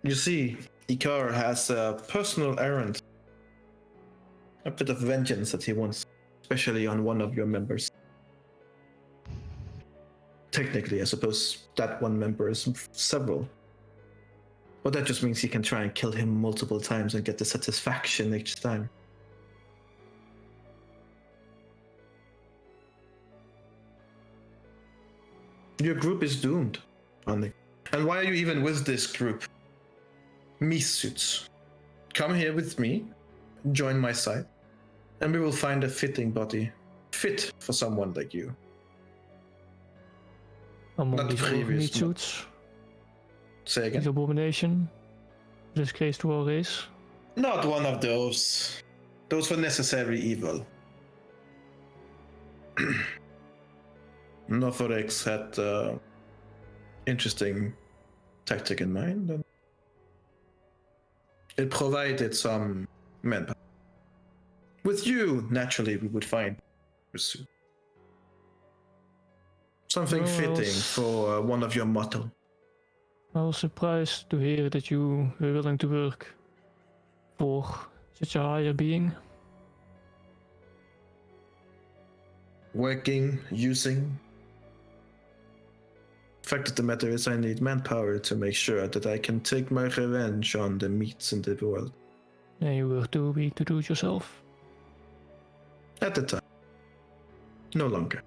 You see, Ikar has a personal errand. A bit of vengeance that he wants, especially on one of your members. Technically, I suppose that one member is several. But that just means he can try and kill him multiple times and get the satisfaction each time. Your group is doomed, Andy. And why are you even with this group? Me-suits. Come here with me, join my side, and we will find a fitting body. Fit for someone like you. Among Not these previous, meat suits, Say this again. abomination, disgrace to our race. Not one of those. Those were necessary evil. Nothorex had interesting tactic in mind, and it provided some manpower. With you, naturally, we would find pursuit. Something Well, I fitting was- for one of your motto. I was surprised to hear that you were willing to work for such a higher being. Working, using. Fact of the matter is, I need manpower to make sure that I can take my revenge on the meats in the world. And you were too weak to do it yourself. At the time. No longer.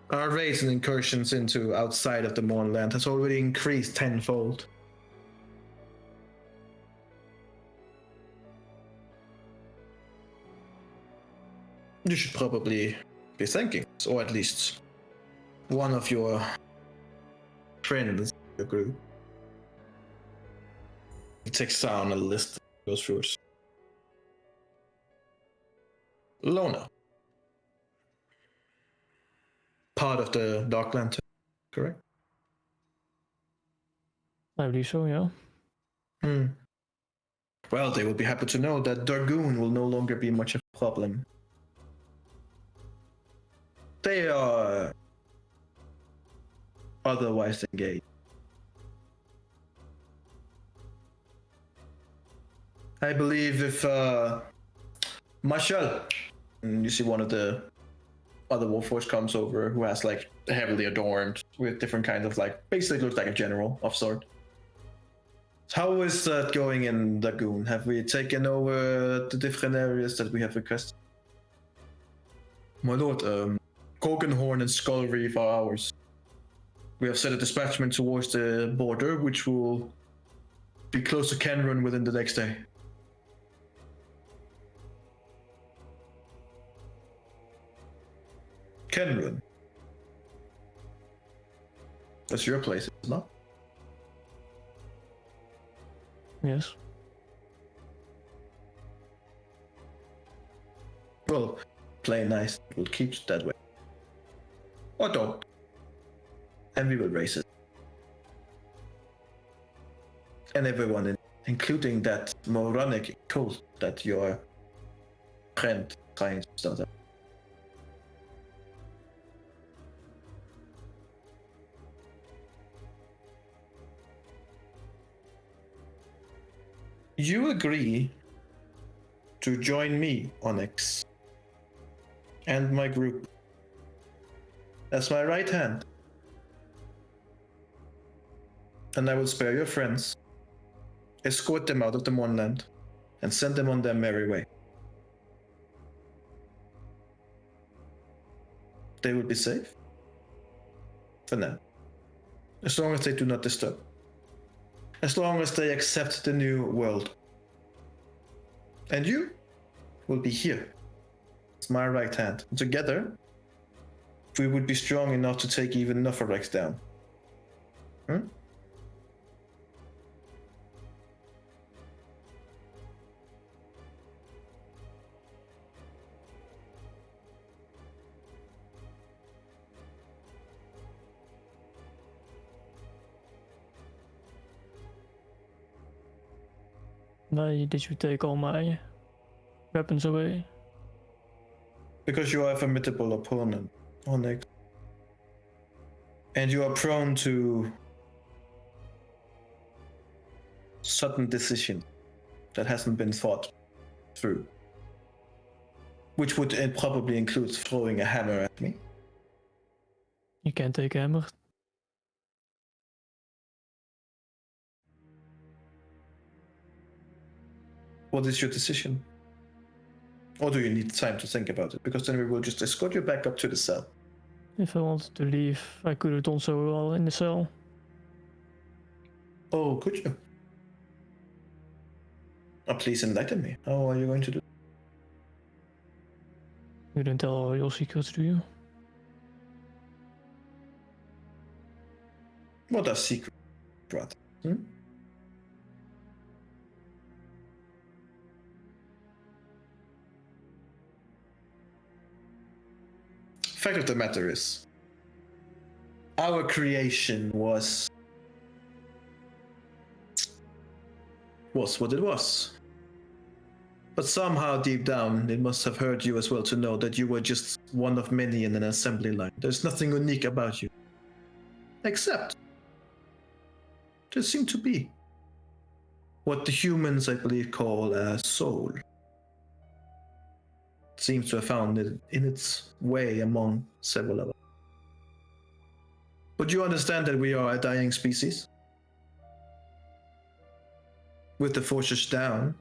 Our raids and incursions into outside of the Mournland has already increased tenfold. You should probably be thanking us, or at least one of your friends in your group. He takes down a list, goes through it. Lona. Part of the Dark Lantern, correct? I believe so, yeah. Well, they will be happy to know that Dargoon will no longer be much of a problem. They are otherwise engaged. I believe if Marshall, you see one of the other Warforged comes over who has like heavily adorned with different kinds of like, basically looks like a general of sort. How is that going in Dargoon? Have we taken over the different areas that we have requested? My lord, Gorgonhorn and Skull Reef are ours. We have set a dispatchment towards the border, which will be close to Kenrun within the next day. Kenrun. That's your place, isn't it? Yes. Well, play nice. We'll keep it that way. Or don't. And we will race it. And everyone, including that moronic cult that your friend trying to start up. You agree to join me, Onyx, and my group as my right hand, and I will spare your friends, escort them out of the Mournland, and send them on their merry way. They will be safe for now, as long as they do not disturb. As long as they accept the new world. And you will be here. It's my right hand. And together, we would be strong enough to take even Nothorex down. Hmm? Why did you take all my weapons away? Because you are a formidable opponent, Onyx. And you are prone to sudden decision that hasn't been thought through. Which would probably include throwing a hammer at me. You can't take a hammer. What is your decision? Or do you need time to think about it? Because then we will just escort you back up to the cell. If I wanted to leave, I could have done so while in the cell. Oh, could you? Oh, please enlighten me. How are you going to do? You don't tell all your secrets, do you? What are secret, brother? Fact of the matter is, our creation was what it was. But somehow deep down, it must have hurt you as well to know that you were just one of many in an assembly line. There's nothing unique about you. Except, there seemed to be what the humans, I believe, call a soul. Seems to have found it in its way among several of us. But you understand that we are a dying species? With the forces down,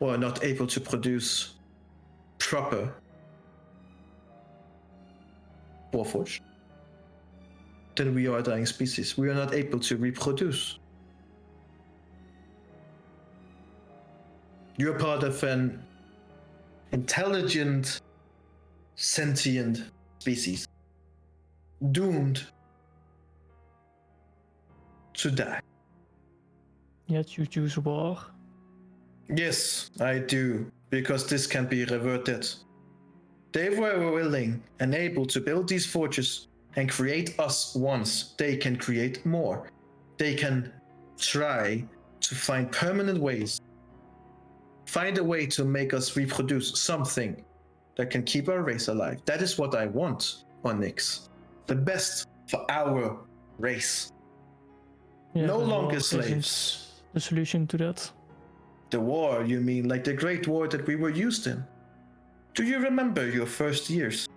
or not able to produce proper warforged, then we are a dying species. We are not able to reproduce. You're part of an intelligent, sentient species, doomed to die. Yet you choose war. Yes, I do, because this can be reverted. They were willing and able to build these forges and create us once. They can create more. They can try to find permanent ways, find a way to make us reproduce something that can keep our race alive. That is what I want, Onyx. The best for our race. Yeah, No but longer war slaves. isn't the solution to that. The war, you mean, like the Great War that we were used in? Do you remember your first years?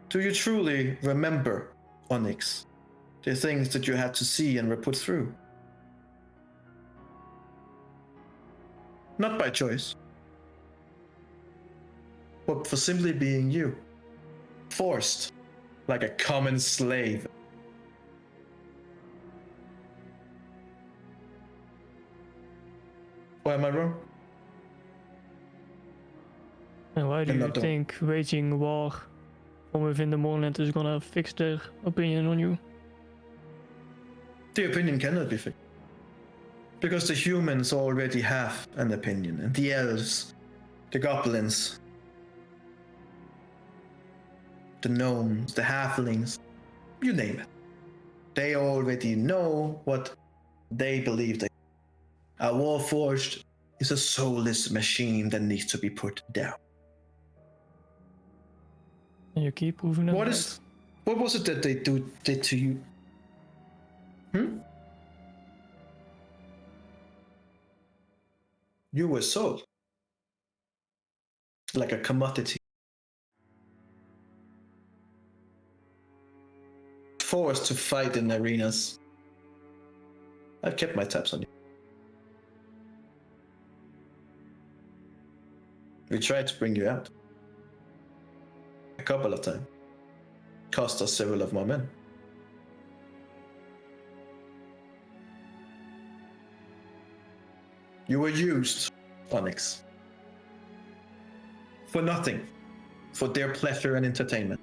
Do you truly remember, Onyx, the things that you had to see and were put through? Not by choice, but for simply being you. Forced, like a common slave. Or am I wrong? And why do I'm you not done. think waging war from within the Moonland is gonna fix their opinion on you? The opinion cannot be fixed. Because the humans already have an opinion, and the elves, the goblins, the gnomes, the halflings, you name it. They already know what they believe they. A warforged is a soulless machine that needs to be put down. And you keep proving them What right. is? What was it that they did to you? You were sold like a commodity, forced to fight in arenas. I've kept my tabs on you. We tried to bring you out a couple of times. Cost us several of my men. You were used, Onyx. For nothing. For their pleasure and entertainment.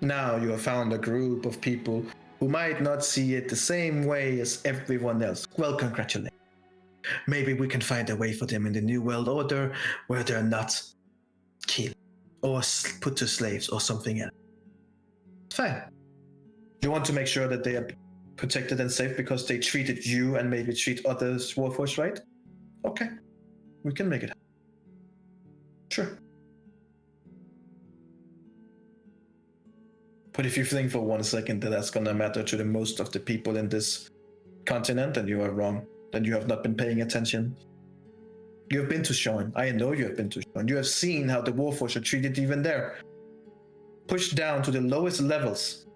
Now you have found a group of people who might not see it the same way as everyone else. Well, congratulations. Maybe we can find a way for them in the New World Order where they're not killed or put to slaves or something else. Fine. You want to make sure that they are protected and safe because they treated you and maybe treat others warforged right? Okay, we can make it happen. Sure. But if you think for 1 second that that's gonna matter to the most of the people in this continent, then you are wrong. Then you have not been paying attention. You have been to Sean. I know you have been to Sean. You have seen how the Warforged are treated even there. Pushed down to the lowest levels.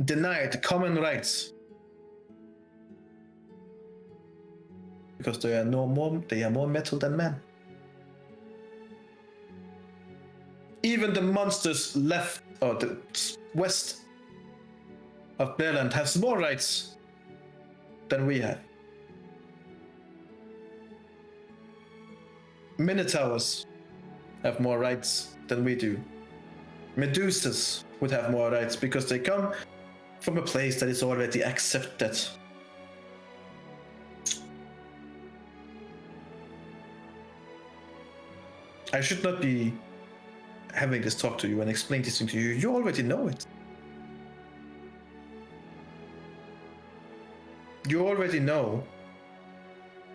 Denied common rights. Because they are more metal than men. Even the monsters left, or the west of Berland has more rights than we have. Minotaurs have more rights than we do. Medusas would have more rights because they come from a place that is already accepted. I should not be having this talk to you and explain this thing to you. You already know it. You already know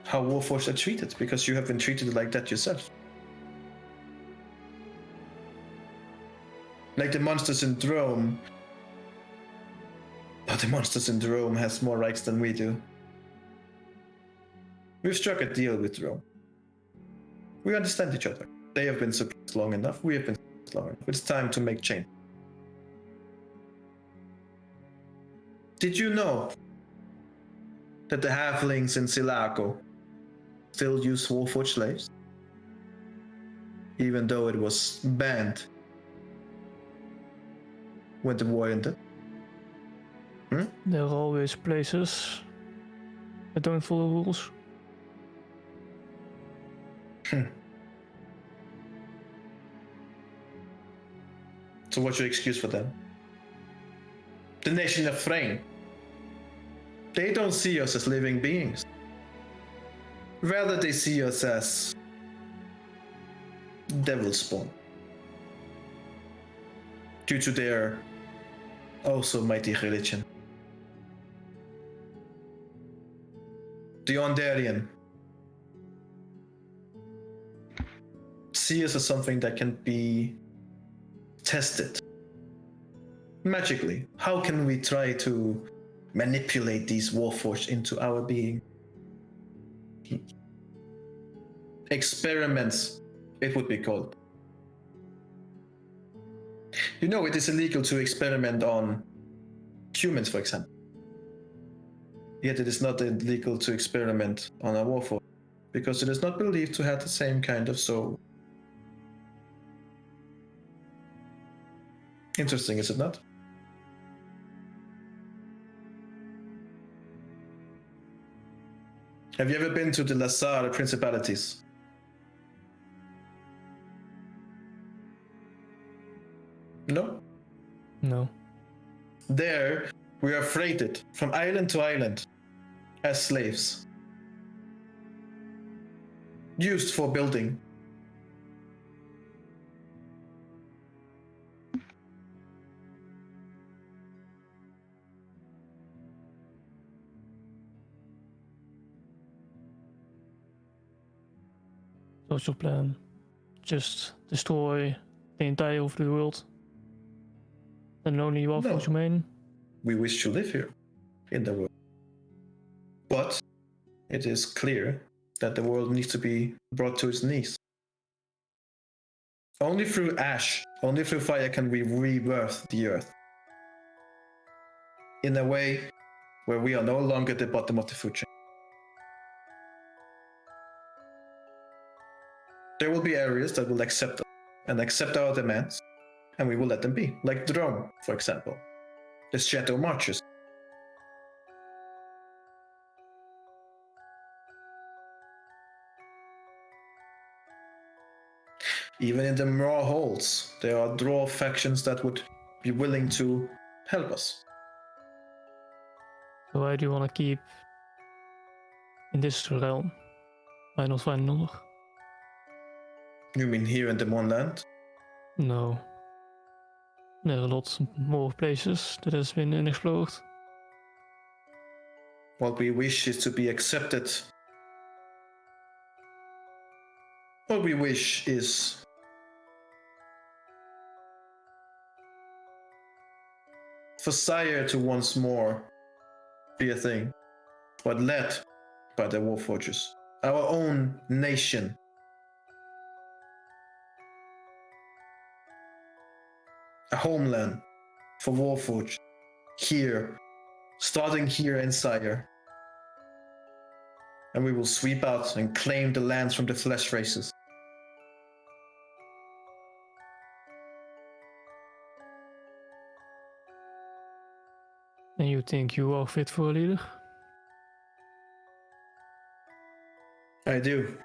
how Warforged are treated because you have been treated like that yourself. Like the monsters in Rome. But the monsters in Rome has more rights than we do. We've struck a deal with Rome. We understand each other. They have been suppressed long enough. We have been suppressed long enough. It's time to make change. Did you know that the halflings in Sulaco still use Warforged slaves? Even though it was banned when the war ended. There are always places that don't follow rules. So what's your excuse for them? The nation of Frame. They don't see us as living beings. Rather, they see us as devil spawn. Due to their also mighty religion. The Ondarian see us as something that can be tested magically. How can we try to manipulate these Warforged into our being? Experiments, it would be called. You know, it is illegal to experiment on humans, for example. Yet it is not illegal to experiment on a Warforged, because it is not believed to have the same kind of soul. Interesting, is it not? Have you ever been to the Lazar Principalities? No? No. There, we are freighted from island to island as slaves. Used for building. What's your plan? Just destroy the entire of the world? And only Warforged remain? We wish to live here, in the world. But it is clear that the world needs to be brought to its knees. Only through ash, only through fire can we rebirth the earth. In a way where we are no longer the bottom of the food chain. There will be areas that will accept us and accept our demands, and we will let them be. Like Drone, for example. The Shadow Marches. Even in the Raw Halls, there are draw factions that would be willing to help us. So why do you want to keep in this realm? Why not find another? You mean here in the Moonland? No. There are lots more places that has been unexplored. What we wish is to be accepted. What we wish is for Sire to once more be a thing, but led by the Warforgers, our own nation. A homeland for Warforged here, starting here in Sire. And we will sweep out and claim the lands from the flesh races. And you think you are fit for a leader? I do.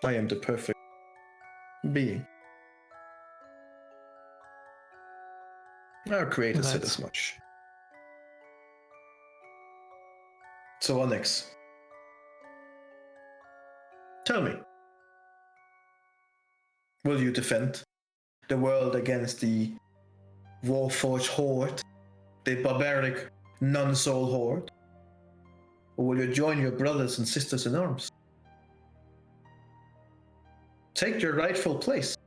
I am the perfect being. Our creator said as much. So Onyx, tell me, will you defend the world against the Warforged horde, the barbaric non-soul horde? Or will you join your brothers and sisters in arms? Take your rightful place.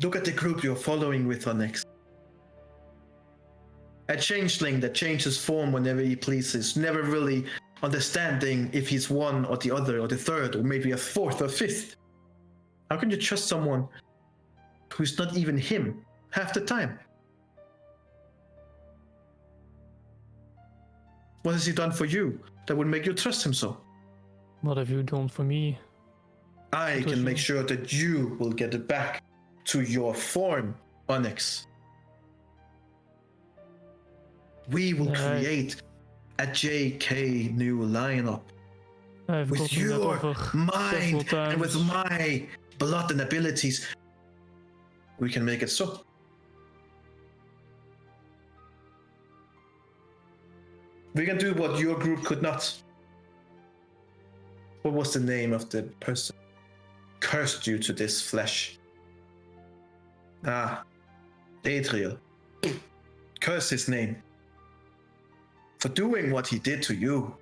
Look at the group you're following with Onyx. A changeling that changes form whenever he pleases, never really understanding if he's one or the other or the third or maybe a fourth or fifth. How can you trust someone who's not even him half the time? What has he done for you that would make you trust him so? What have you done for me? I can make sure that you will get it back to your form, Onyx. We will create a JK new lineup with your mind and with my blood and abilities. We can make it so. We can do what your group could not. What was the name of the person cursed you to this flesh? Adriel. Curse his name for doing what he did to you.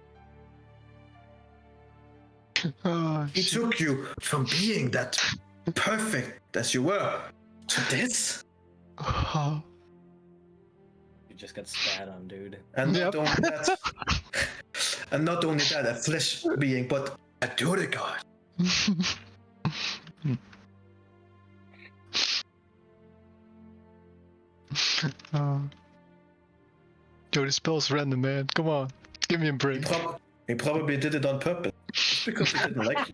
He took you from being that perfect as you were to this. You just got spat on, dude. And not only that, a flesh being, but a duty god. Yo, this spell's random, man. Come on, give me a break. He probably did it on purpose. Just because he didn't like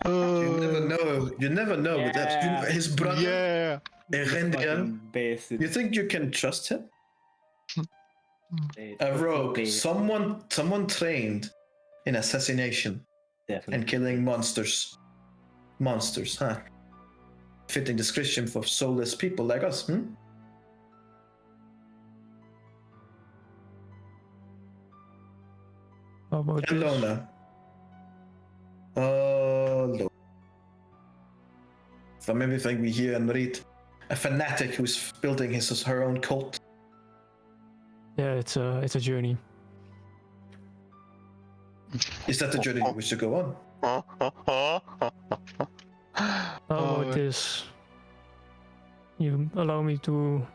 you. You never know with that. His brother, Erendian, you think you can trust him? A rogue, someone trained in assassination and killing monsters. Monsters, huh? Fitting description for soulless people like us, How about and Lona. Lona. From everything we hear and read, a fanatic who's building her own cult. Yeah, it's a journey. Is that the journey we should go on? How about this? You allow me to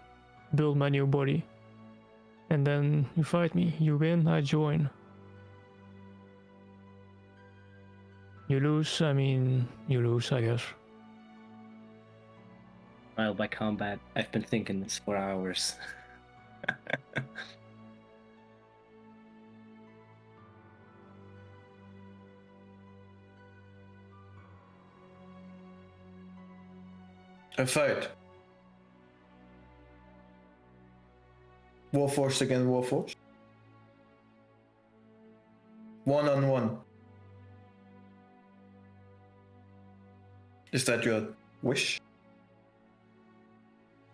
build my new body, and then you fight me. You win, I join. You lose, you lose, I guess. Well, by combat, I've been thinking this for hours. A fight. Warforged against Warforged. 1-on-1. Is that your wish?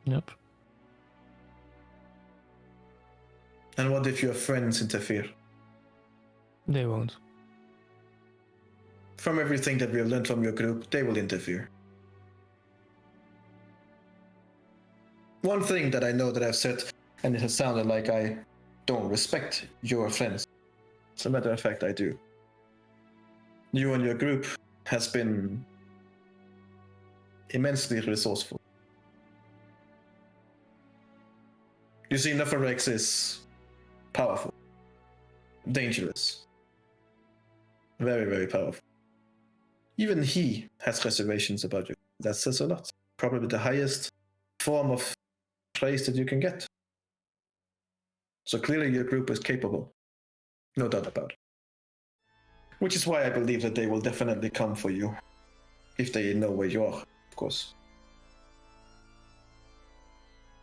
Yep. And what if your friends interfere? They won't. From everything that we have learned from your group, they will interfere. One thing that I know that I've said And it has sounded like I don't respect your friends. As a matter of fact, I do. You and your group has been immensely resourceful. You see, Neferex is powerful, dangerous, very, very powerful. Even he has reservations about you. That says a lot. Probably the highest form of praise that you can get. So clearly your group is capable. No doubt about it. Which is why I believe that they will definitely come for you. If they know where you are, of course.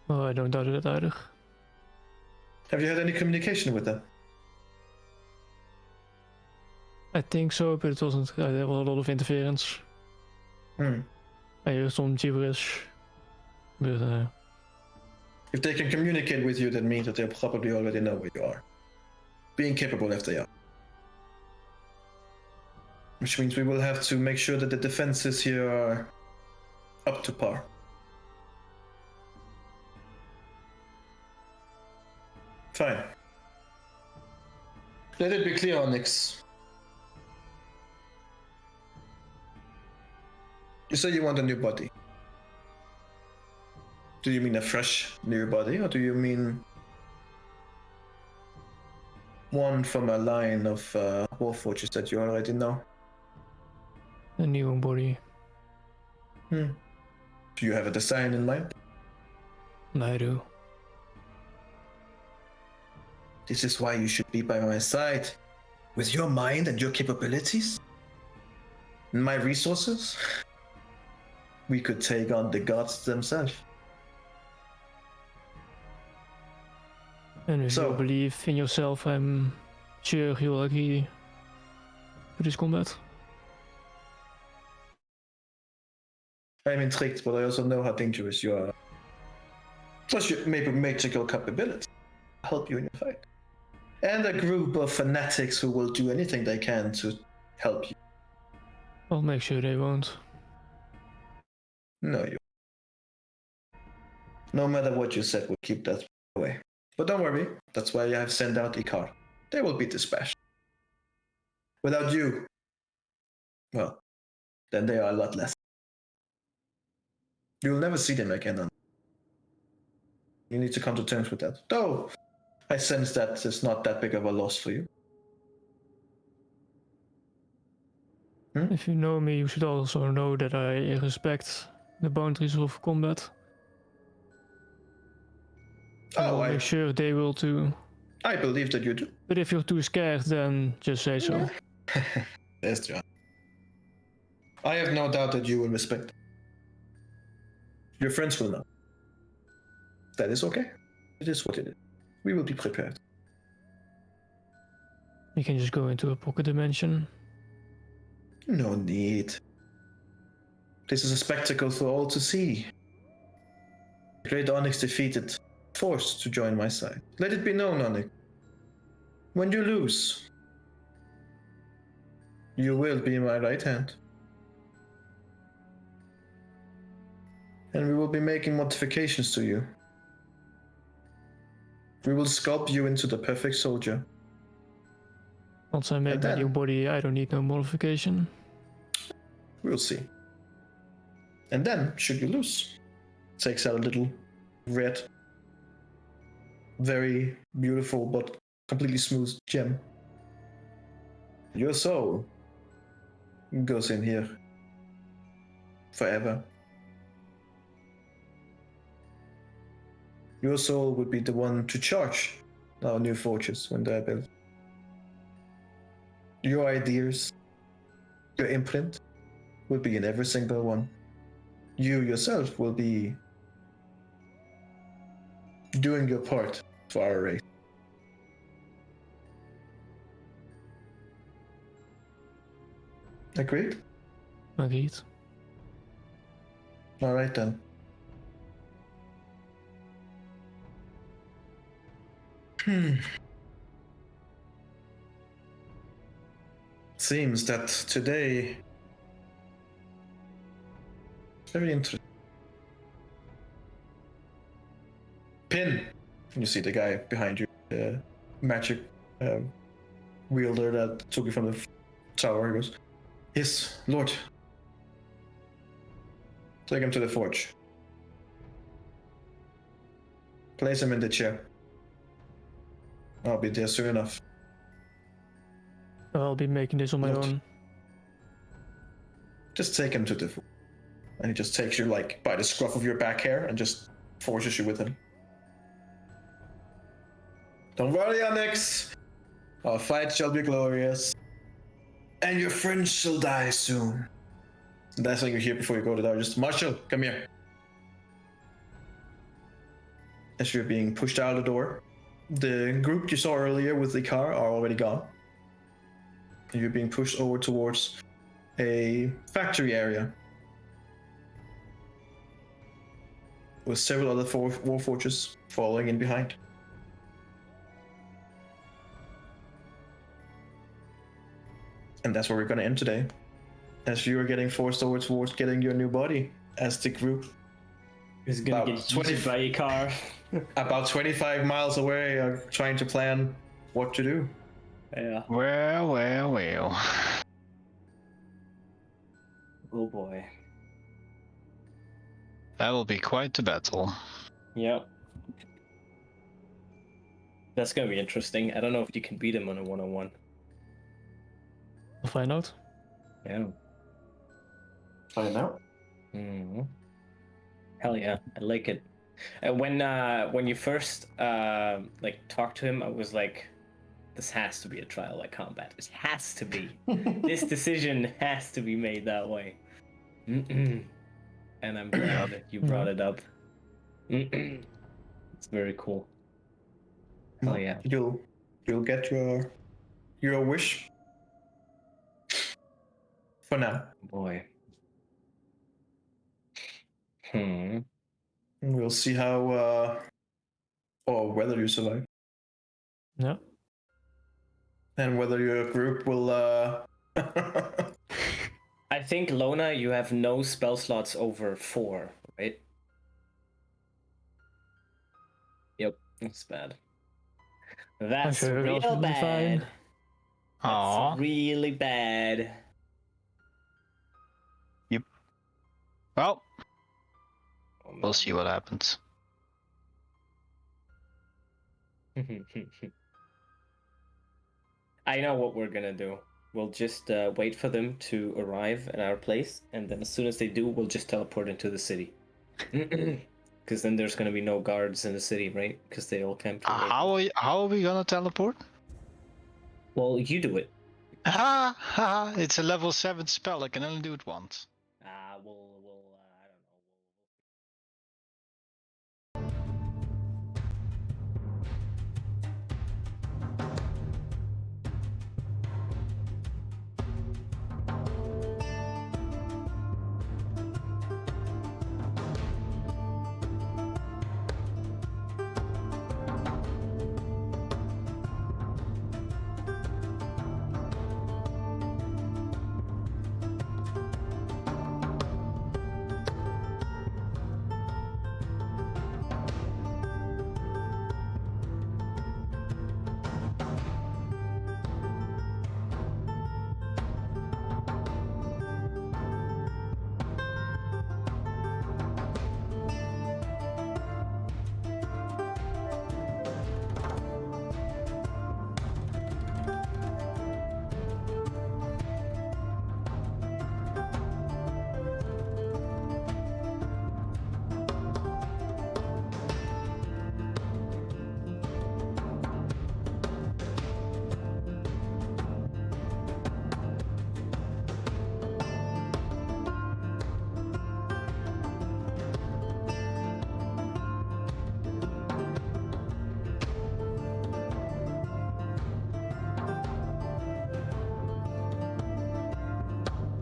Well, I don't doubt it either. Have you had any communication with them? I think so, but it wasn't. There was a lot of interference. I heard some gibberish. But if they can communicate with you, that means that they probably already know where you are. Being capable if they are. Which means we will have to make sure that the defenses here are up to par. Fine. Let it be clear, Onyx. You say you want a new body. Do you mean a fresh new body, or do you mean one from a line of warforges that you already know? a new body. Do you have a design in mind? I do. This is why you should be by my side. With your mind and your capabilities, and my resources, we could take on the gods themselves. And if you believe in yourself, I'm sure you'll agree to this combat. I'm intrigued, but I also know how dangerous you are. Plus, your maybe magical capability help you in your fight. And a group of fanatics who will do anything they can to help you. I'll make sure they won't. No, no matter what you said, we'll keep that away. But don't worry, that's why I have sent out Ikar. They will be dispatched. Without you, well, then they are a lot less. You'll never see them again. You need to come to terms with that. Though, I sense that it's not that big of a loss for you. If you know me, you should also know that I respect the boundaries of combat. I'll make sure they will too. I believe that you do. But if you're too scared, then just say so. That's true. I have no doubt that you will respect. Your friends will know. That is okay. It is what it is. We will be prepared. You can just go into a pocket dimension. No need. This is a spectacle for all to see. The great Onyx defeated, forced to join my side. Let it be known, Onyx. When you lose, you will be my right hand. And we will be making modifications to you. We will sculpt you into the perfect soldier. Once I make my new body, I don't need no modification. We'll see. And then, should you lose, takes out a little red, very beautiful but completely smooth gem. Your soul goes in here forever. Your soul would be the one to charge our new forges when they're built. Your ideas, your imprint, will be in every single one. You yourself will be doing your part for our race. Agreed? Agreed. All right then. Seems that today very interesting. Pin, And you see the guy behind you, the magic wielder that took you from the tower. He goes, "Yes, Lord. Take him to the forge. Place him in the chair. I'll be there soon enough." I'll be making this on my Not- own. Just take him to the forge. And he just takes you like by the scruff of your back hair and just forces you with him. "Don't worry, Onyx. Our fight shall be glorious. And your friends shall die soon." And that's what you hear before you go to the door. Just, "Marshall, come here." As you're being pushed out of the door, the group you saw earlier with the car are already gone. And you're being pushed over towards a factory area with several other warforges following in behind. And that's where we're going to end today, as you are getting forced over towards getting your new body as the group. He's gonna About get 20 eaten by a car. About 25 miles away, are trying to plan what to do. Yeah. Well. Oh boy. That will be quite the battle. Yep. That's gonna be interesting. I don't know if you can beat him on a one-on-one. We'll find out. Yeah. Find out. Mm-hmm. Hell yeah, I like it. And when you first like talked to him, I was like, this has to be a trial like combat. It has to be. This decision has to be made that way. And I'm glad that you brought it up. It's very cool. Oh yeah. You'll get your wish. For now. Boy. We'll see how or whether you survive. Yeah. And whether your group will I think Lona, you have no spell slots over 4, right? Yep, that's bad. That's sure real it'll be bad. fine. That's Aww. really bad. Well, Oh, we'll see what happens. I know what we're gonna do. We'll just wait for them to arrive at our place, and then as soon as they do, we'll just teleport into the city. Because then there's gonna be no guards in the city, right? Because they all camped. How are we gonna teleport? Well, you do it. Ha! It's a level 7 spell. I can only do it once. We'll